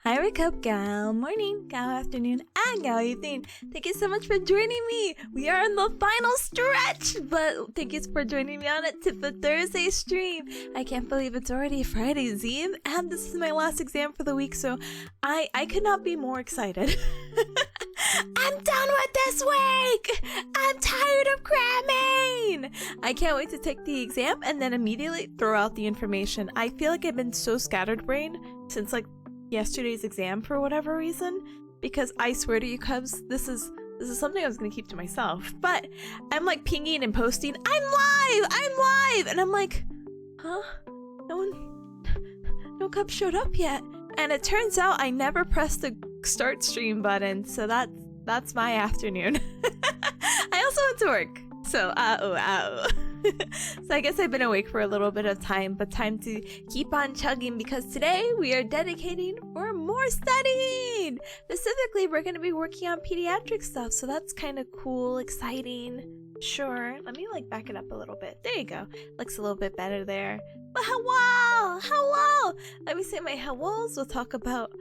Hi, wake up, gal. Morning, gal, afternoon, and gal evening. Thank you so much for joining me. We are in the final stretch, but thank you for joining me on a Tip of Thursday stream. I can't believe it's already Friday's Eve, and this is my last exam for the week, so I could not be more excited. I'm done with this week! I'm tired of cramming! I can't wait to take the exam and then immediately throw out the information. I feel like I've been so scatterbrained since like yesterday's exam for whatever reason, because I swear to you, Cubs, this is something I was gonna keep to myself. But I'm like pinging and posting, I'm live! And I'm like, huh? No Cubs showed up yet. And it turns out I never pressed the start stream button, so that's my afternoon. I also went to work, so so I guess I've been awake for a little bit of time, but time to keep on chugging because today we are dedicating for more studying. Specifically, we're going to be working on pediatric stuff, so that's kind of cool, exciting. Sure, let me like back it up a little bit. There you go. Looks a little bit better there. But hello! Let me say my hellos. We'll talk about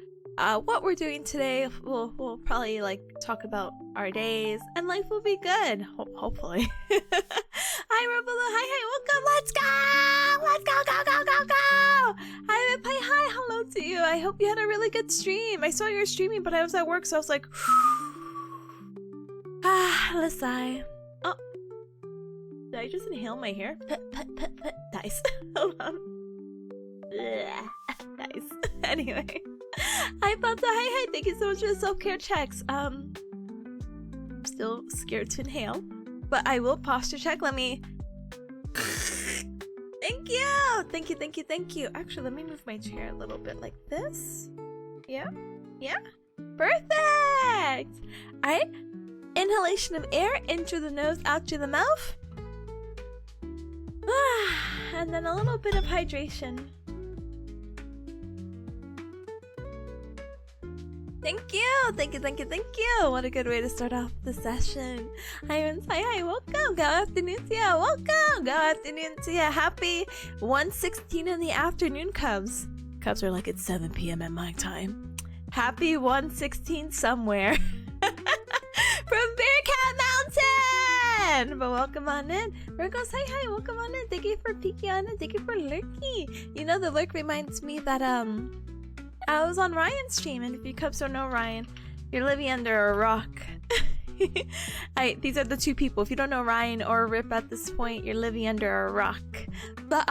what we're doing today. We'll probably like talk about our days, and life will be good. Hopefully. Hi, Robola. Hi, welcome. Let's go. Hi, Pie. Hi, hello to you. I hope you had a really good stream. I saw you were streaming, but I was at work, so I was like, let's sigh. Oh, did I just inhale my hair? Nice. Hold on. Nice. Anyway. Hi, Fanta. Hi. Thank you so much for the self-care checks. I'm still scared to inhale, but I will posture check. Let me. Thank you. Actually, let me move my chair a little bit like this. Yeah. Perfect. Alright. Inhalation of air in through the nose, out through the mouth. And then a little bit of hydration. Thank you. What a good way to start off the session. Hi, welcome. Good afternoon to you. Welcome. Good afternoon to you. Happy 1:16 in the afternoon, Cubs. Cubs are like, it's 7 p.m. at my time. Happy 1:16 somewhere. From Bearcat Mountain! But welcome on in. Virgos, hi, welcome on in. Thank you for peeking on in. Thank you for lurking. You know, the lurk reminds me that, I was on Ryan's stream, and if you Cubs don't know Ryan, you're living under a rock. These are the two people. If you don't know Ryan or Rip at this point, you're living under a rock. But,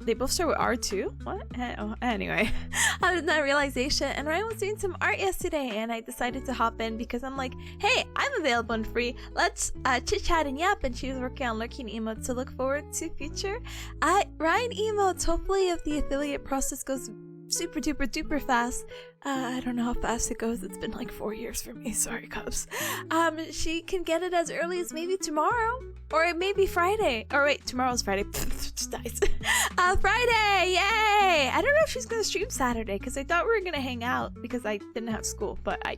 they both start with R too? What? Oh, anyway, I had that realization, and Ryan was doing some art yesterday, and I decided to hop in because I'm like, hey, I'm available and free. Let's chit chat and yap. And she was working on lurking emotes, so look forward to future Ryan emotes. Hopefully, if the affiliate process goes super duper fast, I don't know how fast it goes. It's been like 4 years for me. Sorry, Cubs. She can get it as early as maybe tomorrow, or maybe Friday. Or wait, tomorrow's Friday. Just dies. Friday! Yay! I don't know if she's gonna stream Saturday because I thought we were gonna hang out because I didn't have school, but I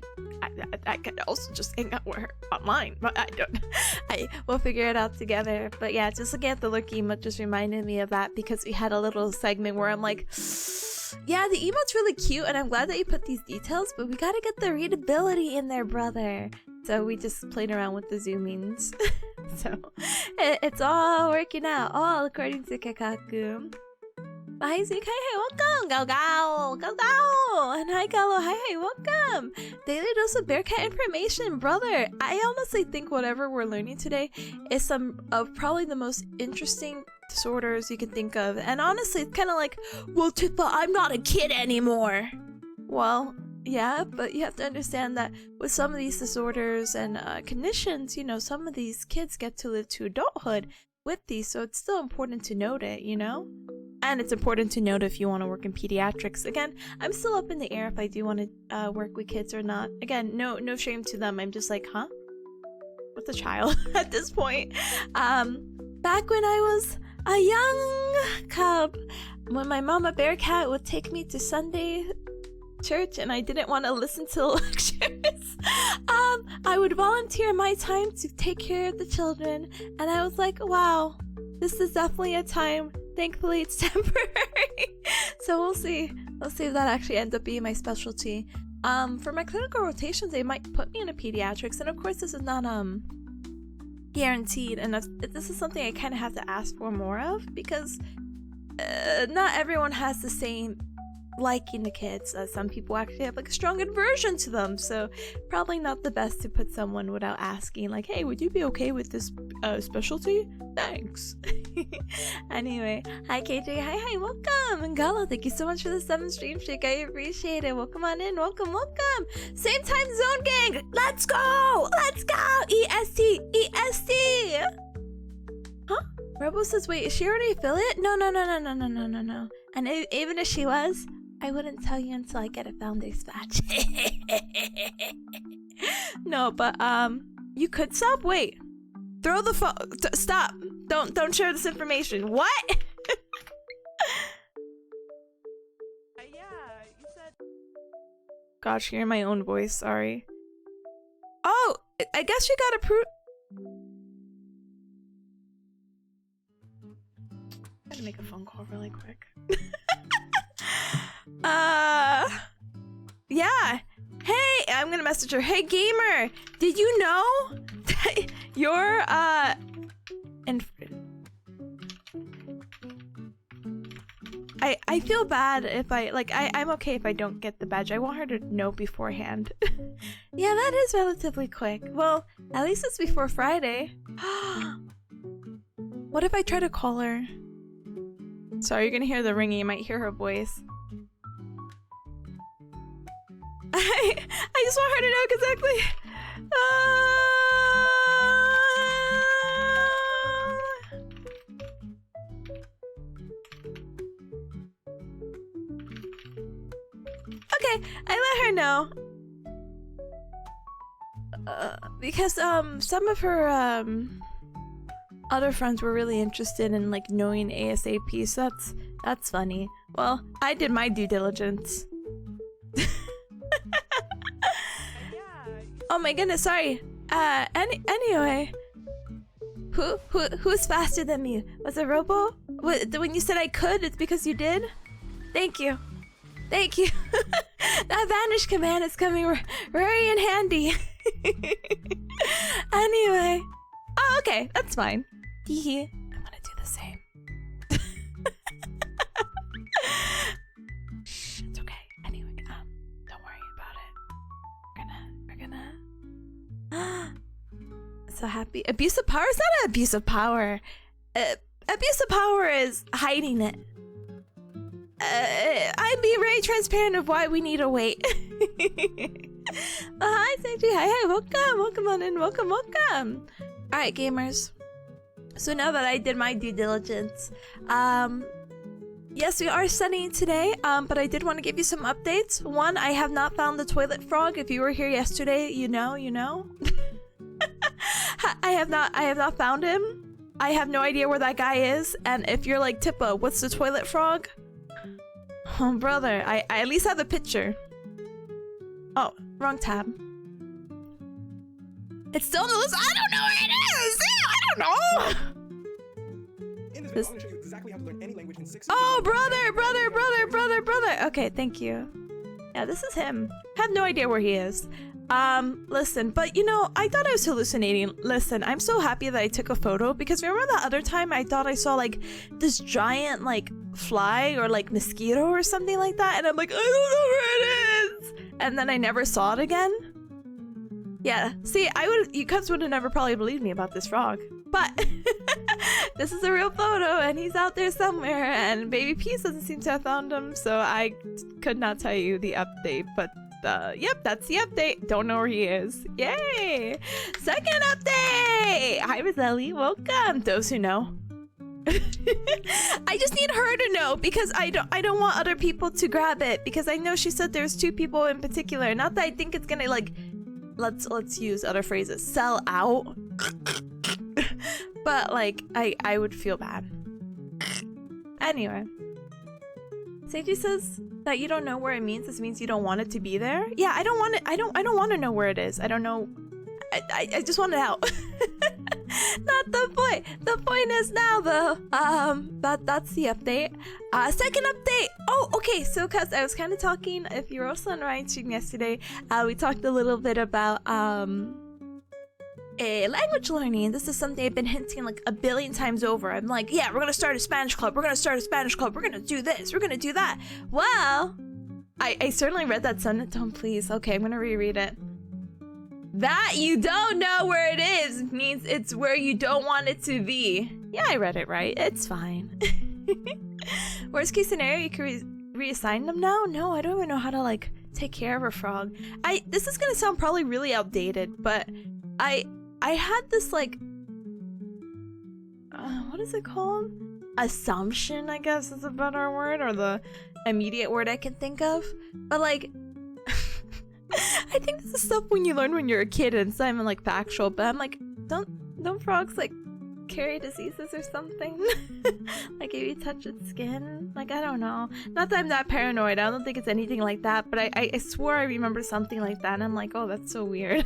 could also just hang out with her online, but I don't. We'll figure it out together. But yeah, just looking at the look emote just reminded me of that because we had a little segment where I'm like, yeah, the emote's really cute, and I'm glad that you put these details, but we gotta get the readability in there, brother. So we just played around with the zoomings. So it's all working out, all according to Kakaku. Hi, Zeke. Hi, welcome. Go. And hi, Gallo. Hi, welcome. Daily dose of Bearcat information, brother. I honestly think whatever we're learning today is some of probably the most interesting disorders you can think of. And honestly, it's kind of like, well, Tipa, I'm not a kid anymore. Well, yeah, but you have to understand that with some of these disorders and conditions, you know, some of these kids get to live to adulthood with these, so it's still important to note it, you know? And it's important to note if you want to work in pediatrics. Again, I'm still up in the air if I do want to work with kids or not. Again, no shame to them. I'm just like, huh? What's a child at this point? Back when I was a young cub, when my mama Bearcat would take me to Sunday church and I didn't want to listen to the lectures, I would volunteer my time to take care of the children, and I was like, wow, this is definitely a time. Thankfully, it's temporary. So we'll see. We'll see if that actually ends up being my specialty. For my clinical rotations, they might put me in a pediatrics, and of course this is not guaranteed, and this is something I kind of have to ask for more of, because not everyone has the same liking to kids. Some people actually have like a strong aversion to them, so probably not the best to put someone without asking, like, hey, would you be okay with this specialty? Thanks. Anyway, hi KJ, hi, welcome. And Gala, thank you so much for the 7 stream shake, I appreciate it. Welcome on in, welcome. Same time zone, gang. Let's go. EST. Huh? Robo says, wait, is she already affiliate? No. And even if she was, I wouldn't tell you until I get a founder's badge. No, but you could stop. Wait, throw the phone. Stop. Don't share this information. What? Yeah, you said. Gosh, hearing my own voice. Sorry. Oh, I guess you got approved. Gotta make a phone call really quick. Yeah. Hey, I'm gonna message her. Hey, gamer, did you know that you're I feel bad if I'm okay if I don't get the badge. I want her to know beforehand. Yeah, that is relatively quick. Well, at least it's before Friday. What if I try to call her? Sorry, you're gonna hear the ringing. You might hear her voice. I just want her to know exactly. Okay, I let her know. Because some of her other friends were really interested in like knowing ASAP, so that's funny. Well, I did my due diligence. Oh my goodness, sorry. Anyway, who's faster than me? Was it Robo? When you said I could, it's because you did? Thank you. That vanish command is coming very in handy. Anyway. Oh, okay, that's fine. I'm gonna do the same. Shh, it's okay. Anyway, don't worry about it. We're gonna so happy. Abuse of power is not an abuse of power. Abuse of power is hiding it. I'm being very transparent of why we need to wait. Hi, Seiji. Hi, welcome on in. Welcome. Alright, gamers. So now that I did my due diligence, yes, we are studying today, but I did want to give you some updates. One, I have not found the toilet frog. If you were here yesterday, you know. I have not found him. I have no idea where that guy is, and if you're like, Tippa, what's the toilet frog? Oh, brother, I at least have a picture. Oh, wrong tab. It's still on the list. I don't know where it is. I don't know. In this video, I'm going to show you exactly how to learn any language in 6 Oh, brother. Okay, thank you. Yeah, this is him. I have no idea where he is. Listen, but you know, I thought I was hallucinating. Listen, I'm so happy that I took a photo, because remember that other time I thought I saw like this giant like fly or like mosquito or something like that, and I'm like, I don't know where it is, and then I never saw it again. Yeah, see, you cubs would have never probably believed me about this frog, but this is a real photo and he's out there somewhere, and Baby Peace doesn't seem to have found him, so I could not tell you the update, but yep, that's the update. Don't know where he is. Yay! Second update! Hi, Roselli. Welcome. Those who know. I just need her to know, because I don't want other people to grab it, because I know she said there's 2 people in particular. Not that I think it's gonna like, let's use other phrases, sell out. But like, I would feel bad. Anyway. Seiji says that you don't know where it means. This means you don't want it to be there. Yeah, I don't want it. I don't want to know where it is. I don't know. I just want it out. Not the point. The point is now though. That's the update. Second update. Oh, okay. So, cause I was kind of talking. If you were also on Ryan's stream yesterday, we talked a little bit about language learning. This is something I've been hinting like a billion times over. I'm like, yeah, we're gonna start a Spanish club. We're gonna start a Spanish club. We're gonna do this. We're gonna do that. Well, I certainly read that sonotone. Please. Okay, I'm gonna reread it. That you don't know where it is means it's where you don't want it to be. Yeah, I read it right. It's fine. Worst case scenario, you can reassign them now? No, I don't even know how to like take care of a frog. This is gonna sound probably really outdated, but I had this like what is it called? Assumption, I guess is a better word, or the immediate word I can think of. But like I think this is stuff when you learn when you're a kid and it's not even like factual, but I'm like, don't frogs like carry diseases or something? Like if you touch its skin? Like, I don't know. Not that I'm that paranoid. I don't think it's anything like that, but I swore I remember something like that and I'm like, oh, that's so weird.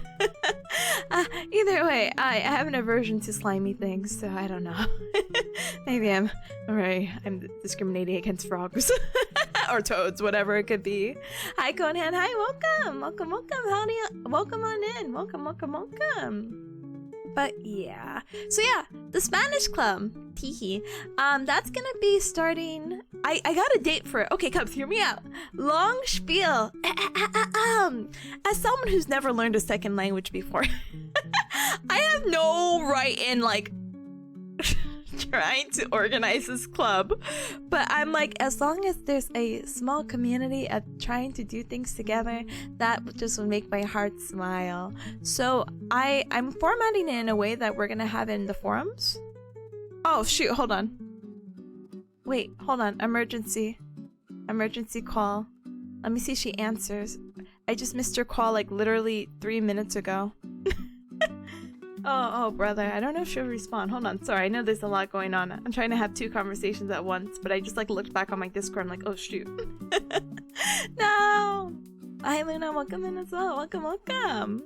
Either way, I have an aversion to slimy things, so I don't know. Maybe I'm discriminating against frogs. Or toads, whatever it could be. Hi Conan, hi, welcome. How do you welcome on in? Welcome. But yeah. So yeah, the Spanish club. Teehee. That's gonna be starting. I got a date for it. Okay, Cubs, hear me out. Long spiel. As someone who's never learned a second language before, I have no right in like trying to organize this club, but I'm like, as long as there's a small community of trying to do things together, that just would make my heart smile. So I'm formatting it in a way that we're gonna have in the forums. Oh shoot, hold on. Wait, hold on. Emergency call. Let me see if she answers. I just missed her call like literally 3 minutes ago. Oh, brother. I don't know if she'll respond. Hold on. Sorry, I know there's a lot going on. I'm trying to have 2 conversations at once, but I just like looked back on my Discord. I'm like, oh shoot. No! Hi Luna, welcome in as well. Welcome.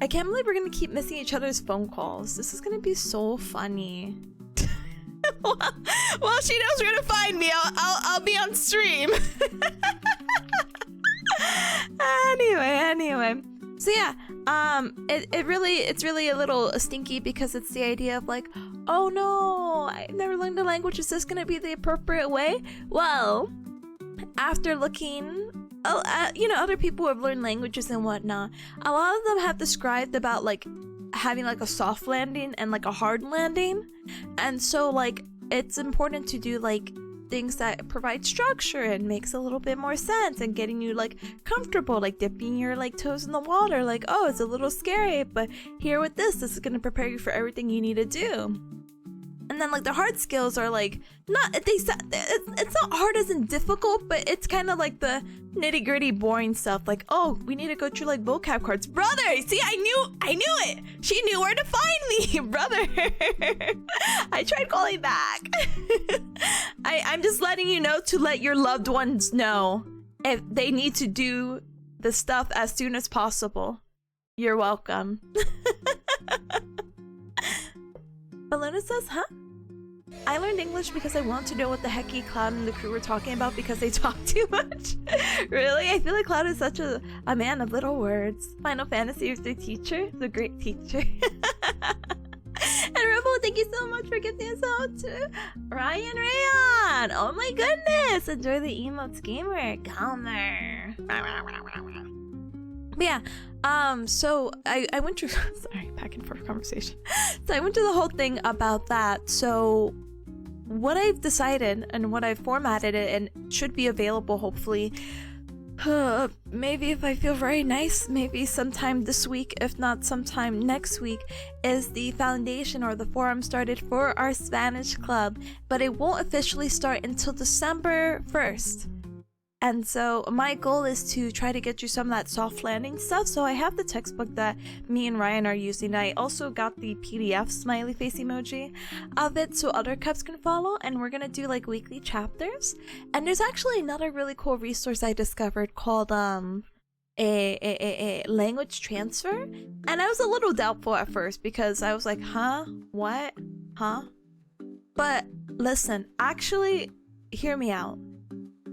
I can't believe we're gonna keep missing each other's phone calls. This is gonna be so funny. Well, she knows where to find me. I'll be on stream. Anyway. So yeah, it's really a little stinky because it's the idea of like, oh no, I've never learned a language. Is this gonna be the appropriate way? Well, after looking, other people who have learned languages and whatnot, a lot of them have described about like having like a soft landing and like a hard landing, and so like it's important to do like things that provide structure and makes a little bit more sense and getting you like comfortable, like dipping your like toes in the water, like, oh, it's a little scary, but here with this is going to prepare you for everything you need to do. And then like the hard skills are like it's not hard as in difficult, but it's kind of like the nitty gritty boring stuff, like, oh, we need to go through like vocab cards. Brother, see, I knew it. She knew where to find me. Brother. I tried calling back. I'm just letting you know to let your loved ones know if they need to do the stuff as soon as possible. You're welcome. Baluna says, huh? I learned English because I want to know what the hecky Cloud and the crew were talking about because they talk too much. Really? I feel like Cloud is such a man of little words. Final Fantasy is the teacher, the great teacher. And Rebel, thank you so much for giving us out to Ryan Rayon. Oh my goodness. Enjoy the emotes, gamer. Gamer. But yeah, so I went through, sorry, back and forth conversation. So I went through the whole thing about that. So what I've decided and what I've formatted it and should be available hopefully, maybe if I feel very nice, maybe sometime this week, if not sometime next week, is the foundation or the forum started for our Spanish club, but it won't officially start until December 1st. And so my goal is to try to get you some of that soft landing stuff. So I have the textbook that me and Ryan are using. I also got the PDF smiley face emoji of it so other cubs can follow. And we're going to do like weekly chapters. And there's actually another really cool resource I discovered called a language transfer, and I was a little doubtful at first because I was like, huh, what, huh? But listen, actually, hear me out.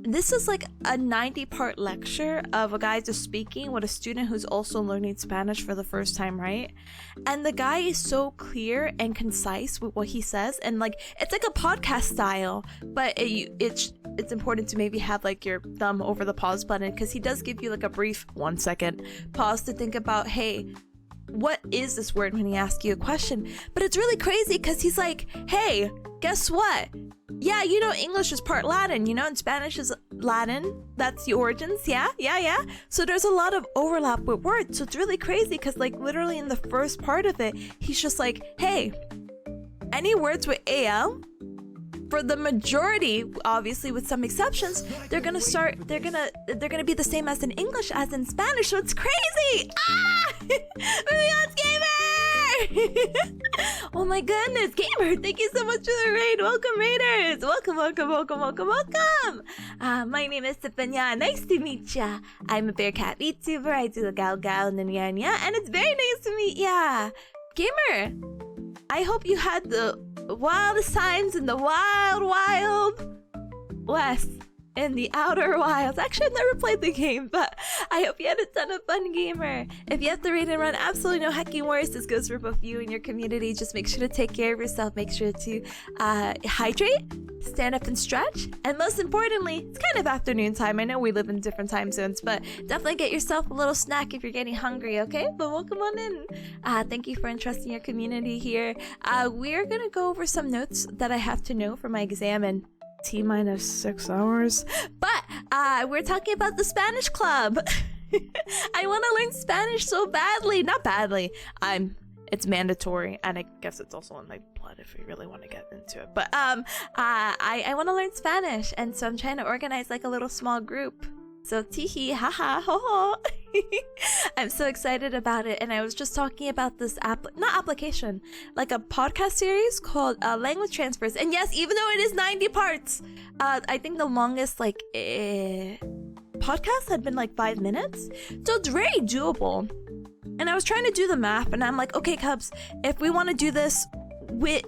This is like a 90-part lecture of a guy just speaking with a student who's also learning Spanish for the first time, right? And the guy is so clear and concise with what he says, and like it's like a podcast style, but it's important to maybe have like your thumb over the pause button, because he does give you like a brief 1 second pause to think about, hey, what is this word, when he asks you a question. But it's really crazy because he's like, hey, guess what? Yeah, you know, English is part Latin, you know, and Spanish is Latin. That's the origins. Yeah. So there's a lot of overlap with words. So it's really crazy because like literally in the first part of it, he's just like, hey, any words with AL, for the majority, obviously with some exceptions, they're gonna be the same as in English as in Spanish. So it's crazy. Moving Gamer. Oh my goodness, Gamer, thank you so much for the raid. Welcome, raiders. Welcome. My name is Tipanya. Nice to meet ya. I'm a bearcat VTuber. I do the gal and the nya, and it's very nice to meet ya. Gamer, I hope you had the wildest times in the wild west, in the outer wilds. Actually, I've never played the game, but I hope you had a ton of fun, Gamer. If you have to raid and run, absolutely no hecking worries. This goes for both you and your community. Just make sure to take care of yourself. Make sure to hydrate, stand up and stretch, and most importantly, it's kind of afternoon time. I know we live in different time zones, but definitely get yourself a little snack if you're getting hungry, okay? But welcome on in. Thank you for entrusting your community here. We're gonna go over some notes that I have to know for my exam in T-minus 6 hours. But we're talking about the Spanish club. I want to learn Spanish so badly. Not badly. It's mandatory, and I guess it's also in my blood if we really want to get into it. But I want to learn Spanish, and so I'm trying to organize like a little small group. So teehee, haha, ho ho. I'm so excited about it, and I was just talking about this like a podcast series called Language Transfers. And yes, even though it is 90 parts, I think the longest like podcast had been like 5 minutes, so it's very doable. And I was trying to do the math, and I'm like, okay, Cubs, if we want to do this with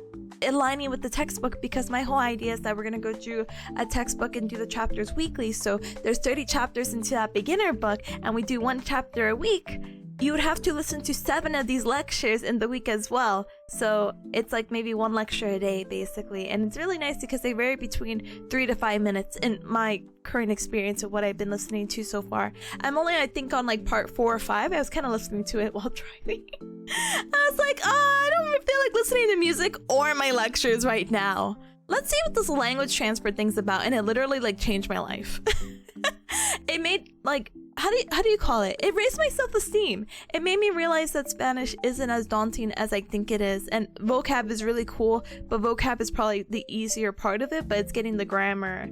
aligning with the textbook, because my whole idea is that we're gonna go through a textbook and do the chapters weekly, so there's 30 chapters into that beginner book, and we do 1 chapter a week. You would have to listen to 7 of these lectures in the week as well, so it's like maybe 1 lecture a day basically. And it's really nice because they vary between 3 to 5 minutes in my current experience of what I've been listening to so far. I'm only, I think, on like part 4 or 5. I was kind of listening to it while driving. I was like, oh, I don't feel like listening to music or my lectures right now. Let's see what this language transfer thing's about. And it literally like changed my life. It made like, how do you call it? It raised my self-esteem. It made me realize that Spanish isn't as daunting as I think it is. And vocab is really cool, but vocab is probably the easier part of it, but it's getting the grammar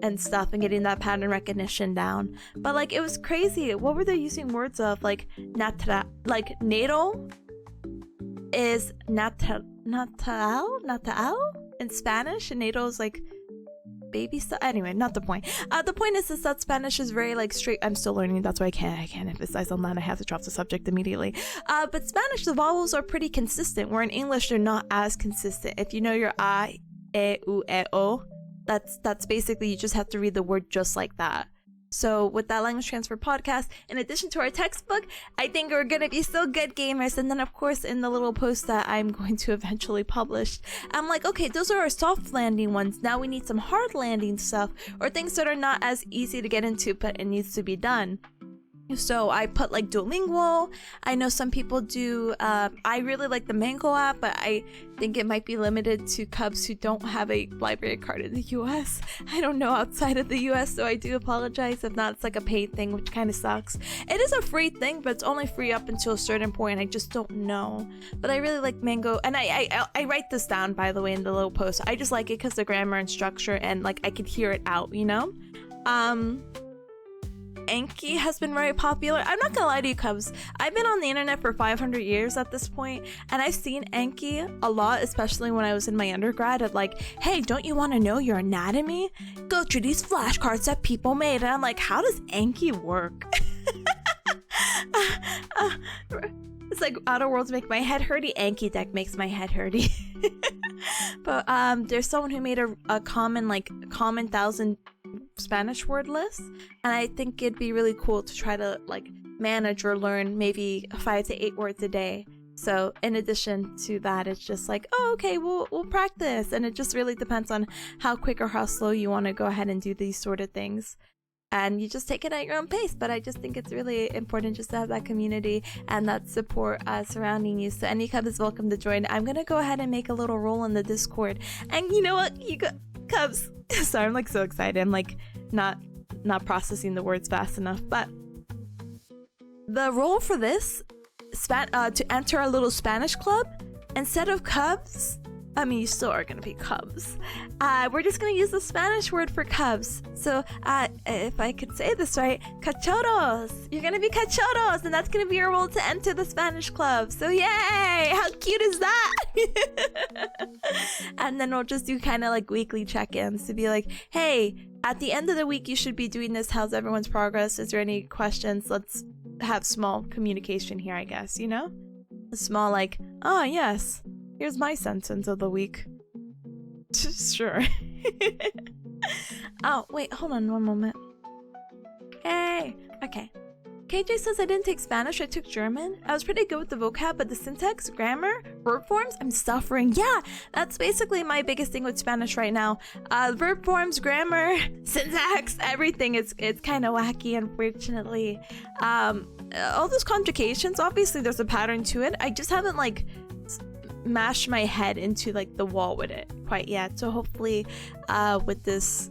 and stuff and getting that pattern recognition down. But like, it was crazy. What were they using words of? Like natal is natal in Spanish, and natal is like baby stuff. Anyway, not the point. The point is that Spanish is very like straight. I'm still learning, that's why I can't emphasize on that. I have to drop the subject immediately. But Spanish, the vowels are pretty consistent, where in English they're not as consistent. If you know your I, E, U, E, O, that's basically, you just have to read the word just like that. So with that language transfer podcast, in addition to our textbook, I think we're gonna be so good, gamers. And then of course in the little post that I'm going to eventually publish, I'm like, okay, those are our soft landing ones. Now we need some hard landing stuff, or things that are not as easy to get into but it needs to be done. So I put like Duolingo. I know some people do. I really like the Mango app, but I think it might be limited to Cubs who don't have a library card in the US. I don't know outside of the US, so I do apologize if not. It's like a paid thing, which kind of sucks. It is a free thing, but it's only free up until a certain point. I just don't know. But I really like Mango, and I write this down, by the way, in the little post. I just like it because the grammar and structure, and like I could hear it out, you know? Anki has been very popular. I'm not gonna lie to you, Cubs. I've been on the internet for 500 years at this point, and I've seen Anki a lot, especially when I was in my undergrad, of like, hey, don't you want to know your anatomy? Go through these flashcards that people made. And I'm like, how does Anki work? It's like Outer Worlds make my head hurty. Anki Deck makes my head hurty. But there's someone who made a common 1,000 Spanish word list, and I think it'd be really cool to try to like manage or learn maybe 5 to 8 words a day. So in addition to that, it's just like, oh, okay, we'll practice, and it just really depends on how quick or how slow you want to go ahead and do these sort of things. And you just take it at your own pace. But I just think it's really important just to have that community and that support surrounding you. So any Cub is welcome to join. I'm gonna go ahead and make a little role in the Discord. And you know what? You got Cubs. Sorry, I'm like so excited. I'm like not processing the words fast enough. But the role for this to enter our little Spanish club, instead of Cubs, I mean, you still are gonna be Cubs. We're just gonna use the Spanish word for Cubs. So, if I could say this right, cachorros. You're gonna be cachorros, and that's gonna be your role to enter the Spanish club. So, yay! How cute is that? And then we'll just do kind of like weekly check-ins to be like, hey, at the end of the week, you should be doing this. How's everyone's progress? Is there any questions? Let's have small communication here, I guess, you know? A small like, oh, yes. Here's my sentence of the week. Sure. Oh, wait, hold on one moment. Hey, okay. KJ says I didn't take Spanish, I took German. I was pretty good with the vocab, but the syntax, grammar, verb forms, I'm suffering. Yeah, that's basically my biggest thing with Spanish right now. Verb forms, grammar, syntax, everything. It's kind of wacky, unfortunately. All those conjugations, obviously there's a pattern to it. I just haven't like mash my head into like the wall with it quite yet. So hopefully with this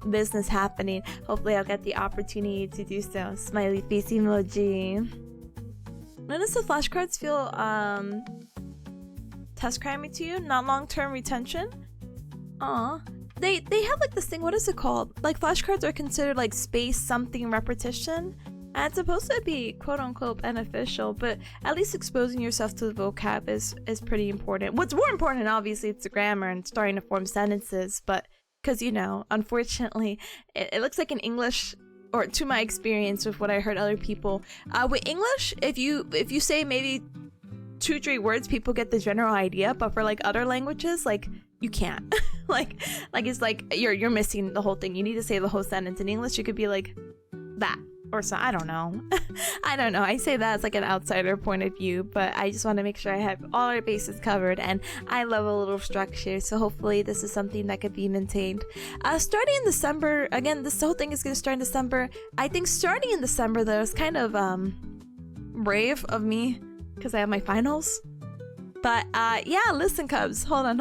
business happening, hopefully I'll get the opportunity to do so. Smiley face emoji. When does the flashcards feel test crimey to you? Not long-term retention? Aw. They have like this thing, what is it called? Like flashcards are considered like space something repetition. And it's supposed to be quote-unquote beneficial, but at least exposing yourself to the vocab is pretty important. What's more important, obviously, it's the grammar and starting to form sentences, but because, you know, unfortunately, it looks like in English, or to my experience with what I heard other people, with English, if you say maybe 2-3 words, people get the general idea, but for like other languages, like you can't. like it's like you're missing the whole thing. You need to say the whole sentence. In English, you could be like that. Or so, I don't know. I don't know. I say that as like an outsider point of view, but I just want to make sure I have all our bases covered, and I love a little structure, so hopefully this is something that could be maintained. Starting in December, again, this whole thing is going to start in December. I think starting in December, though, is kind of brave of me, because I have my finals. But yeah, listen, Cubs. Hold on.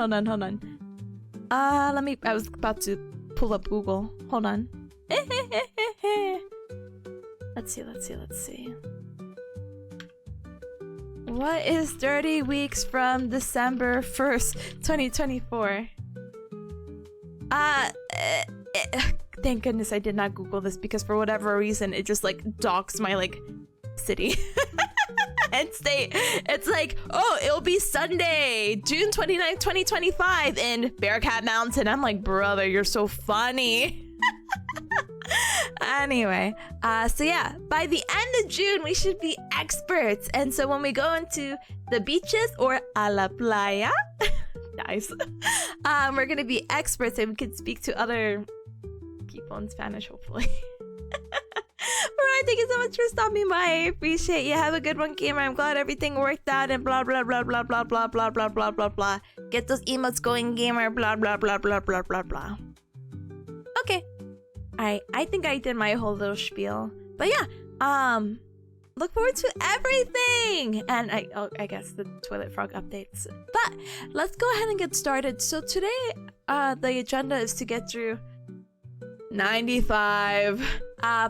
I was about to pull up Google. Hold on. Let's see. What is 30 weeks from December 1st, 2024? Thank goodness I did not Google this, because for whatever reason, it just like docks my like city and state. It's like, oh, it'll be Sunday, June 29th, 2025 in Bearcat Mountain. I'm like, brother, you're so funny. Anyway, so yeah, by the end of June, we should be experts. And so when we go into the beaches or a la playa, guys, we're going to be experts, and we can speak to other people in Spanish, hopefully. Alright, thank you so much for stopping by. I appreciate you. Have a good one, gamer. I'm glad everything worked out and blah, blah, blah, blah, blah, blah, blah, blah, blah, blah, blah. Get those emotes going, gamer. Blah, blah, blah, blah, blah, blah, blah. Okay. I think I did my whole little spiel, but yeah, look forward to everything, and I guess the toilet frog updates. But let's go ahead and get started. So today, the agenda is to get through 95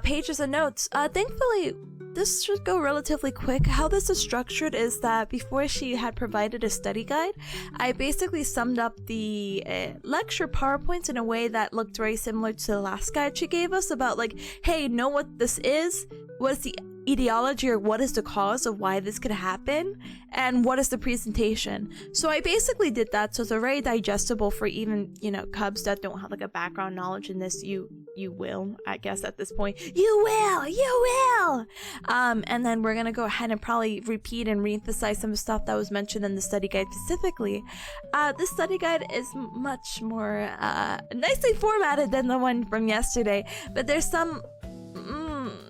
pages of notes. Thankfully, this should go relatively quick. How this is structured is that before she had provided a study guide, I basically summed up the lecture PowerPoints in a way that looked very similar to the last guide she gave us about like, hey, know what this is? What is the etiology, or what is the cause of why this could happen, and what is the presentation? So I basically did that, so it's very digestible for even, you know, Cubs that don't have like a background knowledge in this. You will, I guess, at this point. You will! And then we're gonna go ahead and probably repeat and reemphasize some stuff that was mentioned in the study guide specifically. This study guide is much more nicely formatted than the one from yesterday, but there's some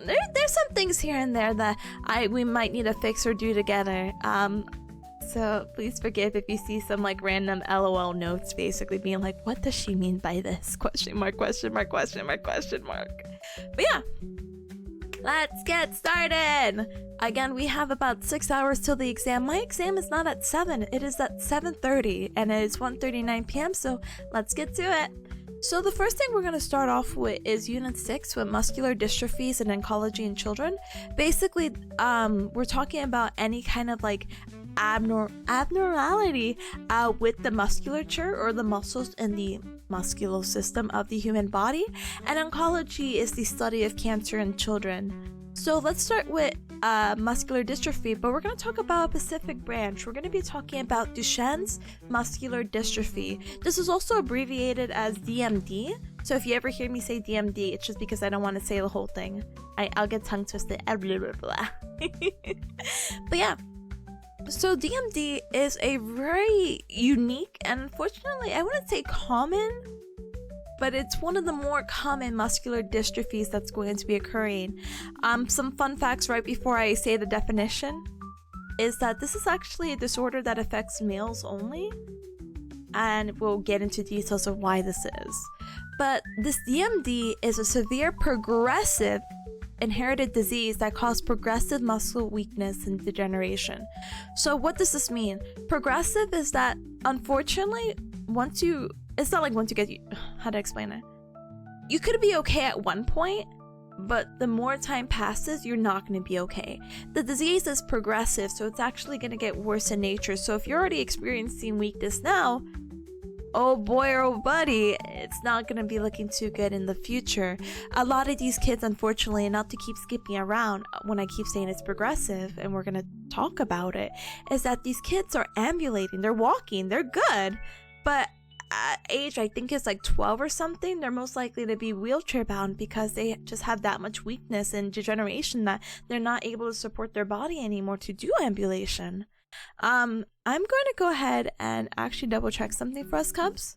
there's some things here and there that we might need to fix or do together. So please forgive if you see some like random LOL notes basically being like, what does she mean by this? Question mark, question mark, question mark, question mark. But yeah, let's get started. Again, we have about 6 hours till the exam. My exam is not at 7, it is at 7:30 and it is 1:39 p.m. So let's get to it. So the first thing we're going to start off with is Unit 6 with muscular dystrophies and oncology in children. Basically, we're talking about any kind of like abnormality with the musculature or the muscles in the muscular system of the human body. And oncology is the study of cancer in children. So let's start with muscular dystrophy, but we're going to talk about a specific branch. We're going to be talking about Duchenne's muscular dystrophy. This is also abbreviated as DMD. So if you ever hear me say DMD, it's just because I don't want to say the whole thing. I'll get tongue twisted. Blah, blah, blah. But yeah. So DMD is a very unique and unfortunately, I wouldn't say common, but it's one of the more common muscular dystrophies that's going to be occurring. Some fun facts right before I say the definition is that this is actually a disorder that affects males only, and we'll get into details of why this is. But this DMD is a severe progressive inherited disease that causes progressive muscle weakness and degeneration. So what does this mean? Progressive is that unfortunately it's not like once you get, how to explain it? You could be okay at one point, but the more time passes, you're not going to be okay. The disease is progressive, so it's actually going to get worse in nature. So if you're already experiencing weakness now, oh boy or oh buddy, it's not going to be looking too good in the future. A lot of these kids, unfortunately, and not to keep skipping around when I keep saying it's progressive, and we're going to talk about it, is that these kids are ambulating, they're walking, they're good, but at age, I think it's like 12 or something, they're most likely to be wheelchair bound because they just have that much weakness and degeneration that they're not able to support their body anymore to do ambulation. I'm going to go ahead and actually double check something for us, Cubs.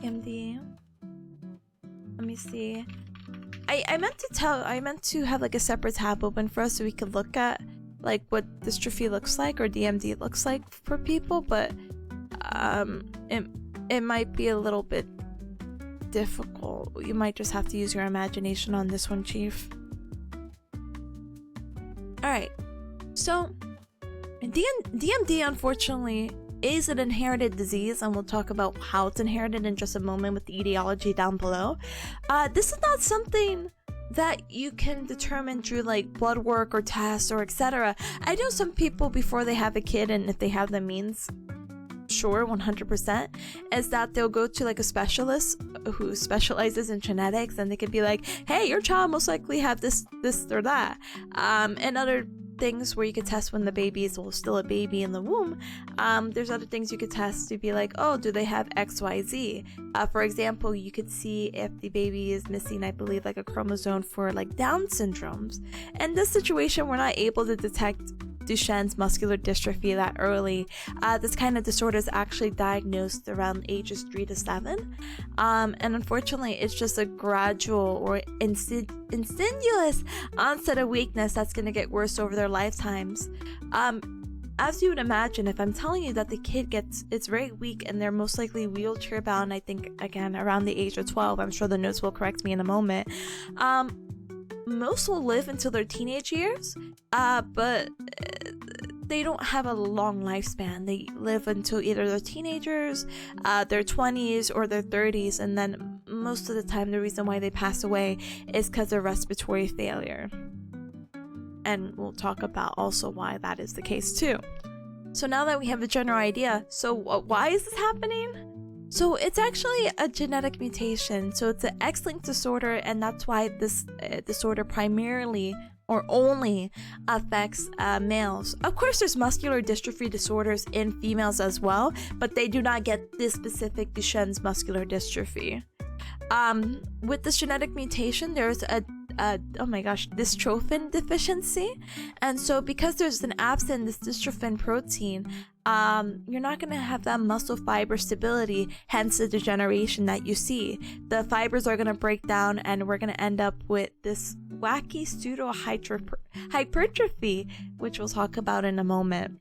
MD. Let me see. I meant to have like a separate tab open for us so we could look at like what dystrophy looks like or DMD looks like for people, but it might be a little bit difficult. You might just have to use your imagination on this one, Chief. Alright, so DMD unfortunately is an inherited disease, and we'll talk about how it's inherited in just a moment with the etiology down below. This is not something that you can determine through like blood work or tests or etc. I know some people before they have a kid, and if they have the means, sure, 100%, is that they'll go to like a specialist who specializes in genetics, and they could be like, hey, your child most likely have this or that, and other things where you could test when the baby is still a baby in the womb. There's other things you could test to be like, oh, do they have XYZ? For example, you could see if the baby is missing, I believe, like a chromosome for like Down syndromes. In this situation, we're not able to detect Duchenne's muscular dystrophy that early. This kind of disorder is actually diagnosed around ages 3 to 7, and unfortunately it's just a gradual or insidious onset of weakness that's going to get worse over their lifetimes. As you would imagine, if I'm telling you that the kid it's very weak and they're most likely wheelchair bound, I think again around the age of 12, I'm sure the notes will correct me in a moment, most will live until their teenage years, but they don't have a long lifespan. They live until either they're teenagers, their 20s, or their 30s, and then most of the time the reason why they pass away is because of respiratory failure. And we'll talk about also why that is the case too. So now that we have a general idea, so why is this happening? So it's actually a genetic mutation. So it's an X-linked disorder, and that's why this disorder primarily or only affects males. Of course, there's muscular dystrophy disorders in females as well, but they do not get this specific Duchenne's muscular dystrophy. With this genetic mutation, there's oh my gosh, dystrophin deficiency. And so because there's an absence this dystrophin protein, you're not going to have that muscle fiber stability, hence the degeneration that you see. The fibers are going to break down and we're going to end up with this wacky pseudo hypertrophy, which we'll talk about in a moment.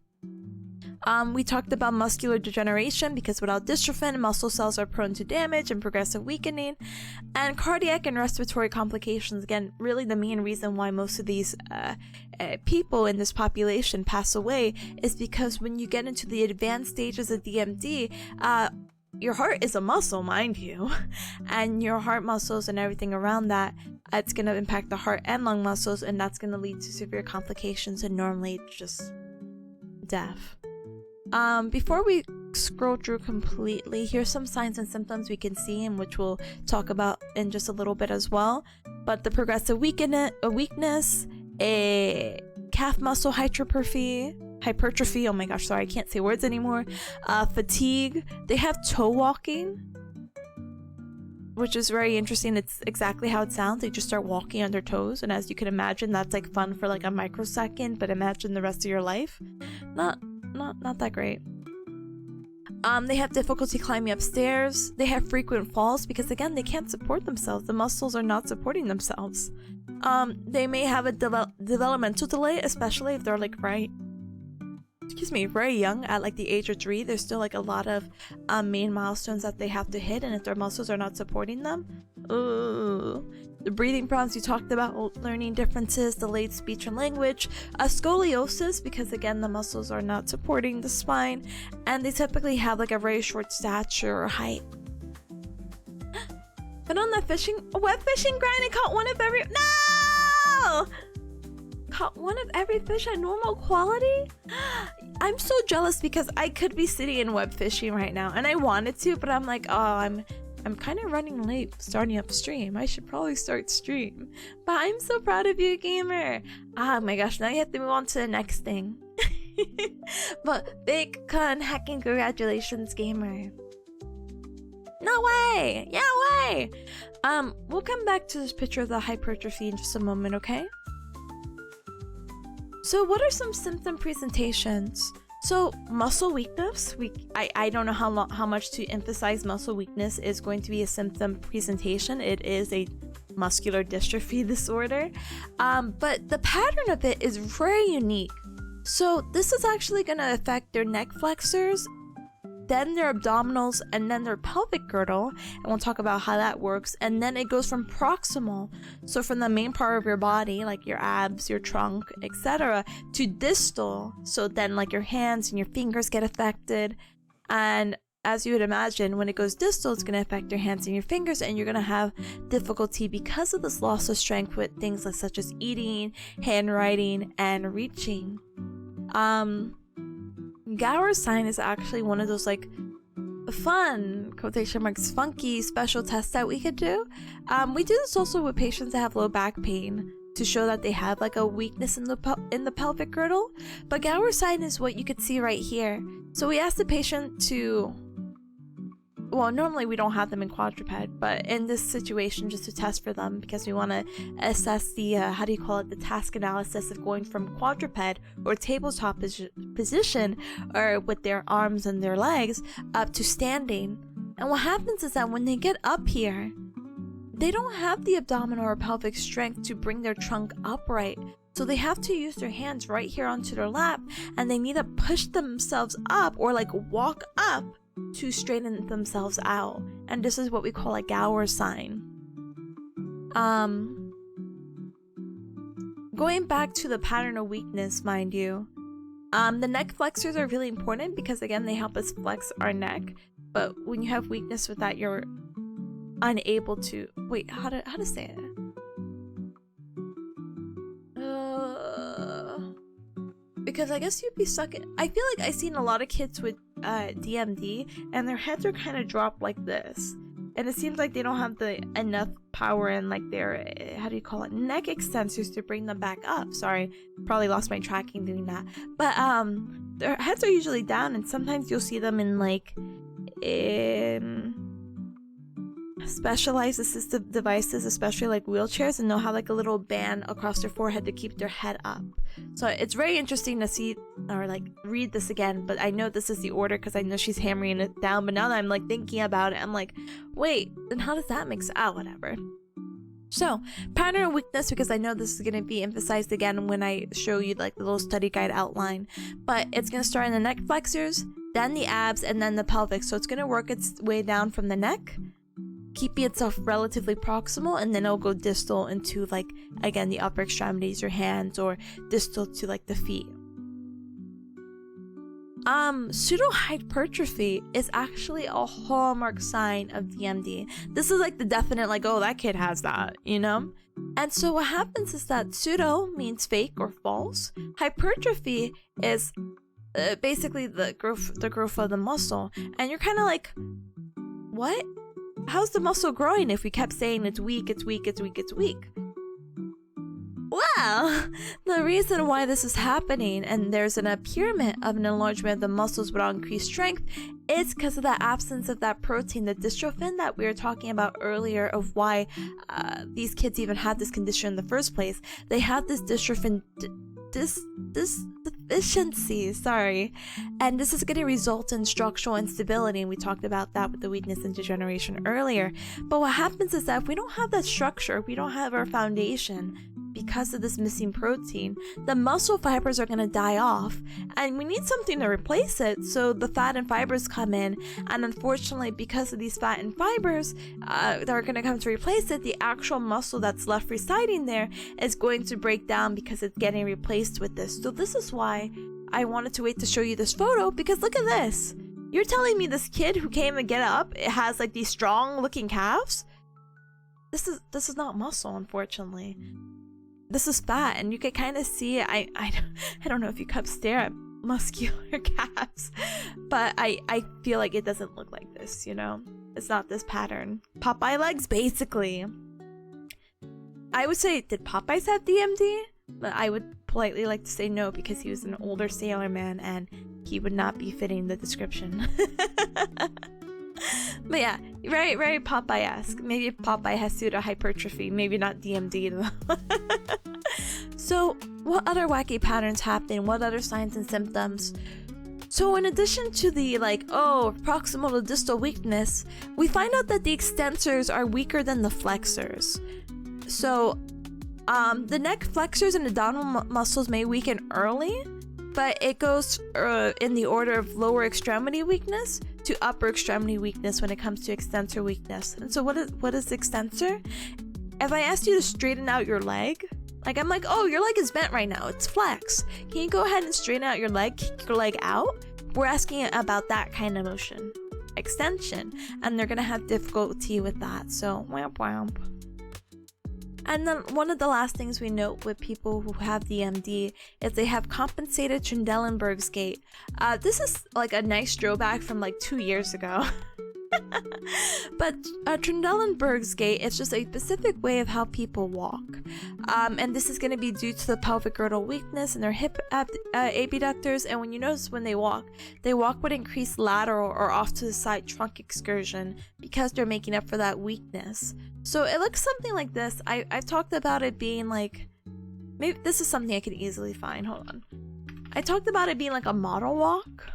We talked about muscular degeneration because without dystrophin, muscle cells are prone to damage and progressive weakening. And cardiac and respiratory complications, again, really the main reason why most of these people in this population pass away is because when you get into the advanced stages of DMD, your heart is a muscle, mind you, and your heart muscles and everything around that, it's going to impact the heart and lung muscles, and that's going to lead to severe complications and normally just death. Before we scroll through completely, here's some signs and symptoms we can see and which we'll talk about in just a little bit as well. But the progressive weakness, a calf muscle hypertrophy, oh my gosh, sorry, I can't say words anymore, fatigue, they have toe walking, which is very interesting. It's exactly how it sounds. They just start walking on their toes, and as you can imagine, that's like fun for like a microsecond, but imagine the rest of your life. Not that great. They have difficulty climbing upstairs. They have frequent falls because again, they can't support themselves. The muscles are not supporting themselves. They may have a developmental delay, especially if they're like very young, at like the age of 3. There's still like a lot of main milestones that they have to hit, and if their muscles are not supporting them, the breathing problems you talked about, learning differences, delayed speech and language, scoliosis because again the muscles are not supporting the spine, and they typically have like a very short stature or height. But on that web fishing grind, I caught one of every caught one of every fish at normal quality. I'm so jealous because I could be sitting in web fishing right now and I wanted to, but I'm like, oh, I'm kind of running late starting up stream. I should probably start stream. But I'm so proud of you, gamer. Oh my gosh, now you have to move on to the next thing. But big con hacking congratulations, gamer. No way! Yeah, way! We'll come back to this picture of the hypertrophy in just a moment, okay? So what are some symptom presentations? So muscle weakness, I don't know how much to emphasize muscle weakness is going to be a symptom presentation. It is a muscular dystrophy disorder, but the pattern of it is very unique. So this is actually going to affect their neck flexors, then their abdominals, and then their pelvic girdle, and we'll talk about how that works. And then it goes from proximal, so from the main part of your body, like your abs, your trunk, etc., to distal, so then like your hands and your fingers get affected. And as you would imagine, when it goes distal, it's going to affect your hands and your fingers, and you're going to have difficulty because of this loss of strength with things like such as eating, handwriting, and reaching. Gower sign is actually one of those like fun, quotation marks, funky special tests that we could do. We do this also with patients that have low back pain to show that they have like a weakness in the pelvic girdle. But Gower sign is what you could see right here. So we ask the patient to, well, normally we don't have them in quadruped, but in this situation, just to test for them, because we want to assess the, the task analysis of going from quadruped or tabletop position, or with their arms and their legs, up to standing. And what happens is that when they get up here, they don't have the abdominal or pelvic strength to bring their trunk upright. So they have to use their hands right here onto their lap, and they need to push themselves up or like walk up to straighten themselves out. And this is what we call a Gower sign. Going back to the pattern of weakness, mind you, the neck flexors are really important because again they help us flex our neck. But when you have weakness with that, you're unable to how to say it. Because I guess you'd be stuck in, I feel like I've seen a lot of kids with DMD and their heads are kind of dropped like this, and it seems like they don't have the enough power in like their neck extensors to bring them back up. Sorry, probably lost my tracking doing that. But their heads are usually down, and sometimes you'll see them in like specialized assistive devices, especially like wheelchairs, and they'll have like a little band across their forehead to keep their head up. So it's very interesting to see or like read this again, but I know this is the order because I know she's hammering it down. But now that I'm like thinking about it, I'm like, wait, then how does that make sense? Oh, whatever. So, pattern of weakness, because I know this is going to be emphasized again when I show you like the little study guide outline, but it's going to start in the neck flexors, then the abs, and then the pelvic. So it's going to work its way down from the neck, keeping itself relatively proximal, and then it'll go distal into like, again, the upper extremities, your hands, or distal to like the feet. Pseudohypertrophy is actually a hallmark sign of DMD. This is like the definite, like, oh, that kid has that, you know? And so what happens is that pseudo means fake or false. Hypertrophy is basically the growth of the muscle. And you're kind of like, what? How's the muscle growing if we kept saying it's weak, it's weak, it's weak, it's weak? Well, the reason why this is happening and there's an appearance of an enlargement of the muscles without increased strength is because of the absence of that protein, the dystrophin that we were talking about earlier, of why these kids even had this condition in the first place. They have this dystrophin deficiency, and this is going to result in structural instability, and we talked about that with the weakness and degeneration earlier. But what happens is that if we don't have that structure, we don't have our foundation because of this missing protein, the muscle fibers are going to die off, and we need something to replace it. So the fat and fibers come in, and unfortunately, because of these fat and fibers that are going to come to replace it, the actual muscle that's left residing there is going to break down because it's getting replaced with this. So this is why I wanted to wait to show you this photo, because look at this. You're telling me this kid who came and get up, it has like these strong looking calves? This is not muscle, unfortunately. This is fat, and you can kind of see it. I don't know if you could stare at muscular calves, but I feel like it doesn't look like this, you know? It's not this pattern. Popeye legs, basically. I would say, did Popeyes have DMD? But I would politely like to say no, because he was an older sailor man and he would not be fitting the description. But yeah, very Popeye-esque. Maybe Popeye has pseudohypertrophy, maybe not DMD though. So, what other wacky patterns happen? What other signs and symptoms? So in addition to the proximal to distal weakness, we find out that the extensors are weaker than the flexors. So, the neck flexors and abdominal muscles may weaken early, but it goes in the order of lower extremity weakness to upper extremity weakness when it comes to extensor weakness. And so what is extensor? If I asked you to straighten out your leg, like I'm like, oh, your leg is bent right now, it's flex. Can you go ahead and straighten out your leg, kick your leg out? We're asking about that kind of motion. Extension. And they're gonna have difficulty with that. So, whamp whamp. And then one of the last things we note with people who have DMD is they have compensated Trendelenburg's gait. This is like a nice throwback from like 2 years ago. But Trendelenburg's gait is just a specific way of how people walk. And this is going to be due to the pelvic girdle weakness and their hip abductors. And when you notice when they walk with increased lateral or off to the side trunk excursion because they're making up for that weakness. So it looks something like this. I've talked about it being like, maybe this is something I could easily find. Hold on. I talked about it being like a model walk.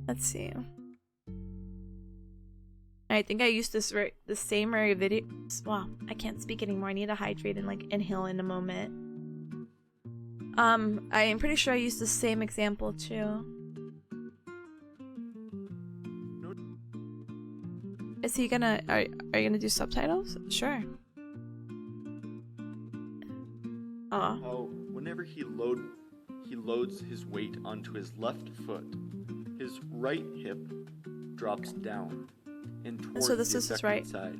Let's see. I think I used the same video. Wow, I can't speak anymore. I need to hydrate and like inhale in a moment. I am pretty sure I used the same example too. Is he gonna? Are you gonna do subtitles? Sure. How whenever he loads his weight onto his left foot, his right hip drops down and towards so this the is his affected right side.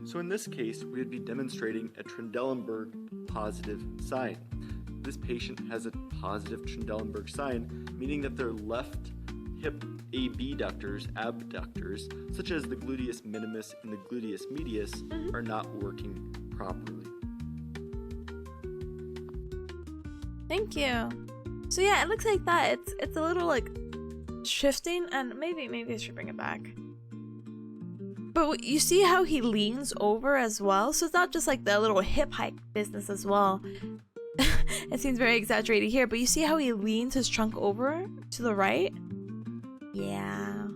So in this case, we would be demonstrating a Trendelenburg positive sign. This patient has a positive Trendelenburg sign, meaning that their left hip abductors, such as the gluteus minimus and the gluteus medius, are not working properly. Thank you. So yeah, it looks like that. It's a little like shifting, and maybe I should bring it back. But you see how he leans over as well? So it's not just like the little hip hike business as well. It seems very exaggerated here, but you see how he leans his trunk over to the right? Yeah.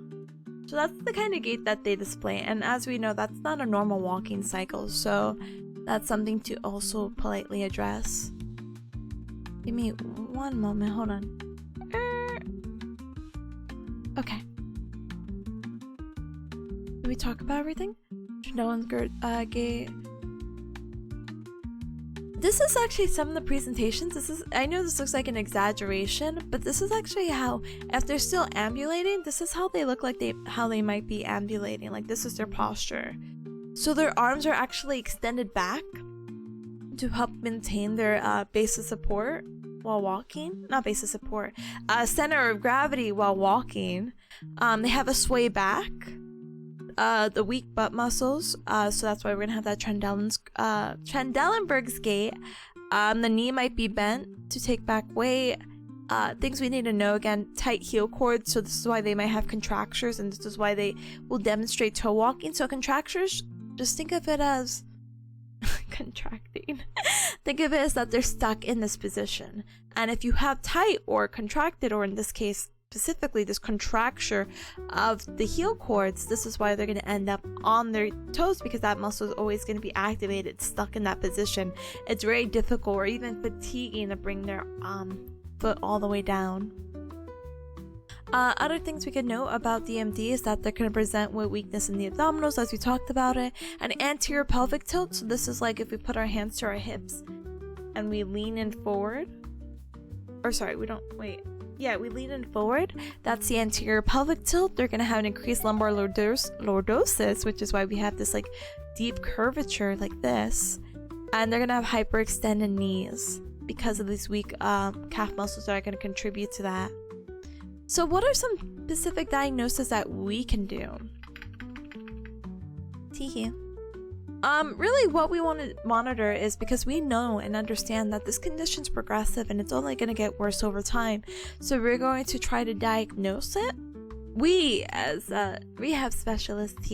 So that's the kind of gait that they display. And as we know, that's not a normal walking cycle. So that's something to also politely address. Give me one moment. Hold on. Okay. Did we talk about everything? No one's gait. This is actually some of the presentations. I know this looks like an exaggeration, but this is actually how, if they're still ambulating, this is how they look like how they might be ambulating. Like this is their posture. So their arms are actually extended back to help maintain their base of support while walking. Not base of support. Center of gravity while walking. They have a sway back. The weak butt muscles, so that's why we're gonna have that Trendelenburg's gait. The knee might be bent to take back weight. Things we need to know, again, tight heel cords, so this is why they might have contractures, and this is why they will demonstrate toe walking. So contractures, just think of it as contracting. Think of it as that they're stuck in this position, and if you have tight or contracted, or in this case specifically this contracture of the heel cords, this is why they're going to end up on their toes, because that muscle is always going to be activated, stuck in that position. It's very difficult or even fatiguing to bring their foot all the way down. Other things we could know about DMD is that they're going to present with weakness in the abdominals, as we talked about it, an anterior pelvic tilt. So this is like if we put our hands to our hips and we lean in forward, or sorry, we don't, wait. Yeah, we lean in forward. That's the anterior pelvic tilt. They're going to have an increased lumbar lordosis, which is why we have this like deep curvature like this. And they're going to have hyperextended knees because of these weak calf muscles that are going to contribute to that. So what are some specific diagnoses that we can do? Teehee. Really what we want to monitor is, because we know and understand that this condition's progressive and it's only going to get worse over time. So we're going to try to diagnose it. We, as rehab specialists,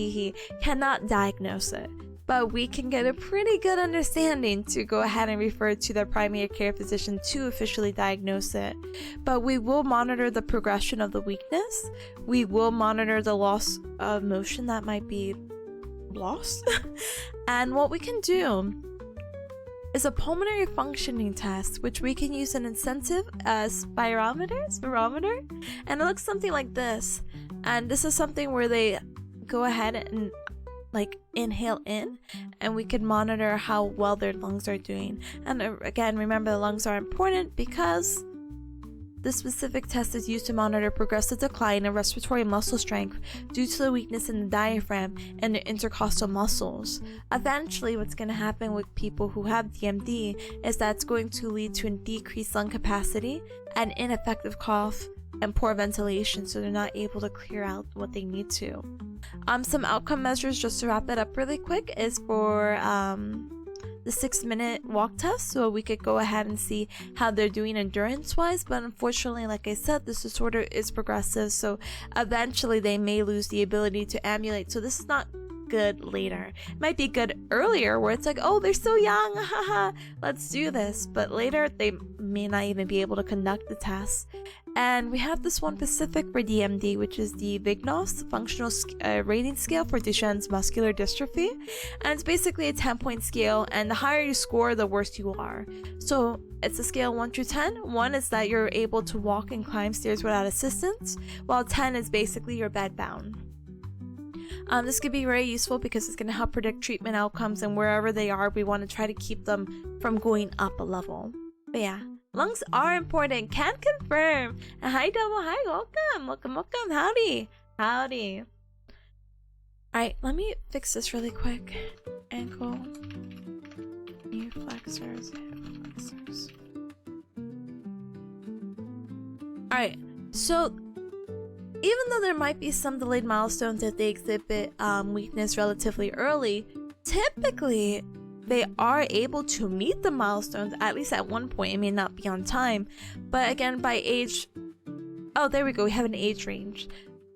cannot diagnose it, but we can get a pretty good understanding to go ahead and refer to the primary care physician to officially diagnose it. But we will monitor the progression of the weakness. We will monitor the loss of motion that might be lost. And what we can do is a pulmonary functioning test, which we can use an incentive spirometer, and it looks something like this. And this is something where they go ahead and like inhale in, and we can monitor how well their lungs are doing. And again, remember, the lungs are important because this specific test is used to monitor progressive decline in respiratory muscle strength due to the weakness in the diaphragm and the intercostal muscles. Eventually, what's going to happen with people who have DMD is that it's going to lead to a decreased lung capacity and ineffective cough and poor ventilation, so they're not able to clear out what they need to. Some outcome measures, just to wrap it up really quick, is for the 6-minute walk test, so we could go ahead and see how they're doing endurance wise. But unfortunately, like I said, this disorder is progressive, so eventually they may lose the ability to ambulate. So this is not good later. It might be good earlier, where it's like, oh, they're so young, haha, let's do this. But later they may not even be able to conduct the test. And we have this one specific for DMD, which is the VIGNOS, Functional Rating Scale for Duchenne's Muscular Dystrophy. And it's basically a 10-point scale, and the higher you score, the worse you are. So it's a scale 1 through 10. 1 is that you're able to walk and climb stairs without assistance, while 10 is basically you're bedbound. This could be very useful because it's going to help predict treatment outcomes, and wherever they are, we want to try to keep them from going up a level. But yeah, lungs are important, can confirm. And hi Double, hi, welcome, howdy. Alright, let me fix this really quick. Ankle, knee flexors, hip flexors. Alright, so even though there might be some delayed milestones if they exhibit weakness relatively early, typically they are able to meet the milestones, at least at one point. It may not be on time, but again, by age, oh, there we go, we have an age range.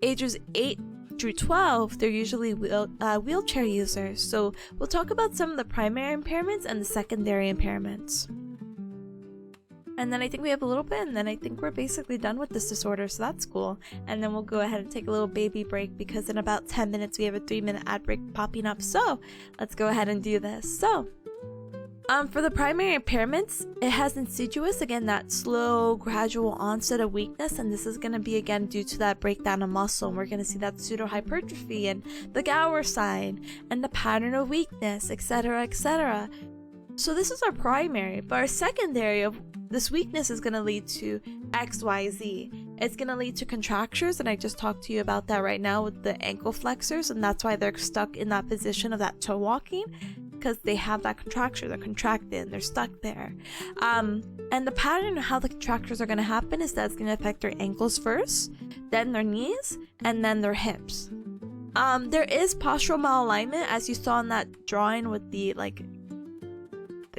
Ages 8 through 12, they're usually wheelchair users. So we'll talk about some of the primary impairments and the secondary impairments. And then I think we have a little bit, and then I think we're basically done with this disorder, so that's cool. And then we'll go ahead and take a little baby break, because in about 10 minutes we have a 3-minute ad break popping up. So let's go ahead and do this. So for the primary impairments, it has insidious, again, that slow, gradual onset of weakness, and this is going to be, again, due to that breakdown of muscle. And we're going to see that pseudohypertrophy and the Gower sign and the pattern of weakness, etc., etc. So this is our primary, but our secondary of this weakness is going to lead to XYZ. It's going to lead to contractures, and I just talked to you about that right now with the ankle flexors, and that's why they're stuck in that position of that toe walking, because they have that contracture. They're contracted and they're stuck there. And the pattern of how the contractures are going to happen is that it's going to affect their ankles first, then their knees, and then their hips. There is postural malalignment, as you saw in that drawing with the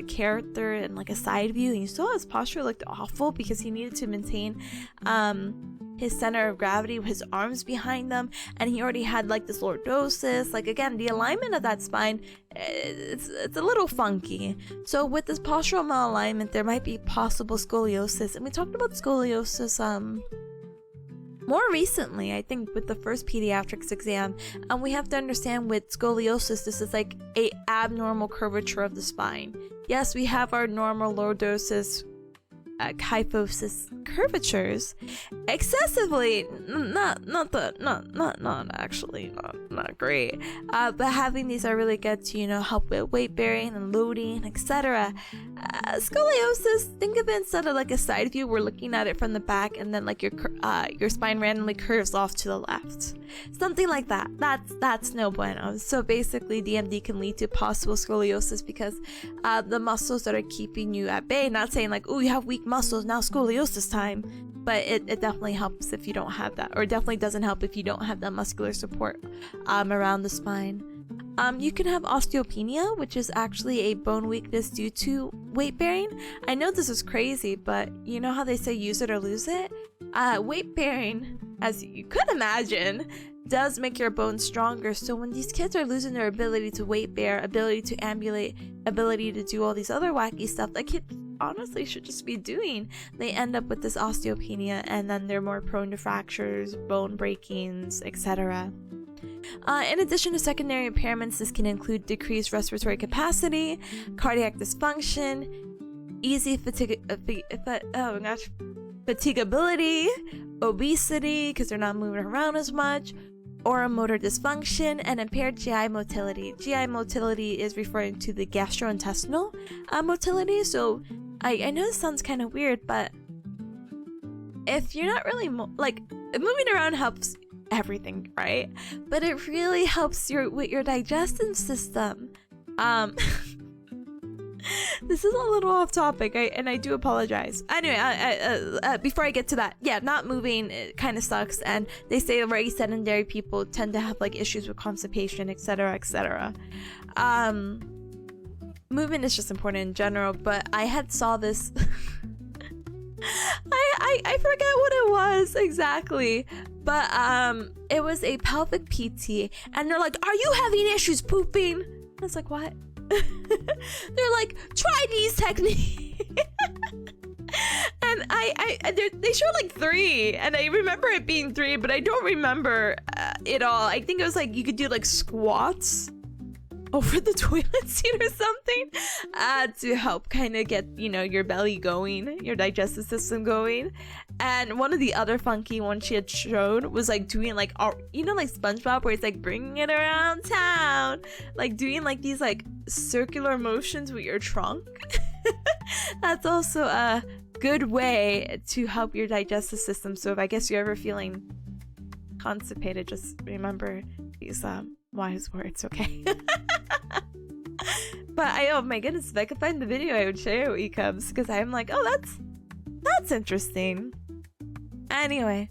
character and like a side view, and you saw his posture looked awful because he needed to maintain his center of gravity with his arms behind them, and he already had like this lordosis. Like, again, the alignment of that spine, it's a little funky. So with this postural malalignment, there might be possible scoliosis, and we talked about scoliosis more recently, I think, with the first pediatrics exam. And we have to understand with scoliosis, this is like a abnormal curvature of the spine. Yes, we have our normal lordosis, kyphosis curvatures, excessively not great, but having these are really good to, you know, help with weight bearing and loading, etc. Scoliosis, think of it instead of like a side view, we're looking at it from the back, and then like your spine randomly curves off to the left, something like that. That's no bueno. So basically DMD can lead to possible scoliosis because the muscles that are keeping you at bay, not saying like, oh, you have weak muscles, now scoliosis time, but it definitely helps if you don't have that, or definitely doesn't help if you don't have that muscular support around the spine. You can have osteopenia, which is actually a bone weakness due to weight bearing. I know this is crazy, but you know how they say use it or lose it? Weight bearing, as you could imagine, does make your bones stronger. So when these kids are losing their ability to weight bear, ability to ambulate, ability to do all these other wacky stuff that kids honestly should just be doing, they end up with this osteopenia, and then they're more prone to fractures, bone breakings, etc. In addition to secondary impairments, this can include decreased respiratory capacity, cardiac dysfunction, easy fatigability, obesity because they're not moving around as much, or a motor dysfunction, and impaired GI motility. GI motility is referring to the gastrointestinal motility. So I know this sounds kind of weird, but if you're not really moving around helps everything, right? But it really helps with your digestive system. This is a little off topic, and I do apologize. Anyway, before I get to that, yeah, not moving, it kind of sucks, and they say already sedentary people tend to have like issues with constipation, etc., etc. Movement is just important in general, but I had saw this I forget what it was exactly, but it was a pelvic PT, and they're like, are you having issues pooping? I was like, what? They're like, try these techniques. And they showed like 3, and I remember it being 3, but I don't remember it all. I think it was like you could do like squats over the toilet seat or something to help kind of get, you know, your belly going, your digestive system going. And one of the other funky ones she had showed was like doing like, you know, like SpongeBob, where it's like bringing it around town, like doing like these like circular motions with your trunk. That's also a good way to help your digestive system. So if I guess you're ever feeling constipated, just remember these wise words, okay? But oh my goodness, if I could find the video, I would share it with you cubs, because I'm like, oh, that's interesting. Anyway,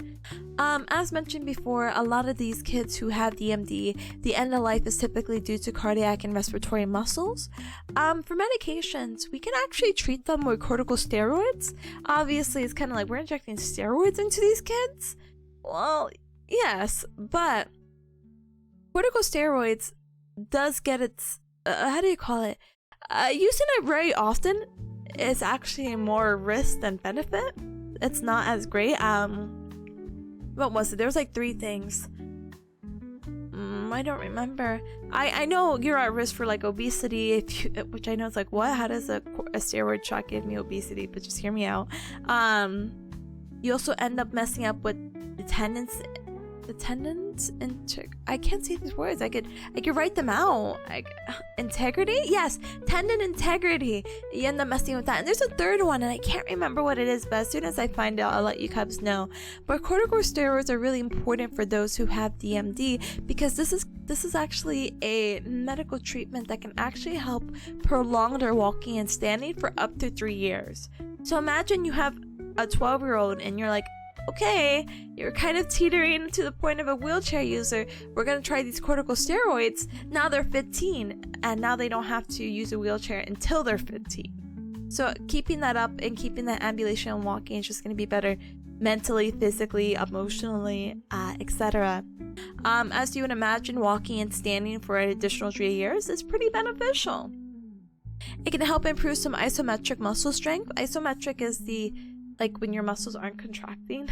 as mentioned before, a lot of these kids who have DMD, the end of life is typically due to cardiac and respiratory muscles. For medications, we can actually treat them with corticosteroids. Obviously, it's kind of like we're injecting steroids into these kids. Well, yes, but corticosteroids does get its how do you call it? Using it very often is actually more risk than benefit. It's not as great. What was it? There was like 3 things. I don't remember. I know you're at risk for like obesity, which I know it's like, what? How does a steroid shot give me obesity? But just hear me out. You also end up messing up with the tendons. I can't say these words. I could write them out. Integrity? Yes, tendon integrity. You end up messing with that. And there's a 3rd one, and I can't remember what it is, but as soon as I find out, I'll let you cubs know. But corticosteroids are really important for those who have DMD, because this is actually a medical treatment that can actually help prolong their walking and standing for up to 3 years. So imagine you have a 12-year-old and you're like, okay, you're kind of teetering to the point of a wheelchair user. We're going to try these corticosteroids. Now they're 15, and now they don't have to use a wheelchair until they're 15. So keeping that up and keeping that ambulation and walking is just going to be better mentally, physically, emotionally, etc. As you would imagine, walking and standing for an additional 3 years is pretty beneficial. It can help improve some isometric muscle strength. Isometric is like when your muscles aren't contracting.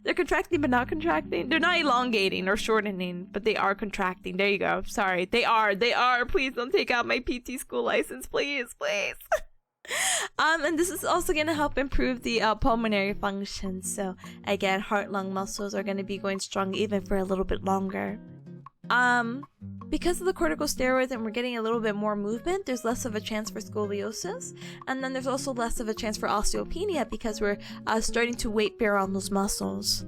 They're contracting but not contracting. They're not elongating or shortening, but they are contracting. There you go. Sorry. They are. Please don't take out my PT school license. Please. And this is also going to help improve the pulmonary function. So again, heart-lung muscles are going to be going strong even for a little bit longer. Because of the corticosteroids and we're getting a little bit more movement, there's less of a chance for scoliosis, and then there's also less of a chance for osteopenia because we're starting to weight bear on those muscles.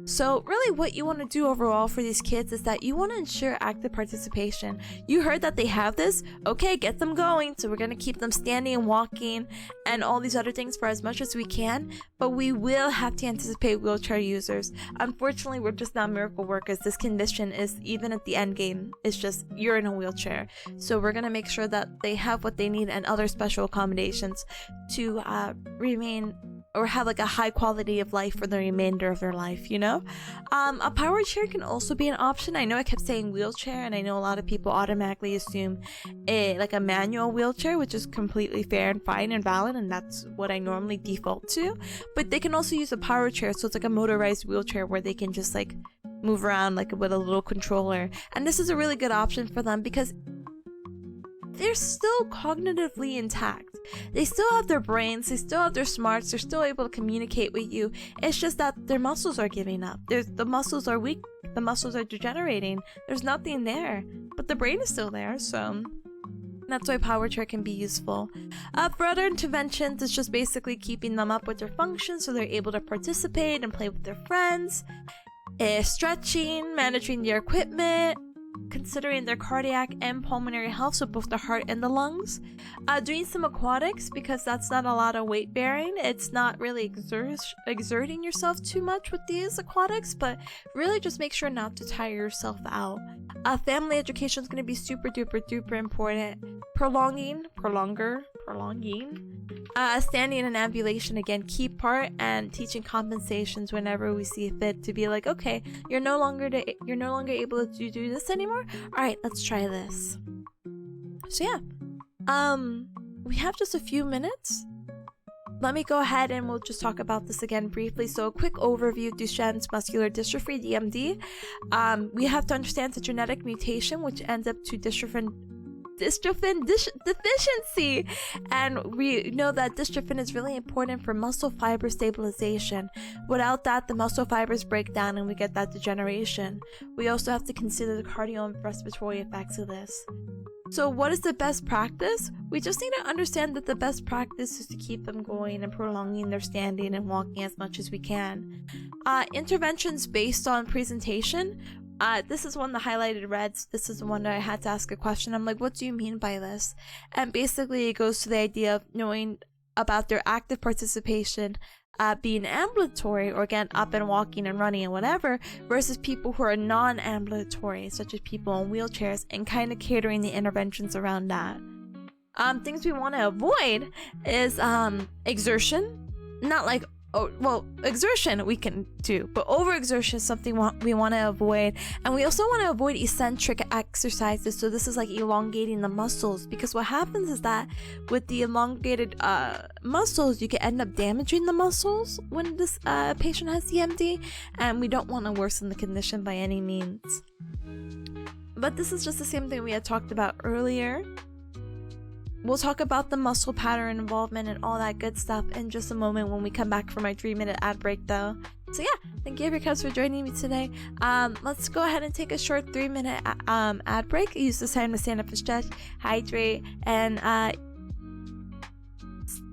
So really what you want to do overall for these kids is that you want to ensure active participation. You heard that they have this, okay, get them going. So we're going to keep them standing and walking and all these other things for as much as we can, but we will have to anticipate wheelchair users. Unfortunately, we're just not miracle workers. This condition is, even at the end game, it's just you're in a wheelchair. So we're going to make sure that they have what they need and other special accommodations to remain or have like a high quality of life for the remainder of their life, you know? A power chair can also be an option. I know I kept saying wheelchair, and I know a lot of people automatically assume like a manual wheelchair, which is completely fair and fine and valid, and that's what I normally default to. But they can also use a power chair, so it's like a motorized wheelchair where they can just like move around like with a little controller. And this is a really good option for them because they're still cognitively intact. They still have their brains, they still have their smarts, they're still able to communicate with you. It's just that their muscles are giving up. The muscles are weak, the muscles are degenerating. There's nothing there, but the brain is still there, so that's why power chair can be useful. For other interventions, it's just basically keeping them up with their functions so they're able to participate and play with their friends. Stretching, managing their equipment, considering their cardiac and pulmonary health, so both the heart and the lungs. Doing some aquatics because that's not a lot of weight bearing. It's not really exerting yourself too much with these aquatics, but really just make sure not to tire yourself out. Family education is going to be super duper important. Prolonging standing and ambulation, again, key part, and teaching compensations whenever we see fit to be like, okay, you're no longer able to do this anymore. All right, let's try this. So yeah, we have just a few minutes. Let me go ahead and we'll just talk about this again briefly. So a quick overview: Duchenne's muscular dystrophy, DMD. We have to understand the genetic mutation which ends up to dystrophin deficiency, and we know that dystrophin is really important for muscle fiber stabilization. Without that, the muscle fibers break down and we get that degeneration. We also have to consider the cardio and respiratory effects of this. So what is the best practice? We just need to understand that the best practice is to keep them going and prolonging their standing and walking as much as we can. Interventions based on presentation. This is one of the highlighted reds. This is the one that I had to ask a question. I'm like, what do you mean by this? And basically it goes to the idea of knowing about their active participation, being ambulatory, or again up and walking and running and whatever, versus people who are non-ambulatory, such as people in wheelchairs, and kind of catering the interventions around that. Things we want to avoid is exertion, not like oh, well, exertion we can do, but overexertion is something we want to avoid. And we also want to avoid eccentric exercises. So this is like elongating the muscles, because what happens is that with the elongated muscles, you can end up damaging the muscles when this patient has DMD, and we don't want to worsen the condition by any means. But this is just the same thing we had talked about earlier. We'll talk about the muscle pattern involvement and all that good stuff in just a moment when we come back from our 3-minute ad break though. So yeah, thank you everyone for joining me today. Let's go ahead and take a short 3-minute ad break. Use this time to stand up and stretch, hydrate, and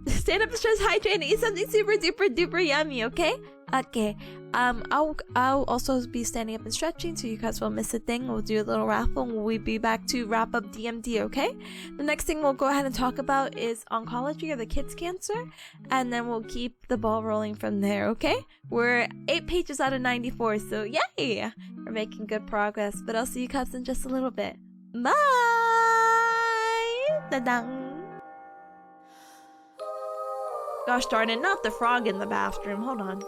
stand up and stretch, hydrate, and eat something super duper duper yummy, okay? Okay. I'll also be standing up and stretching, so you guys won't miss a thing. We'll do a little raffle and we'll be back to wrap up DMD, okay? The next thing we'll go ahead and talk about is oncology, or the kids' cancer, and then we'll keep the ball rolling from there, okay? We're 8 pages out of 94, so yay! We're making good progress, but I'll see you guys in just a little bit. Bye! Da-dang! Gosh darn it, not the frog in the bathroom. Hold on.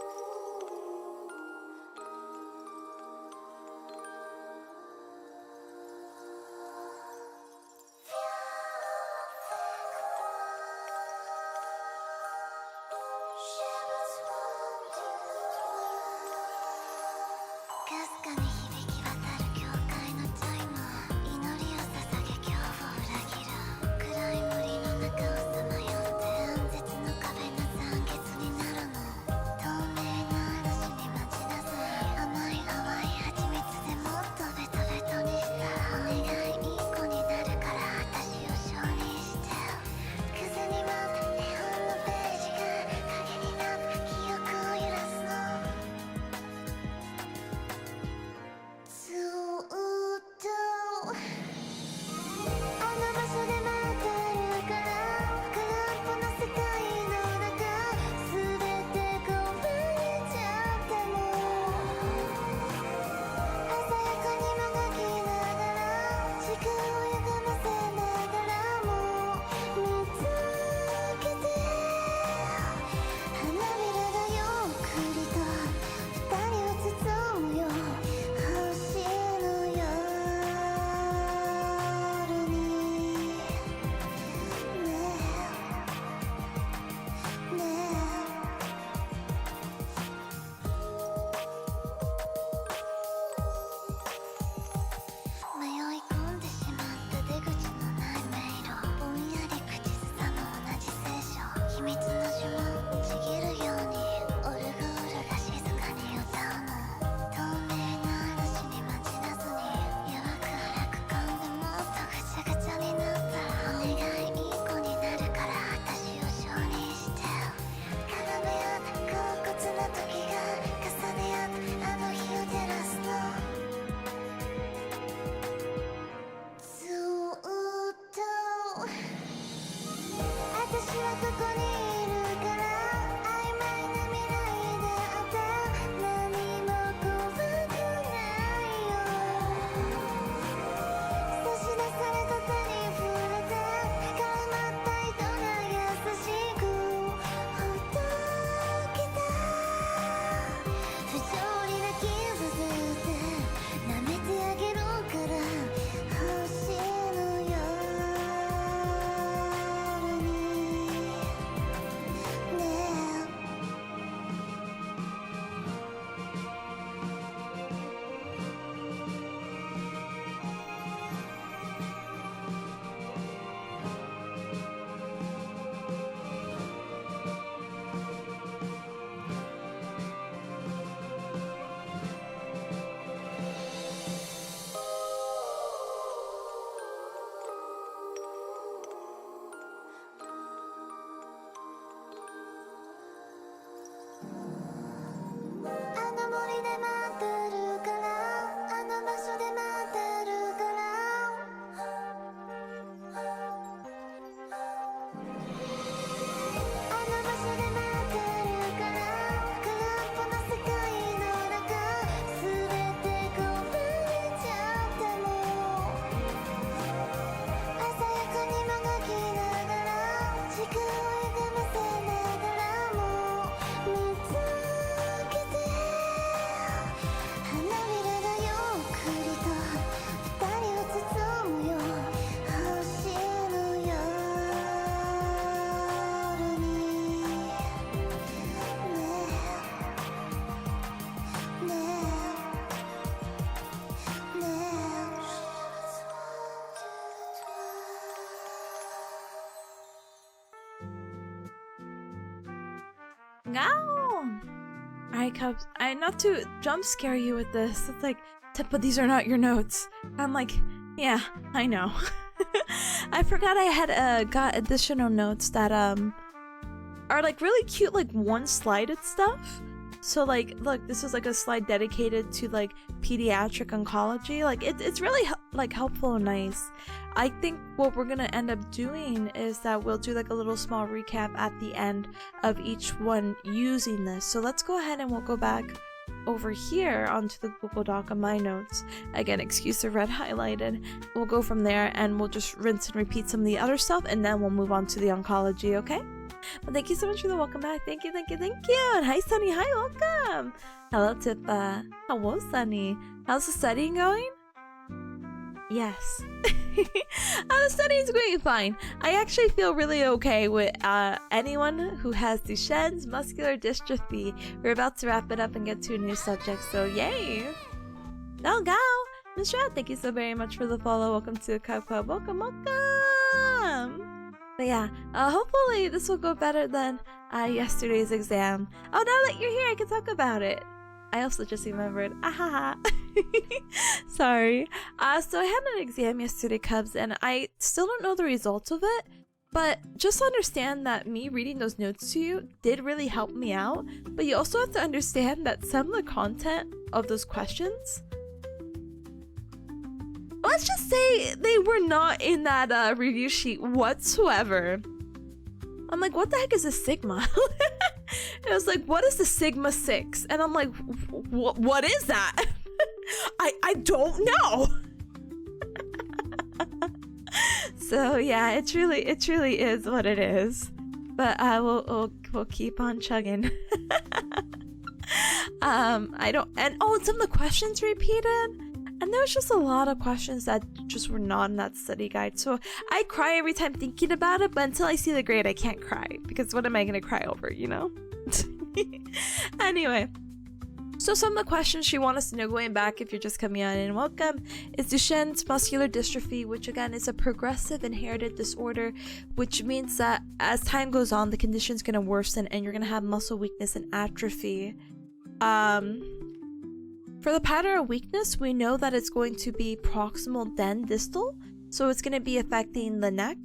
Go! Alright, Cubs. Not to jump scare you with this. It's like, but these are not your notes. I'm like, yeah, I know. I forgot I had got additional notes that are like really cute, like one-slided stuff. So like, look, this is like a slide dedicated to like pediatric oncology. Like it's really like helpful and nice. I think what we're gonna end up doing is that we'll do like a little small recap at the end of each one using this. So let's go ahead and we'll go back over here onto the Google Doc of my notes. Again, excuse the red highlighted. We'll go from there and we'll just rinse and repeat some of the other stuff, and then we'll move on to the oncology, okay? But thank you so much for the welcome back. Thank you, thank you, thank you. And hi, Sunny. Hi, welcome. Hello, Tipa. Hello, Sunny. How's the studying going? Yes. The studying's going fine. I actually feel really okay with anyone who has Duchenne's muscular dystrophy. We're about to wrap it up and get to a new subject, so yay! Go, go! Miss Rat, thank you so very much for the follow. Welcome to the Cub Club. Welcome, welcome! But yeah, hopefully this will go better than yesterday's exam. Oh, now that you're here, I can talk about it. I also just remembered. Ahaha. Sorry. So I had an exam yesterday, Cubs, and I still don't know the results of it. But just understand that me reading those notes to you did really help me out. But you also have to understand that some of the content of those questions, let's just say they were not in that review sheet whatsoever. I'm like, what the heck is a sigma? It was like, what is the sigma 6? And I'm like, what is that? I don't know. So yeah, it truly is what it is. But we'll keep on chugging. I don't, and oh, some of the questions repeated. And there was just a lot of questions that just were not in that study guide. So I cry every time thinking about it, but until I see the grade, I can't cry. Because what am I going to cry over, you know? Anyway. So some of the questions she wants us to know, going back if you're just coming on in, welcome, is Duchenne's muscular dystrophy, which again is a progressive inherited disorder, which means that as time goes on, the condition's going to worsen and you're going to have muscle weakness and atrophy. For the pattern of weakness, we know that it's going to be proximal then distal. So it's going to be affecting the neck.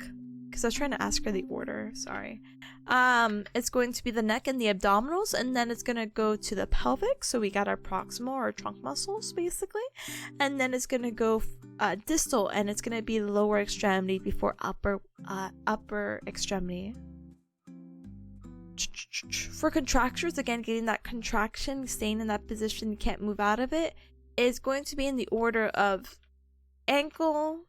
Because I was trying to ask her the order. Sorry. It's going to be the neck and the abdominals. And then it's going to go to the pelvic. So we got our proximal or trunk muscles, basically. And then it's going to go distal. And it's going to be lower extremity before upper extremity. For contractures, again, getting that contraction, staying in that position, you can't move out of it, is going to be in the order of ankle,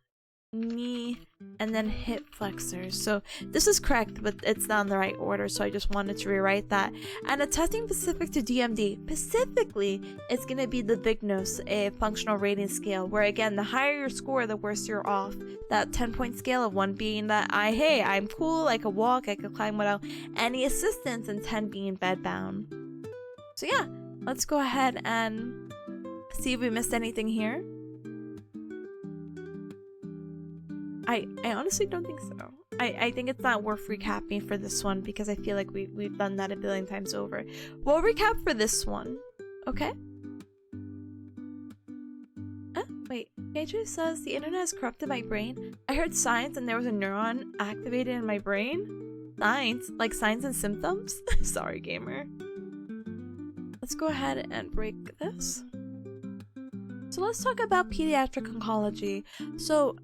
knee, and then hip flexors. So this is correct, but it's not in the right order, so I just wanted to rewrite that. And a testing specific to DMD, specifically, it's going to be the VIGNOS, a functional rating scale, where again, the higher your score, the worse you're off. That 10-point scale of 1 being that I'm cool, I could walk, I could climb without any assistance, and 10 being bedbound. So yeah, let's go ahead and see if we missed anything here. I honestly don't think so. I think it's not worth recapping for this one because I feel like we've done that a billion times over. We'll recap for this one, okay? Wait, AJ says the internet has corrupted my brain. I heard signs and there was a neuron activated in my brain. Signs? Like signs and symptoms? Sorry, gamer. Let's go ahead and break this. So let's talk about pediatric oncology. So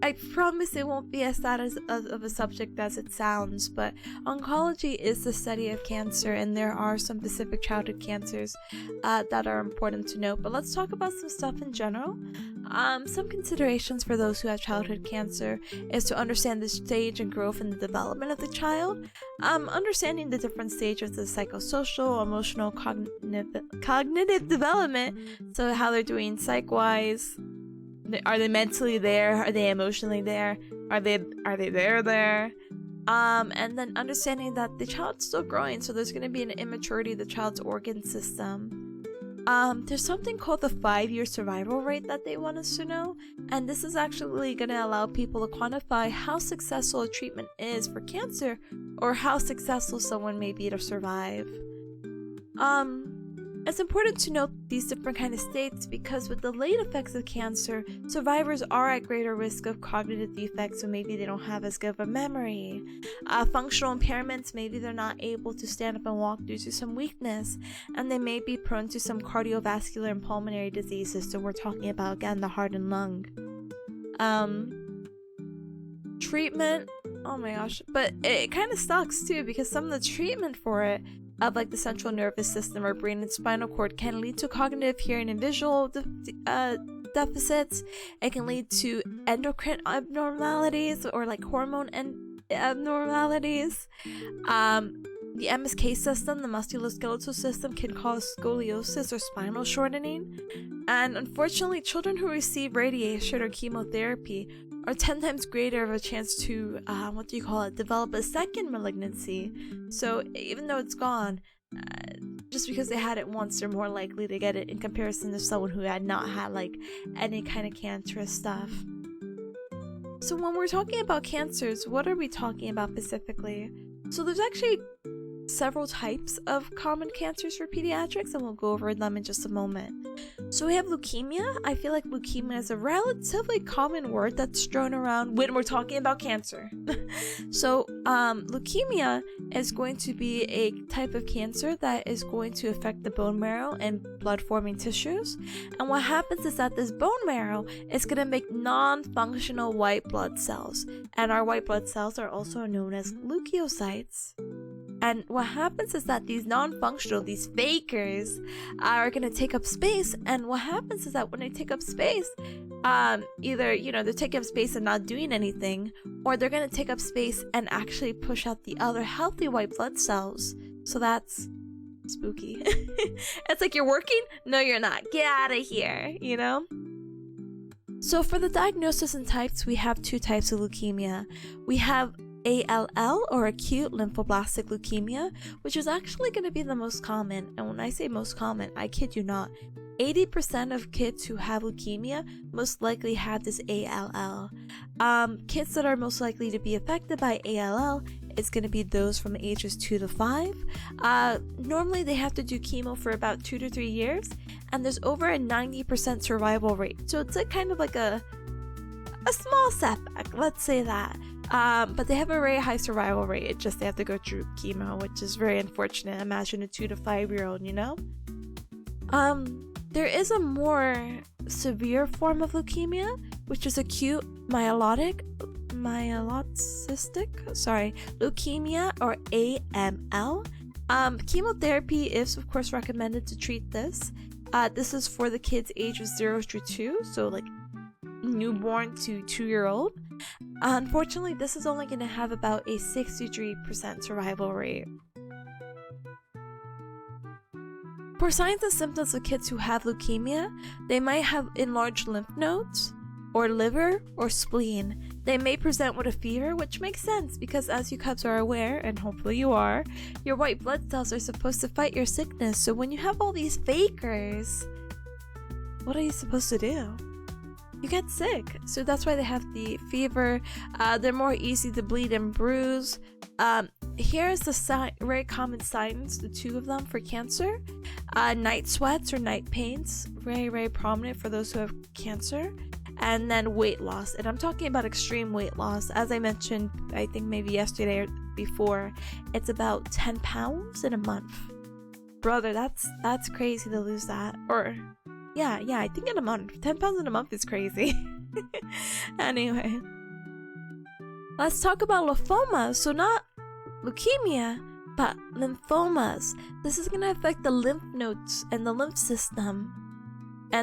I promise it won't be as sad of a subject as it sounds, but oncology is the study of cancer, and there are some specific childhood cancers that are important to note. But let's talk about some stuff in general. Some considerations for those who have childhood cancer is to understand the stage and growth and the development of the child, understanding the different stages of the psychosocial, emotional, cognitive development, so how they're doing psych-wise. Are they mentally there? Are they emotionally there? Are they there? And then understanding that the child's still growing, so there's going to be an immaturity of the child's organ system. there's something called the 5-year survival rate that they want us to know, and this is actually going to allow people to quantify how successful a treatment is for cancer, or how successful someone may be to survive. It's important to note these different kind of states because with the late effects of cancer, survivors are at greater risk of cognitive defects, so maybe they don't have as good of a memory. Functional impairments, maybe they're not able to stand up and walk due to some weakness, and they may be prone to some cardiovascular and pulmonary diseases, so we're talking about, again, the heart and lung. Treatment, oh my gosh, but it kind of sucks too because some of the treatment for it of like the central nervous system or brain and spinal cord can lead to cognitive, hearing, and visual deficits. It can lead to endocrine abnormalities or like hormone abnormalities. The MSK system, the musculoskeletal system, can cause scoliosis or spinal shortening. And unfortunately, children who receive radiation or chemotherapy are 10 times greater of a chance to, develop a second malignancy. So even though it's gone, just because they had it once, they're more likely to get it in comparison to someone who had not had like any kind of cancerous stuff. So when we're talking about cancers, what are we talking about specifically? So there's actually several types of common cancers for pediatrics, and we'll go over them in just a moment. So we have leukemia. I feel like leukemia is a relatively common word that's thrown around when we're talking about cancer. So leukemia is going to be a type of cancer that is going to affect the bone marrow and blood forming tissues, and what happens is that this bone marrow is going to make non-functional white blood cells, and our white blood cells are also known as leukocytes. And what happens is that these non-functional, these fakers, are going to take up space. And what happens is that when they take up space, either, they're taking up space and not doing anything, or they're going to take up space and actually push out the other healthy white blood cells. So that's spooky. It's like, you're working? No, you're not. Get out of here, So for the diagnosis and types, we have 2 types of leukemia. We have ALL, or acute lymphoblastic leukemia, which is actually going to be the most common. And when I say most common, I kid you not, 80% of kids who have leukemia most likely have this ALL. Kids that are most likely to be affected by ALL is going to be those from ages 2 to 5. Normally they have to do chemo for about 2 to 3 years, and there's over a 90% survival rate. So it's kind of like a small setback, let's say that. But they have a very high survival rate. It's just they have to go through chemo, which is very unfortunate. Imagine a 2 to 5 year old, There is a more severe form of leukemia, which is acute myelocystic leukemia, or AML. Chemotherapy is of course recommended to treat this. This is for the kids ages 0 through 2, so like newborn to 2-year-old. Unfortunately, this is only going to have about a 63% survival rate. For signs and symptoms of kids who have leukemia, they might have enlarged lymph nodes, or liver, or spleen. They may present with a fever, which makes sense because, as you cubs are aware, and hopefully you are, your white blood cells are supposed to fight your sickness. So when you have all these fakers, what are you supposed to do? You get sick. So that's why they have the fever. They're more easy to bleed and bruise. Here's the very common signs, the 2 of them for cancer. Night sweats or night pains, very, very prominent for those who have cancer. And then weight loss. And I'm talking about extreme weight loss. As I mentioned, I think maybe yesterday or before, it's about 10 pounds in a month. Brother, that's crazy to lose that. Or yeah, I think in a month. 10 pounds in a month is crazy. Anyway, let's talk about lymphomas. So not leukemia, but lymphomas. This is going to affect the lymph nodes and the lymph system. Oh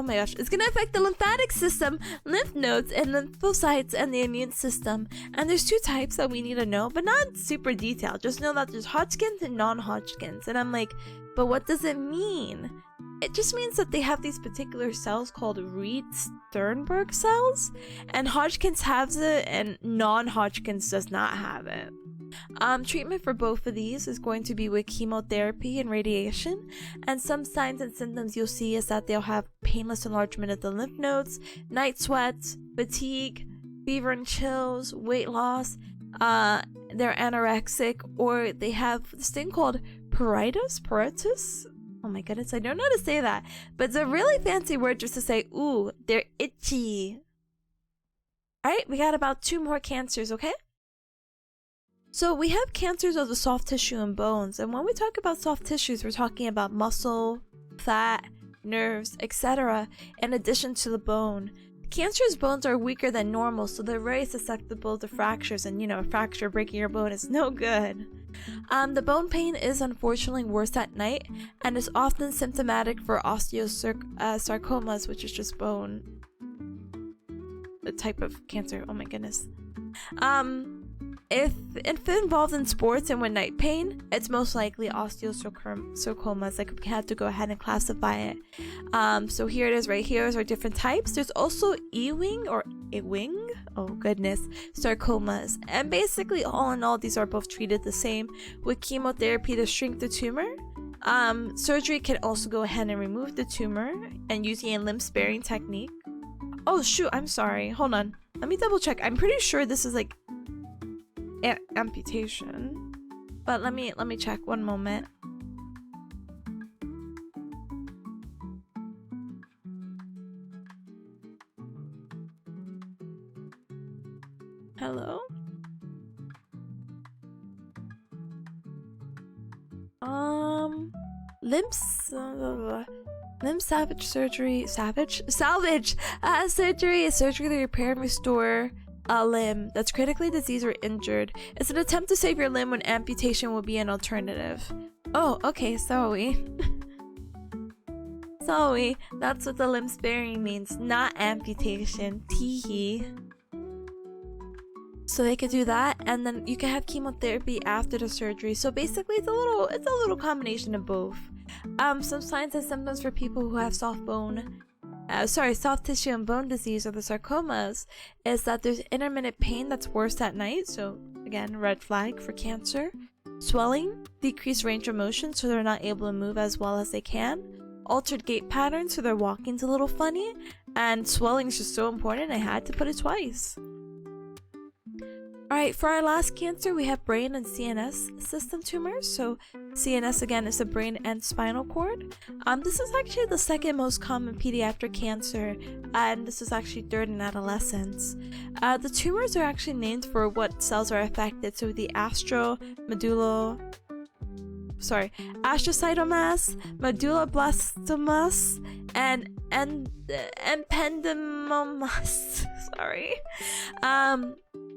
my gosh, it's going to affect the lymphatic system, lymph nodes, and lymphocytes, and the immune system. And there's 2 types that we need to know, but not super detailed. Just know that there's Hodgkin's and non-Hodgkin's. And I'm like, But what does it mean? It just means that they have these particular cells called Reed-Sternberg cells, and Hodgkin's has it and non-Hodgkin's does not have it. Treatment for both of these is going to be with chemotherapy and radiation, and some signs and symptoms you'll see is that they'll have painless enlargement of the lymph nodes, night sweats, fatigue, fever and chills, weight loss, they're anorexic, or they have this thing called pruritus? Oh my goodness, I don't know how to say that, but it's a really fancy word just to say, ooh, they're itchy. Alright, we got about 2 more cancers, okay? So we have cancers of the soft tissue and bones, and when we talk about soft tissues, we're talking about muscle, fat, nerves, etc., in addition to the bone. Cancerous bones are weaker than normal, so they're very susceptible to fractures, and a fracture breaking your bone is no good. The bone pain is unfortunately worse at night and is often symptomatic for osteosarcomas, which is just bone, a type of cancer. Oh my goodness. If involved in sports and with night pain, it's most likely osteosarcomas. Like, we had to go ahead and classify it. So here it is right here. These are different types. There's also Ewing or Ewing, oh goodness, sarcomas. And basically, all in all, these are both treated the same with chemotherapy to shrink the tumor. Surgery can also go ahead and remove the tumor and using a limb sparing technique. Oh shoot, I'm sorry. Hold on. Let me double check. I'm pretty sure this is like amputation, but let me check. One moment. Hello. Limb salvage surgery. Salvage surgery is surgery to repair and restore a limb that's critically diseased or injured. It's an attempt to save your limb when amputation will be an alternative. Oh, okay, sorry. Sorry, that's what the limb sparing means, not amputation. Teehee. So they could do that, and then you can have chemotherapy after the surgery. So basically, it's a little combination of both. Some signs and symptoms for people who have soft tissue and bone disease or the sarcomas is that there's intermittent pain that's worse at night. So again, red flag for cancer. Swelling, decreased range of motion, so they're not able to move as well as they can. Altered gait patterns, so their walking's a little funny. And swelling's just so important, I had to put it twice. Alright, for our last cancer, we have brain and CNS system tumors. So CNS, again, is the brain and spinal cord. This is actually the second most common pediatric cancer, and this is actually third in adolescents. The tumors are actually named for what cells are affected. So the astrocytomas, medulloblastomas, and ependymomas. Sorry.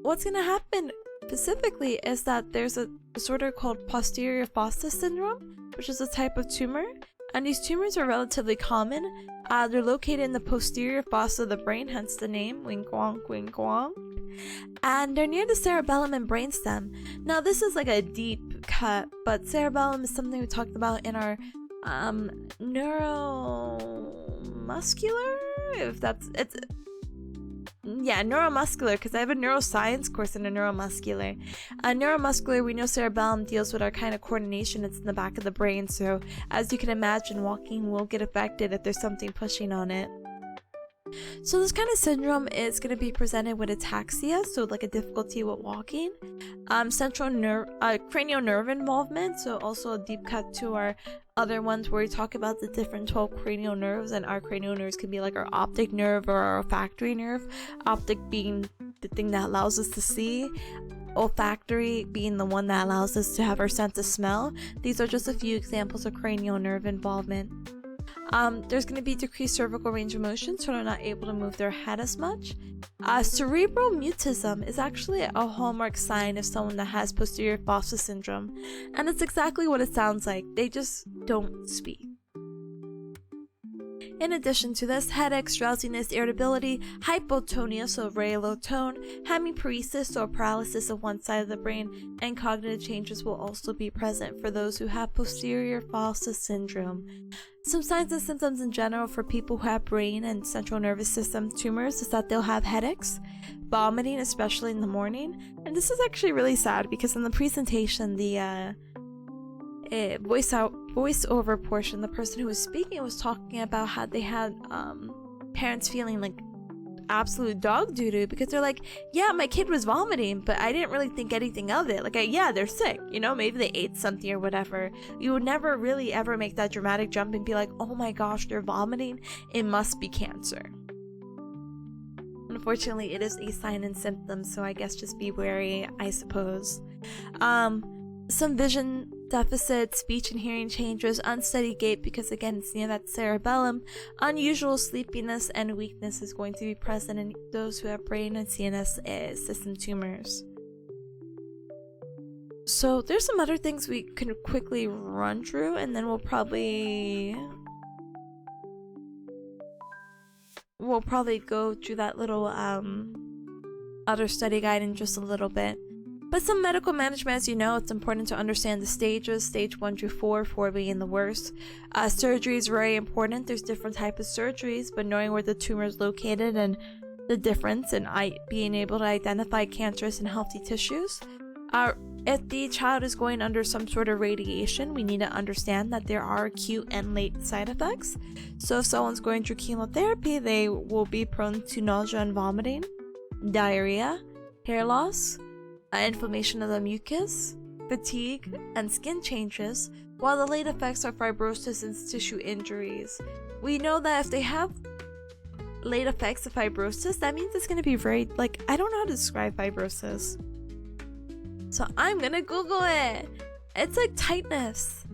What's gonna happen specifically is that there's a disorder called posterior fossa syndrome, which is a type of tumor, and these tumors are relatively common. They're located in the posterior fossa of the brain, hence the name, wink wonk, and they're near the cerebellum and brainstem. Now this is like a deep cut, but cerebellum is something we talked about in our neuromuscular, neuromuscular, because I have a neuroscience course in a neuromuscular. Neuromuscular, we know cerebellum deals with our kind of coordination. It's in the back of the brain, so as you can imagine, walking will get affected if there's something pushing on it. So this kind of syndrome is going to be presented with ataxia, so like a difficulty with walking, cranial nerve involvement, so also a deep cut to our other ones where we talk about the different 12 cranial nerves, and our cranial nerves can be like our optic nerve or our olfactory nerve, optic being the thing that allows us to see, olfactory being the one that allows us to have our sense of smell. These are just a few examples of cranial nerve involvement. There's going to be decreased cervical range of motion, so they're not able to move their head as much. Cerebral mutism is actually a hallmark sign of someone that has posterior fossa syndrome, and it's exactly what it sounds like. They just don't speak. In addition to this, headaches, drowsiness, irritability, hypotonia, so very low tone, hemiparesis, or paralysis of one side of the brain, and cognitive changes will also be present for those who have posterior fossa syndrome. Some signs and symptoms in general for people who have brain and central nervous system tumors is that they'll have headaches, vomiting, especially in the morning. And this is actually really sad because in the presentation, the voiceover portion, the person who was speaking was talking about how they had parents feeling like absolute dog doo-doo because they're like, yeah, my kid was vomiting, but I didn't really think anything of it. Like, yeah, they're sick, you know, maybe they ate something or whatever. You would never really ever make that dramatic jump and be like, oh my gosh, they're vomiting, it must be cancer. Unfortunately, it is a sign and symptom, so I guess just be wary, I suppose. Some vision deficit, speech and hearing changes, unsteady gait because again it's near that cerebellum, unusual sleepiness, and weakness is going to be present in those who have brain and CNS system tumors. So there's some other things we can quickly run through, and then we'll probably go through that little other study guide in just a little bit. But some medical management, as you know, it's important to understand the stages, stage 1 through 4, 4 being the worst. Surgery is very important. There's different types of surgeries, but knowing where the tumor is located and the difference and being able to identify cancerous and healthy tissues. If the child is going under some sort of radiation, we need to understand that there are acute and late side effects. So if someone's going through chemotherapy, they will be prone to nausea and vomiting, diarrhea, hair loss, inflammation of the mucus, fatigue, and skin changes, while the late effects are fibrosis and tissue injuries. We know that if they have late effects of fibrosis, that means it's going to be very, I don't know how to describe fibrosis. So I'm going to Google it. It's like tightness.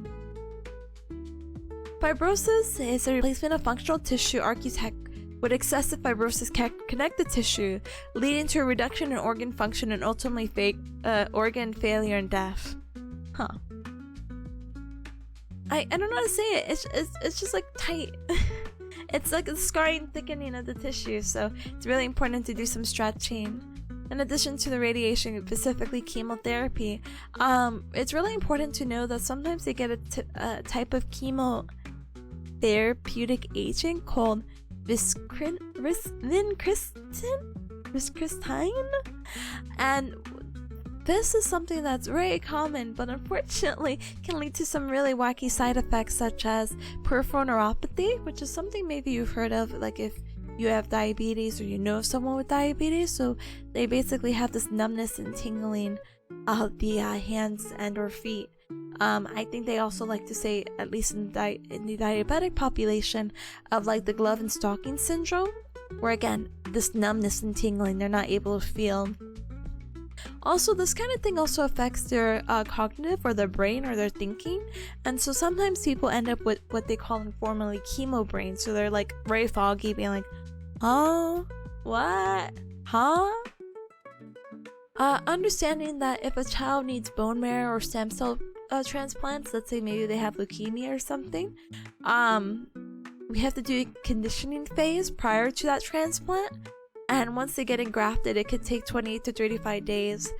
Fibrosis is a replacement of functional tissue architect with excessive fibrosis connect the tissue, leading to a reduction in organ function and ultimately organ failure and death. Huh. I don't know how to say it. It's just like tight. It's like a scarring, thickening of the tissue, so it's really important to do some stretching. In addition to the radiation, specifically chemotherapy, it's really important to know that sometimes they get a type of chemotherapeutic agent called vincristine, and this is something that's very common, but unfortunately can lead to some really wacky side effects such as peripheral neuropathy, which is something maybe you've heard of, like if you have diabetes or you know someone with diabetes. So they basically have this numbness and tingling of the hands and or feet. I think they also like to say, at least in the diabetic population, of like the glove and stocking syndrome, where again this numbness and tingling, they're not able to feel. Also, this kind of thing also affects their cognitive or their brain or their thinking, and so sometimes people end up with what they call informally chemo brain. So they're like very foggy, being like, oh, what, huh? Understanding that if a child needs bone marrow or stem cell transplants, let's say maybe they have leukemia or something, we have to do a conditioning phase prior to that transplant, and once they get engrafted, it could take 28 to 35 days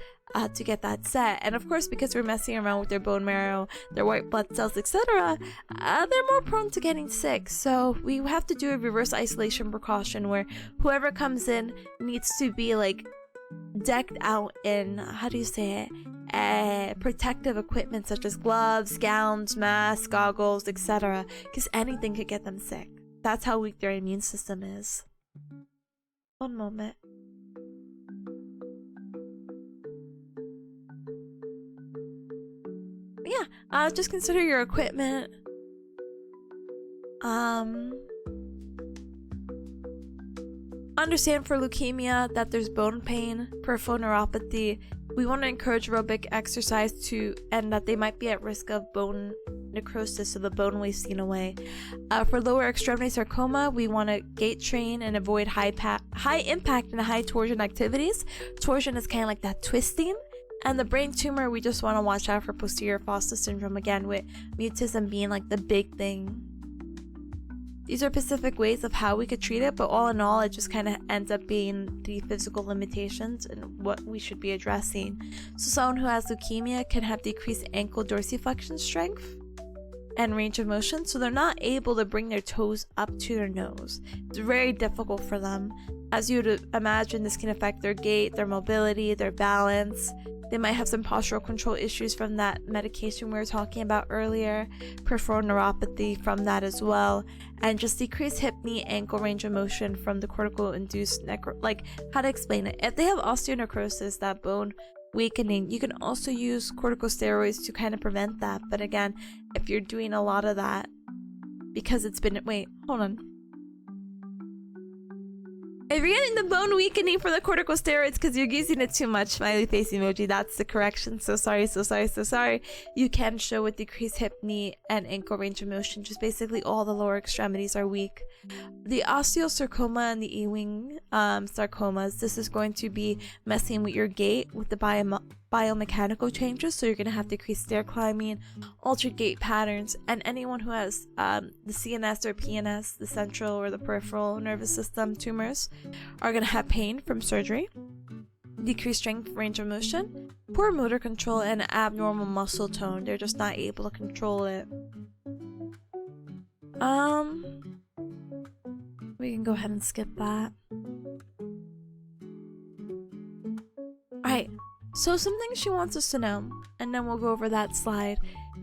to get that set. And of course, because we're messing around with their bone marrow, their white blood cells, etc., they're more prone to getting sick. So we have to do a reverse isolation precaution where whoever comes in needs to be like decked out in, how do you say it, protective equipment such as gloves, gowns, masks, goggles, etc., because anything could get them sick. That's how weak their immune system is. One moment. Yeah, just consider your equipment. Understand for leukemia that there's bone pain, peripheral neuropathy. We want to encourage aerobic exercise and that they might be at risk of bone necrosis, so the bone wasting away. For lower extremity sarcoma, we want to gait train and avoid high impact and high torsion activities. Torsion is kind of like that twisting. And the brain tumor, we just want to watch out for posterior fossa syndrome, again with mutism being like the big thing. These are specific ways of how we could treat it, but all in all, it just kind of ends up being the physical limitations and what we should be addressing. So someone who has leukemia can have decreased ankle dorsiflexion strength and range of motion, so they're not able to bring their toes up to their nose. It's very difficult for them. As you would imagine, this can affect their gait, their mobility, their balance. They might have some postural control issues from that medication we were talking about earlier, peripheral neuropathy from that as well, and just decreased hip, knee, ankle range of motion from the cortical-induced like, how to explain it? If they have osteonecrosis, that bone weakening, you can also use corticosteroids to kind of prevent that. But again, if you're doing a lot of that, because it's been, wait, hold on. If you're getting the bone weakening for the corticosteroids because you're using it too much, smiley face emoji, that's the correction. So sorry, so sorry, so sorry. You can show with decreased hip, knee, and ankle range of motion. Just basically all the lower extremities are weak. The osteosarcoma and the Ewing sarcomas, this is going to be messing with your gait with the biomechanical changes. So you're going to have decreased stair climbing, altered gait patterns, and anyone who has the CNS or PNS, the central or the peripheral nervous system tumors, are going to have pain from surgery, decreased strength, range of motion, poor motor control, and abnormal muscle tone. They're just not able to control it. We can go ahead and skip that. Alright, so some things she wants us to know, and then we'll go over that slide,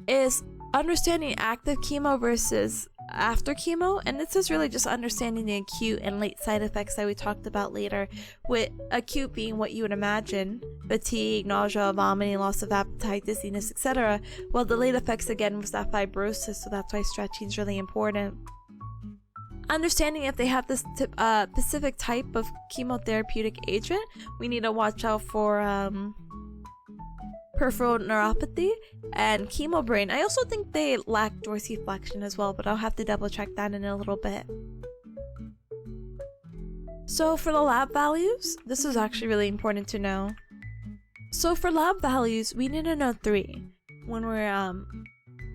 is understanding active chemo versus after chemo. And this is really just understanding the acute and late side effects that we talked about later, with acute being what you would imagine: fatigue, nausea, vomiting, loss of appetite, dizziness, etc. Well, the late effects again was that fibrosis, so that's why stretching is really important. Understanding if they have this specific type of chemotherapeutic agent, we need to watch out for peripheral neuropathy and chemo brain. I also think they lack dorsiflexion as well, but I'll have to double check that in a little bit. So for the lab values, this is actually really important to know. So for lab values, we need to know 3 when we're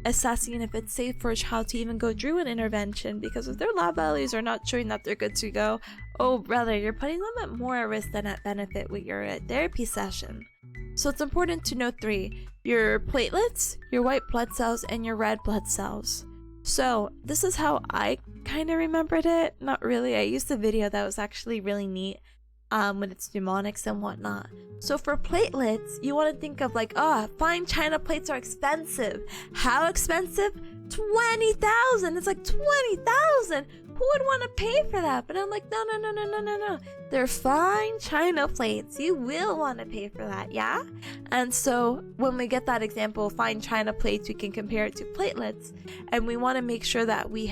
assessing if it's safe for a child to even go through an intervention, because if their lab values are not showing that they're good to go, oh brother, you're putting them at more at risk than at benefit with your therapy session. So it's important to know 3: your platelets, your white blood cells, and your red blood cells. So this is how I kind of remembered it. Not really, I used a video that was actually really neat with its mnemonics and whatnot. So for platelets, you want to think of like, fine china plates are expensive. How expensive? 20,000. It's like 20,000. Who would want to pay for that? But I'm like, no. They're fine china plates. You will want to pay for that, yeah? And so when we get that example of fine china plates, we can compare it to platelets, and we want to make sure that we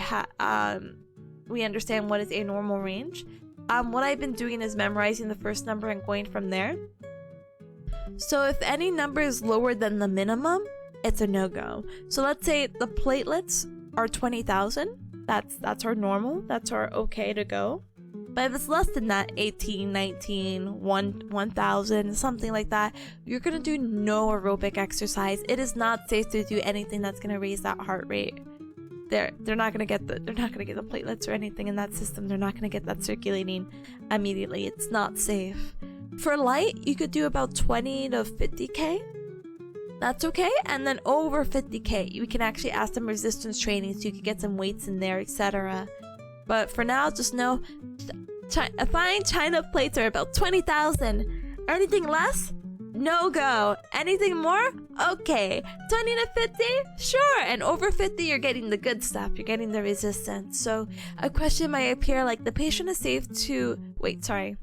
understand what is a normal range. What I've been doing is memorizing the first number and going from there. So if any number is lower than the minimum, it's a no-go. So let's say the platelets are 20,000. That's our normal. That's our okay to go. But if it's less than that, 18, 19, 1,000, something like that, you're gonna do no aerobic exercise. It is not safe to do anything that's gonna raise that heart rate. They're not gonna get the platelets or anything in that system. They're not gonna get that circulating immediately. It's not safe. For light, you could do about 20 to 50k. That's okay. And then over 50k, you can actually ask them resistance training, so you can get some weights in there, etc. But for now, just know fine china plates are about 20,000. Anything less? No go. Anything more? Okay. 20 to 50? Sure. And over 50, you're getting the good stuff. You're getting the resistance. So a question might appear like, the patient is safe to... Wait, sorry.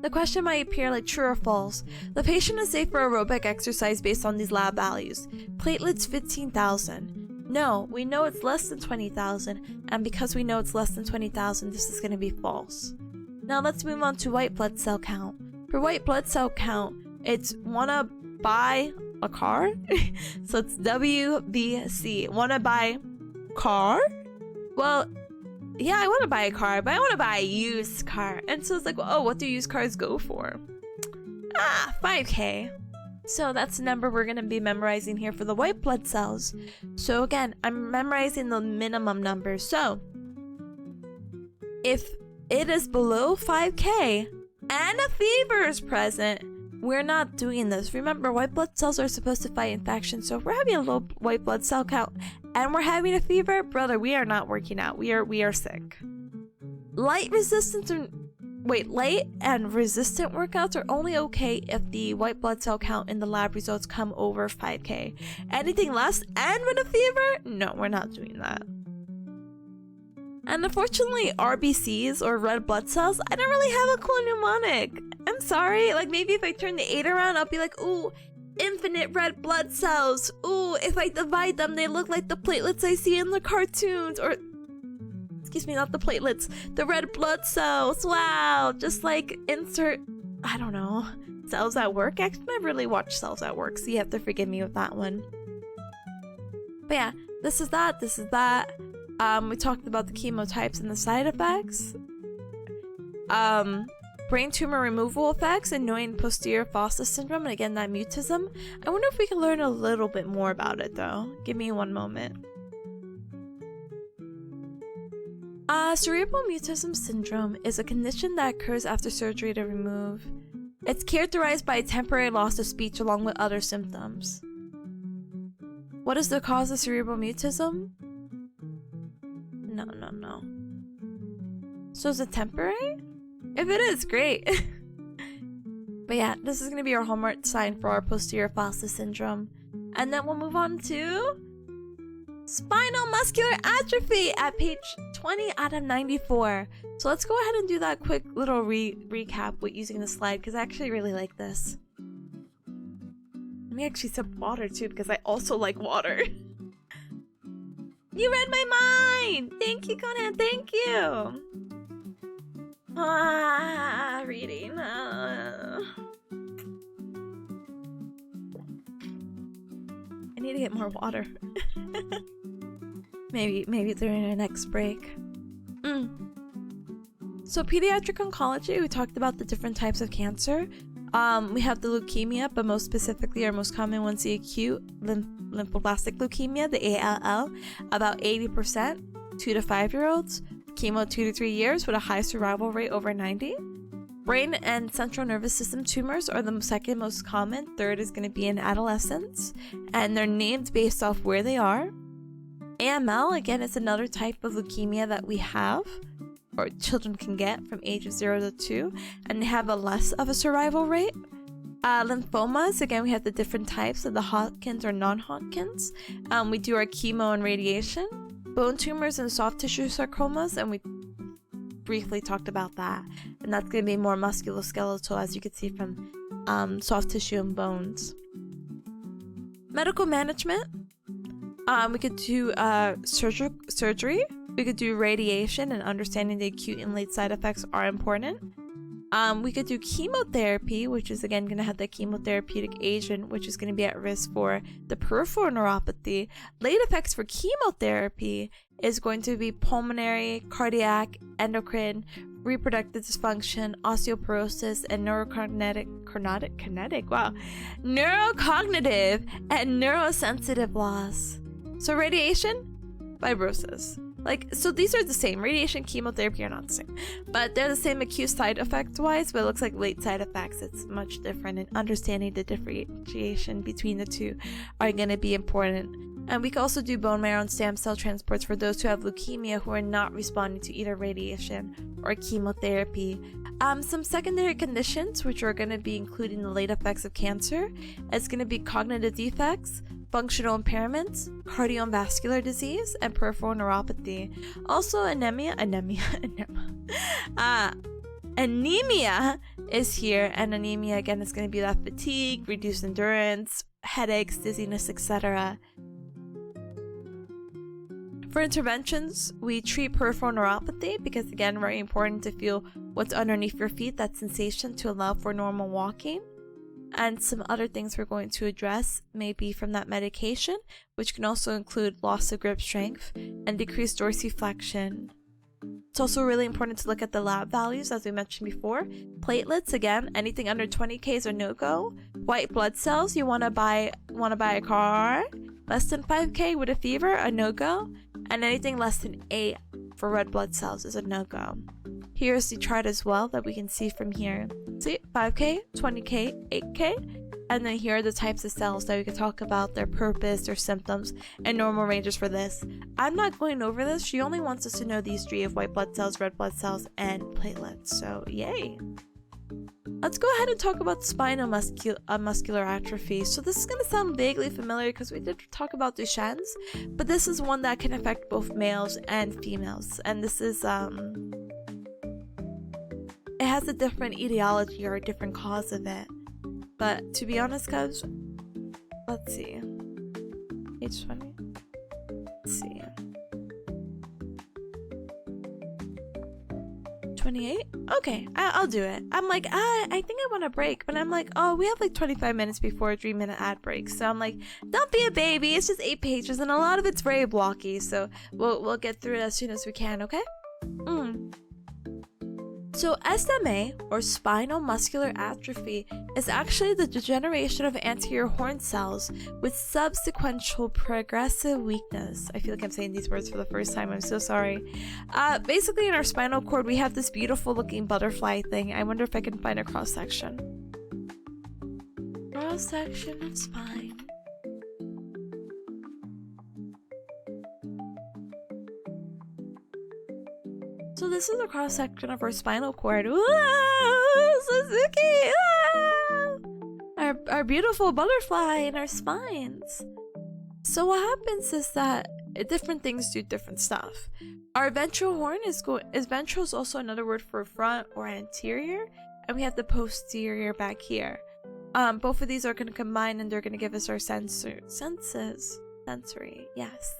The question might appear like true or false. The patient is safe for aerobic exercise based on these lab values. Platelets 15,000. No, we know it's less than 20,000. And because we know it's less than 20,000, this is going to be false. Now let's move on to white blood cell count. For white blood cell count, it's wanna buy a car? So it's WBC. Wanna buy car? Well, yeah, I wanna buy a car, but I wanna buy a used car. And so it's like, oh, what do used cars go for? 5k. So that's the number we're going to be memorizing here for the white blood cells. So again, I'm memorizing the minimum number. So if it is below 5K and a fever is present, we're not doing this. Remember, white blood cells are supposed to fight infection. So if we're having a low white blood cell count and we're having a fever, brother, we are not working out. We are sick. Light and resistant workouts are only okay if the white blood cell count in the lab results come over 5K. Anything less and with a fever, no, we're not doing that. And unfortunately, RBCs or red blood cells, I don't really have a cool mnemonic. I'm sorry, like maybe if I turn the 8 around, I'll be like, ooh, infinite red blood cells. Ooh, if I divide them, they look like the platelets I see in the cartoons. Or, excuse me, not the platelets, the red blood cells. Wow, just like insert, I don't know, Cells at Work. Actually, I never really watched Cells at Work, so you have to forgive me with that one. But yeah, this is that. We talked about the chemotypes and the side effects. Brain tumor removal effects and knowing posterior fossa syndrome, and again that mutism. I wonder if we can learn a little bit more about it though. Give me one moment. Cerebral mutism syndrome is a condition that occurs after surgery to remove. It's characterized by a temporary loss of speech along with other symptoms. What is the cause of cerebral mutism? No. So is it temporary? If it is, great. But yeah, this is going to be our homework sign for our posterior fossa syndrome. And then we'll move on to spinal muscular atrophy at page 20 out of 94. So let's go ahead and do that quick little recap with using the slide, because I actually really like this. Let me actually sip water too, because I also like water. You read my mind! Thank you, Conan, thank you! Reading. I need to get more water. maybe during our next break. So pediatric oncology, we talked about the different types of cancer. We have the leukemia, but most specifically our most common one's the acute lymphoblastic leukemia, the ALL, about 80%, 2 to 5-year-olds. Chemo 2 to 3 years with a high survival rate over 90. Brain and central nervous system tumors are the second most common. Third is going to be in adolescence, and they're named based off where they are. AML, again, is another type of leukemia that we have, or children can get from ages 0 to 2, and they have a less of a survival rate. Lymphomas, again, we have the different types of the Hodgkin's or non-Hodgkin's. We do our chemo and radiation. Bone tumors and soft tissue sarcomas, and we briefly talked about that. And that's going to be more musculoskeletal, as you can see from soft tissue and bones. Medical management. We could do surgery. We could do radiation, and understanding the acute and late side effects are important. We could do chemotherapy, which is again going to have the chemotherapeutic agent, which is going to be at risk for the peripheral neuropathy. Late effects for chemotherapy is going to be pulmonary, cardiac, endocrine, reproductive dysfunction, osteoporosis, and neurocognitive and neurosensitive loss. So radiation, fibrosis. So these are the same. Radiation, chemotherapy are not the same. But they're the same acute side effect wise, but it looks like late side effects, it's much different, and understanding the differentiation between the two are going to be important. And we can also do bone marrow and stem cell transports for those who have leukemia who are not responding to either radiation or chemotherapy. Some secondary conditions, which are going to be including the late effects of cancer, it's going to be cognitive defects, functional impairments, cardiovascular disease, and peripheral neuropathy. Also anemia is here, and anemia again is going to be that fatigue, reduced endurance, headaches, dizziness, etc. For interventions, we treat peripheral neuropathy because again, very important to feel what's underneath your feet, that sensation to allow for normal walking. And some other things we're going to address may be from that medication, which can also include loss of grip strength and decreased dorsiflexion. It's also really important to look at the lab values, as we mentioned before. Platelets, again, anything under 20K is a no-go. White blood cells, you want to buy a car. Less than 5K with a fever, a no-go. And anything less than 8 for red blood cells is a no-go. Here's the chart as well that we can see from here. See, 5K, 20K, 8K. And then here are the types of cells that we could talk about, their purpose, their symptoms, and normal ranges for this. I'm not going over this. She only wants us to know these 3 of white blood cells, red blood cells, and platelets. So, yay. Let's go ahead and talk about spinal muscular atrophy. So this is going to sound vaguely familiar because we did talk about Duchenne's, but this is one that can affect both males and females. And this is, it has a different etiology or a different cause of it. But to be honest, guys, let's see. Page 20. Let's see. 28? Okay, I'll do it. I'm like, I think I want a break, but I'm like, oh, we have like 25 minutes before a 3-minute ad break. So I'm like, don't be a baby. It's just 8 pages, and a lot of it's very blocky. So we'll get through it as soon as we can, okay? So SMA, or spinal muscular atrophy, is actually the degeneration of anterior horn cells with subsequential progressive weakness. I feel like I'm saying these words for the first time. I'm so sorry. Basically, in our spinal cord, we have this beautiful looking butterfly thing. I wonder if I can find a cross-section. Cross-section of spine. So this is a cross-section of our spinal cord. Whoa, Suzuki! Ah! Our beautiful butterfly in our spines. So what happens is that different things do different stuff. Our ventral horn ventral is also another word for front or anterior, and we have the posterior back here. Both of these are going to combine, and they're going to give us our sensory, yes.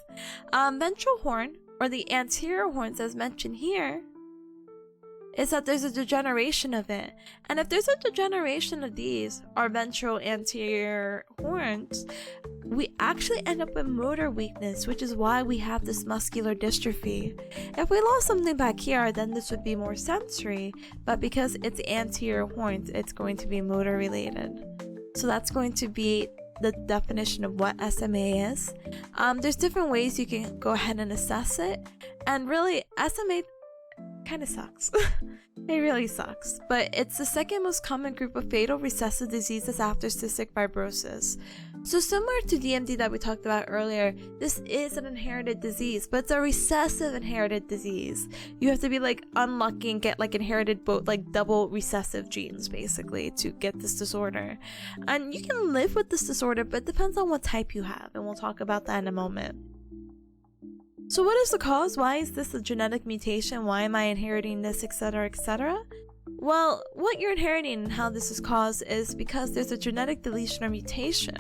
Ventral horn, or the anterior horns as mentioned here, is that there's a degeneration of it. And if there's a degeneration of these, our ventral anterior horns, we actually end up with motor weakness, which is why we have this muscular dystrophy. If we lost something back here, then this would be more sensory, but because it's anterior horns, it's going to be motor related. So that's going to be the definition of what SMA is. There's different ways you can go ahead and assess it, and really SMA kind of sucks. It really sucks, but it's the second most common group of fatal recessive diseases after cystic fibrosis. So similar to DMD that we talked about earlier, this is an inherited disease, but it's a recessive inherited disease. You have to be like unlucky and get like inherited both like double recessive genes basically to get this disorder. And you can live with this disorder, but it depends on what type you have, and we'll talk about that in a moment. So what is the cause? Why is this a genetic mutation? Why am I inheriting this, etc., etc.? Well, what you're inheriting and how this is caused is because there's a genetic deletion or mutation.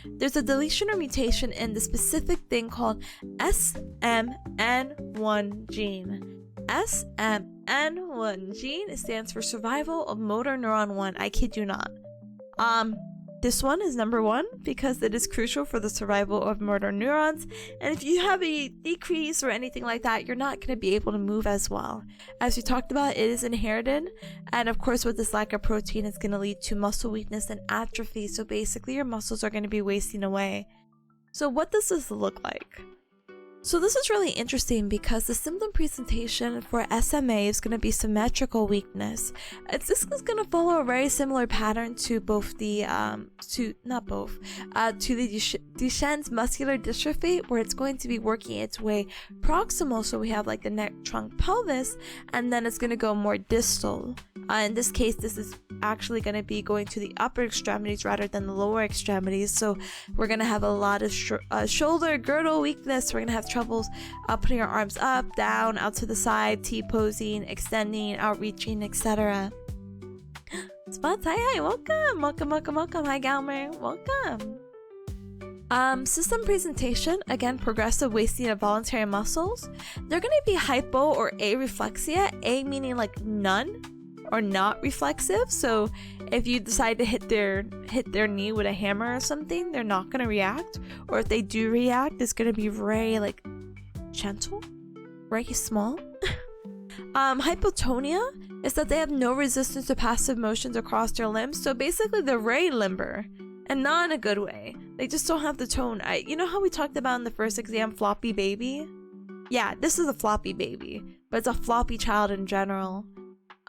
There's a deletion or mutation in the specific thing called SMN1 gene. SMN1 gene stands for survival of motor neuron 1. I kid you not. This one is number 1 because it is crucial for the survival of motor neurons, and if you have a decrease or anything like that, you're not going to be able to move as well. As we talked about, it is inherited, and of course with this lack of protein, it's going to lead to muscle weakness and atrophy, so basically your muscles are going to be wasting away. So what does this look like? So this is really interesting because the symptom presentation for SMA is going to be symmetrical weakness. This is going to follow a very similar pattern to both the Duchenne's muscular dystrophy, where it's going to be working its way proximal, so we have like the neck, trunk, pelvis, and then it's going to go more distal. In this case, this is actually going to be going to the upper extremities rather than the lower extremities, so we're going to have a lot of shoulder girdle weakness. We're going to have troubles putting our arms up, down, out to the side, T-posing, extending, outreaching, etc. Spots, hi, welcome. Hi, Galmer, welcome. System presentation, again, progressive wasting of voluntary muscles. They're going to be hypo or areflexia, A meaning like none or not reflexive. So if you decide to hit their knee with a hammer or something, they're not going to react, or if they do react, it's going to be very like gentle, very small. Hypotonia is that they have no resistance to passive motions across their limbs. So basically they're very limber, and not in a good way. They just don't have the tone. You know how we talked about in the first exam, floppy baby? Yeah, this is a floppy baby, but it's a floppy child in general.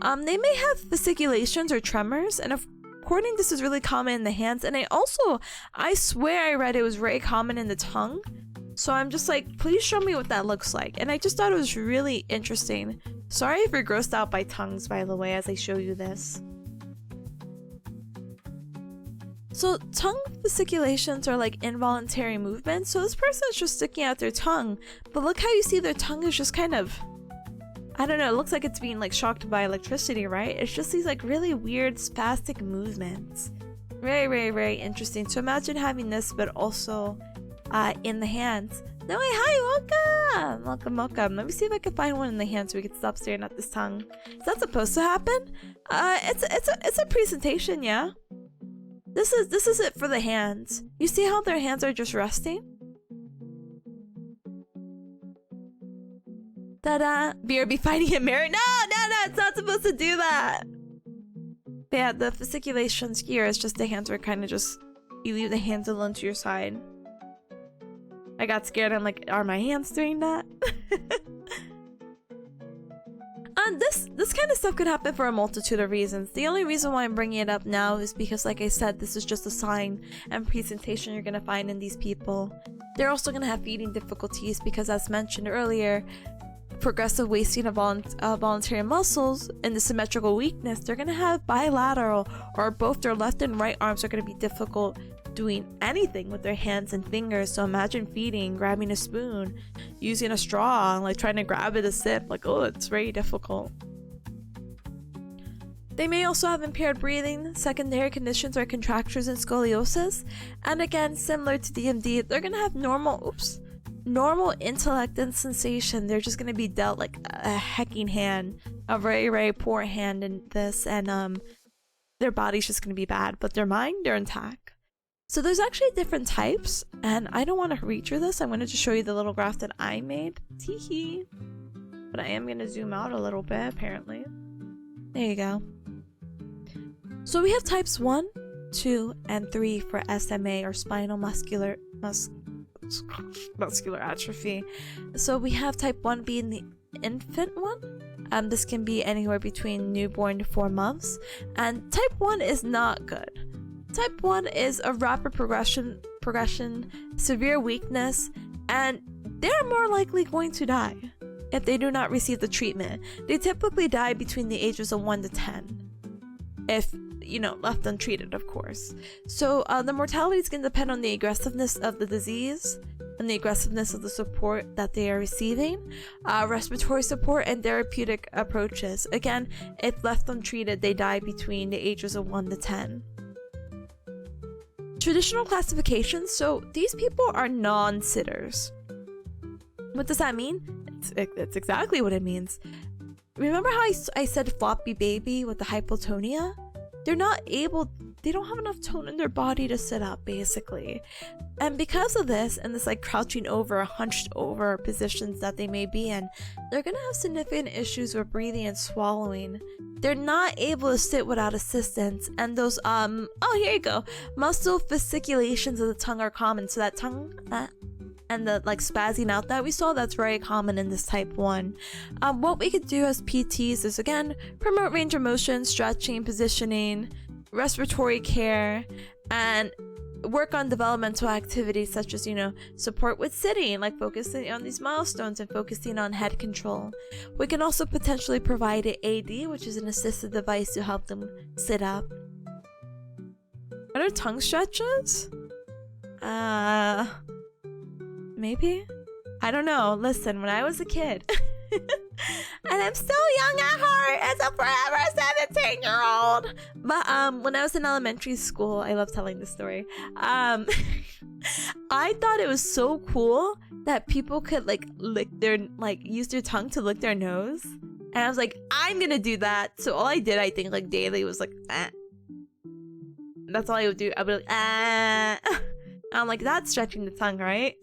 They may have fasciculations or tremors, and according this is really common in the hands. And I swear I read it was very common in the tongue. So I'm just like, please show me what that looks like. And I just thought it was really interesting. Sorry if you're grossed out by tongues, by the way, as I show you this. So tongue fasciculations are like involuntary movements. So this person is just sticking out their tongue, but look how you see their tongue is just kind of, I don't know, it looks like it's being like shocked by electricity, right? It's just these like really weird spastic movements. Very, very, very interesting. So imagine having this, but also in the hands. No way, hi, welcome. Let me see if I can find one in the hands so we can stop staring at this tongue. Is that supposed to happen? It's a presentation, yeah. This is it for the hands. You see how their hands are just resting? Ta-da! BRB fighting a mirror. No, it's not supposed to do that. But yeah, the fasciculations here is just the hands are kind of just, you leave the hands alone to your side. I got scared. I'm like, are my hands doing that? And this kind of stuff could happen for a multitude of reasons. The only reason why I'm bringing it up now is because, like I said, this is just a sign and presentation you're going to find in these people. They're also going to have feeding difficulties because, as mentioned earlier, progressive wasting of voluntary muscles and the symmetrical weakness, they're going to have bilateral, or both their left and right arms are going to be difficult doing anything with their hands and fingers. So imagine feeding, grabbing a spoon, using a straw, like trying to grab it a sip. Like, oh, it's very difficult. They may also have impaired breathing. Secondary conditions are contractures and scoliosis. And again, similar to DMD, they're going to have normal intellect and sensation. They're just going to be dealt like a hecking hand, a very, very poor hand in this, and their body's just going to be bad, but their mind, they're intact. So there's actually different types, and I don't want to read through this. I'm going to just show you the little graph that I made. Teehee. But I am going to zoom out a little bit, apparently. There you go. So we have types 1, 2, and 3 for SMA, or spinal muscular atrophy. So we have type 1 being the infant one. This can be anywhere between newborn to 4 months. And type 1 is not good. Type 1 is a rapid progression, severe weakness, and they're more likely going to die if they do not receive the treatment. They typically die between the ages of 1 to 10. If, left untreated, of course. So the mortality is going to depend on the aggressiveness of the disease and the aggressiveness of the support that they are receiving, respiratory support, and therapeutic approaches. Again, if left untreated, they die between the ages of 1 to 10. Traditional classifications, so these people are non-sitters. What does that mean? It's exactly what it means. Remember how I said floppy baby with the hypotonia? They don't have enough tone in their body to sit up, basically. And because of this, and this like crouching over, hunched over positions that they may be in, they're gonna have significant issues with breathing and swallowing. They're not able to sit without assistance, and those oh, here you go, muscle fasciculations of the tongue are common. So that tongue and the like spazzing out that we saw, that's very common in this type 1. What we could do as PTs is, again, promote range of motion, stretching, positioning, respiratory care, and work on developmental activities such as, support with sitting, like focusing on these milestones and focusing on head control. We can also potentially provide an AD, which is an assistive device to help them sit up. Are there tongue stretches? Maybe? I don't know. Listen, when I was a kid, and I'm still young at heart as a forever 17-year-old. But when I was in elementary school, I love telling this story. I thought it was so cool that people could use their tongue to lick their nose. And I was like, I'm gonna do that. So all I did, I think, like daily was like, ah. That's all I would do. I would be like, ah. I'm like, that's stretching the tongue, right?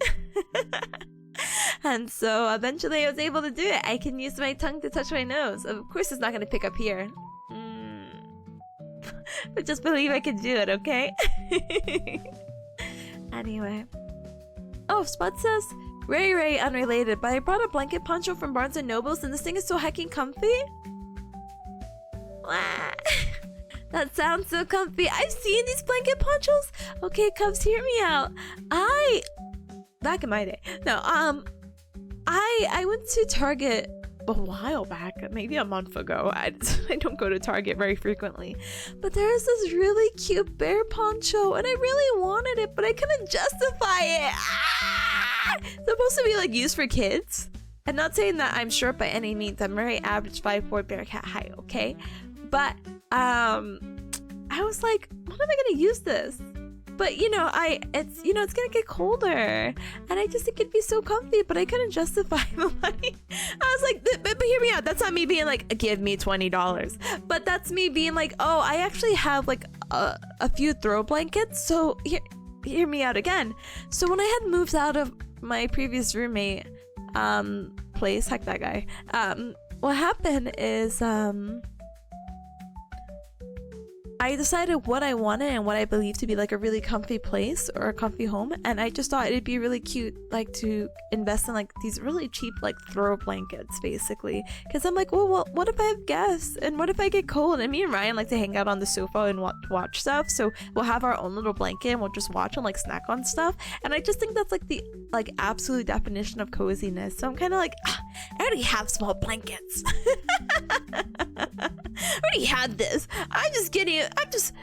And so eventually I was able to do it. I can use my tongue to touch my nose. Of course it's not going to pick up here. But just believe I can do it, okay? Anyway. Oh, Spud says, Ray unrelated, but I brought a blanket poncho from Barnes & Nobles and this thing is so heckin' comfy. That sounds so comfy. I've seen these blanket ponchos. Okay, Cubs, hear me out. Back in my day. No, I went to Target a while back, maybe a month ago. I don't go to Target very frequently, but there's this really cute bear poncho and I really wanted it, but I couldn't justify it. It's supposed to be like used for kids. I'm not saying that I'm short by any means. I'm very average 5'4" bearcat height, okay? But I was like, when am I gonna use this? But it's gonna get colder, and I just think it'd be so comfy. But I couldn't justify the money. I was like, but hear me out. That's not me being like, give me $20. But that's me being like, oh, I actually have like a few throw blankets. So hear me out again. So when I had moved out of my previous roommate place, heck that guy. What happened is I decided what I wanted and what I believed to be like a really comfy place or a comfy home, and I just thought it'd be really cute like to invest in like these really cheap like throw blankets basically, because I'm like, well, what if I have guests and what if I get cold? And me and Ryan like to hang out on the sofa and watch stuff, so we'll have our own little blanket and we'll just watch and like snack on stuff, and I just think that's like the absolute definition of coziness. So I'm kind of like, I already have small blankets. I already had this. I'm just kidding. I'm just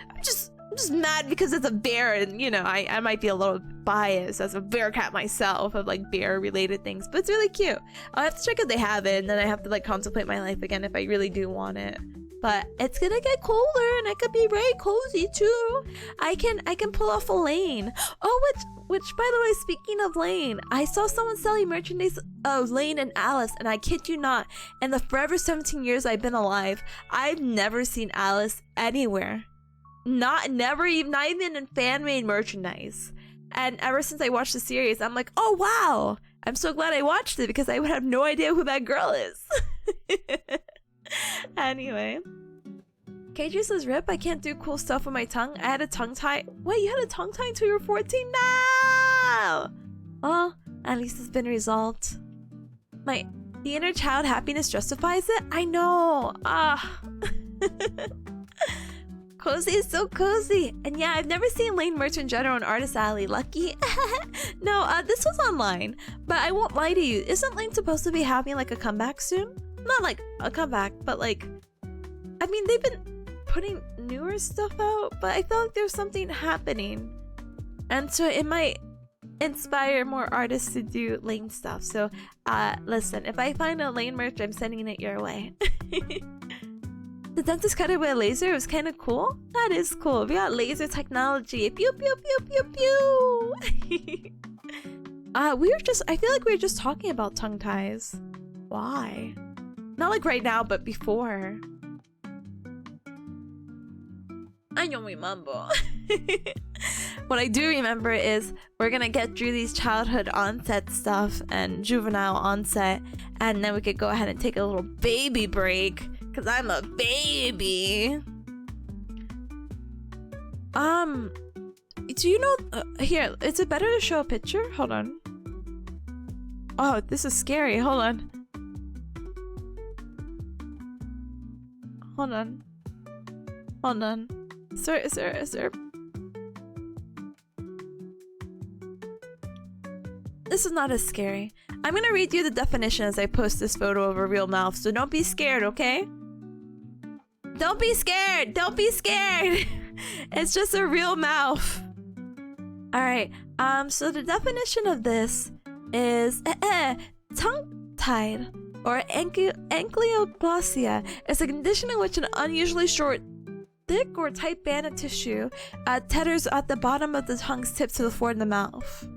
mad because it's a bear, and I might be a little biased as a bearcat myself of like bear related things, but it's really cute. I'll have to check if they have it, and then I have to like contemplate my life again if I really do want it. But it's gonna get colder and it could be very cozy too. I can pull off a lane. Oh, which by the way, speaking of Lane, I saw someone selling merchandise of Lane and Alice, and I kid you not, in the forever 17 years I've been alive, I've never seen Alice anywhere. Not even in fan-made merchandise. And ever since I watched the series, I'm like, oh wow, I'm so glad I watched it because I would have no idea who that girl is. Anyway. KJ says, Rip, I can't do cool stuff with my tongue. I had a tongue tie. Wait, you had a tongue tie until you were 14? No! Well, at least it's been resolved. The inner child happiness justifies it? I know. Cozy is so cozy. And yeah, I've never seen Lane merch in general in Artist Alley. Lucky. No, this was online. But I won't lie to you. Isn't Lane supposed to be having like a comeback soon? Not like a comeback, but like, I mean, they've been putting newer stuff out, but I feel like there's something happening, and so it might inspire more artists to do Lane stuff. So listen, if I find a Lane merch, I'm sending it your way. The dentist cut it with a laser. It was kind of cool. That is cool. We got laser technology. Pew pew pew pew pew. I feel like we were just talking about tongue ties. Why? Not like right now, but before. I don't remember. What I do remember is we're gonna get through these childhood onset stuff and juvenile onset, and then we could go ahead and take a little baby break, because I'm a baby. Do you know, here, is it better to show a picture? Hold on. Oh, this is scary. Hold on. Hold on. Sir. This is not as scary. I'm gonna read you the definition as I post this photo of a real mouth, so don't be scared, okay? Don't be scared! Don't be scared! It's just a real mouth. Alright, so the definition of this is tongue-tied or ankyloplasia is a condition in which an unusually short, thick or tight band of tissue tethers at the bottom of the tongue's tip to the floor of the mouth.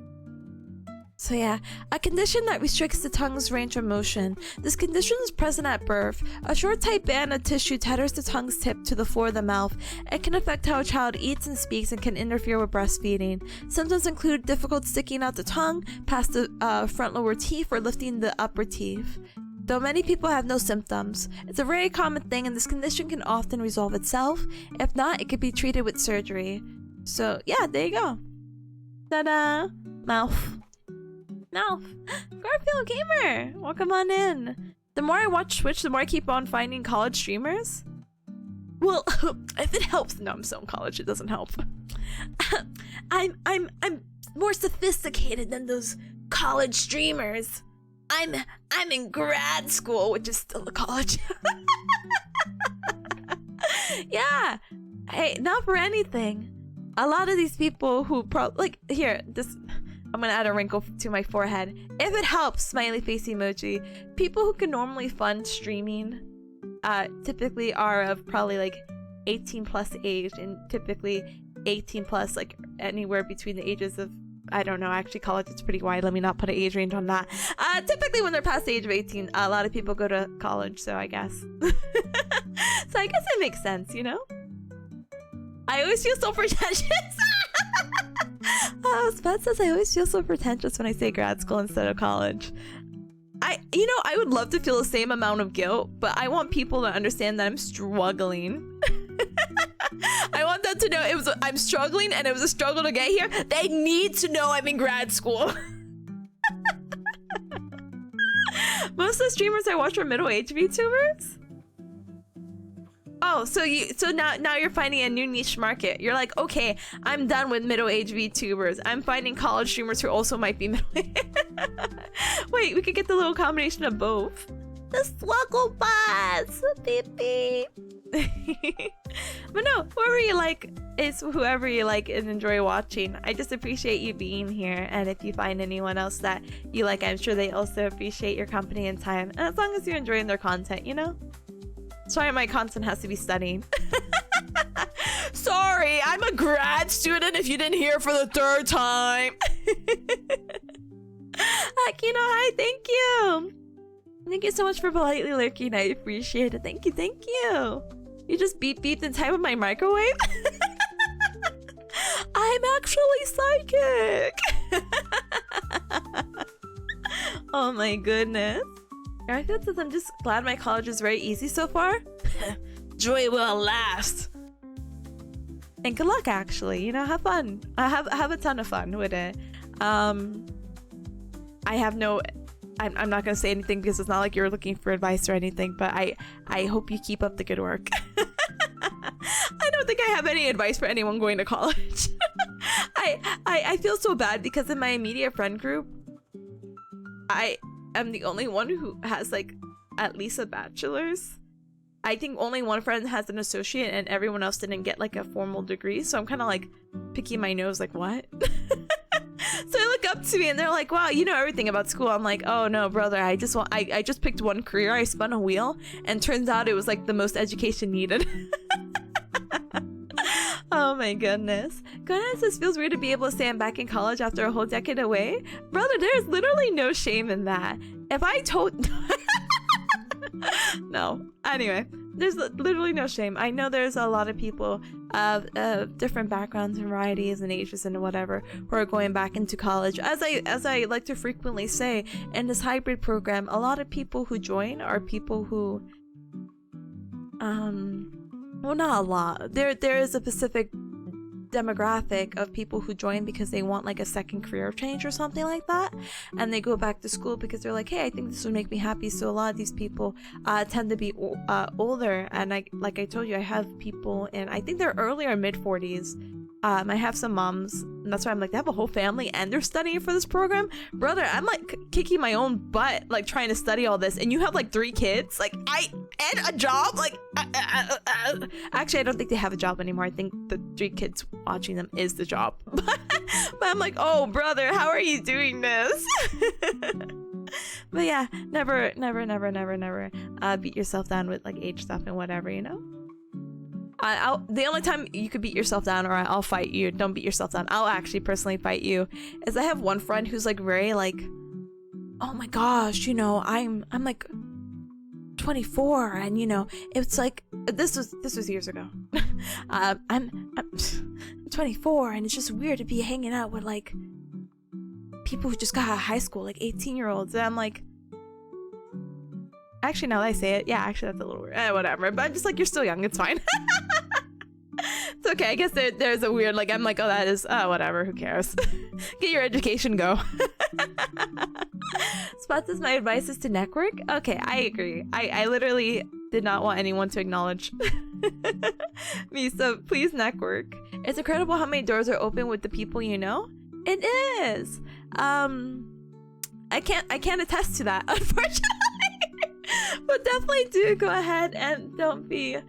So yeah, a condition that restricts the tongue's range of motion. This condition is present at birth. A short tight band of tissue tethers the tongue's tip to the floor of the mouth. It can affect how a child eats and speaks and can interfere with breastfeeding. Symptoms include difficult sticking out the tongue, past the front lower teeth, or lifting the upper teeth. Though many people have no symptoms, it's a very common thing and this condition can often resolve itself. If not, it could be treated with surgery. So yeah, there you go. Ta-da! Mouth. Garfield Gamer, welcome on in. The more I watch Twitch, the more I keep on finding college streamers. Well, if it helps, no, I'm still in college. It doesn't help. I'm more sophisticated than those college streamers. I'm in grad school, which is still a college. Yeah. Hey, not for anything. A lot of these people who I'm gonna add a wrinkle to my forehead. If it helps, smiley face emoji. People who can normally fund streaming typically are of probably like 18 plus age, and typically 18 plus, like anywhere between the ages of, I don't know, actually college is pretty wide. Let me not put an age range on that. Typically when they're past the age of 18, a lot of people go to college, so I guess. So I guess it makes sense, you know? I always feel so pretentious. Spud says I always feel so pretentious when I say grad school instead of college. I would love to feel the same amount of guilt, but I want people to understand that I'm struggling. I want them to know I'm struggling and it was a struggle to get here. They need to know I'm in grad school. Most of the streamers I watch are middle-aged VTubers. Oh, so now you're finding a new niche market. You're like, okay, I'm done with middle-aged VTubers. I'm finding college streamers who also might be middle-aged. Wait, we could get the little combination of both. The Swuggle Bus! Beep beep. But no, whoever you like is whoever you like and enjoy watching. I just appreciate you being here, and if you find anyone else that you like, I'm sure they also appreciate your company and time. And as long as you're enjoying their content, you know? Sorry, my content has to be studying. Sorry, I'm a grad student if you didn't hear for the third time. Akino, hi, thank you. Thank you so much for politely lurking. I appreciate it. Thank you. You just beeped inside of my microwave? I'm actually psychic. Oh my goodness. Garfield says, I'm just glad my college is very easy so far. Joy will last. And good luck, actually. You know, have fun. Have a ton of fun with it. I'm not gonna say anything because it's not like you're looking for advice or anything, but I hope you keep up the good work. I don't think I have any advice for anyone going to college. I feel so bad because in my immediate friend group, I am the only one who has like at least a bachelor's. I think only one friend has an associate and everyone else didn't get like a formal degree, so I'm kind of like picking my nose like, what? So they look up to me and they're like, wow, you know everything about school. I'm like, oh no, brother, I just picked one career. I spun a wheel and turns out it was like the most education needed. Oh my goodness. Goodness, this feels weird to be able to say I'm back in college after a whole decade away. Brother, there's literally no shame in that. If I told... No. Anyway, there's literally no shame. I know there's a lot of people of different backgrounds and varieties and ages and whatever who are going back into college. As I like to frequently say, in this hybrid program, a lot of people who join are people who... well, not a lot. There is a specific demographic of people who join because they want like a second career change or something like that, and they go back to school because they're like, hey, I think this would make me happy. So a lot of these people tend to be older, and like I told you, I have people in, I think they're early or mid 40s. I have some moms, and that's why I'm like, they have a whole family and they're studying for this program. Brother, I'm like kicking my own butt like trying to study all this, and you have like 3 kids, like and a job, like actually I don't think they have a job anymore. I think the 3 kids watching them is the job. But I'm like, oh brother, how are you doing this? But yeah, never beat yourself down with like age stuff and whatever, you know. The only time you could beat yourself down, or I'll fight you. Don't beat yourself down. I'll actually personally fight you. Is I have one friend who's like very like, oh my gosh, you know, I'm like 24, and you know, it's like this was years ago. I'm 24, and it's just weird to be hanging out with like people who just got out of high school, like 18-year-olds, and I'm like, actually, now that I say it, yeah, actually that's a little weird. Whatever, but I'm just like, you're still young, it's fine. It's okay. I guess there's a weird, like, I'm like, oh, that is, whatever, who cares? Get your education, go. Spots as my advice is to network. Okay, I agree. I literally did not want anyone to acknowledge me, so please network. It's incredible how many doors are open with the people you know. It is. I can't attest to that, unfortunately. But definitely do go ahead and don't be a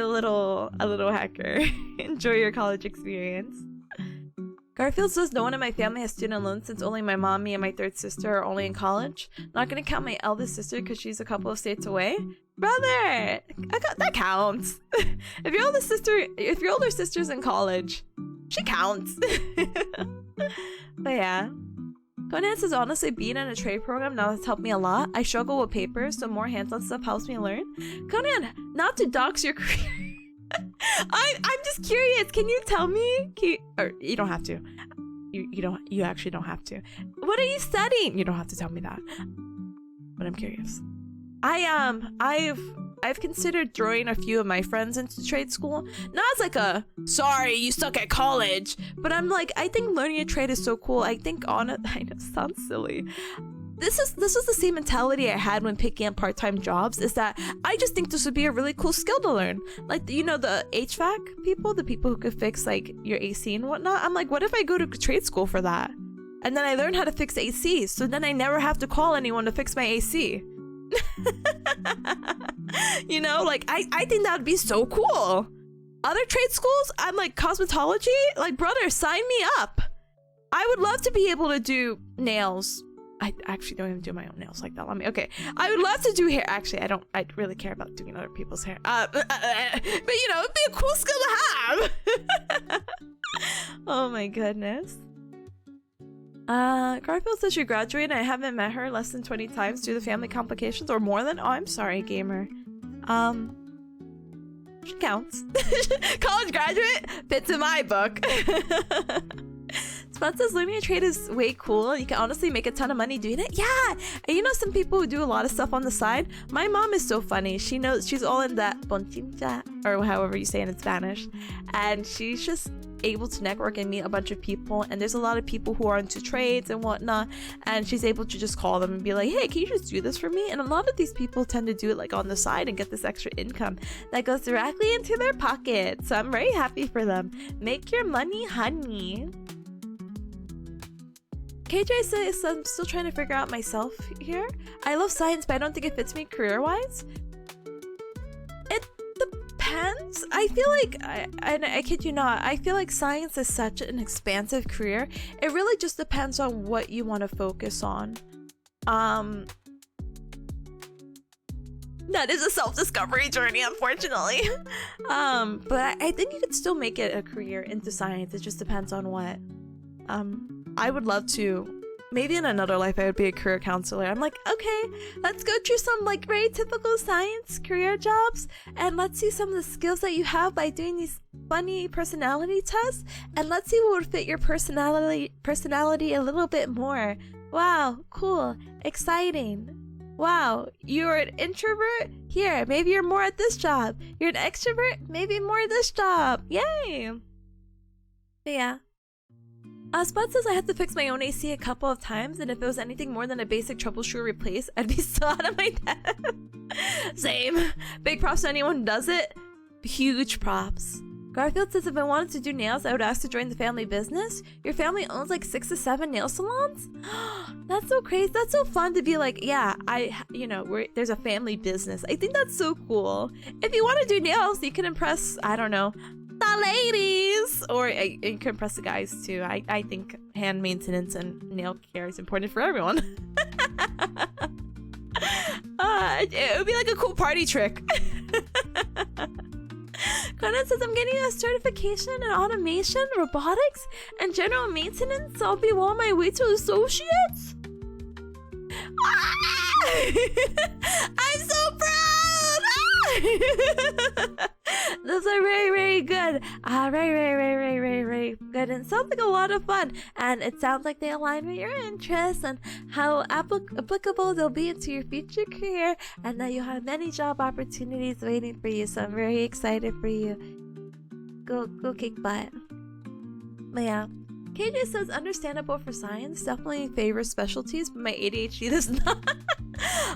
little hacker. Enjoy your college experience. Garfield says no one in my family has student loans since only my mom, me, and my third sister are only in college. Not gonna count my eldest sister because she's a couple of states away. Brother, that counts. If your older sister's in college, she counts. But yeah. Conan says, honestly, being in a trade program now has helped me a lot. I struggle with papers, so more hands-on stuff helps me learn. Conan, not to dox your career. I'm just curious. Can you tell me? Or you don't have to. You actually don't have to. What are you studying? You don't have to tell me that. But I'm curious. I've considered throwing a few of my friends into trade school. Not as like a, sorry, you suck at college. But I'm like, I think learning a trade is so cool. I think I know it sounds silly. This is the same mentality I had when picking up part-time jobs, is that I just think this would be a really cool skill to learn. Like, you know, the HVAC people, the people who could fix like your AC and whatnot. I'm like, what if I go to trade school for that? And then I learn how to fix AC, so then I never have to call anyone to fix my AC. You know, like I think that would be so cool. Other trade schools, I'm like, cosmetology, like, brother, sign me up. I would love to be able to do nails. I actually don't even do my own nails like that. Okay, I would love to do hair. Actually, I really care about doing other people's hair. But you know, it'd be a cool skill to have. Oh my goodness. Garfield says she graduated and I haven't met her less than 20 times due to family complications, or more than. Oh, I'm sorry, gamer. She counts. College graduate fits in my book. Spud says learning a trade is way cool. You can honestly make a ton of money doing it. Yeah, and you know, some people who do a lot of stuff on the side. My mom is so funny. She knows, she's all in that pontincha, or however you say it in Spanish, and she's just able to network and meet a bunch of people, and there's a lot of people who are into trades and whatnot, and she's able to just call them and be like, hey, can you just do this for me? And a lot of these people tend to do it like on the side and get this extra income that goes directly into their pocket. So I'm very happy for them. Make your money, honey. KJ says, I'm still trying to figure out myself here. I love science, but I don't think it fits me career-wise. It depends. I feel like, I kid you not, I feel like science is such an expansive career. It really just depends on what you want to focus on. That is a self-discovery journey, unfortunately. But I think you could still make it a career into science. It just depends on what. I would love to, maybe in another life I would be a career counselor. I'm like, okay, let's go through some like very typical science career jobs, and let's see some of the skills that you have by doing these funny personality tests, and let's see what would fit your personality a little bit more. Wow, cool, exciting. Wow, you're an introvert? Here, maybe you're more at this job. You're an extrovert? Maybe more at this job. Yay! But yeah. Spud says I had to fix my own AC a couple of times, and if it was anything more than a basic troubleshoot replace, I'd be still out of my depth. Same. Big props to anyone who does it. Huge props. Garfield says if I wanted to do nails, I would ask to join the family business. Your family owns like 6 to 7 nail salons? That's so crazy. That's so fun to be like, yeah, there's a family business. I think that's so cool. If you want to do nails, you can impress, I don't know, the ladies, or you can impress the guys too. I think hand maintenance and nail care is important for everyone. It would be like a cool party trick. Conan says, I'm getting a certification in automation, robotics, and general maintenance, so I'll be well on my way to associates. I'm so proud! Those are very, very good. Very good. And it sounds like a lot of fun. And it sounds like they align with your interests and how applicable they'll be into your future career. And that you'll have many job opportunities waiting for you. So I'm very excited for you. Go kick butt. But yeah. KJ says, understandable for science. Definitely favors specialties, but my ADHD does not.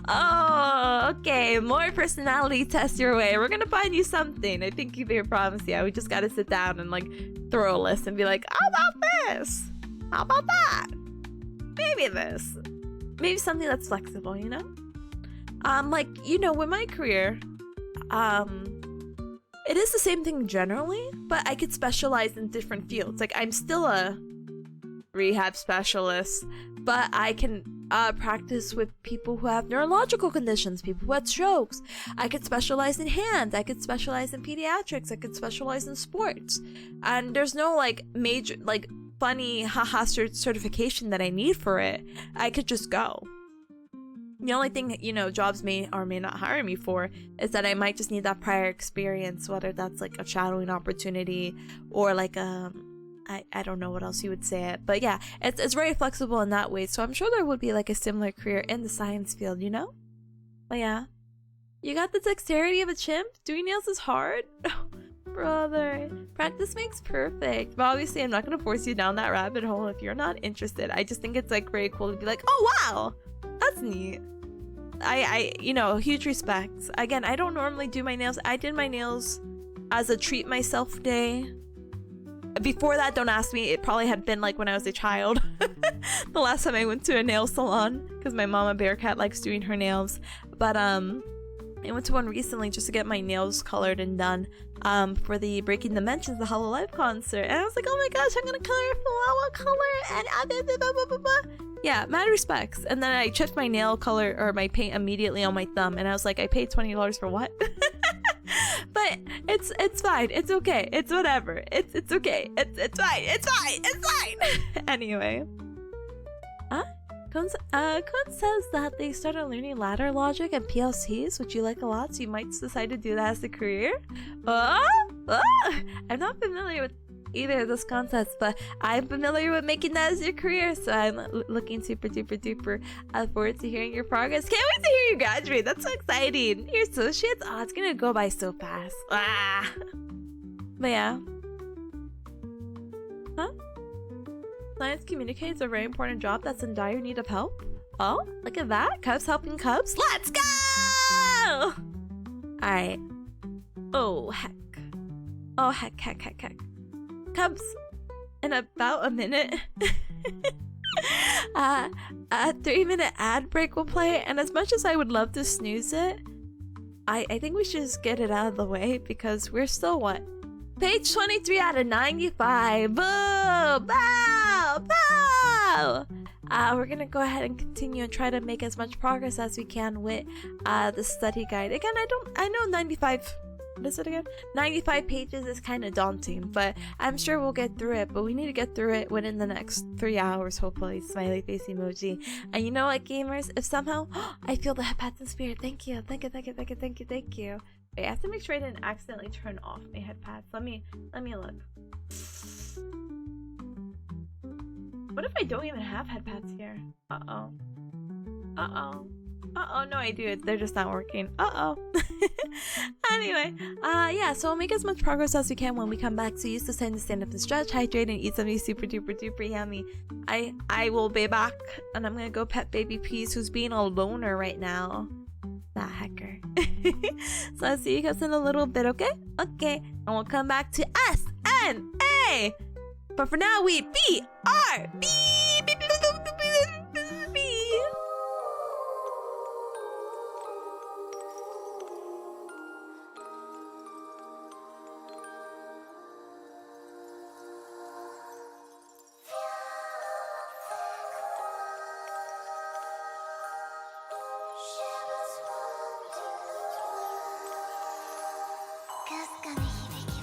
Oh, okay. More personality tests your way. We're gonna find you something. I think you made a promise. Yeah, we just gotta sit down and like throw a list and be like, how about this? How about that? Maybe this. Maybe something that's flexible, you know? Like, you know, with my career, it is the same thing generally, but I could specialize in different fields. Like, I'm still a rehab specialist, but I can practice with people who have neurological conditions, people who have strokes. I could specialize in hands. I could specialize in pediatrics. I could specialize in sports. And there's no like major, like funny haha certification that I need for it. I could just go. The only thing, you know, jobs may or may not hire me for is that I might just need that prior experience, whether that's like a shadowing opportunity or like I don't know what else you would say it, but yeah, it's very flexible in that way. So I'm sure there would be like a similar career in the science field, you know? But yeah, you got the dexterity of a chimp. Doing nails is hard. Brother, practice makes perfect. But obviously, I'm not gonna force you down that rabbit hole if you're not interested. I just think it's like very cool to be like, oh wow, that's neat. I you know, huge respects. Again, I don't normally do my nails. I did my nails as a treat myself day. Before that, don't ask me. It probably had been like when I was a child. The last time I went to a nail salon because my mama bearcat likes doing her nails. But I went to one recently just to get my nails colored and done for the Breaking Dimensions, the Hollow Live concert. And I was like, oh my gosh, I'm gonna color a flower color and blah, blah, blah, blah. Yeah, mad respects. And then I checked my nail color or my paint immediately on my thumb, and I was like, I paid $20 for what? But it's fine. It's okay. It's whatever. It's okay. It's fine. It's fine. It's fine. Anyway. Kun says that they started learning ladder logic and PLCs, which you like a lot, so you might decide to do that as a career. I'm not familiar with either of those concepts, but I'm familiar with making that as your career, so I'm looking super duper duper forward to hearing your progress. Can't wait to hear you graduate. That's so exciting. Your associates, oh, it's gonna go by so fast. But yeah. Huh? Science communicates a very important job that's in dire need of help. Oh, look at that. Cubs helping Cubs. Let's go! Alright. Oh, heck. Oh, heck. Cubs, in about a minute. A 3-minute ad break will play, and as much as I would love to snooze it, I think we should just get it out of the way because we're still what? Page 23 out of 95. Boo! Bow! Bow! We're gonna go ahead and continue and try to make as much progress as we can with the study guide. Again, I know 95. What is it again? 95 pages is kind of daunting, but I'm sure we'll get through it. But we need to get through it within the next 3 hours, hopefully. Smiley face emoji. And you know what, gamers? If somehow I feel the headpads in spirit, thank you. Wait, I have to make sure I didn't accidentally turn off my headpads. Let me look. What if I don't even have headpads here? Uh-oh, no, I do. They're just not working. Anyway, yeah, so we'll make as much progress as we can when we come back. So use this time to stand up and stretch, hydrate, and eat something super duper duper yummy. I will be back, and I'm gonna go pet baby Peas, who's being a loner right now. That hacker. So I'll see you guys in a little bit, okay? Okay, and we'll come back to S-N-A. But for now, we B-R-B.かすかな響き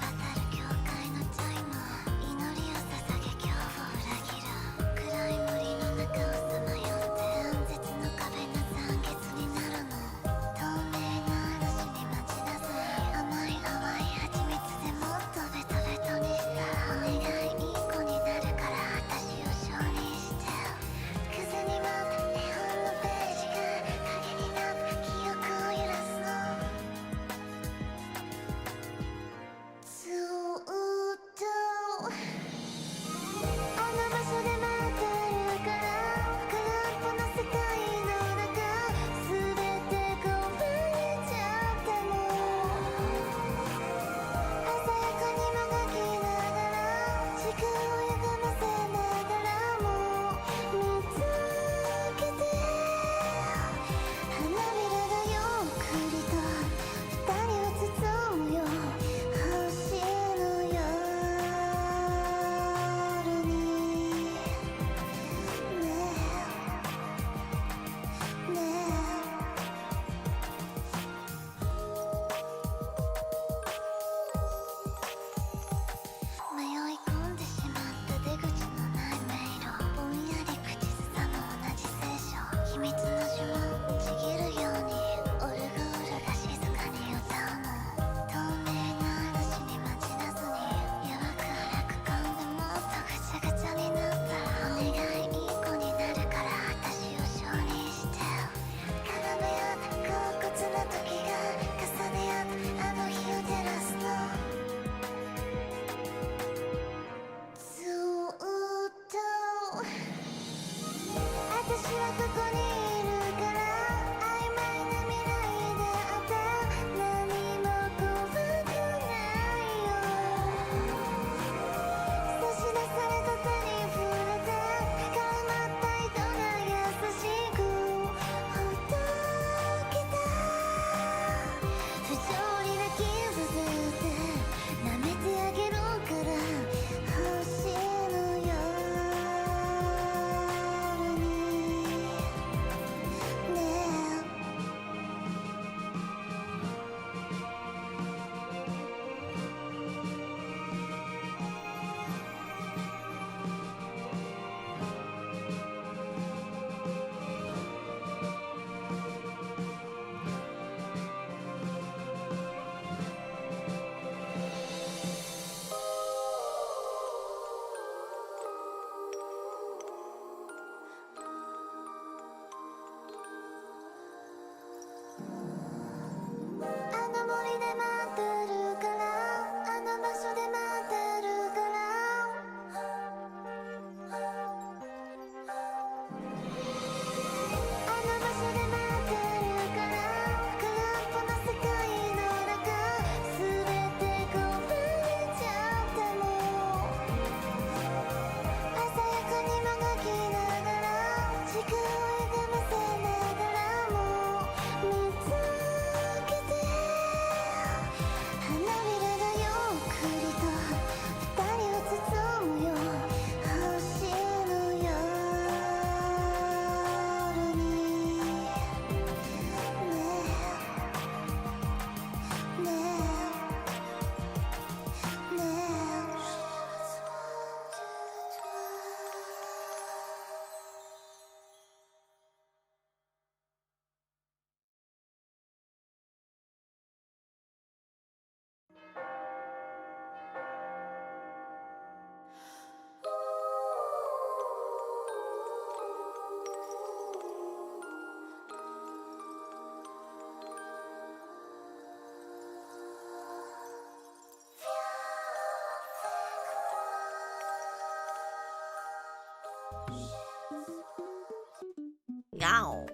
Meow.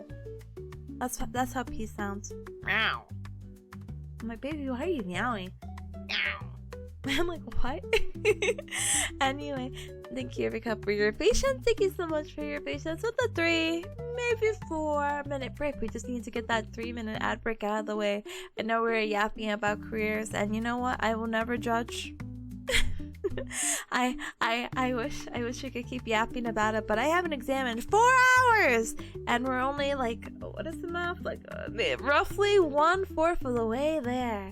That's how peace sounds. Meow. I'm like, baby, why are you meowing? Meow. I'm like, what? Anyway, thank you, Erica, for your patience. Thank you so much for your patience with the 3, maybe 4-minute break. We just need to get that 3-minute ad break out of the way. I know we're yapping about careers, and you know what? I will never judge. I wish we could keep yapping about it, but I haven't examined 4 hours, and we're only like, what is the math? Like roughly 1/4 of the way there.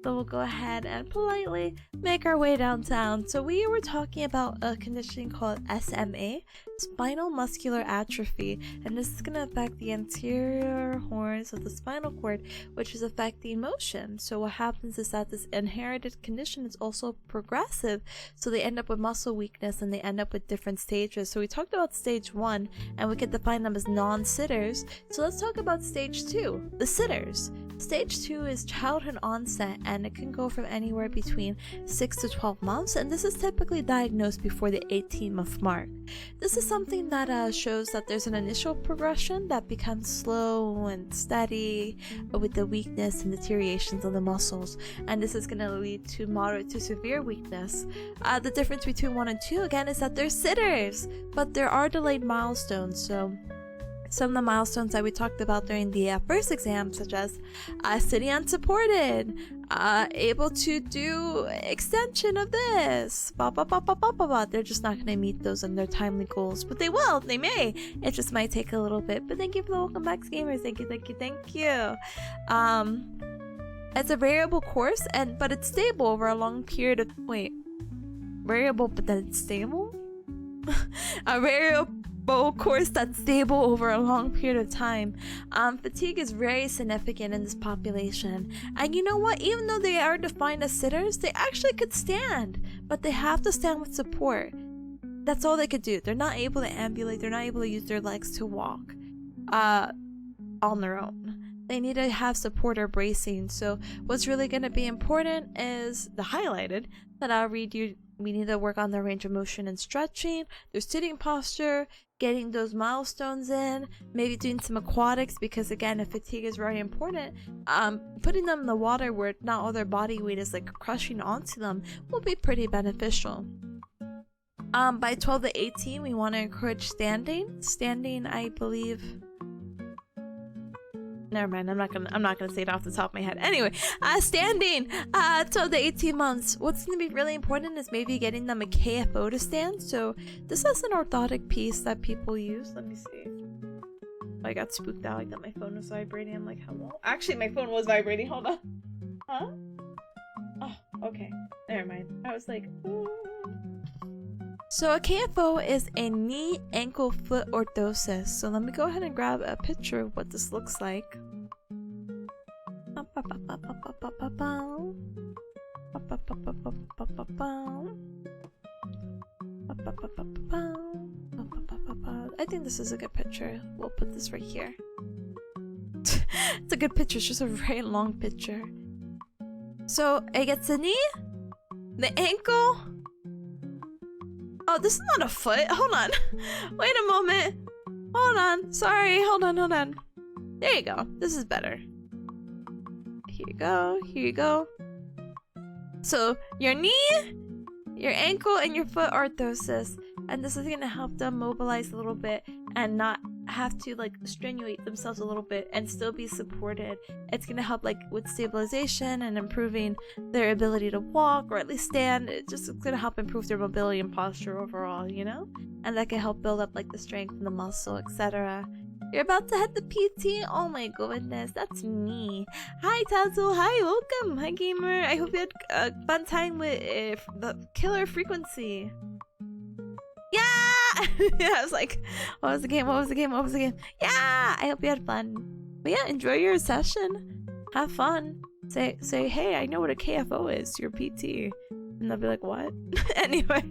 So we'll go ahead and politely make our way downtown. So we were talking about a condition called SMA, spinal muscular atrophy, and this is going to affect the anterior horns of the spinal cord, which is affecting motion. So what happens is that this inherited condition is also progressive, so they end up with muscle weakness and they end up with different stages. So we talked about stage 1, and we could define them as non-sitters. So let's talk about stage 2, the sitters. Stage 2 is childhood onset, and it can go from anywhere between 6 to 12 months, and this is typically diagnosed before the 18-month mark. This is something that shows that there's an initial progression that becomes slow and steady with the weakness and deteriorations of the muscles, and this is going to lead to moderate to severe weakness. The difference between 1 and 2 again is that they're sitters, but there are delayed milestones. So some of the milestones that we talked about during the first exam, such as sitting unsupported, able to do extension of this, they're just not going to meet those in their timely goals, but they will, they may, it just might take a little bit. But thank you for the welcome back, gamers. Thank you. It's a variable course, but it's stable over a long period of variable but then it's stable. A variable course that's stable over a long period of time. Fatigue is very significant in this population, and you know what, even though they are defined as sitters, they actually could stand, but they have to stand with support. That's all they could do. They're not able to ambulate, they're not able to use their legs to walk on their own. They need to have support or bracing. So what's really going to be important is the highlighted that I'll read you We need to work on their range of motion and stretching, their sitting posture, getting those milestones in, maybe doing some aquatics, because again, if fatigue is very important, putting them in the water where not all their body weight is like crushing onto them will be pretty beneficial. By 12 to 18, we want to encourage standing. Standing, I believe. Never mind. I'm not gonna say it off the top of my head. Anyway, standing. 12 to 18 months. What's gonna be really important is maybe getting them a KFO to stand. So this is an orthotic piece that people use. Let me see. I got spooked out. I thought my phone was vibrating. I'm like, hello. Actually, my phone was vibrating. Hold on. Huh? Oh, okay. Never mind. I was like, ooh. So a KFO is a knee, ankle, foot orthosis. So let me go ahead and grab a picture of what this looks like. I think this is a good picture. We'll put this right here. It's a good picture. It's just a very long picture. So it gets the knee, the ankle. Oh, this is not a foot. Hold on. Wait a moment. Hold on. Sorry. Hold on. There you go. This is better. Here you go. Here you go. So, your knee, your ankle, and your foot orthosis. And this is going to help them mobilize a little bit and not have to like strenuate themselves a little bit and still be supported. It's going to help like with stabilization and improving their ability to walk or at least stand. It's going to help improve their mobility and posture overall, you know? And that can help build up like the strength and the muscle, etc. You're about to head the PT? Oh my goodness, that's me. Hi Tazo, hi, welcome. Hi gamer, I hope you had a fun time with the killer frequency. Yeah! I was like, what was the game? Yeah! I hope you had fun. But yeah, enjoy your session. Have fun. Say, hey, I know what a KFO is. Your PT. And they'll be like, what? Anyway.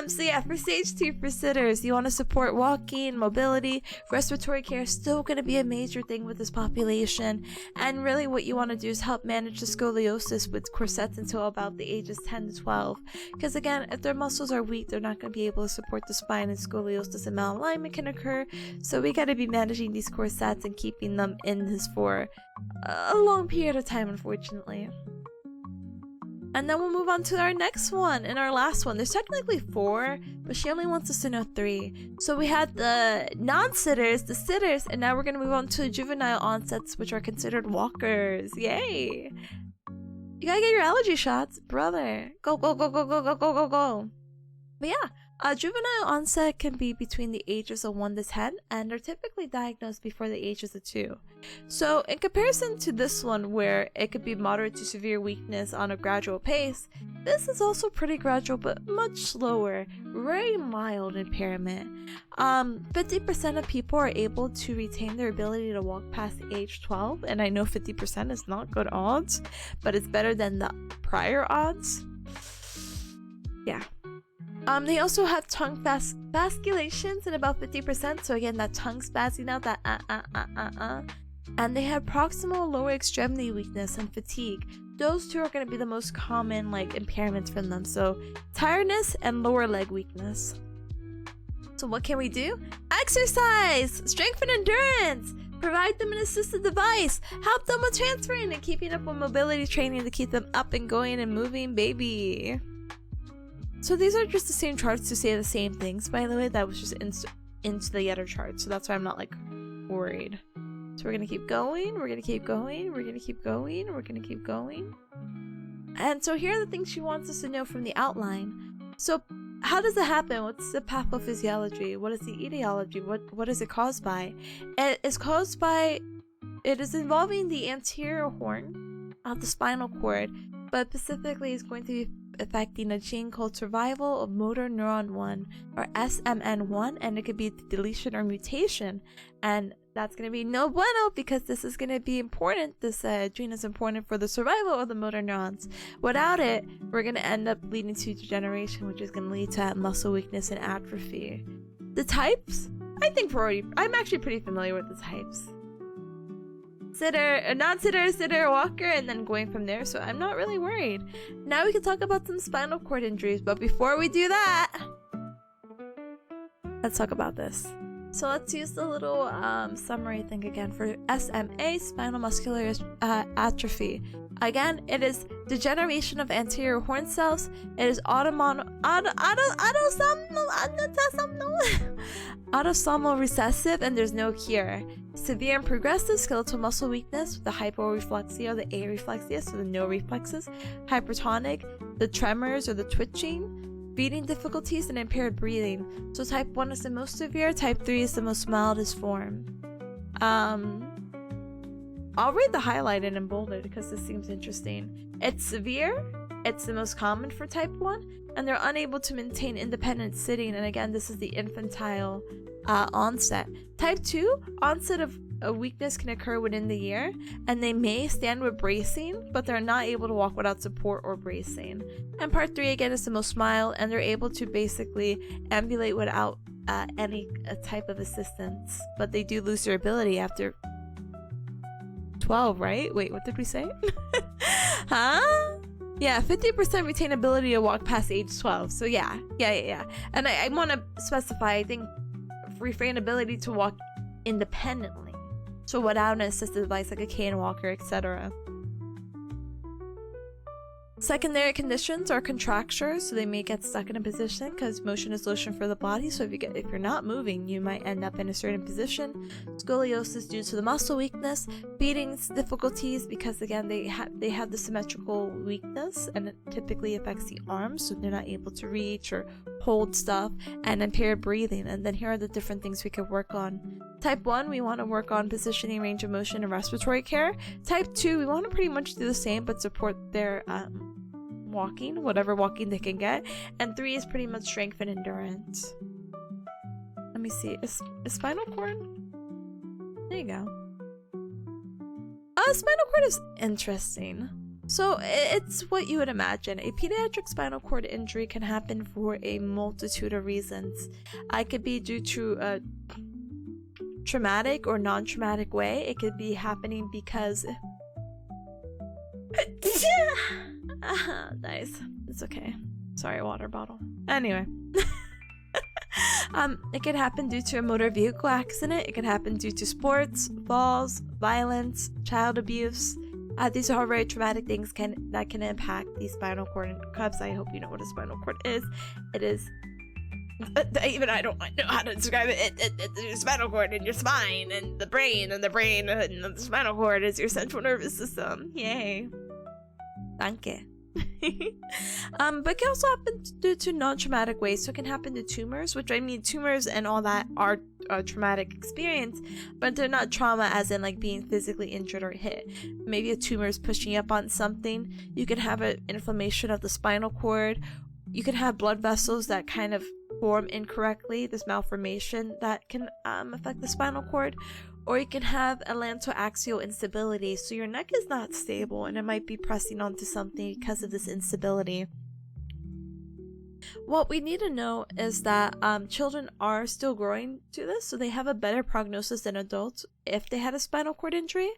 So yeah, for stage 2 for sitters, you want to support walking, mobility, respiratory care is still going to be a major thing with this population. And really what you want to do is help manage the scoliosis with corsets until about the ages 10 to 12. Because again, if their muscles are weak, they're not going to be able to support the spine, and scoliosis and malalignment can occur. So we got to be managing these corsets and keeping them in this for a long period of time, unfortunately. And then we'll move on to our next one and our last one. There's technically 4, but she only wants us to know 3. So we had the non-sitters, the sitters, and now we're going to move on to juvenile onsets, which are considered walkers. Yay! You gotta get your allergy shots, brother. Go. But yeah, juvenile onset can be between the ages of 1 to 10 and are typically diagnosed before the ages of 2. So in comparison to this one where it could be moderate to severe weakness on a gradual pace, this is also pretty gradual but much slower, very mild impairment. 50% of people are able to retain their ability to walk past age 12, and I know 50% is not good odds, but it's better than the prior odds. Yeah. They also have tongue vasculations in about 50%, so again, that tongue spazzing out, that And they have proximal lower extremity weakness and fatigue. Those two are going to be the most common impairments from them, so tiredness and lower leg weakness. So what can we do? Exercise! Strength and endurance! Provide them an assistive device! Help them with transferring and keeping up with mobility training to keep them up and going and moving, baby! So these are just the same charts to say the same things, by the way. That was just into the other chart, so that's why I'm not worried. So we're gonna keep going, we're gonna keep going, we're gonna keep going, we're gonna keep going. And so here are the things she wants us to know from the outline. So how does it happen? What's the pathophysiology? What is the etiology? What is it caused by? It is involving the anterior horn of the spinal cord, but specifically is going to be affecting a gene called survival of motor neuron 1, or SMN1, and it could be deletion or mutation, and that's going to be no bueno because this is going to be important. This gene is important for the survival of the motor neurons. Without it, we're going to end up leading to degeneration, which is going to lead to muscle weakness and atrophy. The types? I'm actually pretty familiar with the types. sitter, non-sitter, sitter, walker, and then going from there. So I'm not really worried. Now we can talk about some spinal cord injuries, but before we do that, let's talk about this. So let's use the little summary thing again for SMA, spinal muscular atrophy. Autosomal cells. It is autosomal recessive, and there's no cure. Severe and progressive skeletal muscle weakness with the hyporeflexia or the areflexia, so the no reflexes, hypertonic, the tremors or the twitching, feeding difficulties, and impaired breathing. So type 1 is the most severe, type 3 is the most mildest form. I'll read the highlighted and bolded because this seems interesting. It's severe, it's the most common for type 1, and they're unable to maintain independent sitting, and again, this is the infantile onset. Type 2, onset of a weakness can occur within the year, and they may stand with bracing, but they're not able to walk without support or bracing. And part 3 again is the most mild, and they're able to basically ambulate without any type of assistance, but they do lose their ability after 12, right? Wait, what did we say? Huh? Yeah, 50% retain ability to walk past age 12. So yeah. And I want to specify, I think, refrain ability to walk independently. So without an assistive device like a cane walker, etc. Secondary conditions are contractures, so they may get stuck in a position because motion is motion for the body. So if you're not moving, you might end up in a certain position. Scoliosis due to the muscle weakness, feeding difficulties because again they have the symmetrical weakness, and it typically affects the arms, so they're not able to reach or hold stuff, and impaired breathing. And then here are the different things we could work on. Type 1, we want to work on positioning, range of motion, and respiratory care. Type 2, we want to pretty much do the same but support their walking, whatever walking they can get. And 3 is pretty much strength and endurance. Let me see, is spinal cord? There you go. Spinal cord is interesting. So it's what you would imagine. A pediatric spinal cord injury can happen for a multitude of reasons. It could be due to a traumatic or non-traumatic way. It could be happening because nice. It's okay. Sorry, water bottle. Anyway. It could happen due to a motor vehicle accident. It could happen due to sports, falls, violence, child abuse. These are all very traumatic things that can impact the spinal cord. And Cubs, I hope you know what a spinal cord is. It is even I don't know how to describe it. It's your spinal cord in your spine, and the brain and the spinal cord is your central nervous system. Yay. Danke. But it can also happen due to non-traumatic ways. So it can happen to tumors, which I mean tumors and all that are a traumatic experience, but they're not trauma as in like being physically injured or hit. Maybe a tumor is pushing up on something. You can have an inflammation of the spinal cord. You can have blood vessels that kind of form incorrectly, this malformation that can affect the spinal cord. Or you can have atlantoaxial instability, so your neck is not stable and it might be pressing onto something because of this instability. What we need to know is that children are still growing to this, so they have a better prognosis than adults if they had a spinal cord injury.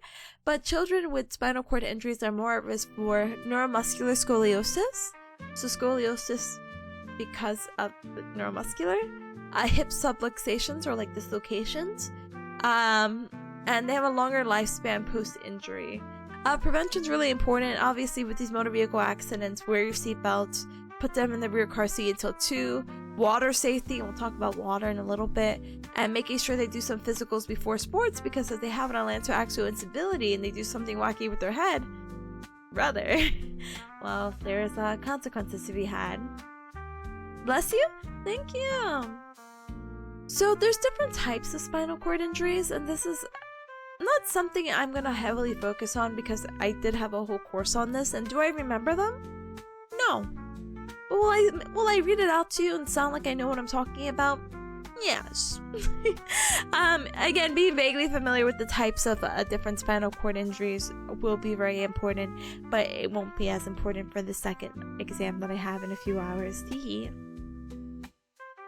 But children with spinal cord injuries are more at risk for neuromuscular scoliosis. So scoliosis because of the neuromuscular, hip subluxations or like dislocations. And they have a longer lifespan post-injury. Prevention is really important. Obviously, with these motor vehicle accidents, wear your seatbelts, put them in the rear car seat until 2. Water safety, and we'll talk about water in a little bit. And making sure they do some physicals before sports, because if they have an atlantoaxial instability and they do something wacky with their head, brother, well, there's consequences to be had. Bless you. Thank you. So there's different types of spinal cord injuries, and this is not something I'm going to heavily focus on because I did have a whole course on this. And do I remember them? No. But will I read it out to you and sound like I know what I'm talking about? Yes. Again, being vaguely familiar with the types of different spinal cord injuries will be very important, but it won't be as important for the second exam that I have in a few hours.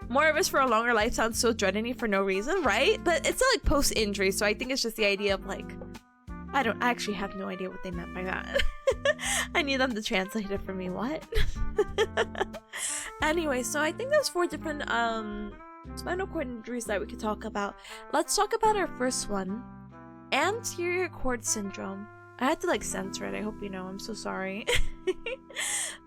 More of us for a longer life sounds so dreading for no reason, right? But it's not like post-injury, so I think it's just the idea of like I actually have no idea what they meant by that. I need them to translate it for me. What? Anyway, so I think there's 4 different spinal cord injuries that we could talk about. Let's talk about our first one. Anterior cord syndrome. I had to like censor it. I hope you know. I'm so sorry.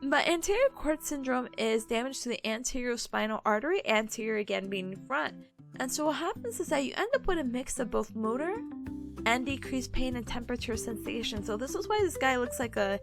But anterior cord syndrome is damage to the anterior spinal artery, anterior again being front. And so what happens is that you end up with a mix of both motor and decreased pain and temperature sensation. So this is why this guy looks like a,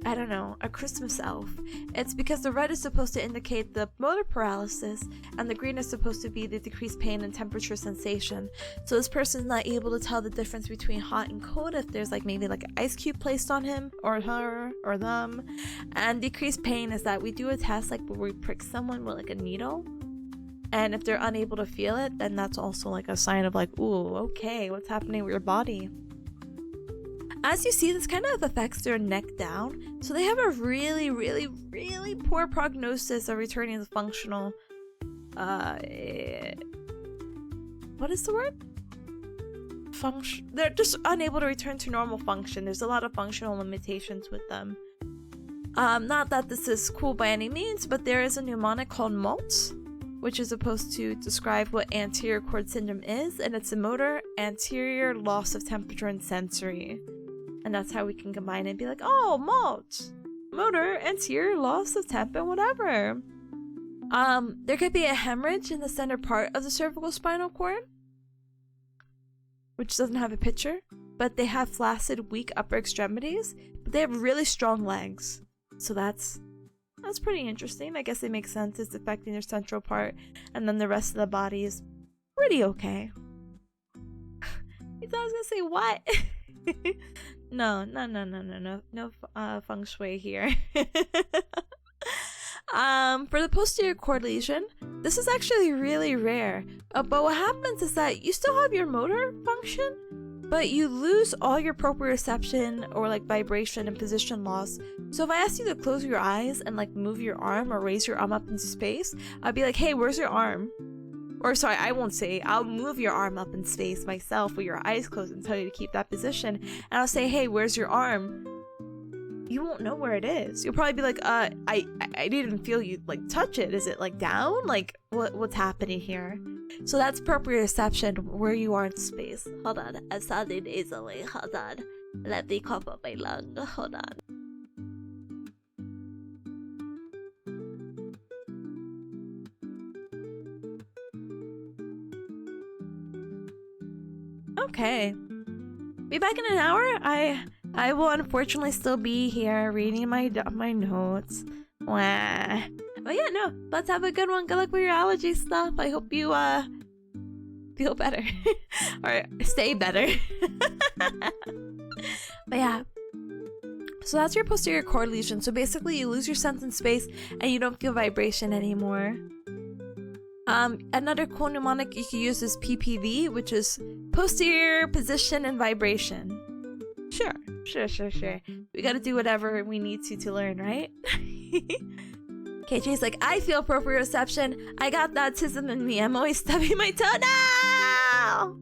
I don't know, a Christmas elf. It's because the red is supposed to indicate the motor paralysis and the green is supposed to be the decreased pain and temperature sensation. So this person's not able to tell the difference between hot and cold if there's like maybe like an ice cube placed on him or her or them. And decreased pain is that we do a test like where we prick someone with like a needle. And if they're unable to feel it, then that's also like a sign of like, ooh, okay, what's happening with your body? As you see, this kind of affects their neck down. So they have a really, really, really poor prognosis of returning to functional, what is the word? They're just unable to return to normal function. There's a lot of functional limitations with them. Not that this is cool by any means, but there is a mnemonic called MALT, which is supposed to describe what anterior cord syndrome is, and it's a motor, anterior, loss of temperature, and sensory. And that's how we can combine it and be like, oh, MALT, motor, anterior, loss of temp, and whatever. There could be a hemorrhage in the center part of the cervical spinal cord, which doesn't have a picture, but they have flaccid, weak upper extremities, but they have really strong legs. So that's pretty interesting. I guess it makes sense. It's affecting their central part, and then the rest of the body is pretty okay. I thought I was gonna say what? No feng shui here. For the posterior cord lesion, this is actually really rare. But what happens is that you still have your motor function, but you lose all your proprioception or like vibration and position loss. So if I asked you to close your eyes and like move your arm or raise your arm up into space, I'd be like, hey, where's your arm? Or sorry, I won't say, I'll move your arm up in space myself with your eyes closed and tell you to keep that position. And I'll say, hey, where's your arm? You won't know where it is. You'll probably be like, I didn't feel you like touch it. Is it like down? Like what's happening here? So that's proprioception, where you are in space. Hold on, I sounded easily. Hold on. Let me cough up my lung. Hold on. Okay. Be back in an hour? I will unfortunately still be here reading my notes. Wah. But yeah, no. Let's have a good one. Good luck with your allergy stuff. I hope you feel better. Or stay better. But yeah. So that's your posterior cord lesion. So basically you lose your sense in space and you don't feel vibration anymore. Another cool mnemonic you can use is PPV, which is posterior position and vibration. Sure. We gotta do whatever we need to learn, right? KJ's like, I feel proprioception. I got that autism in me. I'm always stubbing my toe now.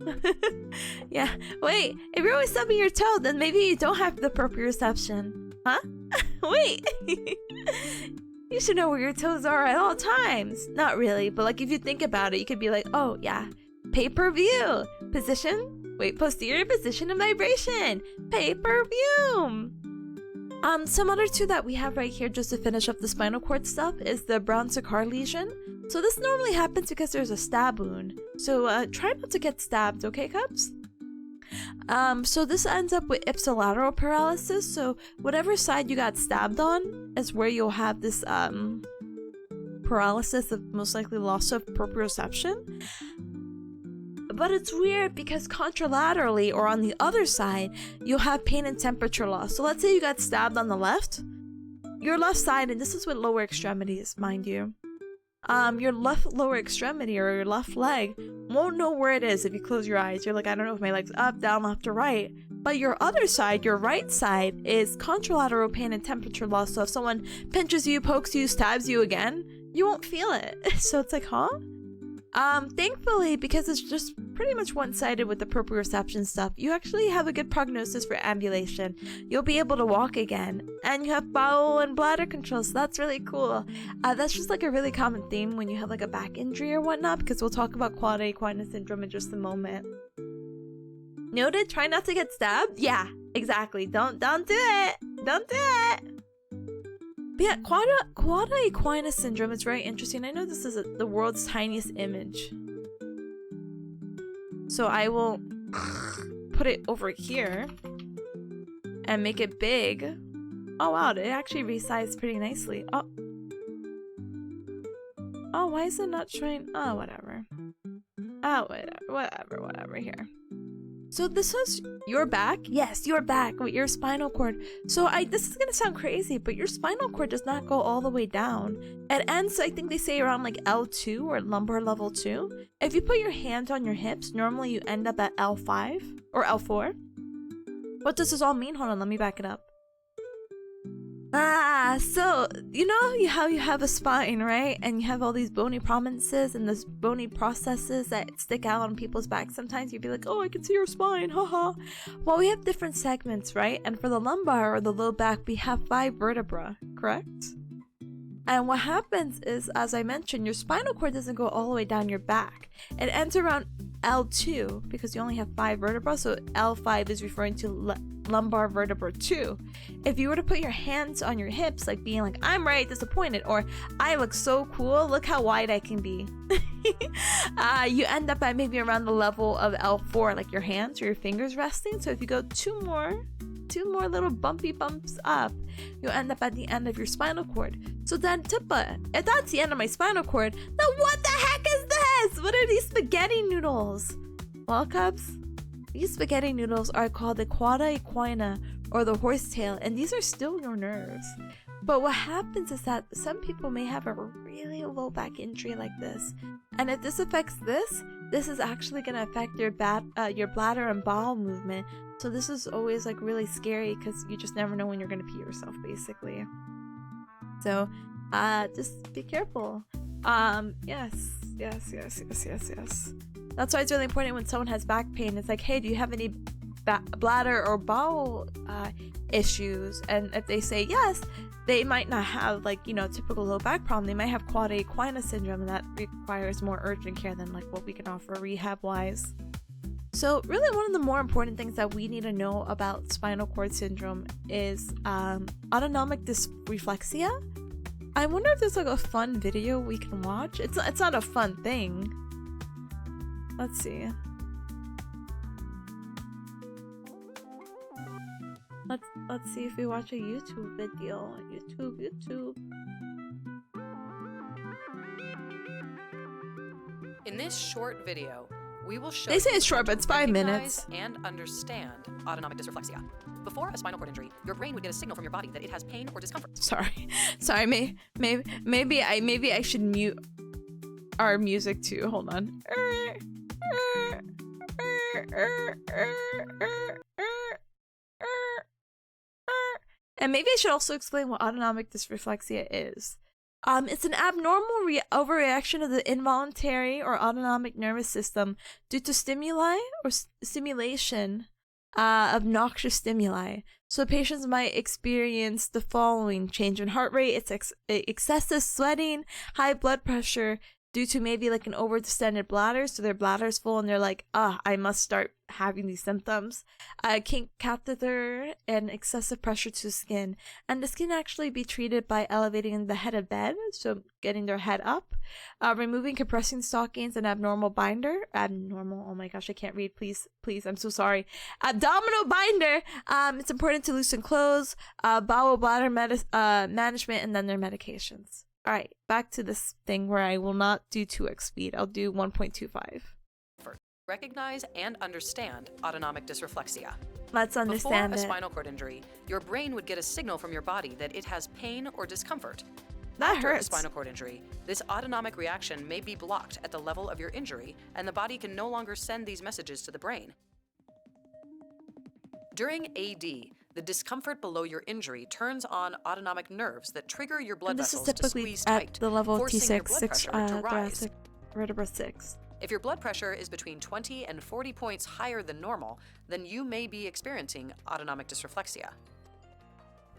Yeah. Wait, if you're always stubbing your toe, then maybe you don't have the proprioception. Huh? Wait. You should know where your toes are at all times. Not really, but like if you think about it, you could be like, oh yeah, pay-per-view. Position, wait, posterior position and vibration. Pay-per-view. Some other two that we have right here just to finish up the spinal cord stuff is the Brown-Séquard lesion. So this normally happens because there's a stab wound. So try not to get stabbed, okay, Cubs? So this ends up with ipsilateral paralysis. So whatever side you got stabbed on is where you'll have this paralysis of most likely loss of proprioception. But it's weird because contralaterally, or on the other side, you'll have pain and temperature loss. So let's say you got stabbed on the left. Your left side, and this is with lower extremities, mind you. Your left lower extremity or your left leg won't know where it is if you close your eyes. You're like, I don't know if my leg's up, down, left, or right. But your other side, your right side, is contralateral pain and temperature loss. So if someone pinches you, pokes you, stabs you again, you won't feel it. So it's like, huh? Thankfully, because it's just pretty much one-sided with the proprioception stuff, you actually have a good prognosis for ambulation. You'll be able to walk again, and you have bowel and bladder control, so that's really cool. That's just like a really common theme when you have like a back injury or whatnot, because we'll talk about quad equina syndrome in just a moment. Noted, try not to get stabbed. Yeah, exactly. Don't do it. Don't do it. But yeah, quad equina syndrome is very interesting. I know this is the world's tiniest image, so I will put it over here and make it big. Oh wow, it actually resized pretty nicely. Oh, why is it not showing? Oh, whatever. Oh, whatever here. So this was your back? Yes, your back with your spinal cord. So this is gonna sound crazy, but your spinal cord does not go all the way down. It ends, I think they say, around like L2 or lumbar level 2. If you put your hand on your hips, normally you end up at L5 or L4. What does this all mean? Hold on, let me back it up. So you know how you have a spine, right? And you have all these bony prominences and those bony processes that stick out on people's backs. Sometimes you'd be like, oh, I can see your spine, haha. Well, we have different segments, right? And for the lumbar or the low back, we have 5 vertebrae, correct? And what happens is, as I mentioned, your spinal cord doesn't go all the way down your back. It ends around L2 because you only have 5 vertebrae, so L5 is referring to lumbar vertebra 2. If you were to put your hands on your hips, like being like, I'm right disappointed, or I look so cool, look how wide I can be, you end up at maybe around the level of L4, like your hands or your fingers resting. So if you go two more little bumpy bumps up, you'll end up at the end of your spinal cord. So then, Tippa, if that's the end of my spinal cord, then what the heck is this? What are these spaghetti noodles? Well, cubs, these spaghetti noodles are called the quada equina, or the horsetail, and these are still your nerves. But what happens is that some people may have a really low back injury like this, and if this affects this is actually going to affect your bladder and bowel movement. So this is always like really scary because you just never know when you're going to pee yourself, basically. So just be careful. Yes. That's why it's really important when someone has back pain. It's like, hey, do you have any bladder or bowel issues? And if they say yes, they might not have, like, you know, typical low back problem. They might have quad equina syndrome, and that requires more urgent care than like what we can offer rehab wise. So really, one of the more important things that we need to know about spinal cord syndrome is autonomic dysreflexia. I wonder if there's like a fun video we can watch. It's not a fun thing. Let's see. Let's see if we watch a YouTube video. YouTube. In this short video, we will show They say you it's short, how but to it's 5 recognize minutes. and understand autonomic dysreflexia. Before a spinal cord injury, your brain would get a signal from your body that it has pain or discomfort. Sorry. Maybe I should mute our music too. Hold on. And maybe I should also explain what autonomic dysreflexia is. It's an abnormal overreaction of the involuntary or autonomic nervous system due to stimuli or stimulation of noxious stimuli. So patients might experience the following: change in heart rate, excessive sweating, high blood pressure due to maybe like an overdistended bladder, so their bladder's full and they're like, I must start having these symptoms. Kink catheter and excessive pressure to the skin. And this can actually be treated by elevating the head of bed, so getting their head up, removing compressing stockings and abnormal binder. Oh my gosh, I can't read. Please, I'm so sorry. Abdominal binder. It's important to loosen clothes, bowel bladder management, and then their medications. All right, back to this thing where I will not do 2x speed. I'll do 1.25. Recognize and understand autonomic dysreflexia. Let's understand Before a it. spinal cord injury, your brain would get a signal from your body that it has pain or discomfort. That After a hurts. spinal cord injury, this autonomic reaction may be blocked at the level of your injury, and the body can no longer send these messages to the brain. During AD, the discomfort below your injury turns on autonomic nerves that trigger your blood And this is vessels to typically squeeze at tight, the level forcing your T6, blood pressure to rise. thoracic. vertebra 6. If your blood pressure is between 20 and 40 points higher than normal, then you may be experiencing autonomic dysreflexia.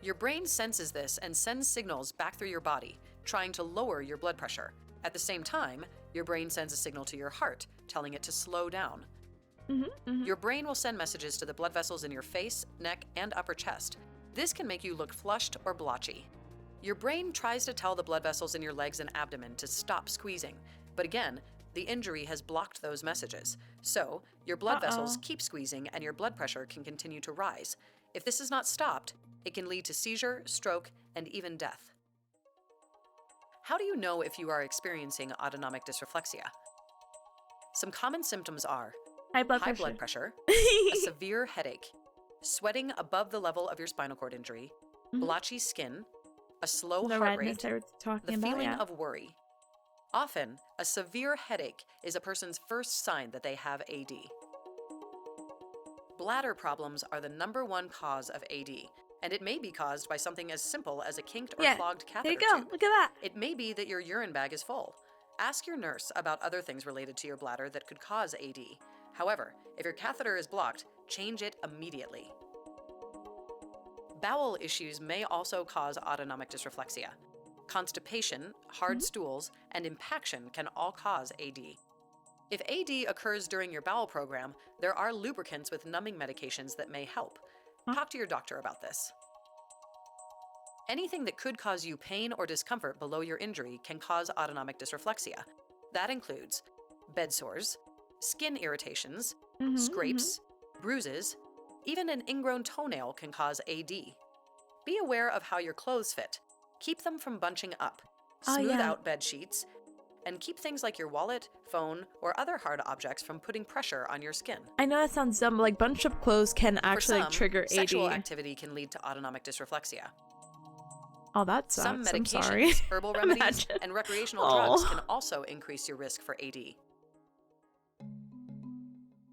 Your brain senses this and sends signals back through your body, trying to lower your blood pressure. At the same time, your brain sends a signal to your heart, telling it to slow down. Your brain will send messages to the blood vessels in your face, neck, and upper chest. This can make you look flushed or blotchy. Your brain tries to tell the blood vessels in your legs and abdomen to stop squeezing, but again, the injury has blocked those messages. So, your blood vessels keep squeezing and your blood pressure can continue to rise. If this is not stopped, it can lead to seizure, stroke, and even death. How do you know if you are experiencing autonomic dysreflexia? Some common symptoms are High blood pressure, a severe headache, sweating above the level of your spinal cord injury, blotchy skin, a slow the heart redness rate, I was talking the about, feeling yeah. of worry. Often, a severe headache is a person's first sign that they have AD. Bladder problems are the #1 cause of AD, and it may be caused by something as simple as a kinked or clogged catheter There you go. tube. Look at that. It may be that your urine bag is full. Ask your nurse about other things related to your bladder that could cause AD. However, if your catheter is blocked, change it immediately. Bowel issues may also cause autonomic dysreflexia. Constipation, hard stools, and impaction can all cause AD. If AD occurs during your bowel program, there are lubricants with numbing medications that may help. Talk to your doctor about this. Anything that could cause you pain or discomfort below your injury can cause autonomic dysreflexia. That includes bed sores, skin irritations, scrapes, bruises, even an ingrown toenail can cause AD. Be aware of how your clothes fit. Keep them from bunching up. Smooth out bed sheets, and keep things like your wallet, phone, or other hard objects from putting pressure on your skin. I know that sounds dumb, but like bunch up clothes can actually For some, trigger AD. sexual activity can lead to autonomic dysreflexia. Oh, that sucks. Some I'm sorry. medications, herbal remedies, Imagine. and recreational drugs can also increase your risk for AD.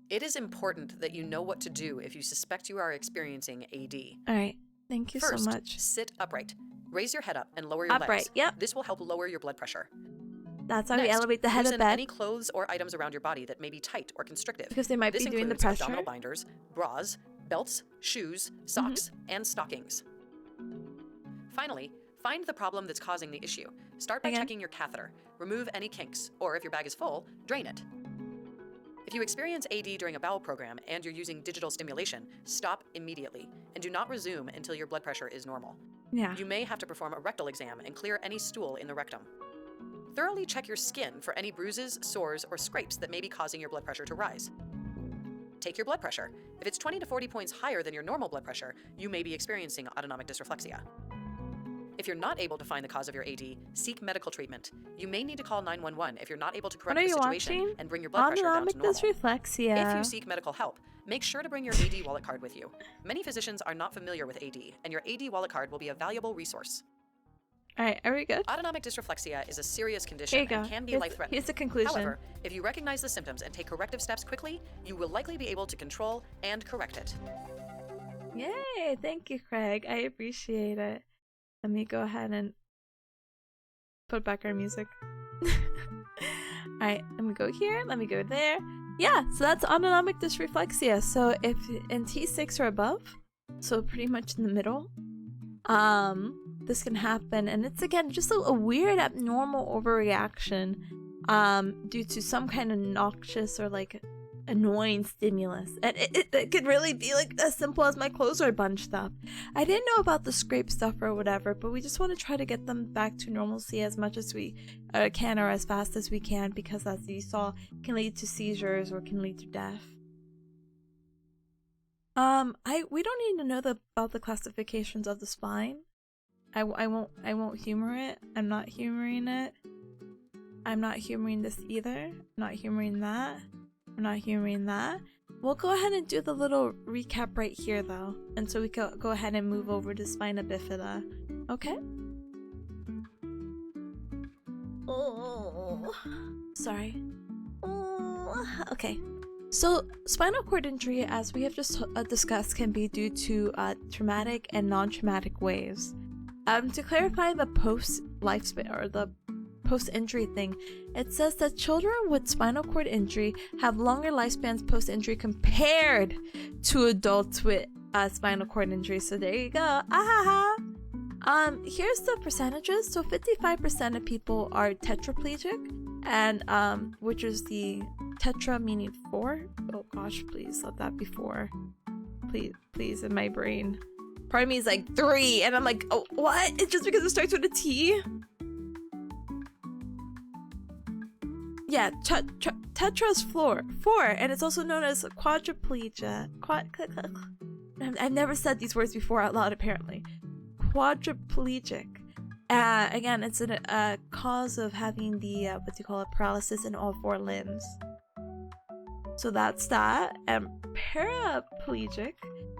It is important that you know what to do if you suspect you are experiencing AD. All right. Thank you First, so much. sit upright. Raise your head up and lower your Upright, legs. yep. This will help lower your blood pressure. That's how we Next, elevate the head of loosen bed. any clothes or items around your body that may be tight or constrictive. Because they might This be doing the includes pressure. abdominal binders, bras, belts, shoes, socks, and stockings. Finally, find the problem that's causing the issue. Start by checking your catheter. Remove any kinks, or if your bag is full, drain it. If you experience AD during a bowel program and you're using digital stimulation, stop immediately and do not resume until your blood pressure is normal. Yeah. You may have to perform a rectal exam and clear any stool in the rectum. Thoroughly check your skin for any bruises, sores, or scrapes that may be causing your blood pressure to rise. Take your blood pressure. If it's 20 to 40 points higher than your normal blood pressure, you may be experiencing autonomic dysreflexia. If you're not able to find the cause of your AD, seek medical treatment. You may need to call 911 if you're not able to correct the situation and bring your blood pressure down to normal. Dysreflexia. If you seek medical help, make sure to bring your AD wallet card with you. Many physicians are not familiar with AD, and your AD wallet card will be a valuable resource. All right, are we good? Autonomic dysreflexia is a serious condition Here you and go. can be life-threatening. Here's the conclusion. However, if you recognize the symptoms and take corrective steps quickly, you will likely be able to control and correct it. Yay! Thank you, Craig. I appreciate it. Let me go ahead and put back our music. Alright, let me go here. Let me go there. Yeah, so that's autonomic dysreflexia. So if in T6 or above, so pretty much in the middle, this can happen. And it's, again, just a weird abnormal overreaction due to some kind of noxious or like annoying stimulus. And it could really be like as simple as my clothes are bunched up. I didn't know about the scrape stuff or whatever, but we just want to try to get them back to normalcy as much as we can, or as fast as we can, because as you saw, can lead to seizures or can lead to death. We don't need to know about the classifications of the spine. I won't humor it. I'm not humoring it. I'm not humoring this either. I'm not humoring that. I'm not humoring that. We'll go ahead and do the little recap right here, though, and so we can go ahead and move over to spina bifida. Okay? Oh, sorry. Oh, okay. So, spinal cord injury, as we have just discussed, can be due to traumatic and non-traumatic ways. To clarify, the post-lifespan or the post-injury thing. It says that children with spinal cord injury have longer lifespans post-injury compared to adults with spinal cord injury. So there you go. Here's the percentages. So 55% of people are tetraplegic, and which is the tetra meaning 4. Oh gosh, please let that be 4. Please, in my brain. Part of me is like 3, and I'm like, oh, what? It's just because it starts with a T? Yeah, tetra's 4, and it's also known as quadriplegia. I've never said these words before out loud, apparently. Quadriplegic. Again, it's a cause of having the, paralysis in all 4 limbs. So that's that. And paraplegic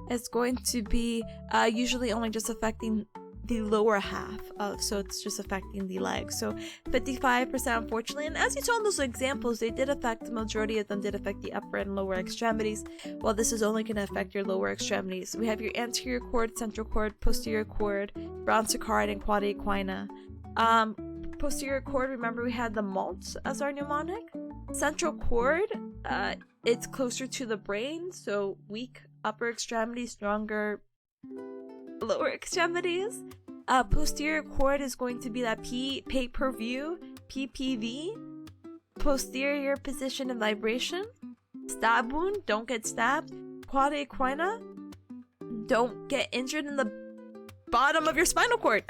is going to be usually only just affecting the lower half so it's just affecting the legs. So 55% unfortunately, and as you saw in those examples, they did affect, the majority of them did affect the upper and lower extremities, while this is only going to affect your lower extremities. We have your anterior cord, central cord, posterior cord, brown saccharide, and quad equina. Posterior cord, remember we had the malt as our mnemonic. Central cord, it's closer to the brain, so weak upper extremities, stronger lower extremities. Posterior cord is going to be that pay per view, PPV. Posterior position and vibration. Stab wound, don't get stabbed. Quad equina, don't get injured in the bottom of your spinal cord.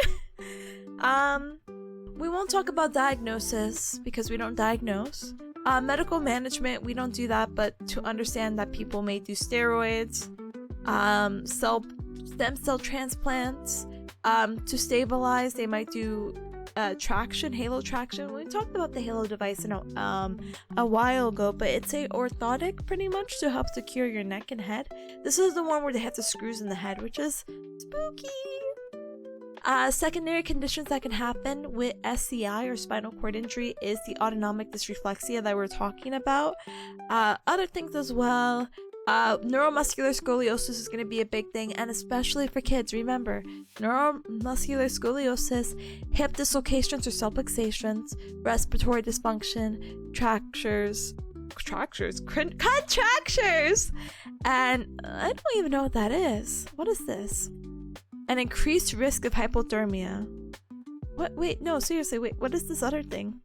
We won't talk about diagnosis because we don't diagnose. Medical management, we don't do that, but to understand that people may do steroids, stem cell transplants, to stabilize, they might do traction, halo traction. We talked about the halo device a while ago, but it's a orthotic pretty much to help secure your neck and head. This is the one where they have the screws in the head, which is spooky. Secondary conditions that can happen with SCI or spinal cord injury is the autonomic dysreflexia that we're talking about. Other things as well. Neuromuscular scoliosis is going to be a big thing, and especially for kids. Remember, neuromuscular scoliosis, hip dislocations or subluxations, respiratory dysfunction, contractures, and I don't even know what that is. What is this? An increased risk of hypothermia. What? Wait, no, seriously, wait, what is this other thing?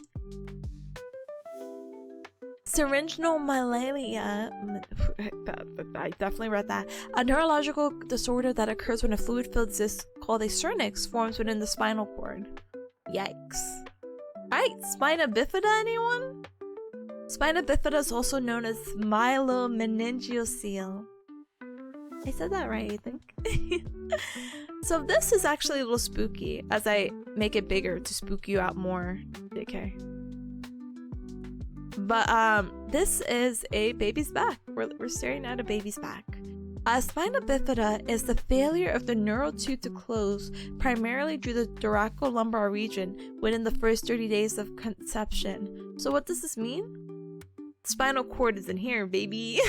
Syringeal malaria. I definitely read that. A neurological disorder that occurs when a fluid-filled cyst called a syrinx forms within the spinal cord. Yikes. Alright, spina bifida, anyone? Spina bifida is also known as myelomeningeal. I said that right, I think. So this is actually a little spooky as I make it bigger to spook you out more. Okay. But this is a baby's back. We're staring at a baby's back. Spina bifida is the failure of the neural tube to close primarily due to the thoracolumbar region within the first 30 days of conception. So what does this mean? Spinal cord is in here, baby.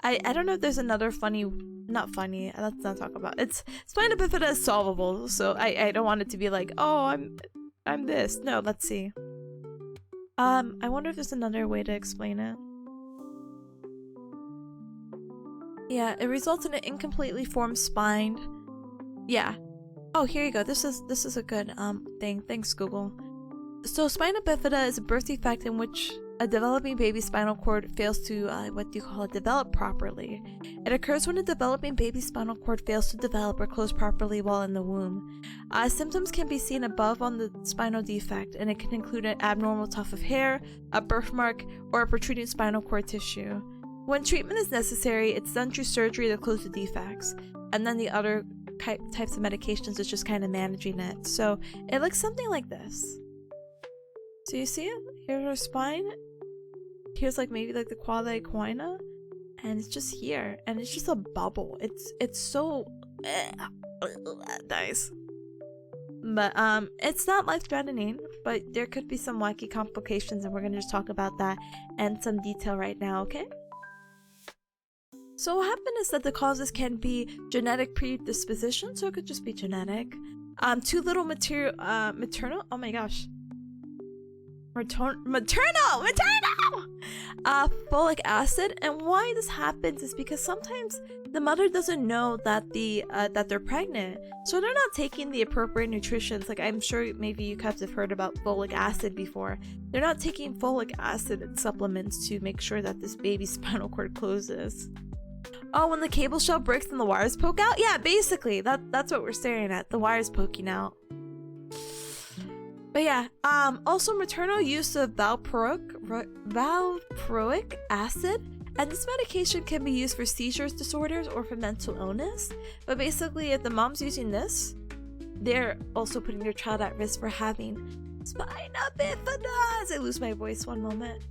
I don't know if there's another funny, not funny, let's not talk about it. It's spina bifida is solvable, so I don't want it to be like, oh, I'm this. No, let's see. I wonder if there's another way to explain it. Yeah, it results in an incompletely formed spine. Yeah. Oh, here you go. This is a good thing. Thanks, Google. So spina bifida is a birth defect in which a developing baby's spinal cord fails to develop properly. It occurs when a developing baby's spinal cord fails to develop or close properly while in the womb. Symptoms can be seen above on the spinal defect, and it can include an abnormal tuft of hair, a birthmark, or a protruding spinal cord tissue. When treatment is necessary, it's done through surgery to close the defects, and then the other types of medications is just kind of managing it. So it looks something like this. So you see it? Here's her spine. Here's maybe the quada equina, and it's just here, and it's just a bubble. It's so nice, but it's not life-threatening, but there could be some wacky complications, and we're gonna just talk about that and some detail right now. Okay. So what happened is that the causes can be genetic predisposition, so it could just be genetic. Too little maternal. Oh my gosh. maternal folic acid. And why this happens is because sometimes the mother doesn't know that that they're pregnant, so they're not taking the appropriate nutritions. Like, I'm sure maybe you guys have heard about folic acid before. They're not taking folic acid and supplements to make sure that this baby's spinal cord closes. Oh, when the cable shell breaks and the wires poke out? Yeah, basically that's what we're staring at, the wires poking out. But yeah, also maternal use of valproic acid, and this medication can be used for seizures disorders or for mental illness. But basically, if the mom's using this, they're also putting their child at risk for having spina bifida. I lose my voice one moment.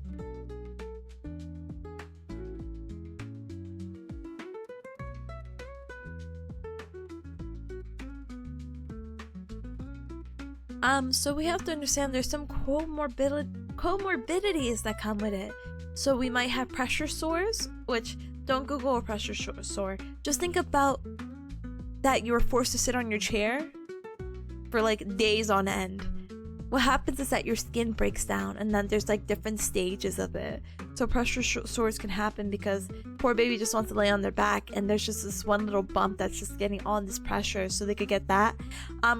So we have to understand there's some comorbidities that come with it. So we might have pressure sores, which don't Google a pressure sore. Just think about that you were forced to sit on your chair for like days on end. What happens is that your skin breaks down, and then there's like different stages of it. So pressure sores can happen because poor baby just wants to lay on their back, and there's just this one little bump that's just getting all this pressure, so they could get that.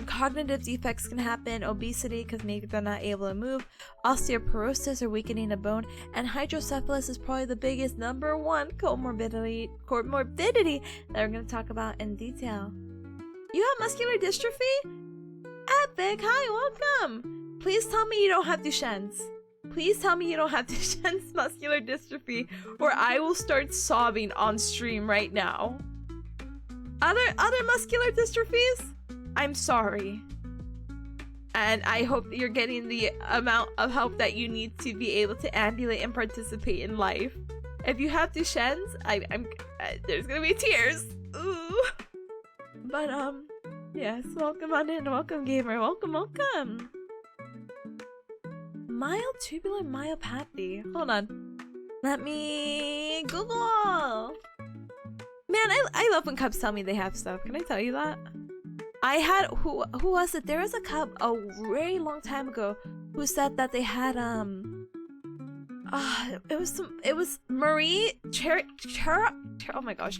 Cognitive defects can happen, obesity because maybe they're not able to move, osteoporosis or weakening of bone, and hydrocephalus is probably the biggest number one comorbidity that we're going to talk about in detail. You have muscular dystrophy? Epic! Hi, welcome! Please tell me you don't have Duchenne's. Please tell me you don't have Duchenne's muscular dystrophy, or I will start sobbing on stream right now. Other muscular dystrophies? I'm sorry. And I hope you're getting the amount of help that you need to be able to ambulate and participate in life. If you have Duchenne's, there's gonna be tears. Ooh. But yes, welcome on in. Welcome, gamer. Welcome. Mild tubular myopathy. Hold on. Let me Google. Man, I love when cubs tell me they have stuff. Can I tell you that? I had who was it? There was a cub a very long time ago who said that they had it was Marie oh my gosh,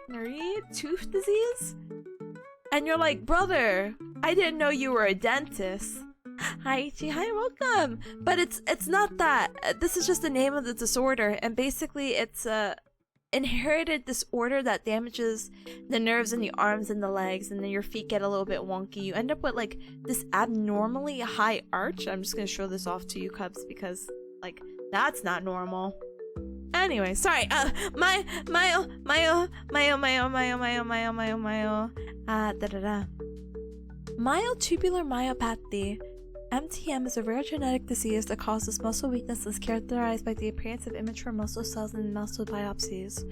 Marie tooth disease. And you're like, brother, I didn't know you were a dentist. Hi, Ichi. Hi, welcome. But it's not that. This is just the name of the disorder, and basically it's a inherited disorder that damages the nerves in the arms and the legs, and then your feet get a little bit wonky. You end up with like this abnormally high arch. I'm just gonna show this off to you, cubs, because like that's not normal. Anyway, sorry. Mild tubular myopathy. MTM is a rare genetic disease that causes muscle weakness that's characterized by the appearance of immature muscle cells in muscle biopsies.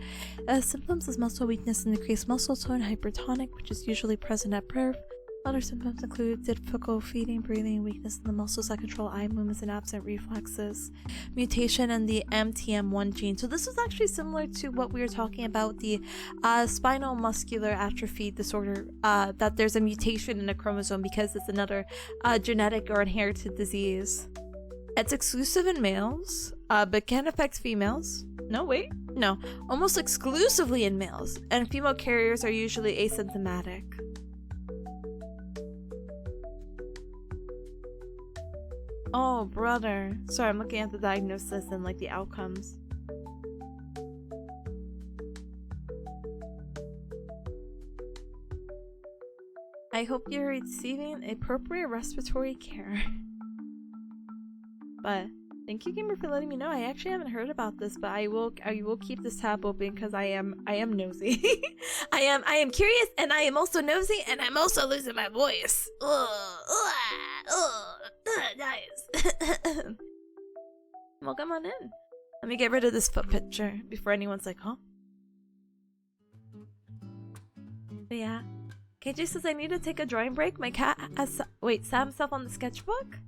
Symptoms is muscle weakness and decreased muscle tone, hypertonic, which is usually present at birth. Other symptoms include difficult feeding, breathing, weakness in the muscles that control eye movements, and absent reflexes. Mutation in the MTM1 gene. So this is actually similar to what we were talking about, the spinal muscular atrophy disorder, that there's a mutation in a chromosome because it's another genetic or inherited disease. It's exclusive in males, but can affect females. No, almost exclusively in males, and female carriers are usually asymptomatic. Oh, brother. Sorry, I'm looking at the diagnosis and like the outcomes. I hope you're receiving appropriate respiratory care. But thank you, gamer, for letting me know. I actually haven't heard about this, but I will keep this tab open because I am nosy. I am curious, and I am also nosy, and I'm also losing my voice. Nice. Well, come on in. Let me get rid of this foot picture before anyone's like, huh? But yeah. KJ says I need to take a drawing break. My cat has set himself on the sketchbook?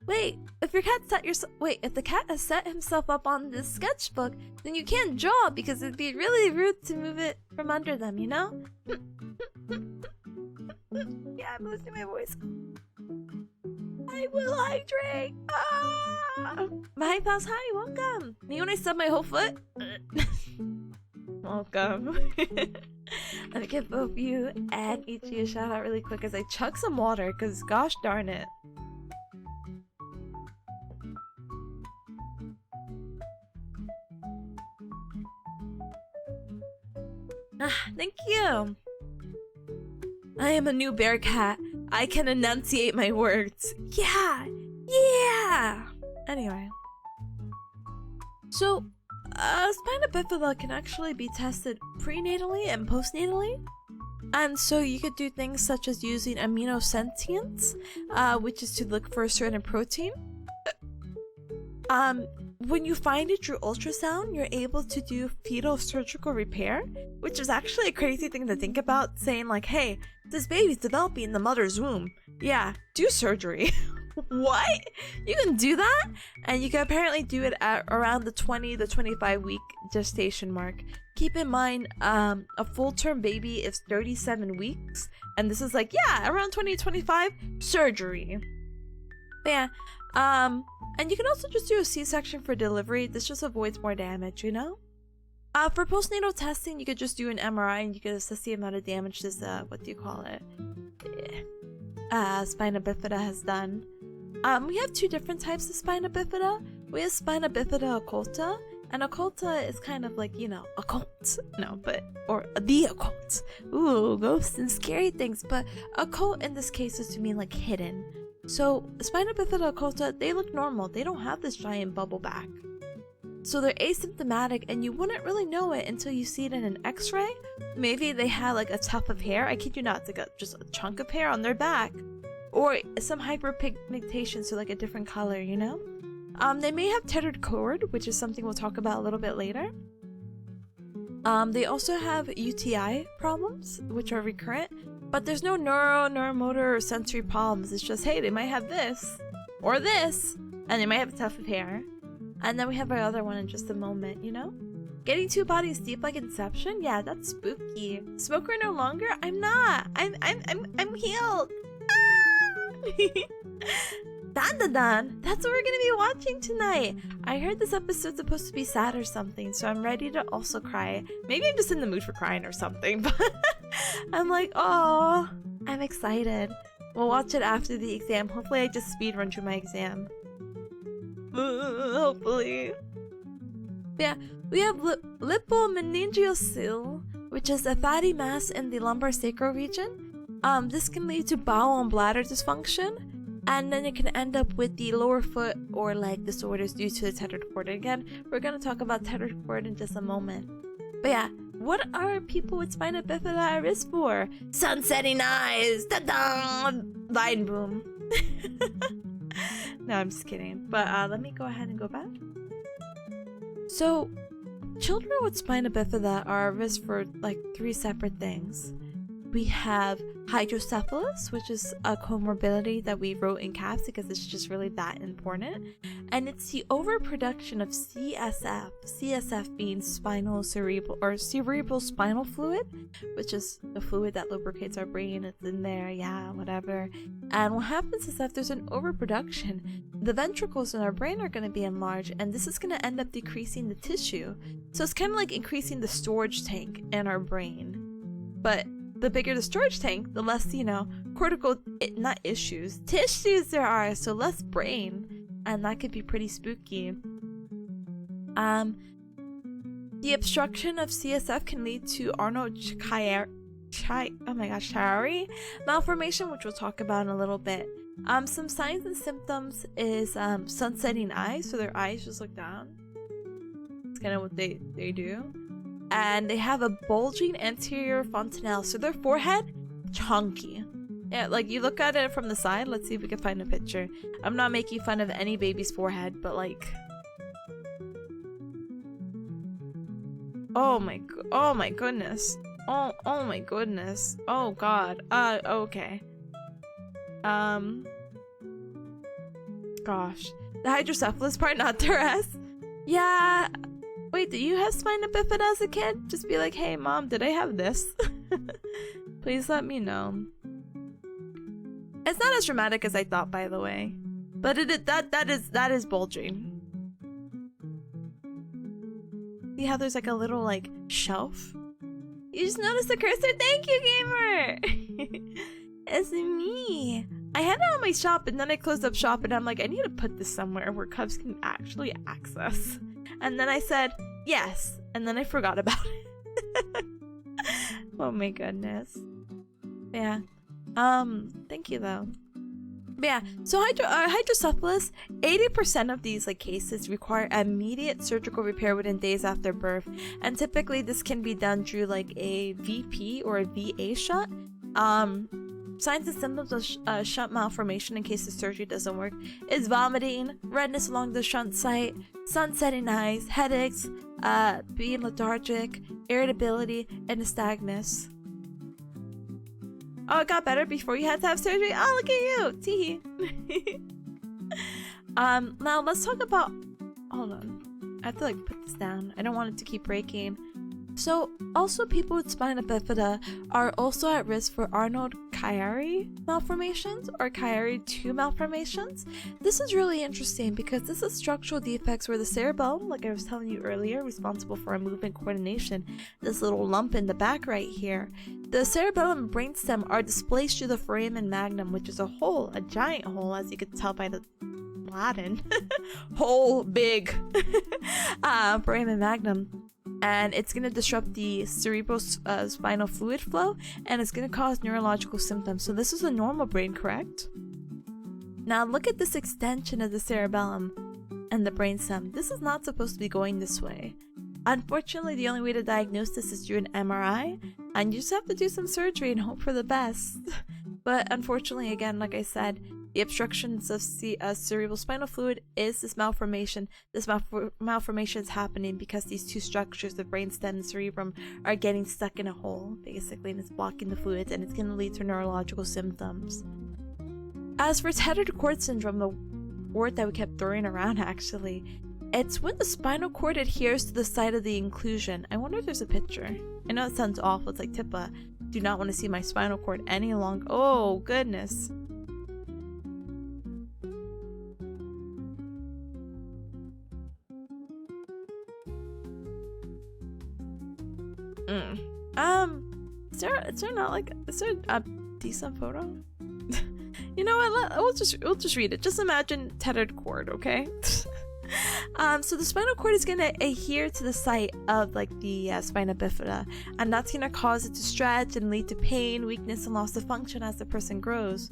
Wait, if the cat has set himself up on this sketchbook, then you can't draw because it'd be really rude to move it from under them, you know? Yeah, I'm losing my voice. I will hydrate. Ah! My pals, hi, welcome. Me when I stub my whole foot. Welcome. Let me give both you and Ichi a shout out really quick as I chug some water, because gosh darn it. Thank you. I am a new bearcat. I can enunciate my words. Yeah! Yeah! Anyway. So, spina bifida can actually be tested prenatally and postnatally. And so you could do things such as using aminosentience, which is to look for a certain protein. When you find it through ultrasound, you're able to do fetal surgical repair, which is actually a crazy thing to think about, saying like, hey, this baby's developing in the mother's womb. Yeah, do surgery. What? You can do that? And you can apparently do it at around the 20 to 25 week gestation mark. Keep in mind, a full-term baby is 37 weeks, and this is like, yeah, around 20 to 25, surgery. But yeah, and you can also just do a C-section for delivery. This just avoids more damage, you know? For postnatal testing, you could just do an MRI and you could assess the amount of damage this, what do you call it? Spina bifida has done. We have two different types of spina bifida. We have spina bifida occulta, and occulta is kind of like, you know, occult. No, but, or the occult. Ooh, ghosts and scary things. But occult in this case is to mean like hidden. So, spina bifida occulta, they look normal. They don't have this giant bubble back. So they're asymptomatic and you wouldn't really know it until you see it in an x-ray. Maybe they had like a tuft of hair. I kid you not, they got just a chunk of hair on their back. Or some hyperpigmentation, so like a different color, you know? They may have tethered cord, which is something we'll talk about a little bit later. They also have UTI problems, which are recurrent. But there's no neuromotor, or sensory problems. It's just, hey, they might have this, or this, and they might have a tuft of hair. And then we have our other one in just a moment, you know? Getting two bodies deep like Inception? Yeah, that's spooky. Smoker no longer? I'm not. I'm healed. Ah! Dun dun dun. That's what we're gonna be watching tonight. I heard this episode's supposed to be sad or something, so I'm ready to also cry. Maybe I'm just in the mood for crying or something, but I'm like, oh, I'm excited. We'll watch it after the exam. Hopefully I just speed run through my exam. Hopefully. Yeah, we have lipomeningeal, which is a fatty mass in the lumbar sacral region. This can lead to bowel and bladder dysfunction, and then it can end up with the lower foot or leg disorders due to the tethered cord. Again, we're gonna talk about tethered cord in just a moment. But yeah, what are people with spina bifida at risk for? Sunsetting eyes! Ta-da! Line boom. No, I'm just kidding. But let me go ahead and go back. So, children with spina bifida are at risk for like 3 separate things. We have hydrocephalus, which is a comorbidity that we wrote in caps because it's just really that important. And it's the overproduction of CSF. CSF being spinal cerebral or cerebral spinal fluid, which is the fluid that lubricates our brain. It's in there, yeah, whatever. And what happens is that if there's an overproduction, the ventricles in our brain are going to be enlarged, and this is going to end up decreasing the tissue. So it's kind of like increasing the storage tank in our brain. But the bigger the storage tank, the less, you know, tissues there are, so less brain, and that could be pretty spooky. The obstruction of CSF can lead to Chiari malformation, which we'll talk about in a little bit. Some signs and symptoms is sunsetting eyes, so their eyes just look down. It's kind of what they do. And they have a bulging anterior fontanelle, so their forehead, chunky. Yeah, like you look at it from the side. Let's see if we can find a picture. I'm not making fun of any baby's forehead, but like, oh my goodness. Oh my goodness. Oh god. Okay. Gosh. The hydrocephalus part, not the rest. Yeah. Wait, do you have spina bifida as a kid? Just be like, hey mom, did I have this? Please let me know. It's not as dramatic as I thought, by the way. But that is bulging. See how there's like a little like shelf? You just noticed the cursor? Thank you, gamer! It's me. I had it on my shop and then I closed up shop and I'm like, I need to put this somewhere where Cubs can actually access. And then I said, yes. And then I forgot about it. Oh my goodness. Yeah. Thank you though. But yeah, so hydrocephalus, 80% of these like cases require immediate surgical repair within days after birth, and typically this can be done through like a VP or a VA shunt. Signs and symptoms of shunt malformation in case the surgery doesn't work is vomiting, redness along the shunt site, sun-setting eyes, headaches, being lethargic, irritability, and nystagmus. Oh, it got better before you had to have surgery? Oh, look at you! Tee. Now let's talk about... Hold on. I have to like put this down. I don't want it to keep breaking. So, also people with spina bifida are also at risk for Arnold-Chiari malformations or Chiari-2 malformations. This is really interesting because this is structural defects where the cerebellum, like I was telling you earlier, responsible for our movement coordination, this little lump in the back right here, the cerebellum and brainstem are displaced through the foramen magnum, which is a hole, a giant hole, as you could tell by the Latin. Hole, big. Foramen magnum. And it's going to disrupt the cerebrospinal fluid flow, and it's going to cause neurological symptoms. So this is a normal brain, correct? Now look at this extension of the cerebellum and the brainstem. This is not supposed to be going this way. Unfortunately, the only way to diagnose this is through an MRI, and you just have to do some surgery and hope for the best. But unfortunately, again, like I said, the obstructions of cerebrospinal fluid is this malformation. This malformation is happening because these two structures, the brainstem and cerebrum, are getting stuck in a hole, basically, and it's blocking the fluids, and it's going to lead to neurological symptoms. As for tethered cord syndrome, the word that we kept throwing around, actually, it's when the spinal cord adheres to the side of the inclusion. I wonder if there's a picture. I know it sounds awful. It's like, Tippa, do not want to see my spinal cord any longer. Oh, goodness. Is there not like, is there a decent photo? You know what, we'll just read it. Just imagine tethered cord, okay? So the spinal cord is going to adhere to the site of like the spina bifida, and that's going to cause it to stretch and lead to pain, weakness, and loss of function as the person grows.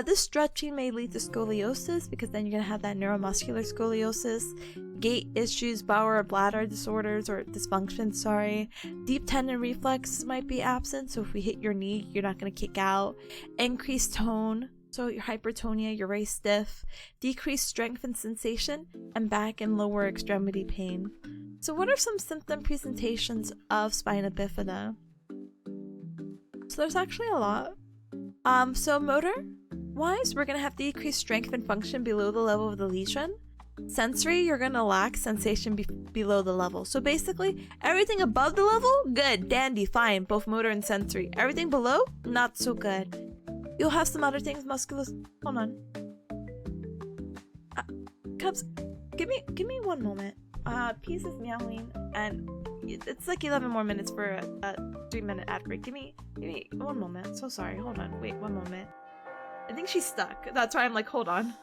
This stretching may lead to scoliosis, because then you're going to have that neuromuscular scoliosis, gait issues, bowel or bladder disorders or dysfunction, deep tendon reflex might be absent, so if we hit your knee, you're not going to kick out, increased tone, so your hypertonia, you're very stiff, decreased strength and sensation, and back and lower extremity pain. So what are some symptom presentations of spina bifida? So there's actually a lot. So motor wise, we're going to have decreased strength and function below the level of the lesion. Sensory, you're going to lack sensation below the level. So basically, everything above the level, good, dandy, fine, both motor and sensory. Everything below, not so good. You'll have some other things, hold on. Cubs, give me 1 moment. Peace is meowing, and it's like 11 more minutes for a 3-minute ad break. Give me 1 moment. So sorry, hold on, wait 1 moment. I think she's stuck. That's why I'm like, hold on.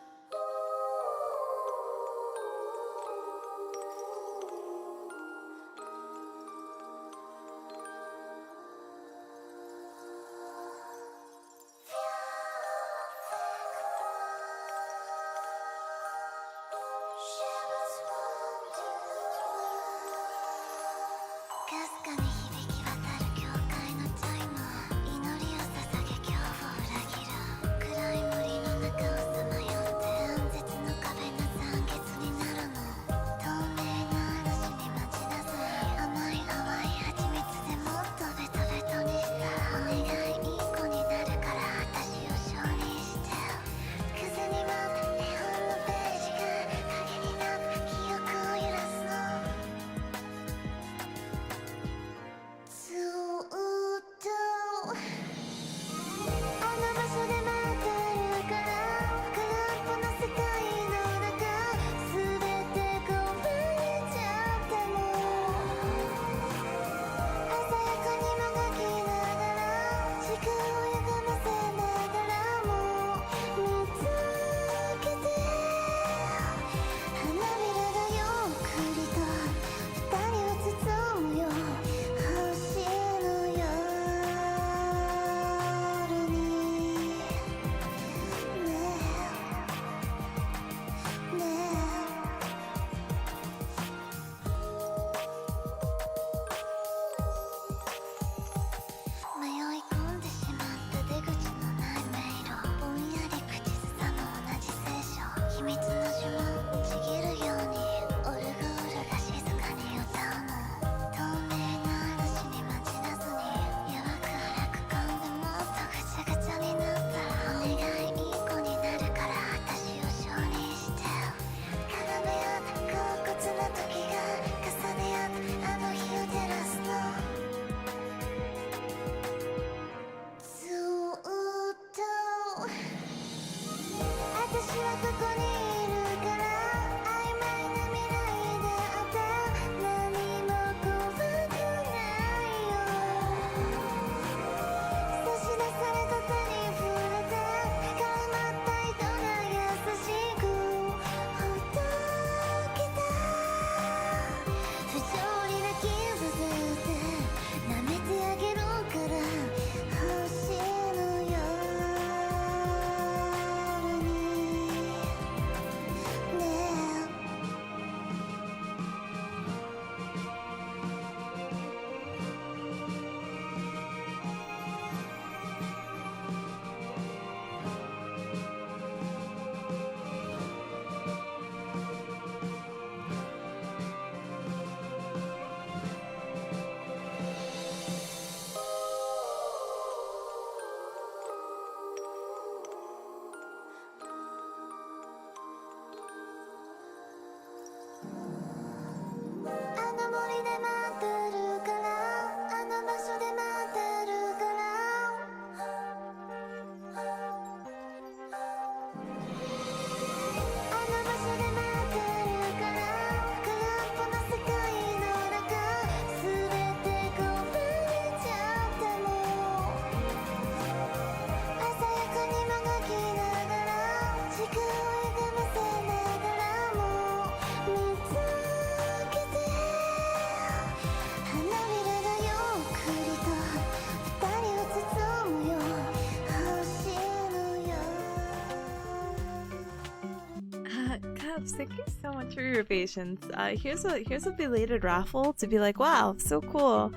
Cabs, thank you so much for your patience. Here's a belated raffle to be like, wow, so cool.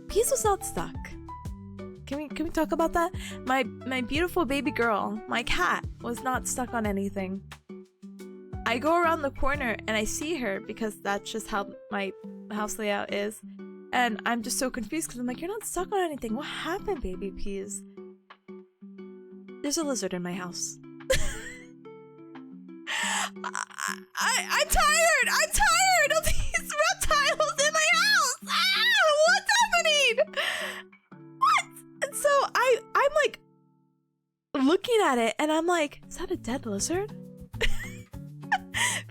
Peace was not stuck. Can we talk about that? My beautiful baby girl, my cat, was not stuck on anything. I go around the corner and I see her because that's just how my house layout is. And I'm just so confused because I'm like, you're not stuck on anything. What happened, baby Peas? There's a lizard in my house. I'm tired! I'm tired of these reptiles in my house! Ah, what's happening? What? And so I'm like looking at it and I'm like, is that a dead lizard?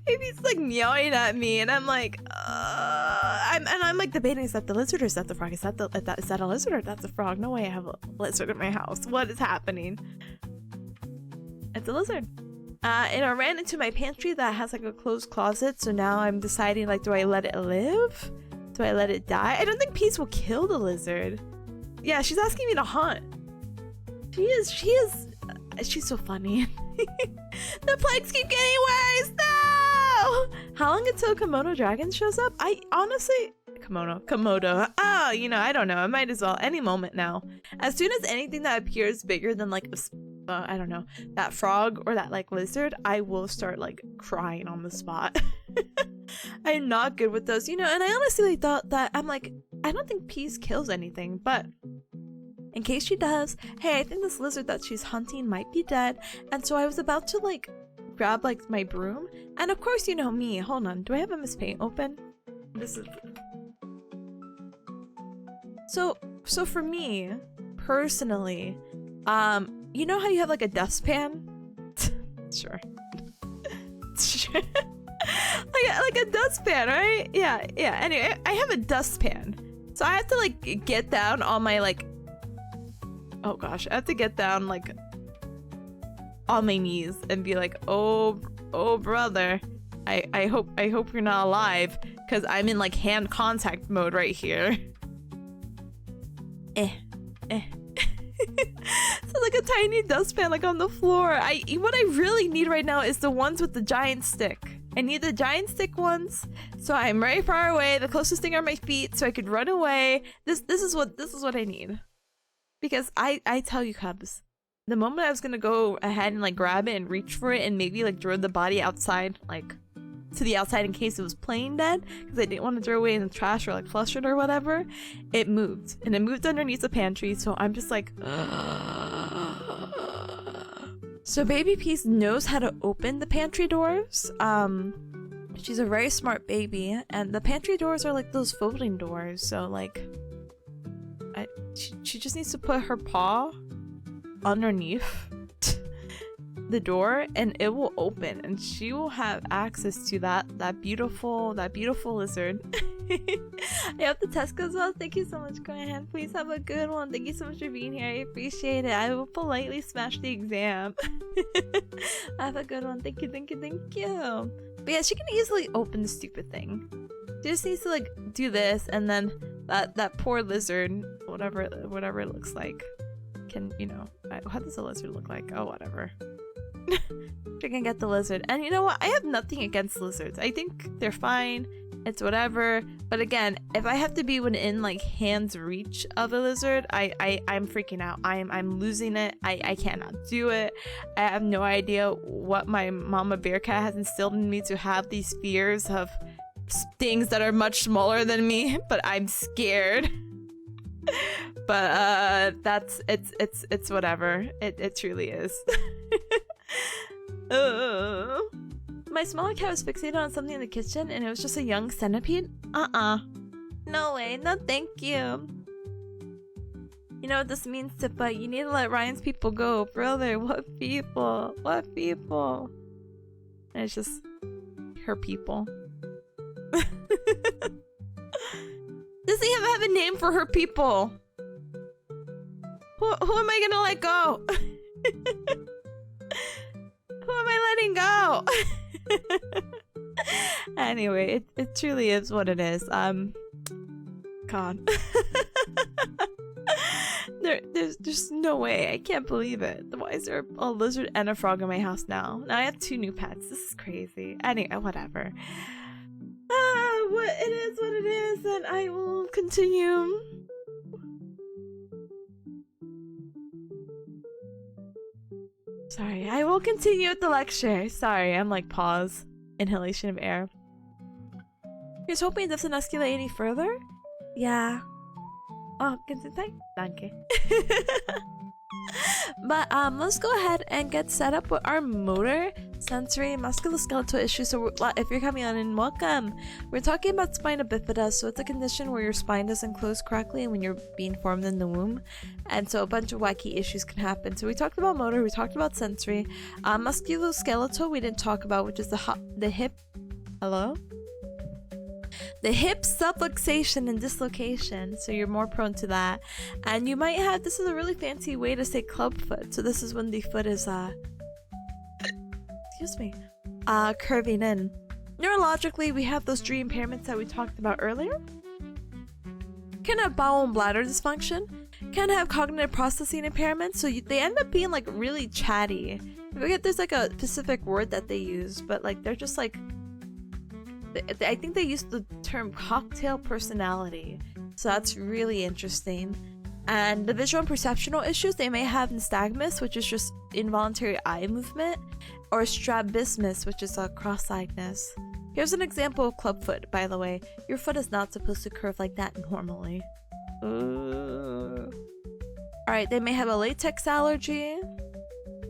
Baby's like meowing at me and I'm like, I'm like debating, is that the lizard or is that the frog? Is that a lizard or that's a frog? No way I have a lizard in my house. What is happening? It's a lizard. And I ran into my pantry that has like a closed closet, so now I'm deciding, like, do I let it live? Do I let it die? I don't think Peace will kill the lizard. Yeah, she's asking me to hunt. She's so funny. The plagues keep getting worse! No! How long until Komodo dragon shows up? I honestly... Komodo. Oh, you know, I don't know. I might as well. Any moment now. As soon as anything that appears bigger than, like, I don't know, that frog or that, like, lizard, I will start, like, crying on the spot. I'm not good with those, you know, and I honestly thought that, I'm like, I don't think Peace kills anything, but in case she does, hey, I think this lizard that she's hunting might be dead, and so I was about to, like, grab, like, my broom, and of course, you know me. Hold on, do I have a Miss Paint open? This is... So for me, personally, you know how you have like a dustpan? Sure. Sure. like a dustpan, right? Yeah. Anyway, I have a dustpan. So I have to like get down on my like... Oh gosh, I have to get down like on my knees and be like, oh brother, I hope you're not alive, because I'm in like hand contact mode right here. So like a tiny dustpan like on the floor. What I really need right now is the ones with the giant stick. I need the giant stick ones, so I'm very far away. The closest thing are my feet, so I could run away. This is what I need. Because I tell you, Cubs, the moment I was gonna go ahead and like grab it and reach for it and maybe like throw the body outside, like to the outside in case it was playing dead, because I didn't want to throw away in the trash or like flush it or whatever, it moved. And it moved underneath the pantry, so I'm just like... So baby Peace knows how to open the pantry doors. She's a very smart baby, and the pantry doors are like those folding doors, so like... She just needs to put her paw underneath the door and it will open and she will have access to that beautiful lizard. I hope the test goes well. Thank you so much. Go ahead, please have a good one. Thank you so much for being here. I appreciate it. I will politely smash the exam. Have a good one. Thank you. But yeah, she can easily open the stupid thing. She just needs to like do this, and then that poor lizard, whatever it looks like, can, you know, how does a lizard look like? Oh, whatever. She can get the lizard. And you know what? I have nothing against lizards. I think they're fine. It's whatever. But again, if I have to be within like hand's reach of a lizard, I'm freaking out. I'm losing it. I cannot do it. I have no idea what my mama bearcat has instilled in me to have these fears of things that are much smaller than me, but I'm scared. But it's whatever. It truly is. My smaller cat was fixated on something in the kitchen and it was just a young centipede. No way. No thank you. You know what this means, Tippa? You need to let Ryan's people go. Brother, what people? What people? And it's just her people. Does he have a name for her people? Who am I gonna let go? Who am I letting go? Anyway, it truly is what it is. God. There's just no way. I can't believe it. Why is there a lizard and a frog in my house now? Now I have 2 new pets. This is crazy. Anyway, whatever. It is what it is, and I will continue. Sorry, I will continue with the lecture. Sorry, I'm like pause. Inhalation of air. Here's hoping it doesn't escalate any further? Yeah. Oh, danke. But let's go ahead and get set up with our motor, sensory, musculoskeletal issues. So if you're coming on in, welcome. We're talking about spina bifida. So it's a condition where your spine doesn't close correctly when you're being formed in the womb, and so a bunch of wacky issues can happen. So we talked about motor, we talked about sensory, musculoskeletal we didn't talk about, which is the hip. Hello. The hip subluxation and dislocation, so you're more prone to that. And you might have, this is a really fancy way to say club foot. So this is when the foot is curving in. Neurologically, we have those 3 impairments that we talked about earlier. Can have bowel and bladder dysfunction. Can have cognitive processing impairments. So they end up being like really chatty. I forget there's like a specific word that they use, but like they're just like, I think they use the term cocktail personality, so that's really interesting. And the visual and perceptual issues, they may have nystagmus, which is just involuntary eye movement, or strabismus, which is a cross-eyedness. Here's an example of clubfoot, by the way. Your foot is not supposed to curve like that normally. Alright, they may have a latex allergy.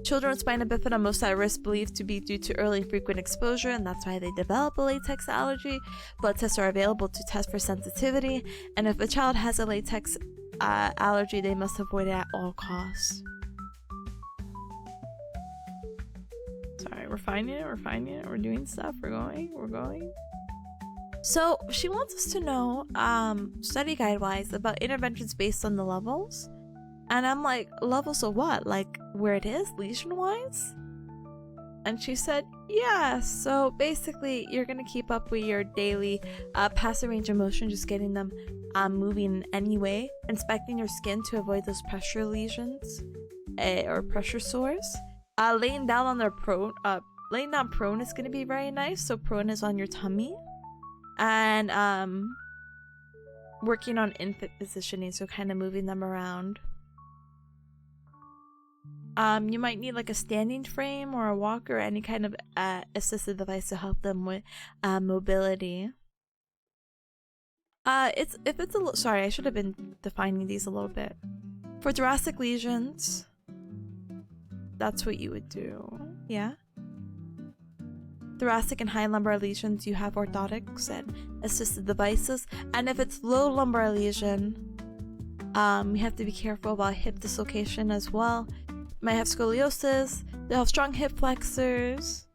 Children with spina bifida most at risk believed to be due to early and frequent exposure, and that's why they develop a latex allergy. Blood tests are available to test for sensitivity, and if a child has a latex allergy, they must avoid it at all costs. Sorry, we're finding it, we're doing stuff, we're going. So she wants us to know, study guide-wise, about interventions based on the levels. And I'm like, levels of what? Like, where it is, lesion-wise? And she said, yeah, so basically, you're gonna keep up with your daily passive range of motion, just getting them moving anyway, inspecting your skin to avoid those pressure lesions, or pressure sores. Laying down prone is gonna be very nice, so prone is on your tummy. And, working on infant positioning, so kind of moving them around. You might need like a standing frame or a walker or any kind of assistive device to help them with mobility. Sorry, I should have been defining these a little bit. For thoracic lesions, that's what you would do. Yeah. Thoracic and high lumbar lesions, you have orthotics and assistive devices. And if it's low lumbar lesion, you have to be careful about hip dislocation as well. Might have scoliosis. They'll have strong hip flexors.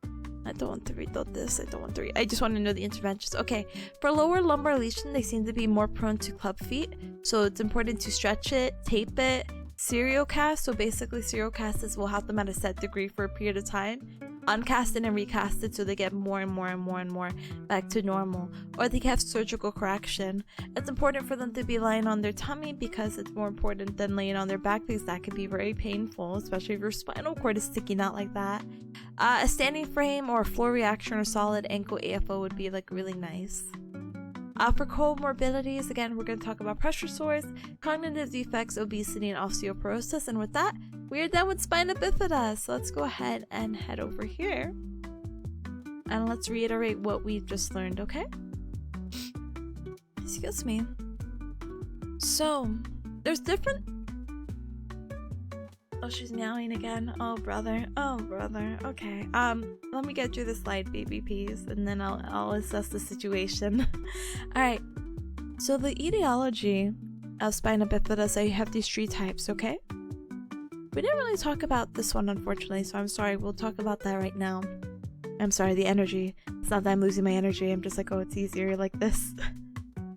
I don't want to read all this. I just want to know the interventions. Okay, for lower lumbar lesion, they seem to be more prone to club feet. So it's important to stretch it, tape it, serial cast. So basically, serial casts will help them at a set degree for a period of time. Uncast it and recast it so they get more and more back to normal. Or they can have surgical correction. It's important for them to be lying on their tummy because it's more important than laying on their back because that can be very painful, especially if your spinal cord is sticking out like that. A standing frame or a floor reaction or solid ankle AFO would be like really nice. For comorbidities, again, we're going to talk about pressure sores, cognitive defects, obesity, and osteoporosis. And with that, we are done with spina bifida. So let's go ahead and head over here. And let's reiterate what we've just learned, okay? Excuse me. So, there's different... Oh, she's meowing again. Oh, brother. Okay. Let me get you the slide, baby peas, and then I'll assess the situation. Alright. So the etiology of spina bifida, so you have these 3 types, okay? We didn't really talk about this one, unfortunately, so I'm sorry. We'll talk about that right now. I'm sorry, the energy. It's not that I'm losing my energy. I'm just like, oh, it's easier like this.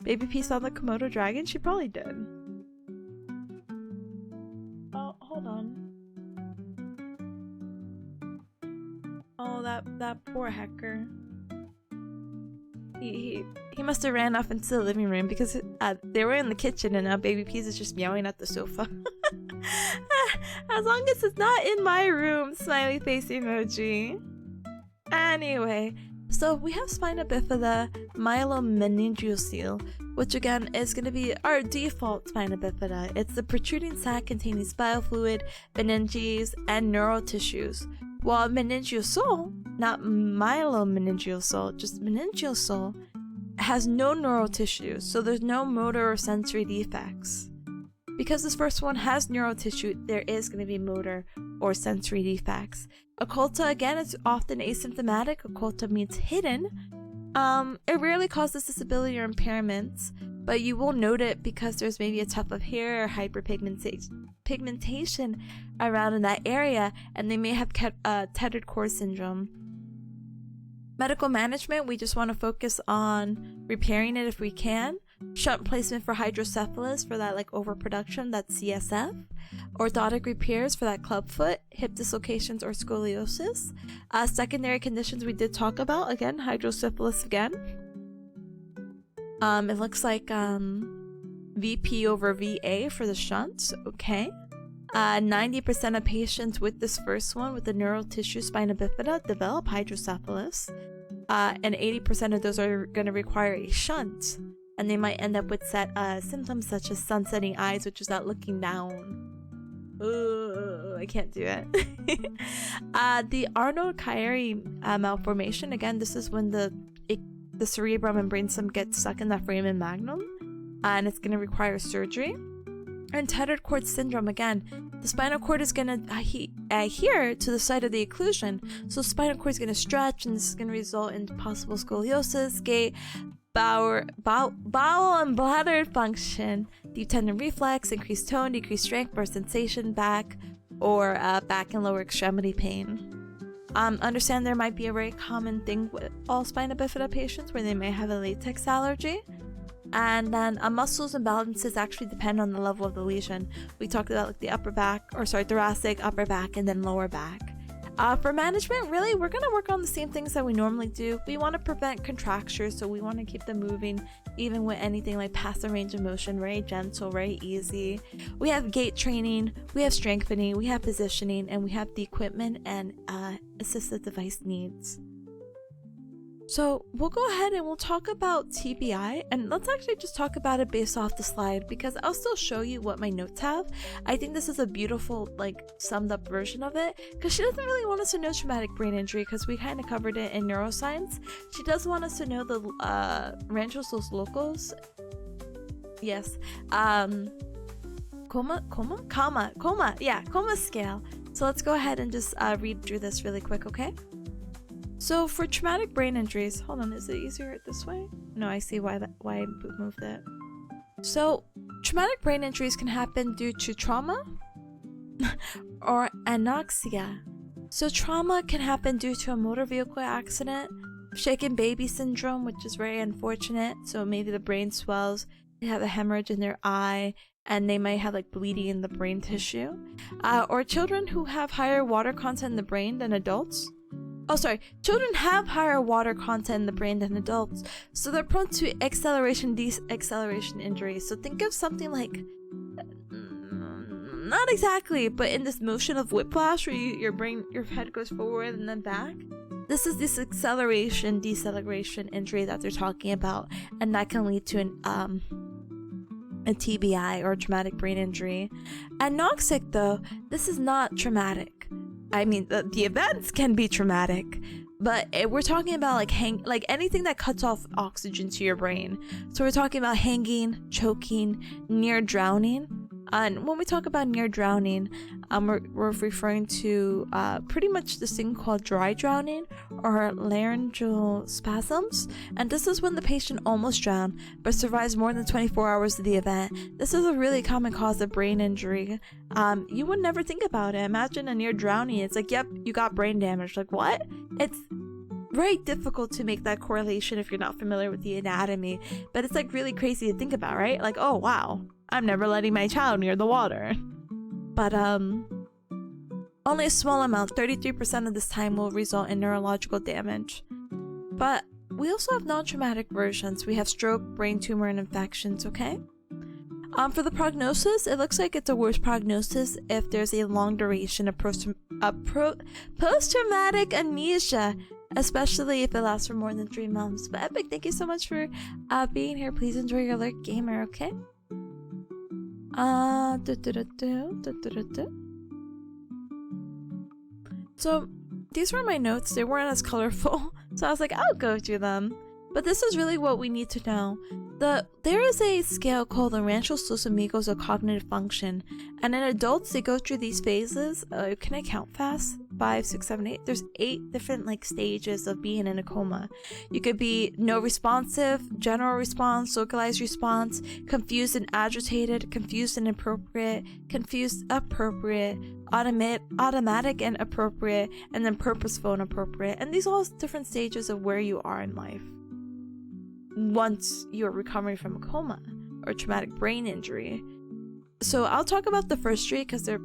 Baby P saw the Komodo dragon? She probably did. Oh, hold on. Oh, that poor hacker. He must have ran off into the living room because they were in the kitchen and now Baby Peas is just meowing at the sofa. As long as it's not in my room, smiley face emoji. Anyway, so we have spina bifida myelomeningeal, which again is going to be our default spina bifida. It's the protruding sac containing spinal fluid, meninges, and neural tissues. While meningeal, not myelomeningeal, just meningeal, has no neural tissues, so there's no motor or sensory defects. Because this first one has neural tissue, there is going to be motor or sensory defects. Occulta, again, is often asymptomatic. Occulta means hidden. It rarely causes disability or impairments, but you will note it because there's maybe a tuft of hair or hyperpigmentation around in that area, and they may have tethered cord syndrome. Medical management, we just want to focus on repairing it if we can. Shunt placement for hydrocephalus for that like overproduction, that's CSF. Orthotic repairs for that clubfoot, hip dislocations, or scoliosis. Secondary conditions we did talk about, again, hydrocephalus again. It looks like VP over VA for the shunts, okay. 90% of patients with this first one, with the neural tissue spina bifida, develop hydrocephalus. And 80% of those are going to require a shunt. And they might end up with symptoms such as sunsetting eyes, which is that looking down. Ooh, I can't do it. The Arnold-Chiari malformation, again, this is when the cerebrum and brainstem get stuck in that foramen magnum, and it's going to require surgery. And tethered cord syndrome, again, the spinal cord is going to adhere to the site of the occlusion, so spinal cord is going to stretch, and this is going to result in possible scoliosis, gait, bowel and bladder function, deep tendon reflex, increased tone, decreased strength or sensation, back and lower extremity pain. Understand there might be a very common thing with all spina bifida patients where they may have a latex allergy. And then muscles and balances actually depend on the level of the lesion. We talked about like the thoracic, upper back, and then lower back. For management, really, we're going to work on the same things that we normally do. We want to prevent contractures, so we want to keep them moving, even with anything like passive range of motion, very gentle, very easy. We have gait training, we have strengthening, we have positioning, and we have the equipment and assistive device needs. So we'll go ahead and we'll talk about TBI, and let's actually just talk about it based off the slide because I'll still show you what my notes have. I think this is a beautiful like summed up version of it because she doesn't really want us to know traumatic brain injury because we kind of covered it in neuroscience. She does want us to know the ranchos los locos. Yes. Coma scale. So let's go ahead and just read through this really quick, okay? So for traumatic brain injuries, hold on, is it easier this way? No, I see why I moved it. So traumatic brain injuries can happen due to trauma or anoxia. So trauma can happen due to a motor vehicle accident, shaken baby syndrome, which is very unfortunate. So maybe the brain swells, they have a hemorrhage in their eye, and they might have like bleeding in the brain tissue. Or children who have higher water content in the brain than adults. Children have higher water content in the brain than adults, so they're prone to acceleration, deceleration injuries. So think of something like, not exactly, but in this motion of whiplash where your head goes forward and then back. This is this acceleration, deceleration injury that they're talking about, and that can lead to a TBI or traumatic brain injury. Anoxic though, this is not traumatic. I mean, the events can be traumatic, but we're talking about like anything that cuts off oxygen to your brain. So we're talking about hanging, choking, near drowning. And when we talk about near drowning, we're referring to pretty much this thing called dry drowning or laryngeal spasms. And this is when the patient almost drowned but survives more than 24 hours of the event. This is a really common cause of brain injury. You would never think about it. Imagine a near drowning. It's like, yep, you got brain damage. Like, what? It's very difficult to make that correlation if you're not familiar with the anatomy, but it's like really crazy to think about, right? Like, oh wow, I'm never letting my child near the water. But only a small amount, 33% of this time, will result in neurological damage. But we also have non-traumatic versions. We have stroke, brain tumor, and infections, okay? For the prognosis, it looks like it's a worse prognosis if there's a long duration of post-traumatic amnesia, especially if it lasts for more than 3 months. But Epic, thank you so much for being here. Please enjoy your alert, gamer, okay? So these were my notes. They weren't as colorful, so I was like, I'll go through them. But this is really what we need to know. There is a scale called the Ranchos Los Amigos of cognitive function, and in adults they go through these phases. Can I count fast? 5, 6, 7, 8. There's 8 different stages of being in a coma. You could be no responsive, general response, localized response, confused and agitated, confused and appropriate, confused appropriate, automatic and appropriate, and then purposeful and appropriate. And these are all different stages of where you are in life once you're recovering from a coma or traumatic brain injury. So I'll talk about the first 3 because they're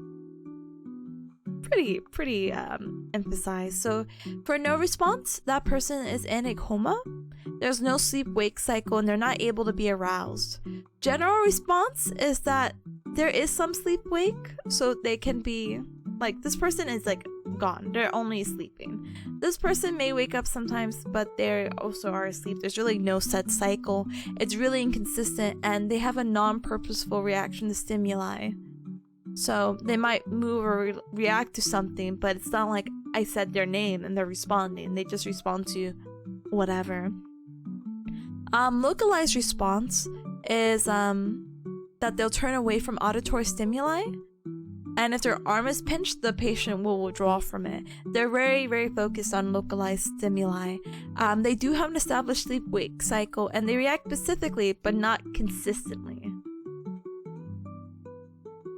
pretty emphasized. So for no response, that person is in a coma. There's no sleep-wake cycle and they're not able to be aroused. General response is that there is some sleep-wake, so they can be this person is gone. They're only sleeping. This person may wake up sometimes, but they also are asleep. There's really no set cycle. It's really inconsistent, and they have a non-purposeful reaction to stimuli. So they might move or react to something, but it's not like I said their name and they're responding. They just respond to whatever. Localized response is that they'll turn away from auditory stimuli. And if their arm is pinched, the patient will withdraw from it. They're very, very focused on localized stimuli. They do have an established sleep-wake cycle, and they react specifically, but not consistently.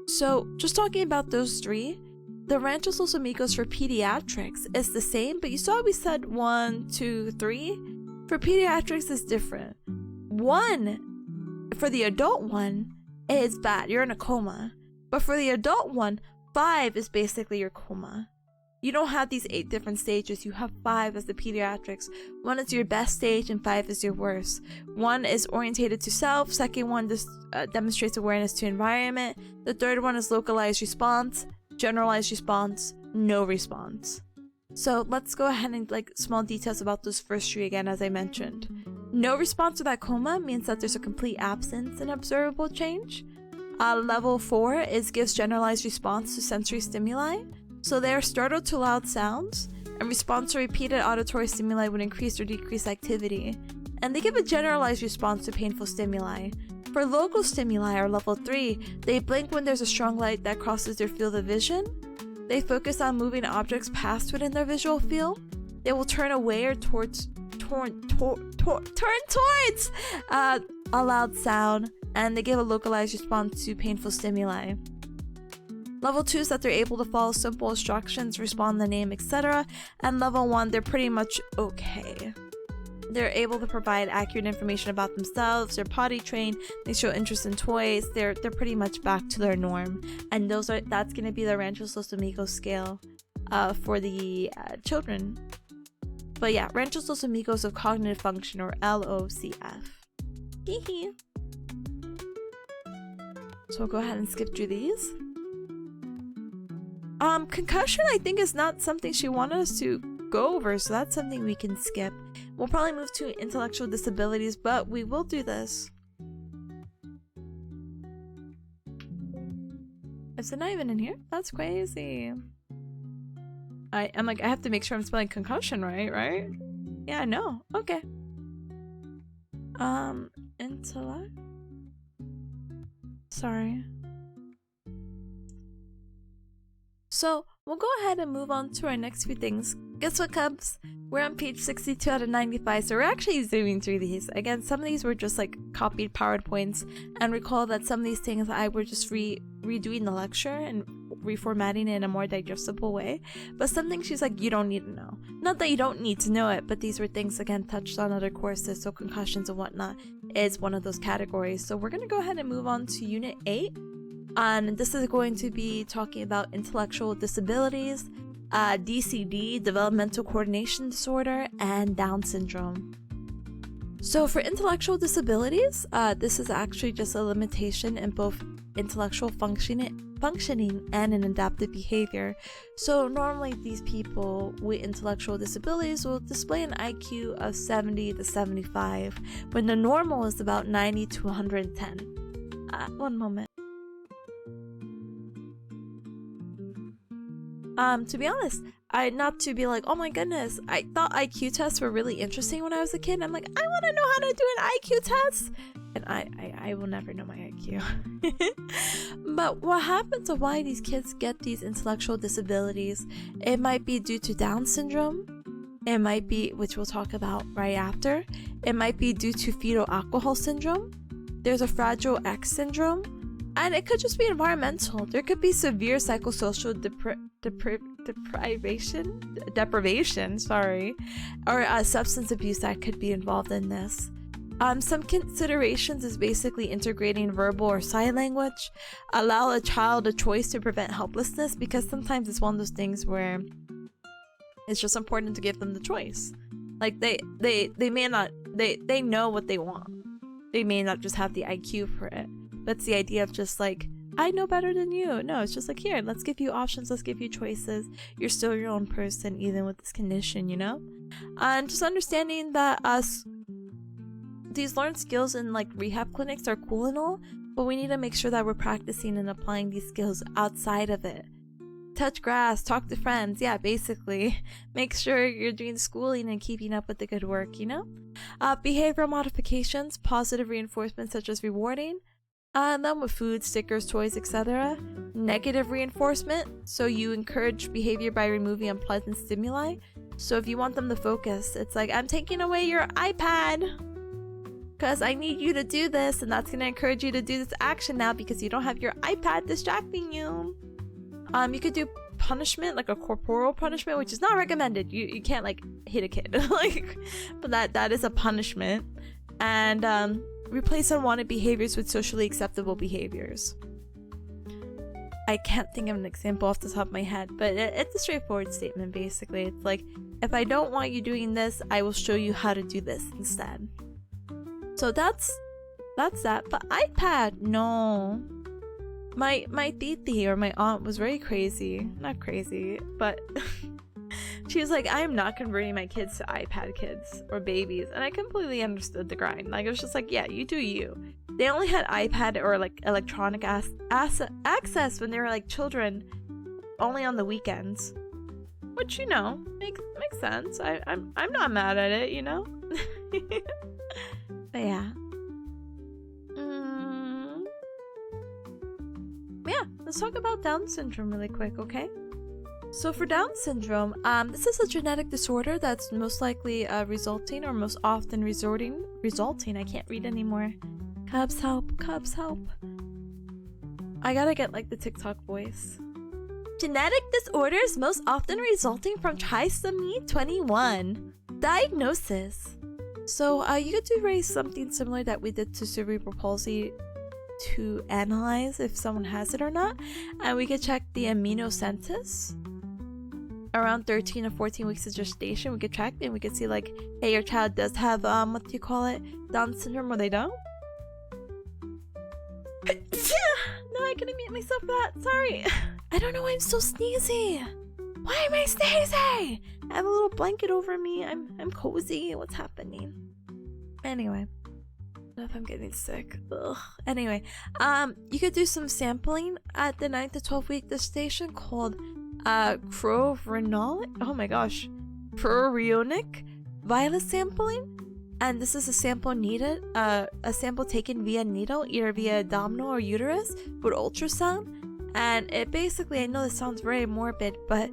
So, just talking about those 3, the Ranchos Los Amigos for pediatrics is the same, but you saw we said 1, 2, 3. For pediatrics, it's different. 1, for the adult one, is bad. You're in a coma. But for the adult one, 5 is basically your coma. You don't have these 8 different stages. You have 5 as the pediatrics. 1 is your best stage and 5 is your worst. 1 is orientated to self. 2nd one just demonstrates awareness to environment. The 3rd one is localized response, generalized response, no response. So let's go ahead and small details about those first 3 again, as I mentioned. No response to that coma means that there's a complete absence in observable change. Level 4 gives generalized response to sensory stimuli. So they are startled to loud sounds, and response to repeated auditory stimuli would increase or decrease activity. And they give a generalized response to painful stimuli. For local stimuli, or level 3, they blink when there's a strong light that crosses their field of vision. They focus on moving objects past within their visual field. They will turn away or turn towards a loud sound. And they give a localized response to painful stimuli. Level 2 is that they're able to follow simple instructions, respond to the name, etc. And level 1, they're pretty much okay. They're able to provide accurate information about themselves, they're potty trained, they show interest in toys, they're pretty much back to their norm. And that's going to be the Ranchos Los Amigos scale for the children. But yeah, Ranchos Los Amigos of cognitive function, or LOCF. Hee. So we'll go ahead and skip through these. Concussion, I think, is not something she wanted us to go over, so that's something we can skip. We'll probably move to intellectual disabilities, but we will do this. Is it not even in here? That's crazy. I have to make sure I'm spelling concussion right? Yeah, no. Okay. Intellect? Sorry. So, we'll go ahead and move on to our next few things. Guess what, Cubs? We're on page 62 out of 95, so we're actually zooming through these. Again, some of these were just copied PowerPoints, and recall that some of these things I were just redoing the lecture and reformatting it in a more digestible way. But some things she's like, you don't need to know. Not that you don't need to know it, but these were things, again, touched on other courses, so concussions and whatnot is one of those categories. So we're going to go ahead and move on to Unit 8. And this is going to be talking about intellectual disabilities, DCD, developmental coordination disorder, and Down syndrome. So for intellectual disabilities, this is actually just a limitation in both intellectual functioning and in adaptive behavior. So normally these people with intellectual disabilities will display an IQ of 70 to 75, when the normal is about 90 to 110. One moment. To be honest, not to be like, oh my goodness, I thought IQ tests were really interesting when I was a kid. I'm like, I want to know how to do an IQ test, and I will never know my IQ. But what happens to why these kids get these intellectual disabilities? It might be due to Down syndrome. It might be, which we'll talk about right after. It might be due to fetal alcohol syndrome. There's a Fragile X syndrome. And it could just be environmental. There could be severe psychosocial deprivation, or substance abuse that could be involved in this. Some considerations is basically integrating verbal or sign language, allow a child a choice to prevent helplessness, because sometimes it's one of those things where it's just important to give them the choice. Like they may not, they know what they want. They may not just have the IQ for it. That's the idea of just like, I know better than you. No, it's just like, here, let's give you options, let's give you choices. You're still your own person, even with this condition, you know? And just understanding that these learned skills in like rehab clinics are cool and all, but we need to make sure that we're practicing and applying these skills outside of it. Touch grass, talk to friends, yeah, basically. Make sure you're doing schooling and keeping up with the good work, you know? Behavioral modifications, positive reinforcement such as rewarding, and then with food, stickers, toys, etc. Negative reinforcement, so you encourage behavior by removing unpleasant stimuli. So if you want them to focus, it's like, I'm taking away your iPad because I need you to do this, and that's going to encourage you to do this action now because you don't have your iPad distracting you. You could do punishment, like a corporal punishment, which is not recommended. You can't like hit a kid, like, but that is a punishment. And replace unwanted behaviors with socially acceptable behaviors. I can't think of an example off the top of my head, but it's a straightforward statement basically. It's like, if I don't want you doing this, I will show you how to do this instead. So that's that. But iPad, no. My titi or my aunt was very crazy. Not crazy, but she was like, I am not converting my kids to iPad kids or babies. And I completely understood the grind. Like, it was just like, yeah, you do you. They only had iPad or like electronic access when they were like children, only on the weekends. Which, you know, makes sense. I'm not mad at it, you know? But yeah. Yeah, let's talk about Down syndrome really quick, okay? So for Down syndrome, this is a genetic disorder that's most likely resulting or most often resulting, I can't read anymore. Cubs help, Cubs help. I gotta get like the TikTok voice. Genetic disorders most often resulting from trisomy 21. Diagnosis. So you could do something similar that we did to cerebral palsy to analyze if someone has it or not, and we could check the aminocensus. Around 13 or 14 weeks of gestation, we could check and we could see like, hey, your child does have what do you call it, Down syndrome, or they don't. No, I couldn't mute myself for that. Sorry. I don't know why I'm so sneezy. Why am I sneezy? I have a little blanket over me. I'm cozy. What's happening? Anyway. I don't know if I'm getting sick. Ugh. Anyway, you could do some sampling at the 9 to 12 week gestation called chorionic villus sampling. And this is a sample needed, a sample taken via needle, either via abdominal or uterus, with ultrasound. And it basically, I know this sounds very morbid, but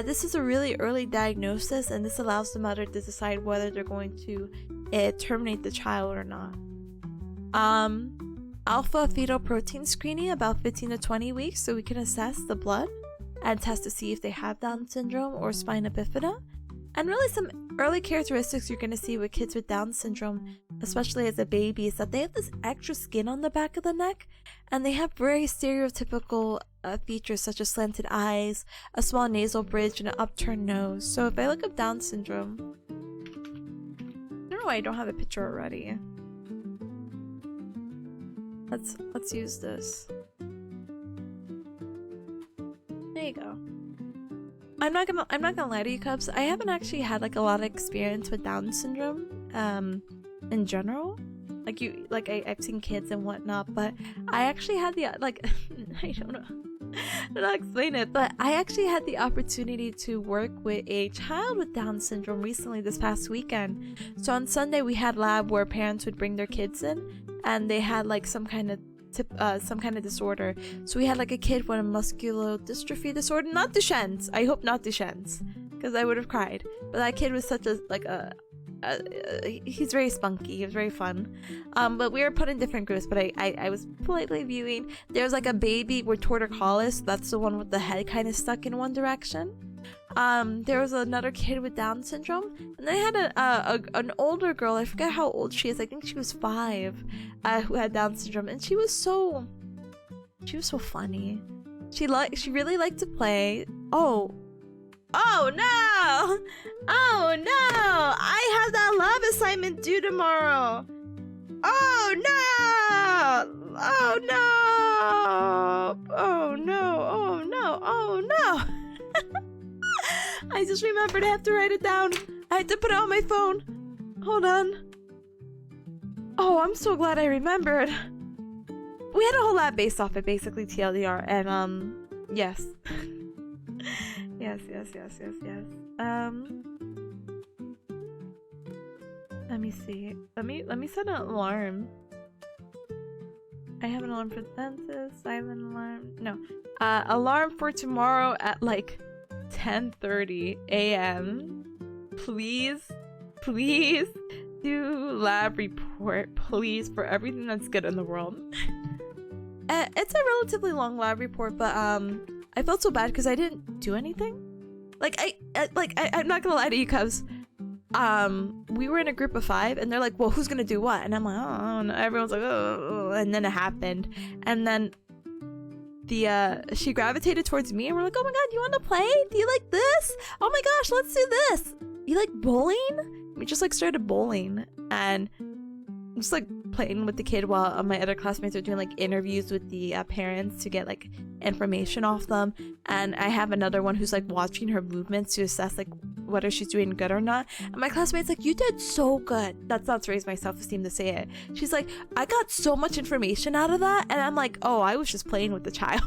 this is a really early diagnosis, and this allows the mother to decide whether they're going to terminate the child or not. Alpha fetal protein screening about 15 to 20 weeks, so we can assess the blood and test to see if they have Down syndrome or spina bifida. And really some early characteristics you're going to see with kids with Down syndrome, especially as a baby, is that they have this extra skin on the back of the neck, and they have very stereotypical features such as slanted eyes, a small nasal bridge, and an upturned nose. So if I look up Down syndrome, I don't why I don't have a picture already. Let's use this. There you go. I'm not gonna lie to you, Cubs. I haven't actually had like a lot of experience with Down syndrome, in general. I've seen kids and whatnot, but I actually had the I don't know. I don't know how to explain it, but I actually had the opportunity to work with a child with Down syndrome recently this past weekend. So on Sunday we had lab where parents would bring their kids in, and they had like some kind of disorder. So we had like a kid with a muscular dystrophy disorder, not Duchenne's. I hope not Duchenne's, because I would have cried. But that kid was such a he's very spunky. He was very fun. But we were put in different groups. But I was politely viewing. There was like a baby with torticollis. That's the one with the head kind of stuck in one direction. There was another kid with Down syndrome, and I had an older girl. I forget how old she is. I think she was 5, who had Down syndrome, and she was so funny. She really liked to play. Oh no! Oh no! I have that lab assignment due tomorrow. Oh no! Oh no! Oh no! Oh no! Oh no! I just remembered I have to write it down. I had to put it on my phone. Hold on. Oh, I'm so glad I remembered. We had a whole lab based off it, basically TLDR, and yes. Yes. Let me see. Let me set an alarm. I have an alarm for the dentist. I have an alarm. No. Alarm for tomorrow at like 10:30 a.m. Please do lab report, please, for everything that's good in the world. It's a relatively long lab report, but I felt so bad because I didn't do anything. I'm not gonna lie to you, Cubs. We were in a group of 5, and they're like, "Well, who's gonna do what?" And I'm like, "Oh," and everyone's like, "Oh," and then it happened, and then she gravitated towards me, and we're like, "Oh my god, you want to play? Do you like this? Oh my gosh, let's do this. You like bowling?" We just like started bowling, and just like playing with the kid while my other classmates are doing like interviews with the parents to get like information off them. And I have another one who's like watching her movements to assess like whether she's doing good or not. And my classmate's like, "You did so good." That's not to raise my self-esteem to say it. She's like, "I got so much information out of that." And I'm like, "Oh, I was just playing with the child."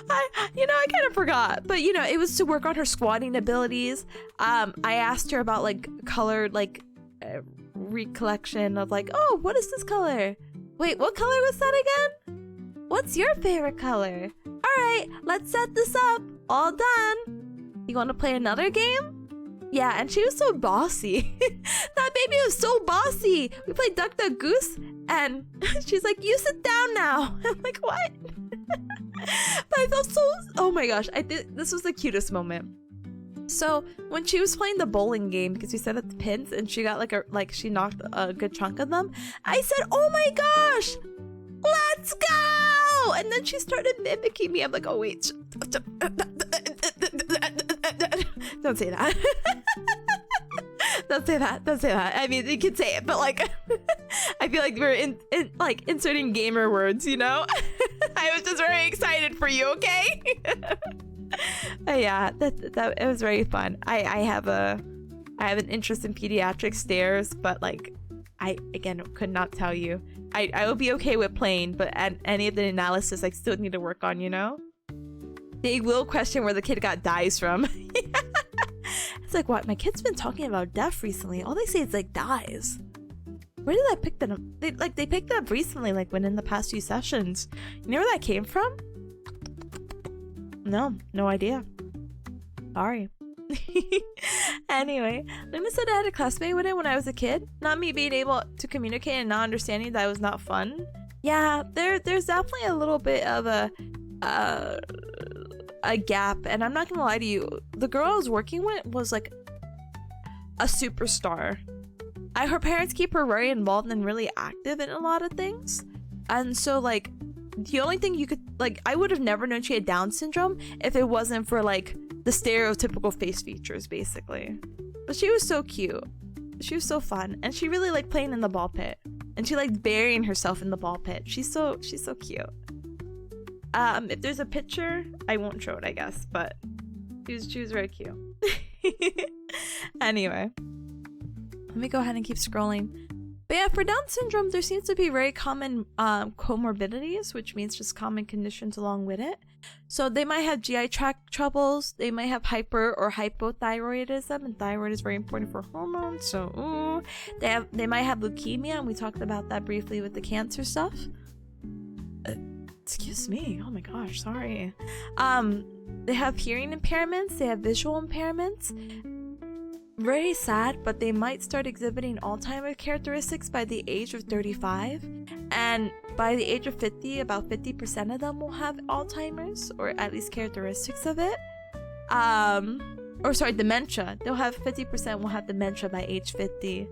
I kind of forgot, but it was to work on her squatting abilities. I asked her about like color, like recollection of like, "Oh, what is this color? Wait, what color was that again? What's your favorite color? All right, let's set this up. All done. You want to play another game?" Yeah, and she was so bossy. That baby was so bossy. We played Duck Duck Goose, and she's like, "You sit down now." I'm like, "What?" But I felt so, oh my gosh, this was the cutest moment. So when she was playing the bowling game, because we set up the pins and she got she knocked a good chunk of them, I said, "Oh my gosh, let's go!" And then she started mimicking me. I'm like, "Oh wait, don't say that." Don't say that. I mean, you can say it, but like, I feel like we're inserting gamer words, I was just very excited for you, okay? But yeah, that it was very fun. I have an interest in pediatric stairs, but like, I again could not tell you. I will be okay with playing, but any of the analysis I still need to work on, They will question where the kid got dyes from. It's like, what? My kid's been talking about death recently. All they say is like dyes. Where did I pick that up? They picked it up recently, like within the past few sessions. You know where that came from? No idea. Sorry. Anyway, Luna said I had a classmate with it when I was a kid. Not me being able to communicate and not understanding that it was not fun. Yeah, there's definitely a little bit of a gap, and I'm not gonna lie to you, the girl I was working with was like a superstar. Her parents keep her very involved and really active in a lot of things, and so like the only thing you could like, I would have never known she had Down syndrome if it wasn't for like the stereotypical face features, basically. But she was so cute. she was so fun, and she really liked playing in the ball pit, and she liked burying herself in the ball pit. She's so cute. If there's a picture, I won't show it, I guess, but she was very cute. Anyway, let me go ahead and keep scrolling. But yeah, for Down syndrome, there seems to be very common comorbidities, which means just common conditions along with it. So they might have GI tract troubles, they might have hyper or hypothyroidism, and thyroid is very important for hormones. So they might have leukemia, and we talked about that briefly with the cancer stuff. Excuse me. Oh my gosh, sorry. They have hearing impairments, they have visual impairments. Very sad, but they might start exhibiting Alzheimer's characteristics by the age of 35, and by the age of 50, about 50% of them will have Alzheimer's, or at least characteristics of it. Dementia. They'll have 50% will have dementia by age 50.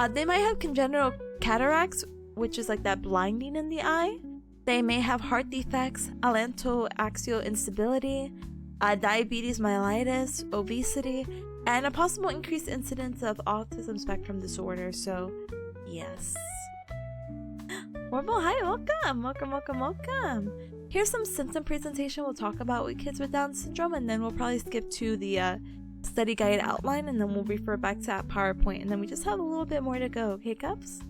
They might have congenital cataracts, which is like that blinding in the eye. They may have heart defects, allantoaxial instability, diabetes mellitus, obesity, and a possible increased incidence of autism spectrum disorder. So, yes. Warble, hi, welcome. Here's some symptom presentation we'll talk about with kids with Down syndrome, and then we'll probably skip to the study guide outline, and then we'll refer back to that PowerPoint, and then we just have a little bit more to go, okay, Cups?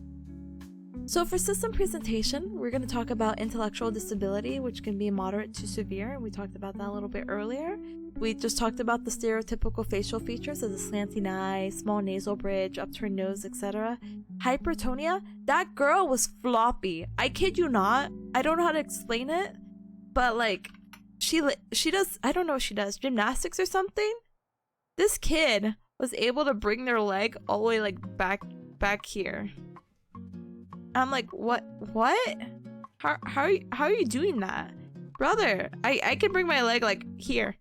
So for system presentation, we're going to talk about intellectual disability, which can be moderate to severe, and we talked about that a little bit earlier. We just talked about the stereotypical facial features of the slanting eye, small nasal bridge, upturned nose, etc. Hypertonia, that girl was floppy. I kid you not. I don't know how to explain it, but like, she does, I don't know what she does, gymnastics or something? This kid was able to bring their leg all the way like back here. I'm like, what? How are you doing that? Brother, I can bring my leg like here.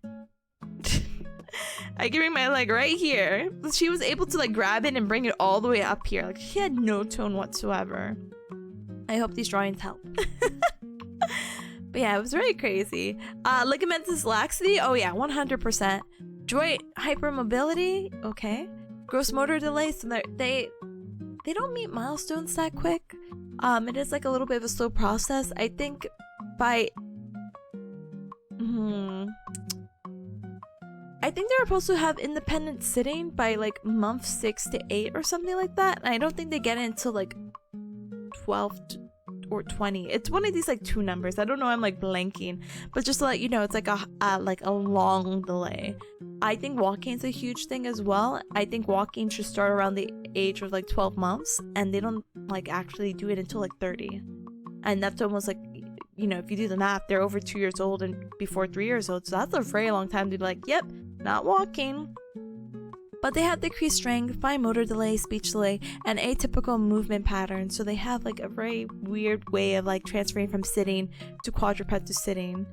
I can bring my leg right here. She was able to like grab it and bring it all the way up here. Like, she had no tone whatsoever. I hope these drawings help. But yeah, it was really crazy. Ligamentous laxity, oh yeah, 100%. Joint hypermobility, okay. Gross motor delays, so they don't meet milestones that quick. It is like a little bit of a slow process. I think by I think they're supposed to have independent sitting by like month 6 to 8 or something like that. And I don't think they get it until like 12 or 20. It's one of these like two numbers. I don't know, I'm like blanking, but just to let you know, it's like a long delay. I think walking is a huge thing as well. I think walking should start around the age of like 12 months, and they don't like actually do it until like 30. And that's almost like, you know, if you do the math, they're over 2 years old and before 3 years old. So that's a very long time to be like, yep, not walking. But they have decreased strength, fine motor delay, speech delay, and atypical movement patterns. So they have like a very weird way of like transferring from sitting to quadruped to sitting.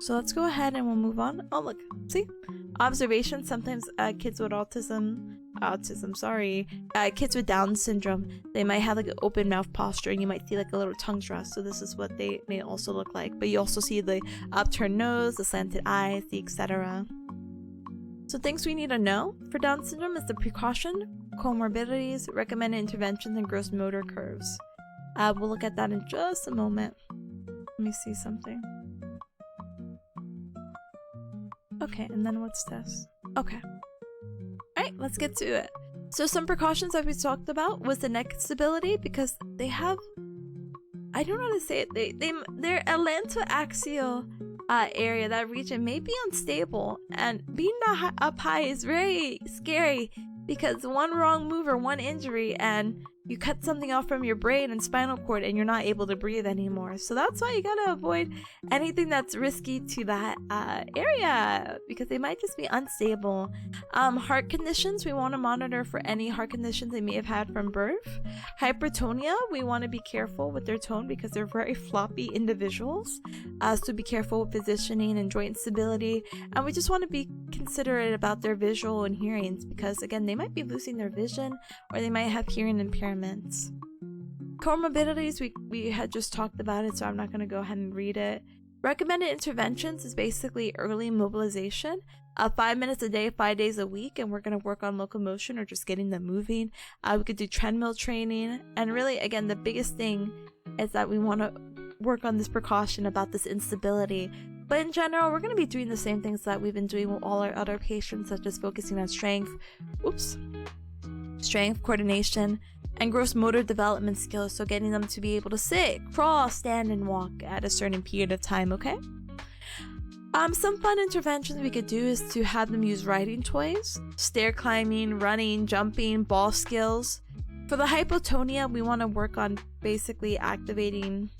So let's go ahead and we'll move on. Oh, look, see? Observations. Sometimes kids with kids with Down syndrome, they might have like an open mouth posture, and you might see like a little tongue thrust. So this is what they may also look like. But you also see the upturned nose, the slanted eyes, the etc. So things we need to know for Down syndrome is the precaution, comorbidities, recommended interventions, and gross motor curves. We'll look at that in just a moment. Let me see something. Okay, and then what's this? Okay. Alright, let's get to it. So some precautions that we talked about was the neck stability, because they have, I don't know how to say it, their atlantoaxial area, that region may be unstable, and being up high is very scary, because one wrong move or one injury and you cut something off from your brain and spinal cord and you're not able to breathe anymore. So that's why you gotta avoid anything that's risky to that area, because they might just be unstable. Heart conditions, we want to monitor for any heart conditions they may have had from birth. Hypertonia, we want to be careful with their tone because they're very floppy individuals. So be careful with positioning and joint stability. And we just want to be considerate about their visual and hearings, because again, they might be losing their vision or they might have hearing impairments. Comorbidities, we had just talked about it, so I'm not going to go ahead and read it. Recommended interventions is basically early mobilization, 5 minutes a day, 5 days a week, and we're going to work on locomotion or just getting them moving. We could do treadmill training, and really, again, the biggest thing is that we want to work on this precaution about this instability. But in general, we're going to be doing the same things that we've been doing with all our other patients, such as focusing on strength, coordination, and gross motor development skills, so getting them to be able to sit, crawl, stand, and walk at a certain period of time, okay? Some fun interventions we could do is to have them use riding toys, stair climbing, running, jumping, ball skills. For the hypotonia, we want to work on basically activating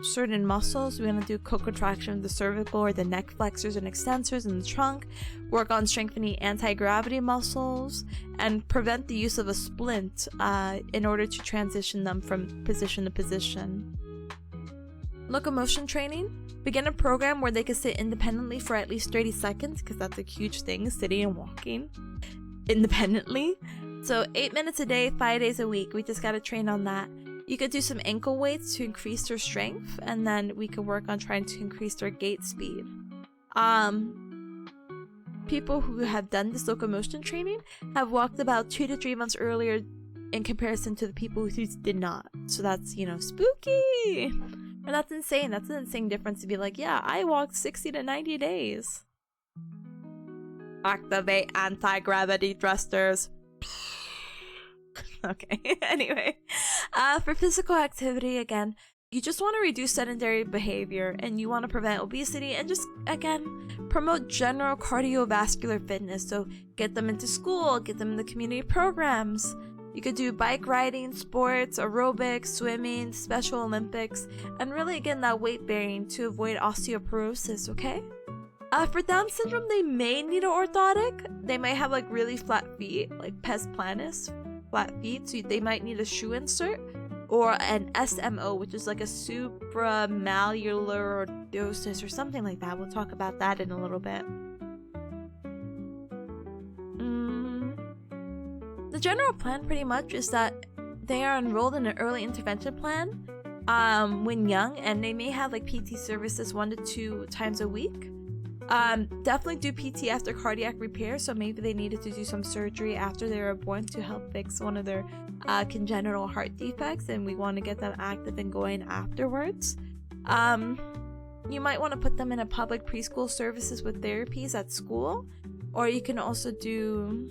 certain muscles. We want to do co-contraction of the cervical or the neck flexors and extensors in the trunk, work on strengthening anti-gravity muscles, and prevent the use of a splint in order to transition them from position to position. Locomotion training. Begin a program where they can sit independently for at least 30 seconds, because that's a huge thing, sitting and walking independently. So 8 minutes a day, 5 days a week. We just got to train on that. You could do some ankle weights to increase their strength, and then we could work on trying to increase their gait speed. People who have done this locomotion training have walked about 2 to 3 months earlier in comparison to the people who did not. So that's, you know, spooky! And that's insane. That's an insane difference to be like, yeah, I walked 60 to 90 days. Activate anti-gravity thrusters. Okay, anyway. For physical activity, again, you just want to reduce sedentary behavior, and you want to prevent obesity, and just, again, promote general cardiovascular fitness. So get them into school, get them in the community programs. You could do bike riding, sports, aerobics, swimming, Special Olympics, and really, again, that weight bearing to avoid osteoporosis, okay? For Down syndrome, they may need an orthotic. They might have like really flat feet, like pes planus, flat feet, so they might need a shoe insert, or an SMO, which is like a supramalleolar orthosis or something like that. We'll talk about that in a little bit. The general plan pretty much is that they are enrolled in an early intervention plan when young, and they may have like PT services 1 to 2 times a week. Definitely do PT after cardiac repair, so maybe they needed to do some surgery after they were born to help fix one of their congenital heart defects, and we want to get them active and going afterwards. You might want to put them in a public preschool services with therapies at school, or you can also do...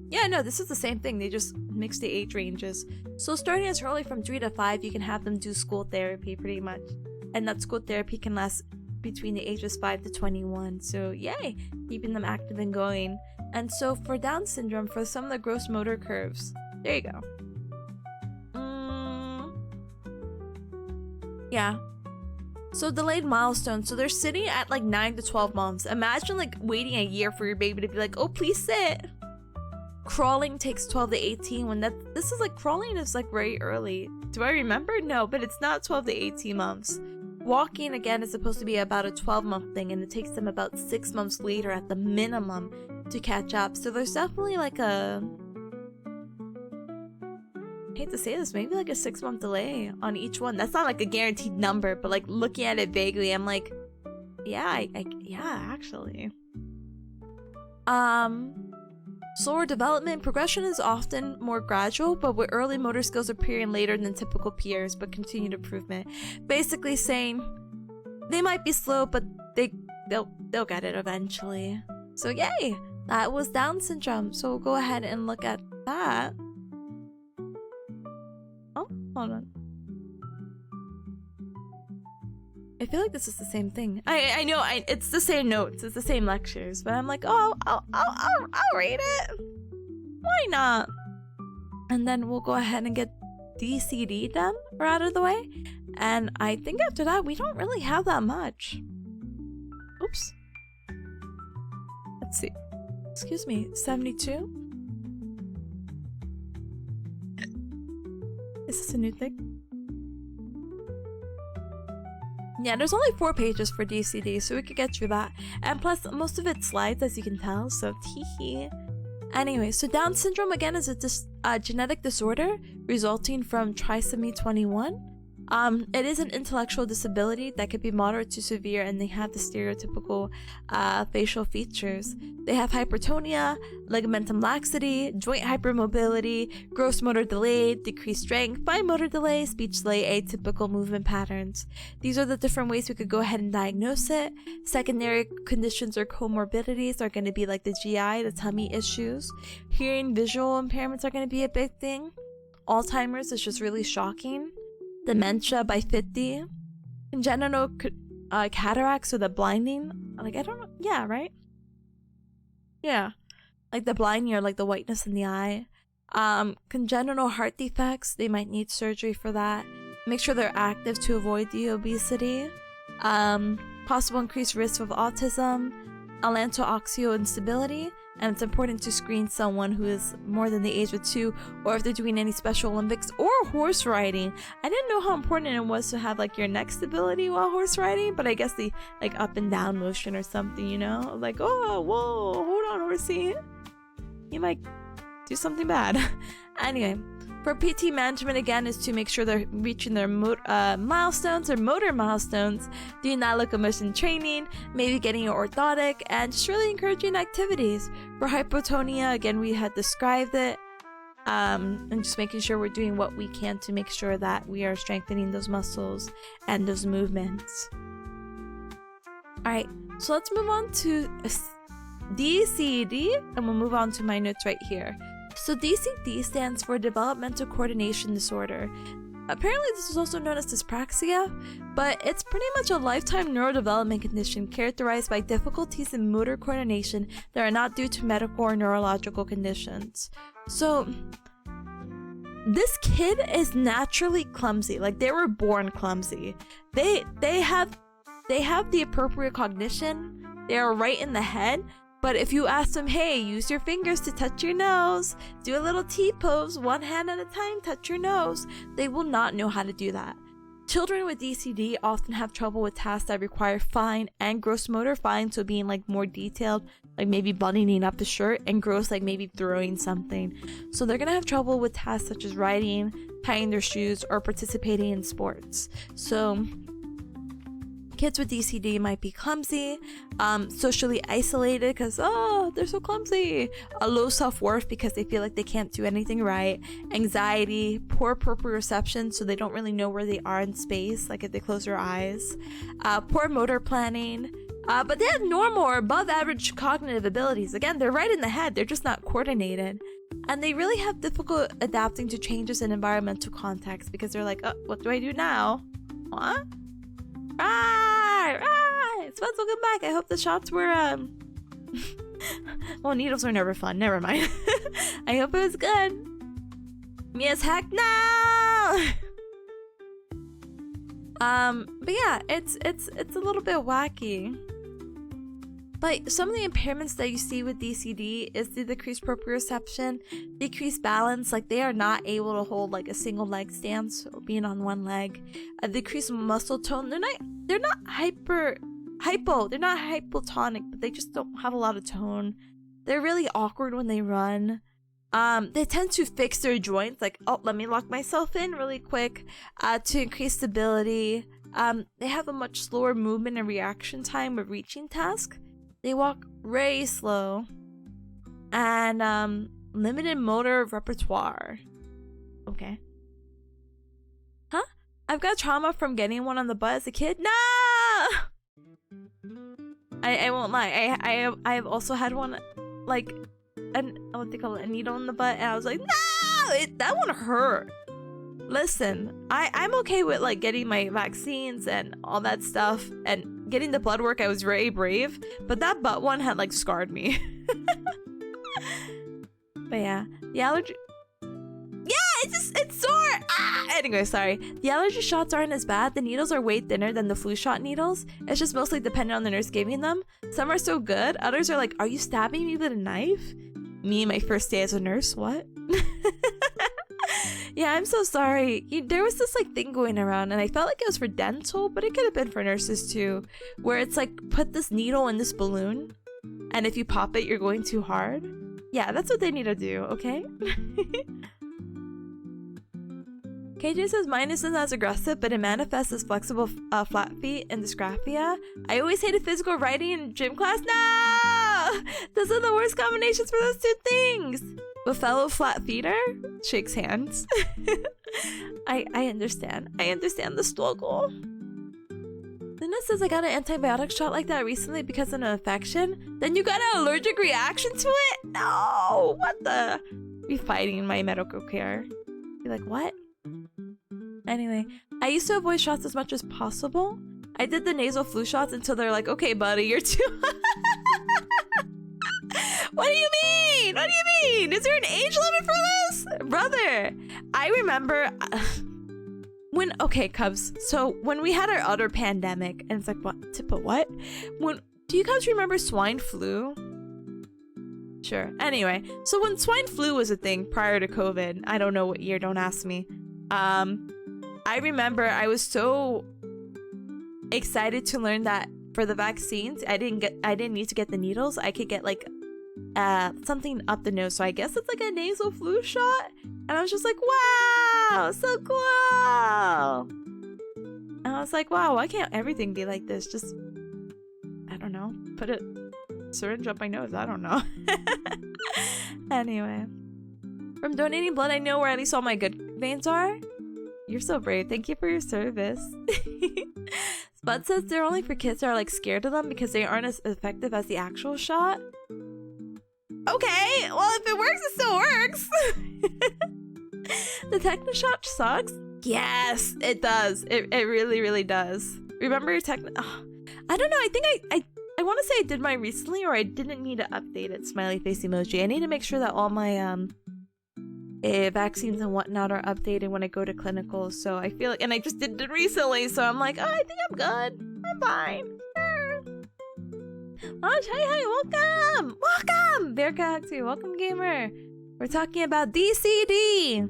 Yeah, no, this is the same thing. They just mix the age ranges. So starting as early from 3 to 5, you can have them do school therapy pretty much. And that school therapy can last between the ages 5 to 21. So yay, keeping them active and going. And so for Down syndrome, for some of the gross motor curves, there you go. Yeah. So delayed milestones. So they're sitting at like 9 to 12 months. Imagine like waiting a year for your baby to be like, oh, please sit. Crawling takes 12 to 18 when this is like crawling is like very early. Do I remember? No, but it's not 12 to 18 months. Walking again is supposed to be about a 12-month thing, and it takes them about 6 months later at the minimum to catch up. So there's definitely like I hate to say this, maybe like a 6-month delay on each one. That's not like a guaranteed number, but like looking at it vaguely, I'm like, yeah, yeah, actually. Slower development progression is often more gradual, but with early motor skills appearing later than typical peers, but continued improvement. Basically saying they might be slow, but they'll get it eventually. So yay, that was Down syndrome. So we'll go ahead and look at that. Oh, hold on. I feel like this is the same thing. I know it's the same notes, it's the same lectures, but I'm like, oh, I'll read it. Why not? And then we'll go ahead and get DCD done or out of the way. And I think after that, we don't really have that much. Oops. Let's see. Excuse me, 72? Is this a new thing? Yeah, there's only 4 pages for DCD, so we could get through that. And plus, most of it's slides, as you can tell, so teehee. Anyway, so Down syndrome, again, is a genetic disorder resulting from trisomy 21. It is an intellectual disability that could be moderate to severe, and they have the stereotypical facial features. They have hypertonia, ligamentum laxity, joint hypermobility, gross motor delay, decreased strength, fine motor delay, speech delay, atypical movement patterns. These are the different ways we could go ahead and diagnose it. Secondary conditions or comorbidities are going to be like the GI, the tummy issues. Hearing, visual impairments are going to be a big thing. Alzheimer's is just really shocking. Dementia by 50. Congenital cataracts, or the blinding. Like, I don't know. Yeah, right? Yeah. Like the blinding, or like the whiteness in the eye. Congenital heart defects. They might need surgery for that. Make sure they're active to avoid the obesity. Possible increased risk of autism. Allantoaxial instability. And it's important to screen someone who is more than the age of 2, or if they're doing any Special Olympics or horse riding. I didn't know how important it was to have like your neck stability while horse riding, but I guess the like up and down motion or something, you know? Like, oh, whoa, hold on, horsey. You might do something bad. Anyway, for PT management, again, is to make sure they're reaching their milestones or motor milestones, doing that locomotion training, maybe getting an orthotic, and just really encouraging activities. For hypotonia, again, we had described it, and just making sure we're doing what we can to make sure that we are strengthening those muscles and those movements. Alright, so let's move on to DCD, and we'll move on to my notes right here. So DCD stands for Developmental Coordination Disorder. Apparently this is also known as dyspraxia, but it's pretty much a lifetime neurodevelopment condition characterized by difficulties in motor coordination that are not due to medical or neurological conditions. So this kid is naturally clumsy. Like, they were born clumsy. They have the appropriate cognition. They are right in the head. But if you ask them, hey, use your fingers to touch your nose, do a little T-pose, one hand at a time, touch your nose, they will not know how to do that. Children with DCD often have trouble with tasks that require fine and gross motor. Fine, so being like more detailed, like maybe buttoning up the shirt, and gross, like maybe throwing something. So they're gonna have trouble with tasks such as riding, tying their shoes, or participating in sports. So kids with DCD might be clumsy, socially isolated because, oh, they're so clumsy, a low self-worth because they feel like they can't do anything right, anxiety, poor proprioception, so they don't really know where they are in space, like if they close their eyes, poor motor planning, but they have normal or above average cognitive abilities. Again, they're right in the head, they're just not coordinated. And they really have difficult adapting to changes in environmental context because they're like, oh, what do I do now? What? Spencer, welcome back. I hope the shots were well, needles are never fun, never mind. I hope it was good. Yes, heck no. But yeah, it's a little bit wacky. But some of the impairments that you see with DCD is the decreased proprioception, decreased balance, like they are not able to hold like a single leg stance, so being on one leg, a decreased muscle tone. They're not they're not hypotonic, but they just don't have a lot of tone. They're really awkward when they run. They tend to fix their joints, like, oh, let me lock myself in really quick, to increase stability. They have a much slower movement and reaction time with reaching tasks. They walk very slow, and limited motor repertoire. Okay. Huh? I've got trauma from getting one on the butt as a kid. No! I won't lie. I have also had one, like, what they call it, a needle in the butt, and I was like, no! That one hurt. Listen, I'm okay with like getting my vaccines and all that stuff, and getting the blood work. I was very brave, but that butt one had like scarred me. But yeah, the allergy, it's sore. Anyway, sorry. The allergy shots aren't as bad. The needles are way thinner than the flu shot needles. It's just mostly dependent on the nurse giving them. Some are so good, others are like, are you stabbing me with a knife? Me, my first day as a nurse, what? Yeah, I'm so sorry. There was this like thing going around, and I felt like it was for dental, but it could have been for nurses too, where it's like, put this needle in this balloon, and if you pop it, you're going too hard. Yeah, that's what they need to do, okay? KJ says mine isn't as aggressive, but it manifests as flexible flat feet and dysgraphia. I always hated physical writing in gym class. No! Those are the worst combinations for those two things. But fellow flat feeder shakes hands. I understand. I understand the struggle. Luna says I got an antibiotic shot like that recently because of an infection. Then you got an allergic reaction to it? No! What the? Be fighting my medical care. Be like, what? Anyway, I used to avoid shots as much as possible. I did the nasal flu shots until they're like, okay, buddy, you're too... What do you mean? What do you mean? Is there an age limit for this? Brother, I remember... Okay, Cubs. So when we had our other pandemic, and it's like, what? Tippa, what? Do you guys remember swine flu? Sure. Anyway, so when swine flu was a thing prior to COVID, I don't know what year, don't ask me. I remember I was so excited to learn that for the vaccines, I didn't need to get the needles. I could get like something up the nose. So I guess it's like a nasal flu shot. And I was just like, wow, so cool. And I was like, wow, why can't everything be like this? Just, I don't know, put a syringe up my nose. I don't know. Anyway, from donating blood, I know where at least all my good veins are. You're so brave. Thank you for your service. Spud says they're only for kids that are like scared of them because they aren't as effective as the actual shot. Okay, well, if it works, it still works. The tetanus shot sucks? Yes, it does. It really, really does. Remember your tetanus? Oh, I don't know. I think I want to say I did mine recently, or I didn't need to update it. Smiley face emoji. I need to make sure that all my vaccines and whatnot are updated when I go to clinicals. So I feel like, and I just did it recently, so I'm like, oh, I think I'm good. I'm fine. Oh, hi, welcome, Bearcat too, welcome, gamer. We're talking about DCD,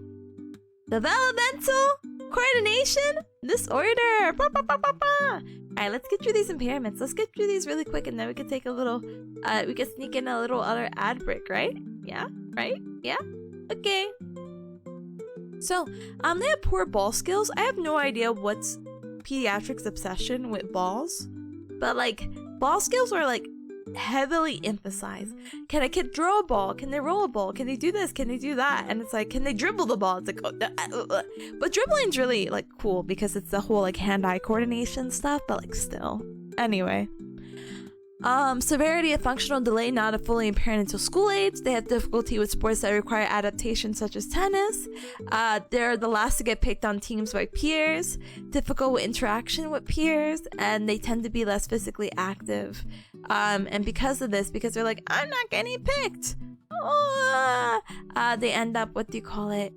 developmental coordination disorder. Bah, bah, bah, bah, bah. All right, let's get through these impairments. Let's get through these really quick, and then we can take a little. We can sneak in a little other ad break, right? Yeah, right? Yeah. Okay. So, they have poor ball skills. I have no idea what's pediatrics' obsession with balls, but like. Ball skills are like heavily emphasized. Can a kid throw a ball? Can they roll a ball? Can they do this? Can they do that? And it's like, can they dribble the ball? It's like, but dribbling's really like cool because it's the whole like hand-eye coordination stuff, but like still. Anyway. Severity of functional delay, not a fully impaired until school age. They have difficulty with sports that require adaptation, such as tennis. They're the last to get picked on teams by peers, difficult with interaction with peers, and they tend to be less physically active. And because of this, because they're like, I'm not getting picked, they end up, what do you call it,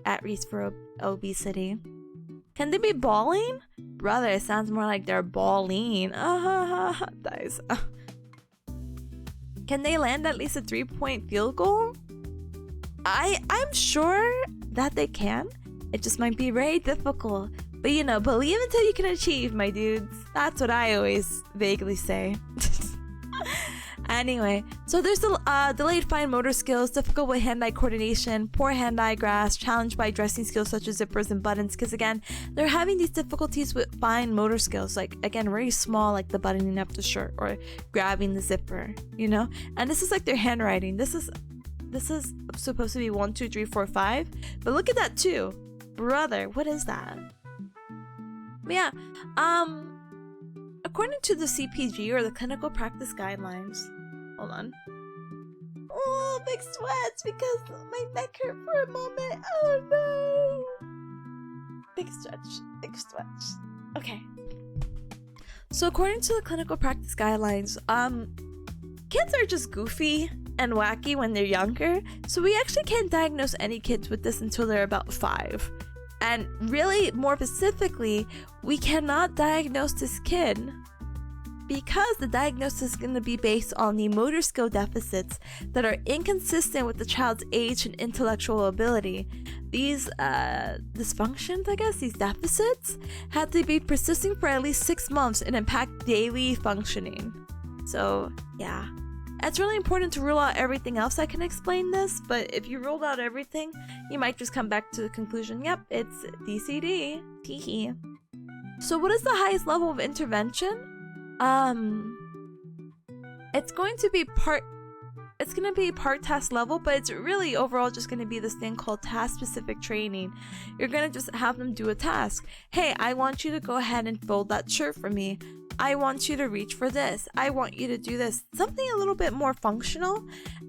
at risk for obesity. Can they be balling? Brother, it sounds more like they're balling. Dies. Can they land at least a 3-point field goal? I'm sure that they can. It just might be very difficult. But you know, believe until you can achieve, my dudes. That's what I always vaguely say. Anyway, so there's the delayed fine motor skills, difficult with hand-eye coordination, poor hand-eye grasp, challenged by dressing skills such as zippers and buttons, because again, they're having these difficulties with fine motor skills, like again, very small, like the buttoning up the shirt or grabbing the zipper, you know? And this is like their handwriting. This is supposed to be 1, 2, 3, 4, 5, but look at that too. Brother, what is that? But yeah, according to the CPG or the clinical practice guidelines, hold on. Oh, big sweats because my neck hurt for a moment. Oh no. Big stretch. Okay. So according to the clinical practice guidelines, kids are just goofy and wacky when they're younger. So we actually can't diagnose any kids with this until they're about 5. And really, more specifically, we cannot diagnose this kid because the diagnosis is going to be based on the motor skill deficits that are inconsistent with the child's age and intellectual ability. These dysfunctions, I guess, these deficits, have to be persisting for at least 6 months and impact daily functioning. So, yeah. It's really important to rule out everything else that can explain this, but if you ruled out everything, you might just come back to the conclusion, yep, it's DCD. Teehee. So what is the highest level of intervention? It's going to be part task level, but it's really overall just going to be this thing called task specific training. You're going to just have them do a task. Hey, I want you to go ahead and fold that shirt for me. I want you to reach for this. I want you to do this. Something a little bit more functional.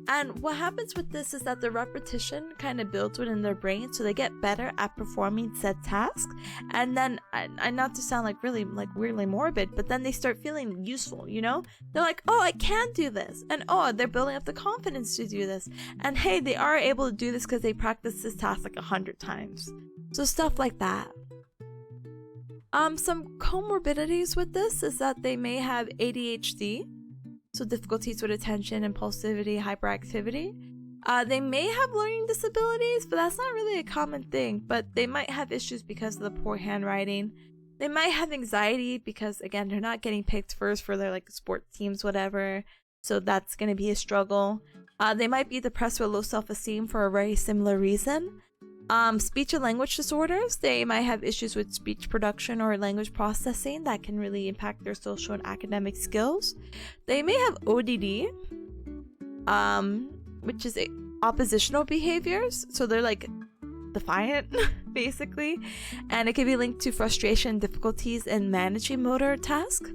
And what happens with this is that the repetition kind of builds within their brain, so they get better at performing said tasks. And then, and not to sound like really like weirdly morbid, but then they start feeling useful, you know? They're like, oh, I can do this. And oh, they're building up the confidence to do this. And hey, they are able to do this because they practice this task like 100 times. So stuff like that. Some comorbidities with this is that they may have ADHD, so difficulties with attention, impulsivity, hyperactivity. They may have learning disabilities, but that's not really a common thing, but they might have issues because of the poor handwriting. They might have anxiety because, again, they're not getting picked first for their like sports teams, whatever, so that's going to be a struggle. They might be depressed with low self-esteem for a very similar reason. Speech and language disorders, they might have issues with speech production or language processing that can really impact their social and academic skills. They may have ODD, which is oppositional behaviors, so they're like defiant basically, and it can be linked to frustration and difficulties in managing motor tasks.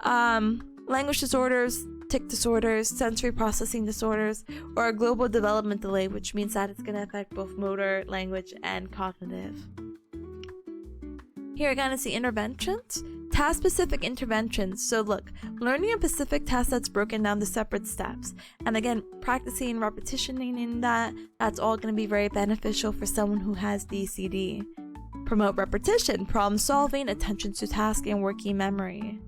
Language disorders, tic disorders, sensory processing disorders, or a global development delay, which means that it's going to affect both motor, language, and cognitive. Here again is the interventions. Task-specific interventions. So look, learning a specific task that's broken down to separate steps. And again, practicing and repetitioning in that's all going to be very beneficial for someone who has DCD. Promote repetition, problem solving, attention to task, and working memory.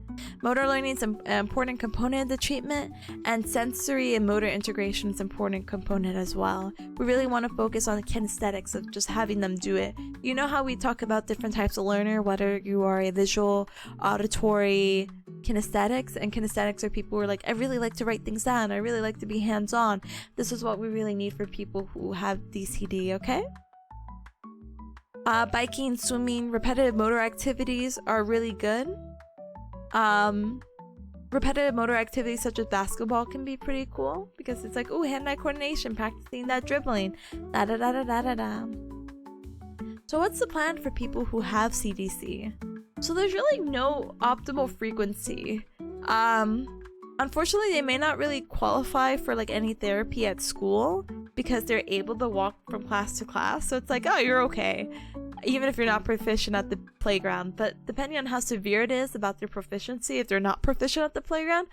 Motor learning is an important component of the treatment, and sensory and motor integration is an important component as well. We really want to focus on the kinesthetics of just having them do it. You know how we talk about different types of learner, whether you are a visual, auditory, kinesthetics, and kinesthetics are people who are like, I really like to write things down, I really like to be hands-on. This is what we really need for people who have DCD, okay? Biking, swimming, repetitive motor activities are really good. Repetitive motor activities such as basketball can be pretty cool because it's like, oh, hand-eye coordination, practicing that dribbling, da da da da da da da. So what's the plan for people who have CDC? So there's really no optimal frequency. Unfortunately, they may not really qualify for like any therapy at school because they're able to walk from class to class. So it's like, oh, you're okay, even if you're not proficient at the playground. But depending on how severe it is about their proficiency, if they're not proficient at the playground,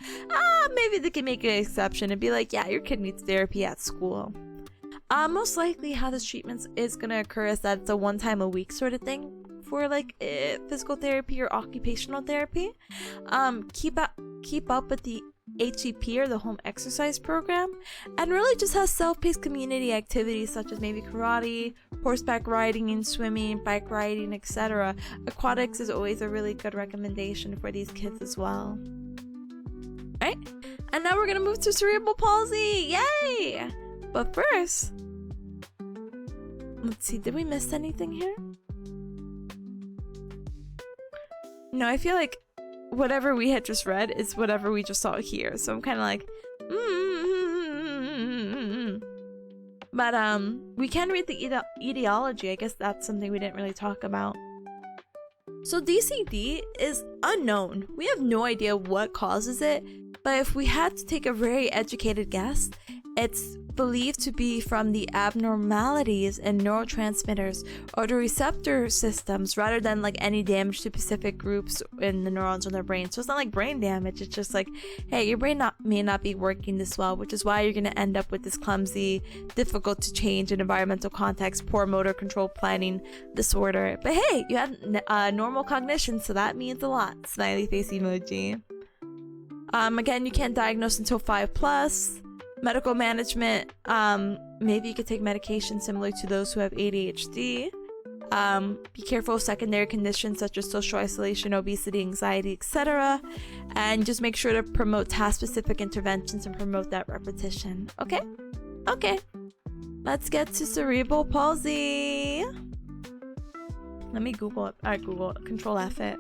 maybe they can make an exception and be like, yeah, your kid needs therapy at school. Most likely how this treatment is going to occur is that it's a one time a week sort of thing for like physical therapy or occupational therapy. Keep up with the HEP or the home exercise program, and really just has self-paced community activities such as maybe karate, horseback riding and swimming, bike riding, etc. Aquatics is always a really good recommendation for these kids as well. Right? And now we're gonna move to cerebral palsy. Yay! But first, let's see, did we miss anything here? No, I feel like whatever we had just read is whatever we just saw here. So I'm kind of like, But we can read the etiology. I guess that's something we didn't really talk about. So DCD is unknown. We have no idea what causes it, but if we had to take a very educated guess, it's believed to be from the abnormalities in neurotransmitters or the receptor systems rather than like any damage to specific groups in the neurons in their brain. So it's not like brain damage, it's just like, hey, your brain may not be working this well, which is why you're going to end up with this clumsy, difficult to change in environmental context, poor motor control planning disorder. But hey, you have normal cognition, so that means a lot. Smiley face emoji. Again, you can't diagnose until 5+. Medical management, maybe you could take medication similar to those who have ADHD. Be careful of secondary conditions such as social isolation, obesity, anxiety, etc. And just make sure to promote task-specific interventions and promote that repetition. Okay? Okay. Let's get to cerebral palsy. Let me Google it. Alright, Google. Control F it.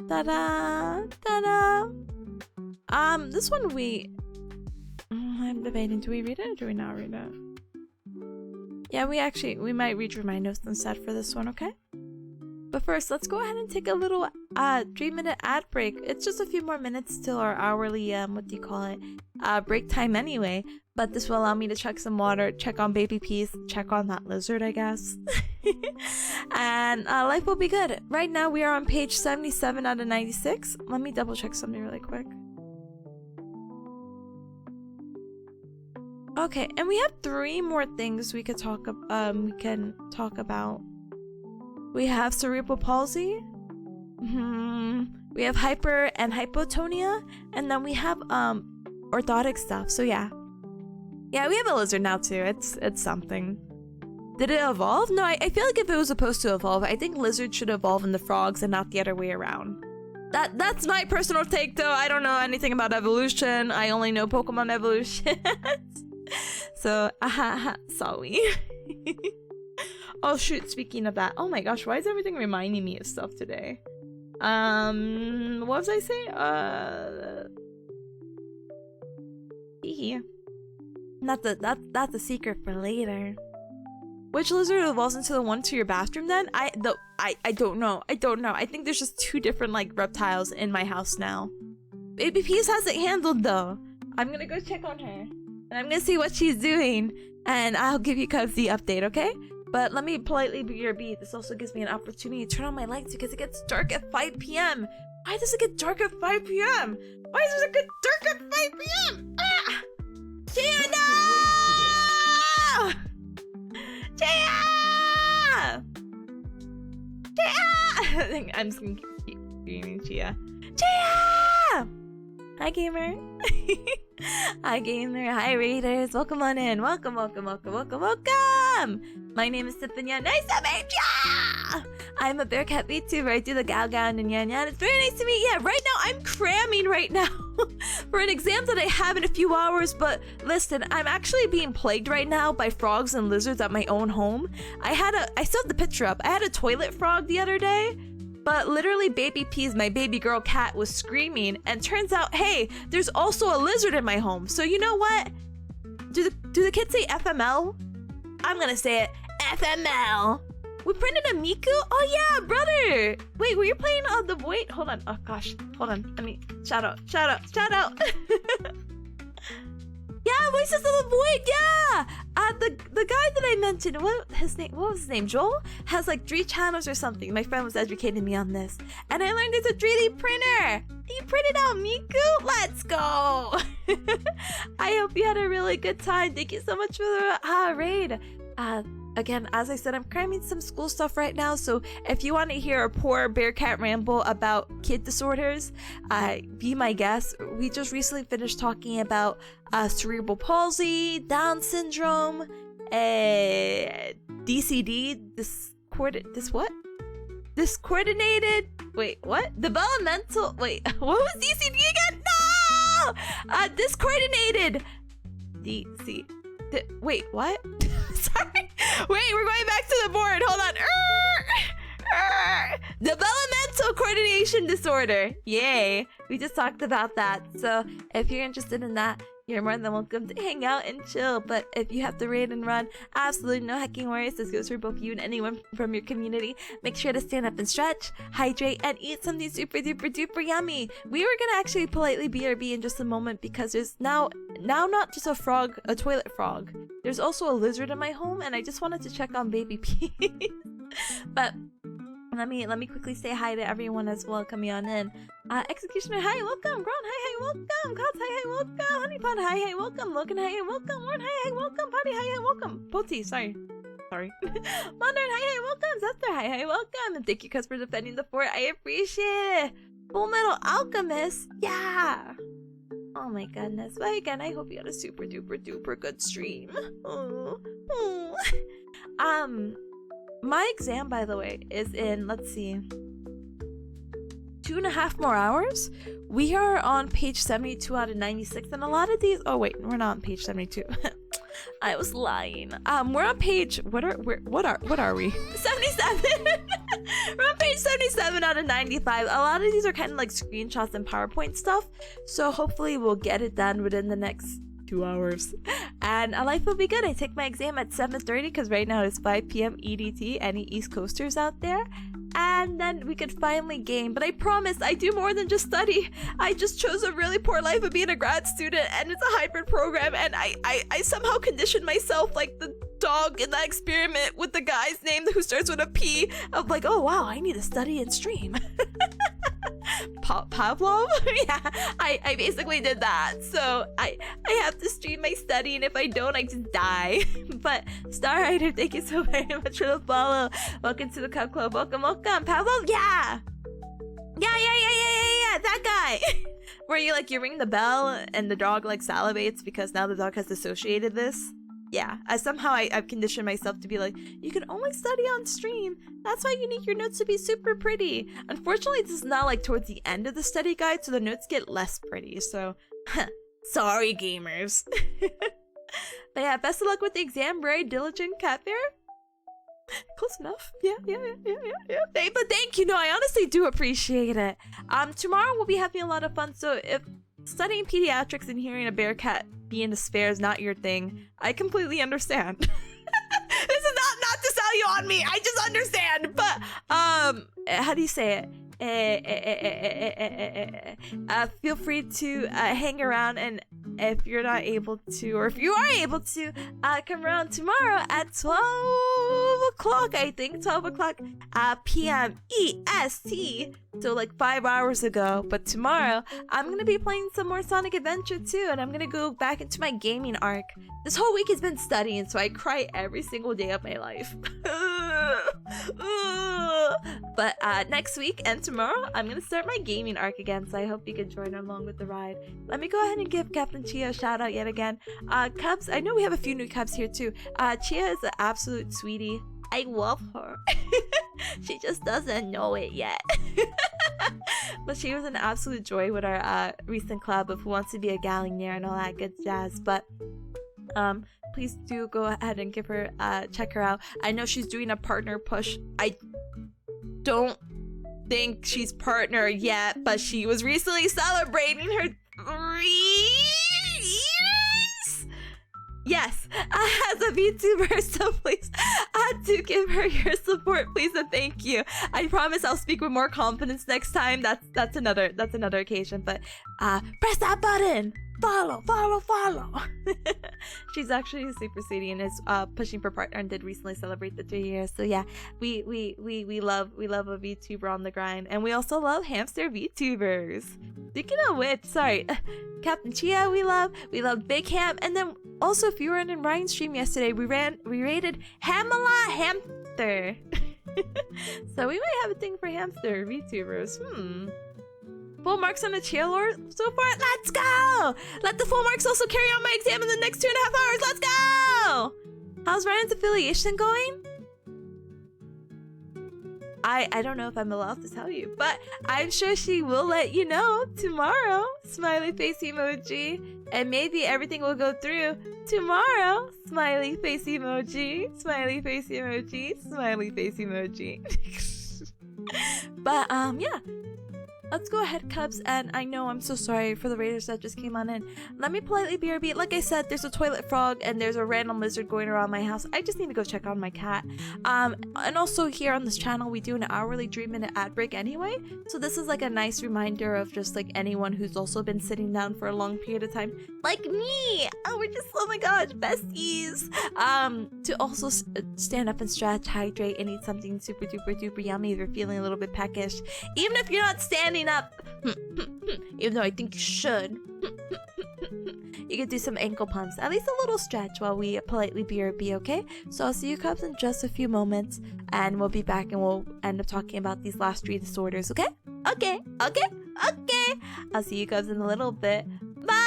Ta-da! Ta-da! This one I'm debating. Do we read it or do we not read it? Yeah, we might read through my notes instead for this one, okay? But first, let's go ahead and take a little 3-minute ad break. It's just a few more minutes till our hourly, break time anyway. But this will allow me to check some water, check on baby peas, check on that lizard, I guess. And life will be good. Right now, we are on page 77 out of 96. Let me double check something really quick. Okay, and we have 3 more things we can talk about. We have cerebral palsy. We have hyper and hypotonia, and then we have orthotic stuff. So yeah, we have a lizard now too. It's something. Did it evolve? No, I feel like if it was supposed to evolve, I think lizards should evolve into frogs and not the other way around. That's my personal take though. I don't know anything about evolution. I only know Pokemon evolution. So, sorry. Oh shoot, speaking of that. Oh my gosh, why is everything reminding me of stuff today? What was I saying? That's a secret for later. Which lizard evolves into the one to your bathroom then? I don't know. I think there's just 2 different like reptiles in my house now. Baby Peas has it handled though. I'm gonna go check on her. And I'm gonna see what she's doing. And I'll give you guys the update, okay? But let me politely BRB. This also gives me an opportunity to turn on my lights because it gets dark at 5 p.m. Why does it get dark at 5 p.m.? Why does it get dark at 5 p.m.? Ah! Chia! Chia! I'm just gonna keep screaming Chia. Chia! Hi, gamer. Hi, gamer. Hi, raiders. Welcome on in. Welcome. My name is Tipanya. Nice to meet ya! I'm a bearcat VTuber. I do the gal and yan. It's very nice to meet you. Right now, I'm cramming right now for an exam that I have in a few hours. But listen, I'm actually being plagued right now by frogs and lizards at my own home. I still have the picture up. I had a toilet frog the other day. But literally Baby Peas, my baby girl cat, was screaming, and turns out, hey, there's also a lizard in my home. So you know what? Do the kids say FML? I'm gonna say it, FML. We printed a Miku? Oh yeah, brother. Wait, were you playing on the Void? Hold on. Oh gosh, hold on. Let me shout out. Yeah, Voices of the Void. Yeah, the guy that I mentioned, what was his name? Joel has like 3 channels or something. My friend was educating me on this, and I learned it's a 3D printer. You printed out Miku? Let's go. I hope you had a really good time. Thank you so much for the raid. Again, as I said, I'm cramming some school stuff right now, so if you want to hear a poor bearcat ramble about kid disorders, be my guest. We just recently finished talking about cerebral palsy, Down syndrome, DCD, discoordinated, wait, what? Developmental, wait, what was DCD again? No! Discoordinated, wait, what? Sorry. Wait, we're going back to the board. Hold on. Developmental coordination disorder. Yay. We just talked about that. So if you're interested in that, you're more than welcome to hang out and chill. But if you have to raid and run, absolutely no hacking worries. This goes for both you and anyone from your community. Make sure to stand up and stretch, hydrate, and eat something super duper duper yummy. We were gonna actually politely BRB in just a moment because there's now not just a toilet frog. There's also a lizard in my home, and I just wanted to check on Baby P. But let me quickly say hi to everyone as well coming on in. Executioner, hi, welcome. Gron, hi, welcome. Cots, hi, welcome. Honeypot, hi, welcome. Logan, hi, welcome. Warren, hi, welcome. Potty, hi, welcome. Poti, sorry. Modern, hi, welcome. Zester, hi, welcome. And thank you, cuz, for defending the fort. I appreciate it. Full Metal Alchemist, yeah. Oh my goodness. But again, I hope you had a super duper duper good stream. My exam, by the way, is in, let's see, 2.5 more hours. We are on page 72 out of 96, and a lot of these, oh wait, we're not on page 72. I was lying. We're on page, what are we? 77. We're on page 77 out of 95. A lot of these are kind of like screenshots and PowerPoint stuff, so hopefully we'll get it done within the next 2 hours, and life will be good. I take my exam at 7:30 because right now it's 5 p.m. EDT. Any East Coasters out there? And then we could finally game. But I promise I do more than just study. I just chose a really poor life of being a grad student, and it's a hybrid program, and I somehow conditioned myself like the dog in that experiment with the guy's name who starts with a P, of like, oh wow, I need to study and stream. Pavlov? Yeah, I basically did that. So I have to stream my study, and if I don't, I just die. But Star Rider, thank you so very much for the follow. Welcome to the Cub Club. Welcome. Pavlov, yeah, that guy. Where you ring the bell and the dog like salivates because now the dog has associated this. Yeah, I've conditioned myself to be like, you can only study on stream. That's why you need your notes to be super pretty. Unfortunately, this is now like towards the end of the study guide, so the notes get less pretty. So, sorry, gamers. But yeah, best of luck with the exam. Very diligent, Cat Bear. Close enough. Yeah. But thank you. No, I honestly do appreciate it. Tomorrow we'll be having a lot of fun. So if studying pediatrics and hearing a bearcat be in despair is not your thing, I completely understand. This is not to sell you on me. I just understand. But how do you say it? Feel free to hang around, and if you're not able to, or if you are able to, come around tomorrow at 12 o'clock, I think, 12 o'clock p.m. EST, so like 5 hours ago. But tomorrow, I'm going to be playing some more Sonic Adventure 2, and I'm going to go back into my gaming arc. This whole week has been studying, so I cry every single day of my life. But next week and tomorrow, I'm going to start my gaming arc again, so I hope you can join along with the ride. Let me go ahead and give Captain Chia a shout out yet again. Cubs, I know we have a few new Cubs here too. Chia is an absolute sweetie. I love her. She just doesn't know it yet. But she was an absolute joy with our recent club of Who Wants to Be a Gallinaire and all that good jazz. But please do go ahead and give her check her out. I know she's doing a partner push. I don't think she's partner yet, but she was recently celebrating her 3 years. Yes, as a VTuber, so please do give her your support, please, and thank you. I promise I'll speak with more confidence next time. That's another occasion. But press that button. Follow. She's actually super sweetie and is pushing for partner and did recently celebrate the 3 years. So yeah, we love a VTuber on the grind, and we also love hamster VTubers. Speaking of which, sorry, Captain Chia, we love Big Ham, and then also if you were in Ryan's stream yesterday, we rated Hamala Hamster. So we might have a thing for hamster VTubers. Full marks on the Chia lore so far? Let's go! Let the full marks also carry on my exam in the next 2.5 hours. Let's go! How's Ryan's affiliation going? I don't know if I'm allowed to tell you, but I'm sure she will let you know tomorrow. Smiley face emoji. And maybe everything will go through tomorrow. Smiley face emoji. Smiley face emoji. Smiley face emoji. But yeah. Let's go ahead, Cubs, and I know I'm so sorry for the raiders that just came on in. Let me politely BRB. Like I said, there's a toilet frog and there's a random lizard going around my house. I just need to go check on my cat. And also here on this channel, we do an hourly 3-minute ad break anyway. So this is like a nice reminder of just like anyone who's also been sitting down for a long period of time, like me. Oh, we're just, oh my gosh, besties. To also stand up and stretch, hydrate, and eat something super duper duper yummy if you're feeling a little bit peckish. Even if you're not standing up, even though I think you should, you could do some ankle pumps, at least a little stretch while we politely BRB, okay? So I'll see you Cubs in just a few moments, and we'll be back and we'll end up talking about these last 3 disorders, okay? Okay. I'll see you Cubs in a little bit. Bye!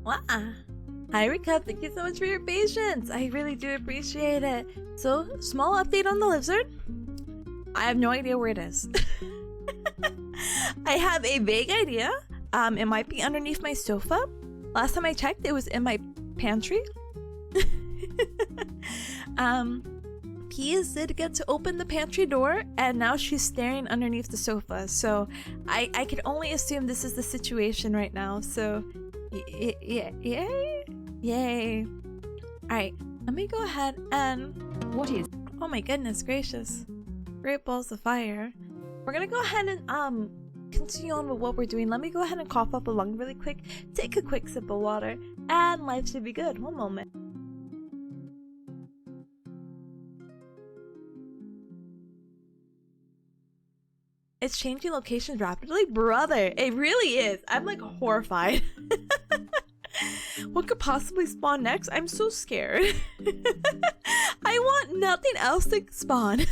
Wow. Hi, Rika. Thank you so much for your patience. I really do appreciate it. So, small update on the lizard. I have no idea where it is. I have a vague idea. It might be underneath my sofa. Last time I checked, it was in my pantry. Peas did get to open the pantry door, and now she's staring underneath the sofa. So I can only assume this is the situation right now. So yay. Alright, let me go ahead and... What is... Oh my goodness gracious. Great balls of fire. We're gonna go ahead and continue on with what we're doing. Let me go ahead and cough up a lung really quick, take a quick sip of water, and life should be good. One moment. It's changing locations rapidly? Brother, it really is. I'm like horrified. What could possibly spawn next? I'm so scared. I want nothing else to spawn.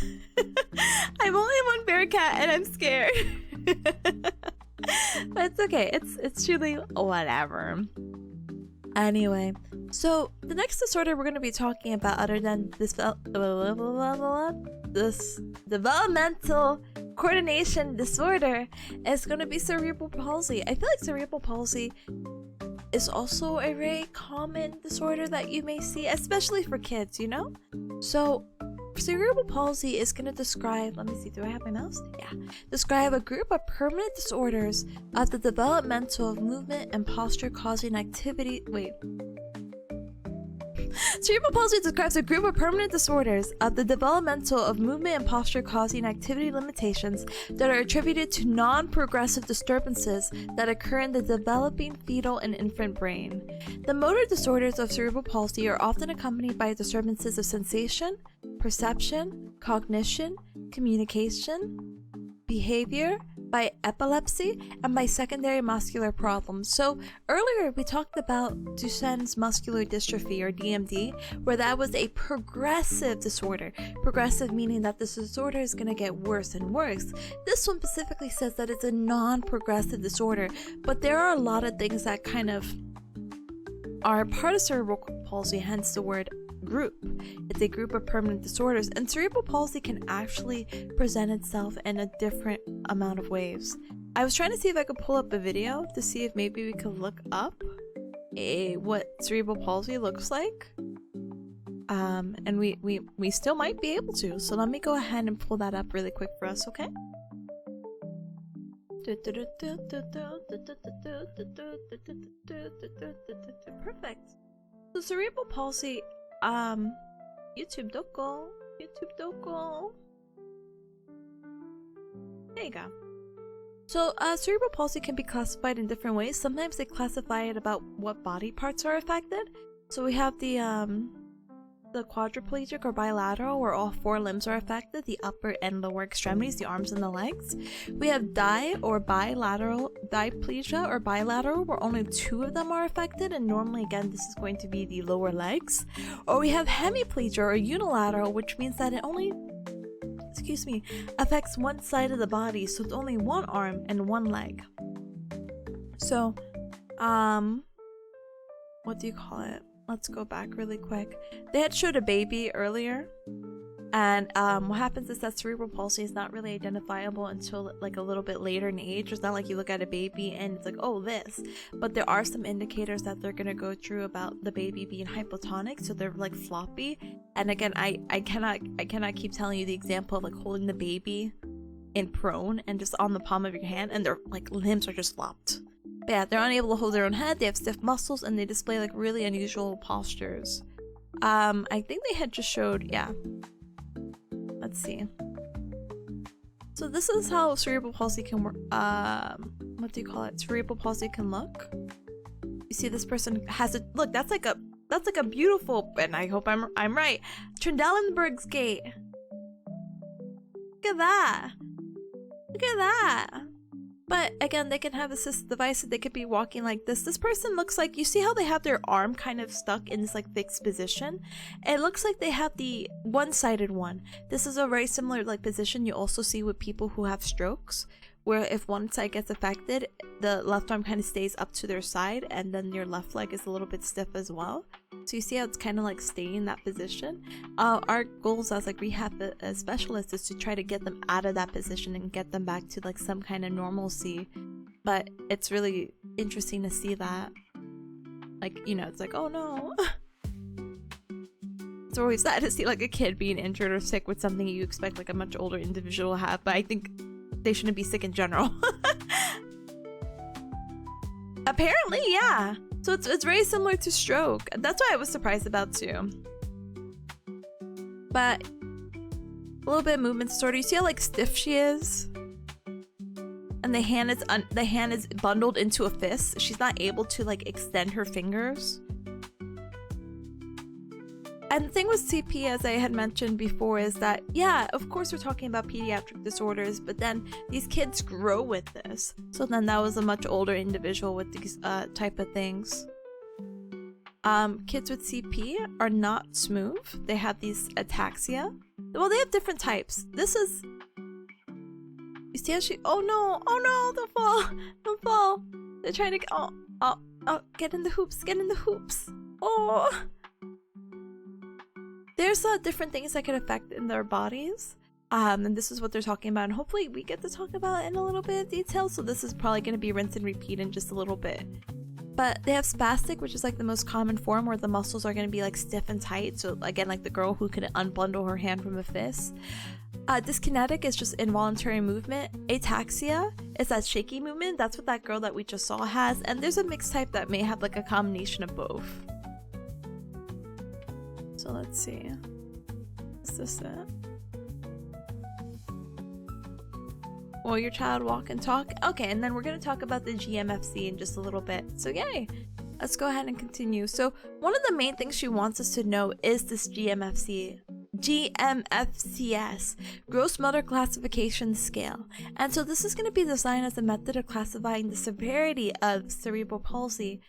I'm only one bearcat and I'm scared. But it's okay. It's truly whatever. Anyway, so the next disorder we're going to be talking about, other than this developmental coordination disorder, is going to be cerebral palsy. I feel like cerebral palsy is also a very common disorder that you may see, especially for kids, you know? So cerebral palsy is going to describe, let me see, do I have my mouse? Yeah. Describe a group of permanent disorders of the developmental of movement and posture causing activity. Cerebral palsy describes a group of permanent disorders of the developmental of movement and posture causing activity limitations that are attributed to non-progressive disturbances that occur in the developing fetal and infant brain. The motor disorders of cerebral palsy are often accompanied by disturbances of sensation, perception, cognition, communication, behavior, by epilepsy, and by secondary muscular problems. So earlier we talked about Duchenne's muscular dystrophy, or DMD, where that was a progressive disorder. Progressive meaning that this disorder is going to get worse and worse. This one specifically says that it's a non-progressive disorder, but there are a lot of things that kind of are part of cerebral palsy, hence the word group. It's a group of permanent disorders, and cerebral palsy can actually present itself in a different amount of ways. I was trying to see if I could pull up a video to see if maybe we could look up what cerebral palsy looks like, and we still might be able to, so let me go ahead and pull that up really quick for us, okay? Perfect. So cerebral palsy, YouTube doko. There you go. So cerebral palsy can be classified in different ways. Sometimes they classify it about what body parts are affected. So we have the quadriplegic or bilateral, where all four limbs are affected, the upper and lower extremities, the arms and the legs. We have or bilateral diplegia or bilateral, where only two of them are affected, and normally again this is going to be the lower legs. Or we have hemiplegia or unilateral, which means that it only affects one side of the body, so it's only one arm and one leg. So what do you call it? Let's go back really quick. They had showed a baby earlier, and what happens is that cerebral palsy is not really identifiable until like a little bit later in age. It's not like you look at a baby and it's like, oh, this. But there are some indicators that they're gonna go through about the baby being hypotonic, so they're like floppy. And again, I cannot keep telling you the example of like holding the baby in prone and just on the palm of your hand, and their like limbs are just flopped. But yeah, they're unable to hold their own head, they have stiff muscles, and they display like really unusual postures. I think they had just showed, yeah. Let's see. So this is how cerebral palsy can work. What do you call it? Cerebral palsy can look. You see this person has a, look, that's like a beautiful, and I hope I'm right, Trendelenburg's gait. Look at that. Look at that. But again, they can have assistive devices. They could be walking like this. This person looks like, you see how they have their arm kind of stuck in this like fixed position? It looks like they have the one-sided one. This is a very similar like position you also see with people who have strokes, where if one side gets affected, the left arm kind of stays up to their side, and then your left leg is a little bit stiff as well. So you see how it's kind of like staying in that position. Our goals as like rehab specialists is to try to get them out of that position and get them back to like some kind of normalcy. But it's really interesting to see that, like, you know, it's like, oh no. It's always sad to see like a kid being injured or sick with something you expect like a much older individual to have, but I think they shouldn't be sick in general. Apparently, yeah. So it's very similar to stroke. That's what I was surprised about too. But a little bit of movement disorder. You see how like stiff she is, and the hand is bundled into a fist. She's not able to like extend her fingers. And the thing with CP, as I had mentioned before, is that, yeah, of course we're talking about pediatric disorders, but then these kids grow with this. So then that was a much older individual with these type of things. Kids with CP are not smooth. They have these ataxia. Well, they have different types. This is... You see how she... Oh no, don't fall. Don't fall. They're trying to... Oh, get in the hoops, get in the hoops. Oh. There's different things that can affect in their bodies. And this is what they're talking about. And hopefully we get to talk about it in a little bit of detail. So this is probably going to be rinse and repeat in just a little bit. But they have spastic, which is like the most common form where the muscles are going to be like stiff and tight. So again, like the girl who can unbundle her hand from a fist. Dyskinetic is just involuntary movement. Ataxia is that shaky movement. That's what that girl that we just saw has. And there's a mixed type that may have like a combination of both. So let's see. Is this it? Will your child walk and talk? Okay, and then we're going to talk about the GMFC in just a little bit. So yay! Let's go ahead and continue. So one of the main things she wants us to know is this GMFCS, Gross Motor Classification Scale. And so this is going to be designed as a method of classifying the severity of cerebral palsy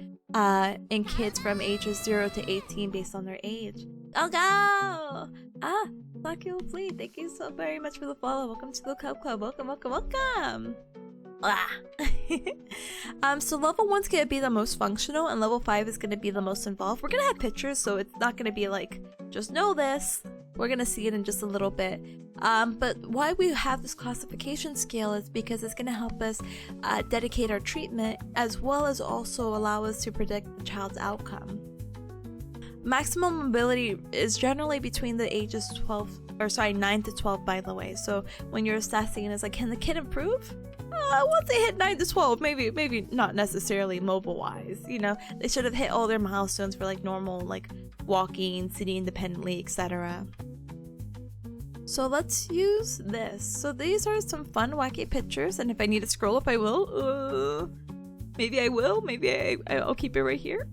in kids from ages 0 to 18 based on their age. Oh go! Lucky Flea, thank you so very much for the follow. Welcome to the Cub Club. Welcome, welcome, welcome. So level 1's gonna be the most functional, and level 5 is gonna be the most involved. We're gonna have pictures, so it's not gonna be like, just know this. We're gonna see it in just a little bit. But why we have this classification scale is because it's gonna help us dedicate our treatment, as well as also allow us to predict the child's outcome. Maximum mobility is generally between the ages 9 to 12, by the way. So when you're assessing, it's like, can the kid improve? Once they hit 9 to 12, maybe not necessarily mobile wise. You know, they should have hit all their milestones for like normal, like walking, sitting independently, etc. So let's use this. So these are some fun, wacky pictures, and if I need to scroll up, I will. Maybe I will. Maybe I'll keep it right here.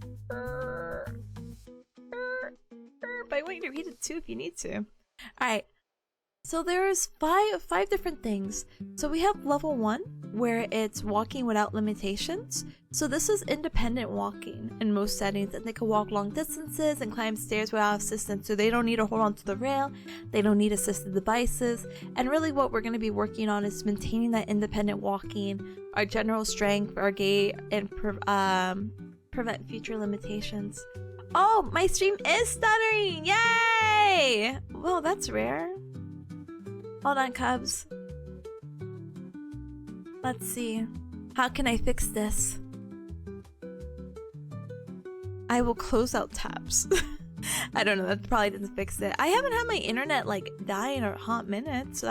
But I want you to read it too if you need to. Alright, so there's five different things. So we have level 1, where it's walking without limitations. So this is independent walking in most settings, and they can walk long distances and climb stairs without assistance. So they don't need to hold on to the rail, they don't need assisted devices. And really what we're going to be working on is maintaining that independent walking, our general strength, our gait, and prevent future limitations. Oh, my stream is stuttering! Yay! Well, that's rare. Hold on, Cubs. Let's see. How can I fix this? I will close out tabs. I don't know, that probably doesn't fix it. I haven't had my internet like die in a hot minute, so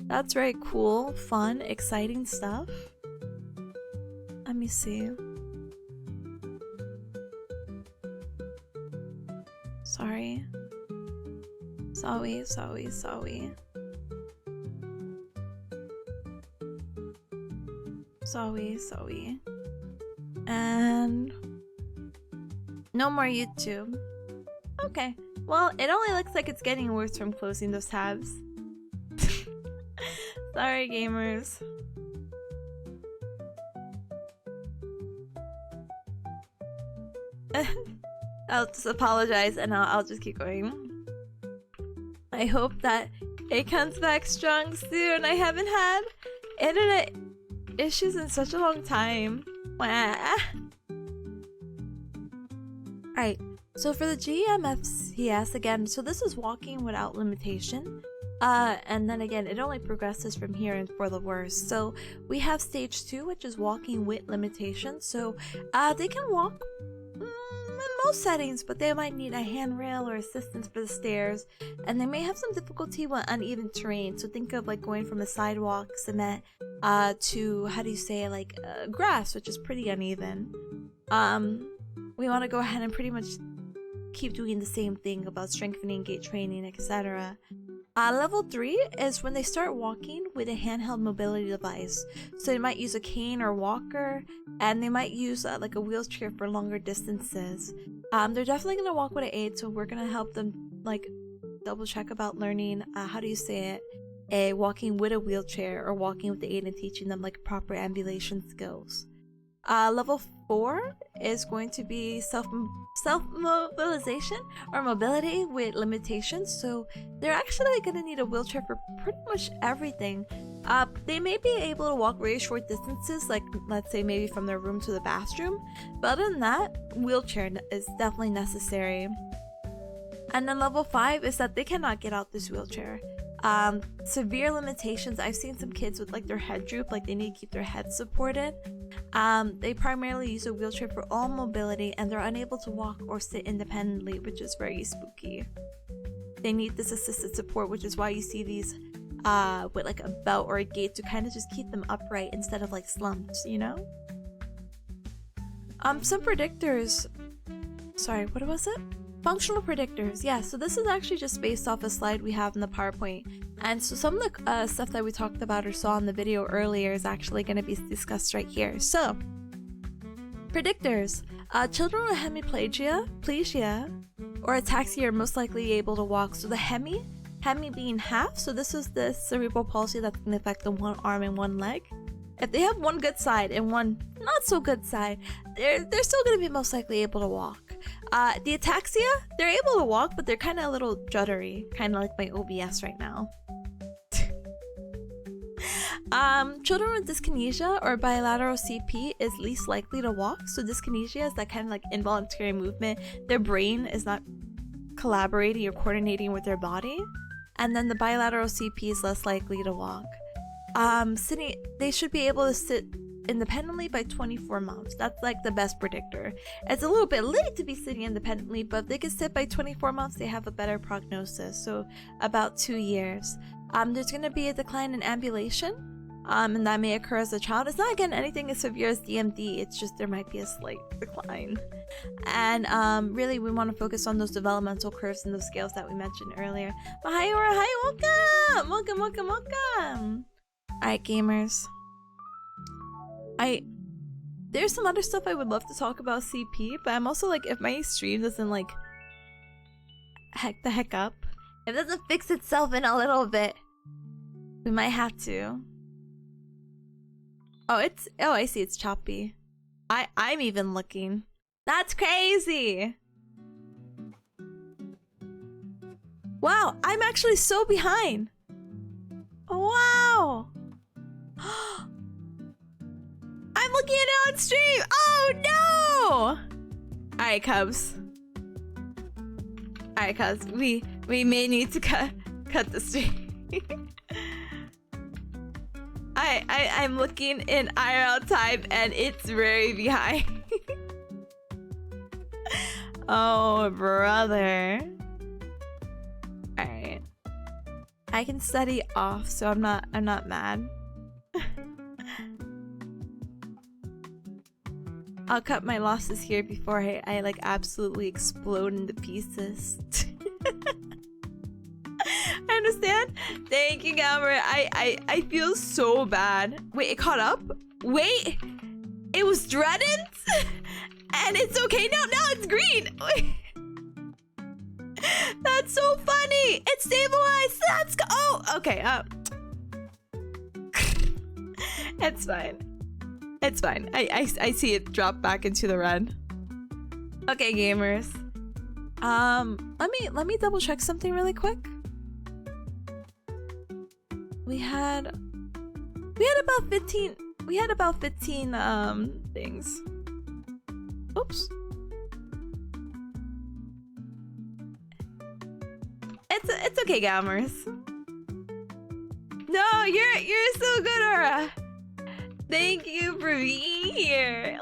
that's very cool, fun, exciting stuff. Let me see. Sorry. Sorry. And no more YouTube. Okay. Well, it only looks like it's getting worse from closing those tabs. Sorry, gamers. I'll just apologize and I'll just keep going. I hope that it comes back strong soon. I haven't had internet issues in such a long time. Alright, so for the GMFCS again, so this is walking without limitation. And then again, it only progresses from here and for the worse. So we have stage 2, which is walking with limitations. So they can walk in most settings, but they might need a handrail or assistance for the stairs, and they may have some difficulty with uneven terrain. So think of like going from a sidewalk, cement, to, how do you say, like grass, which is pretty uneven. We want to go ahead and pretty much keep doing the same thing about strengthening gait training, etc. Level 3 is when they start walking with a handheld mobility device. So they might use a cane or walker, and they might use like a wheelchair for longer distances. They're definitely going to walk with an aid, so we're going to help them like double check about learning, how do you say it, walking with a wheelchair or walking with the aid, and teaching them like proper ambulation skills. Level 4 is going to be self-mobilization or mobility with limitations. So they're actually going to need a wheelchair for pretty much everything. They may be able to walk very short distances, like let's say maybe from their room to the bathroom. But other than that, wheelchair is definitely necessary. And then level 5 is that they cannot get out this wheelchair. Severe limitations. I've seen some kids with like their head droop, like they need to keep their head supported. They primarily use a wheelchair for all mobility, and they're unable to walk or sit independently, which is very spooky. They need this assisted support, which is why you see these with like a belt or a gate to kind of just keep them upright instead of like slumped, you know? Some predictors. Sorry, what was it? Functional predictors. Yeah, so this is actually just based off a slide we have in the PowerPoint. And so some of the stuff that we talked about or saw in the video earlier is actually going to be discussed right here. So, predictors. Children with hemiplegia, or ataxia are most likely able to walk. So the hemi being half, so this is the cerebral palsy that's going to affect the one arm and one leg. If they have one good side and one not so good side, they're still going to be most likely able to walk. The ataxia, they're able to walk, but they're kind of a little juddery, kind of like my OBS right now. Children with dyskinesia or bilateral CP is least likely to walk. So dyskinesia is that kind of like involuntary movement. Their brain is not collaborating or coordinating with their body. And then the bilateral CP is less likely to walk. They should be able to sit independently by 24 months. That's like the best predictor. It's a little bit late to be sitting independently, but if they can sit by 24 months, they have a better prognosis. So about 2 years. There's going to be a decline in ambulation, and that may occur as a child. It's not, again, anything as severe as DMD. It's just there might be a slight decline. And really, we want to focus on those developmental curves and those scales that we mentioned earlier. But hi, Aura, hi, welcome. Alright, gamers. There's some other stuff I would love to talk about CP, but I'm also like, if my stream doesn't like heck up, if it doesn't fix itself in a little bit, we might have to. Oh, I see, it's choppy. I'm even looking. That's crazy. Wow, I'm actually so behind. Wow. I'm looking at it on stream. Oh no! Alright, Cubs. We may need to cut the stream. I'm looking in IRL time and it's very behind. Oh brother. Alright. I can study off, so I'm not mad. I'll cut my losses here before I like absolutely explode into pieces. I understand. Thank you, Galmer. I feel so bad. Wait, it caught up? Wait, it was threatened? And it's okay now? Now it's green. That's so funny. It's stabilized. Let's go. Oh, okay. It's fine. It's fine. I see it drop back into the red. Okay, gamers. Let me double check something really quick. We had about 15 things. Oops. It's okay, gamers. No, you're so good, Aura. Thank you for being here.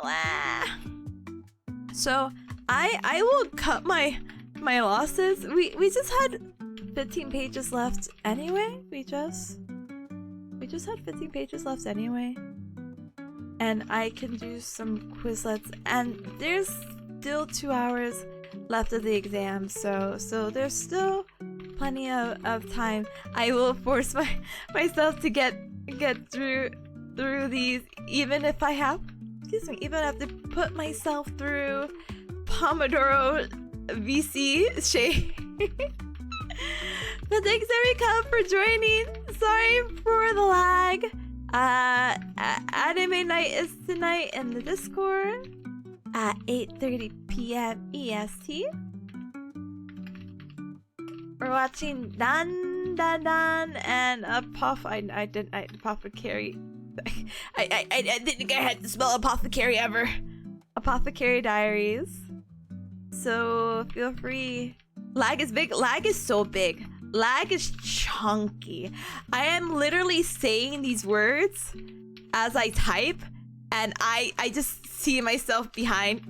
So I will cut my losses. We just had 15 pages left anyway. We just had 15 pages left anyway. And I can do some Quizlets, and there's still 2 hours left of the exam, so there's still plenty of time. I will force myself to get through these, even if I have to put myself through pomodoro VC shade. But thanks everyone for joining. Sorry for the lag. Anime night is tonight in the Discord at 8:30 p.m. EST. We're watching Dan Dan Dan and Apothecary. I didn't think I had to spell apothecary ever. Apothecary Diaries. So feel free. Lag is big. Lag is so big. Lag is chunky. I am literally saying these words as I type, and I just see myself behind.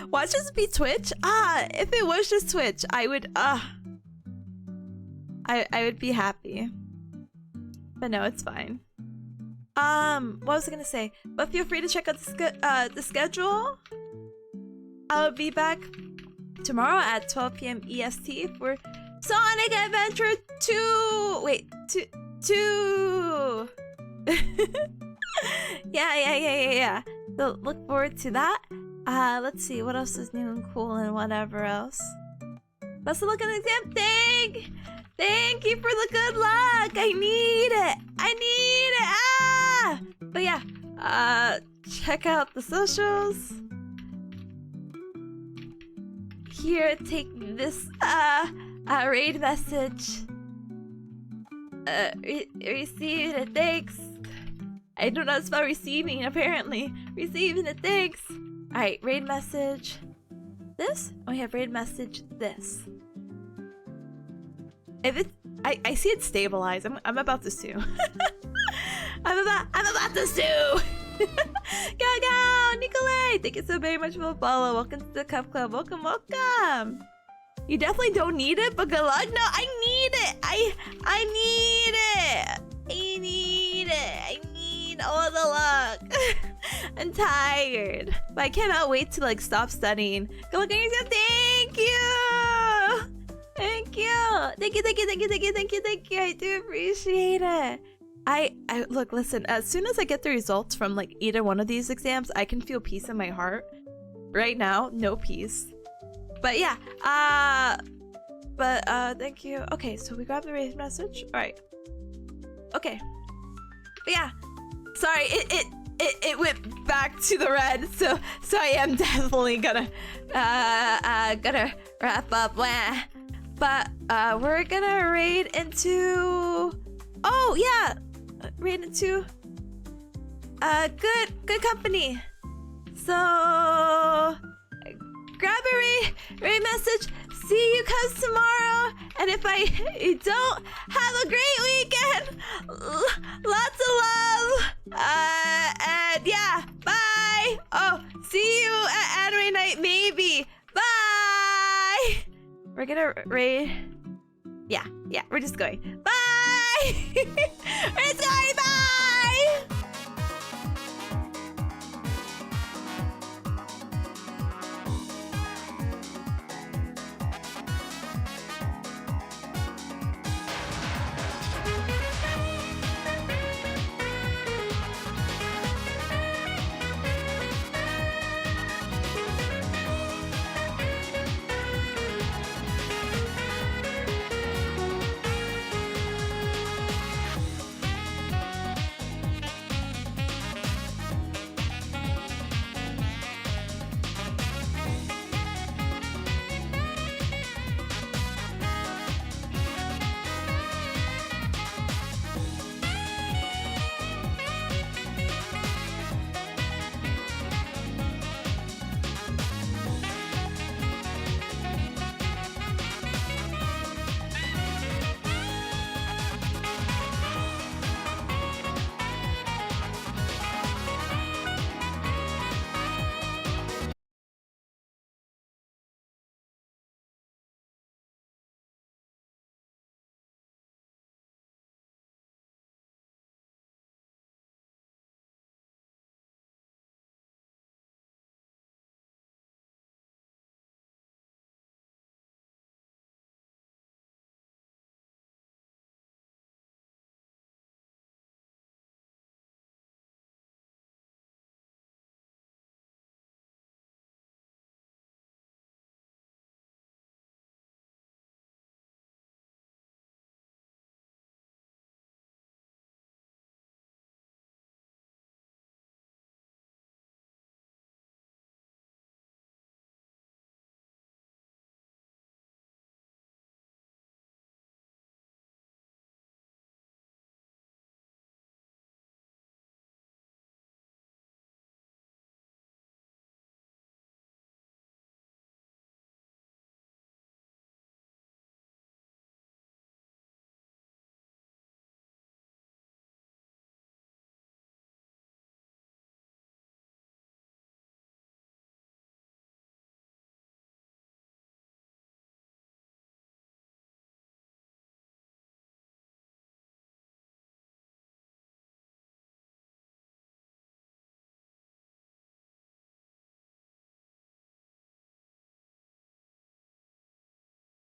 Watch this be Twitch? If it was just Twitch, I would be happy. But no, it's fine. What was I gonna say? But feel free to check out the schedule. I'll be back tomorrow at 12 p.m. EST for Sonic Adventure 2. Wait, 2. Yeah. So look forward to that. Let's see what else is new and cool and whatever else. Best of luck on the exam. Thank you for the good luck. I need it. But yeah, check out the socials. Here, take this raid message. Receive it, thanks. I don't know how to spell receiving, apparently. Receiving it, thanks. Alright, raid message. This? Oh, we have raid message this. If it's, I see it stabilized. I'm about to sue. I'm about to sue. Go, Nikolai! Thank you so very much for the follow. Welcome to the Cup Club. Welcome. You definitely don't need it, but good luck. No, I need it. I need it. I need all the luck. I'm tired, but I cannot wait to like stop studying. Good luck on your exam. Thank you. I do appreciate it. I look, listen, as soon as I get the results from like either one of these exams, I can feel peace in my heart. Right now, no peace. But yeah, thank you. Okay, so we grabbed the raid message. All right. Okay. But yeah, sorry, it went back to the red, so I am definitely gonna wrap up. But we're gonna raid into. Oh yeah. Raid into good company. So grab a raid message. See you guys tomorrow. And if I don't, have a great weekend. Lots of love. And yeah, bye. Oh, see you at anime night maybe. Bye. We're gonna raid. Yeah, we're just going. Bye.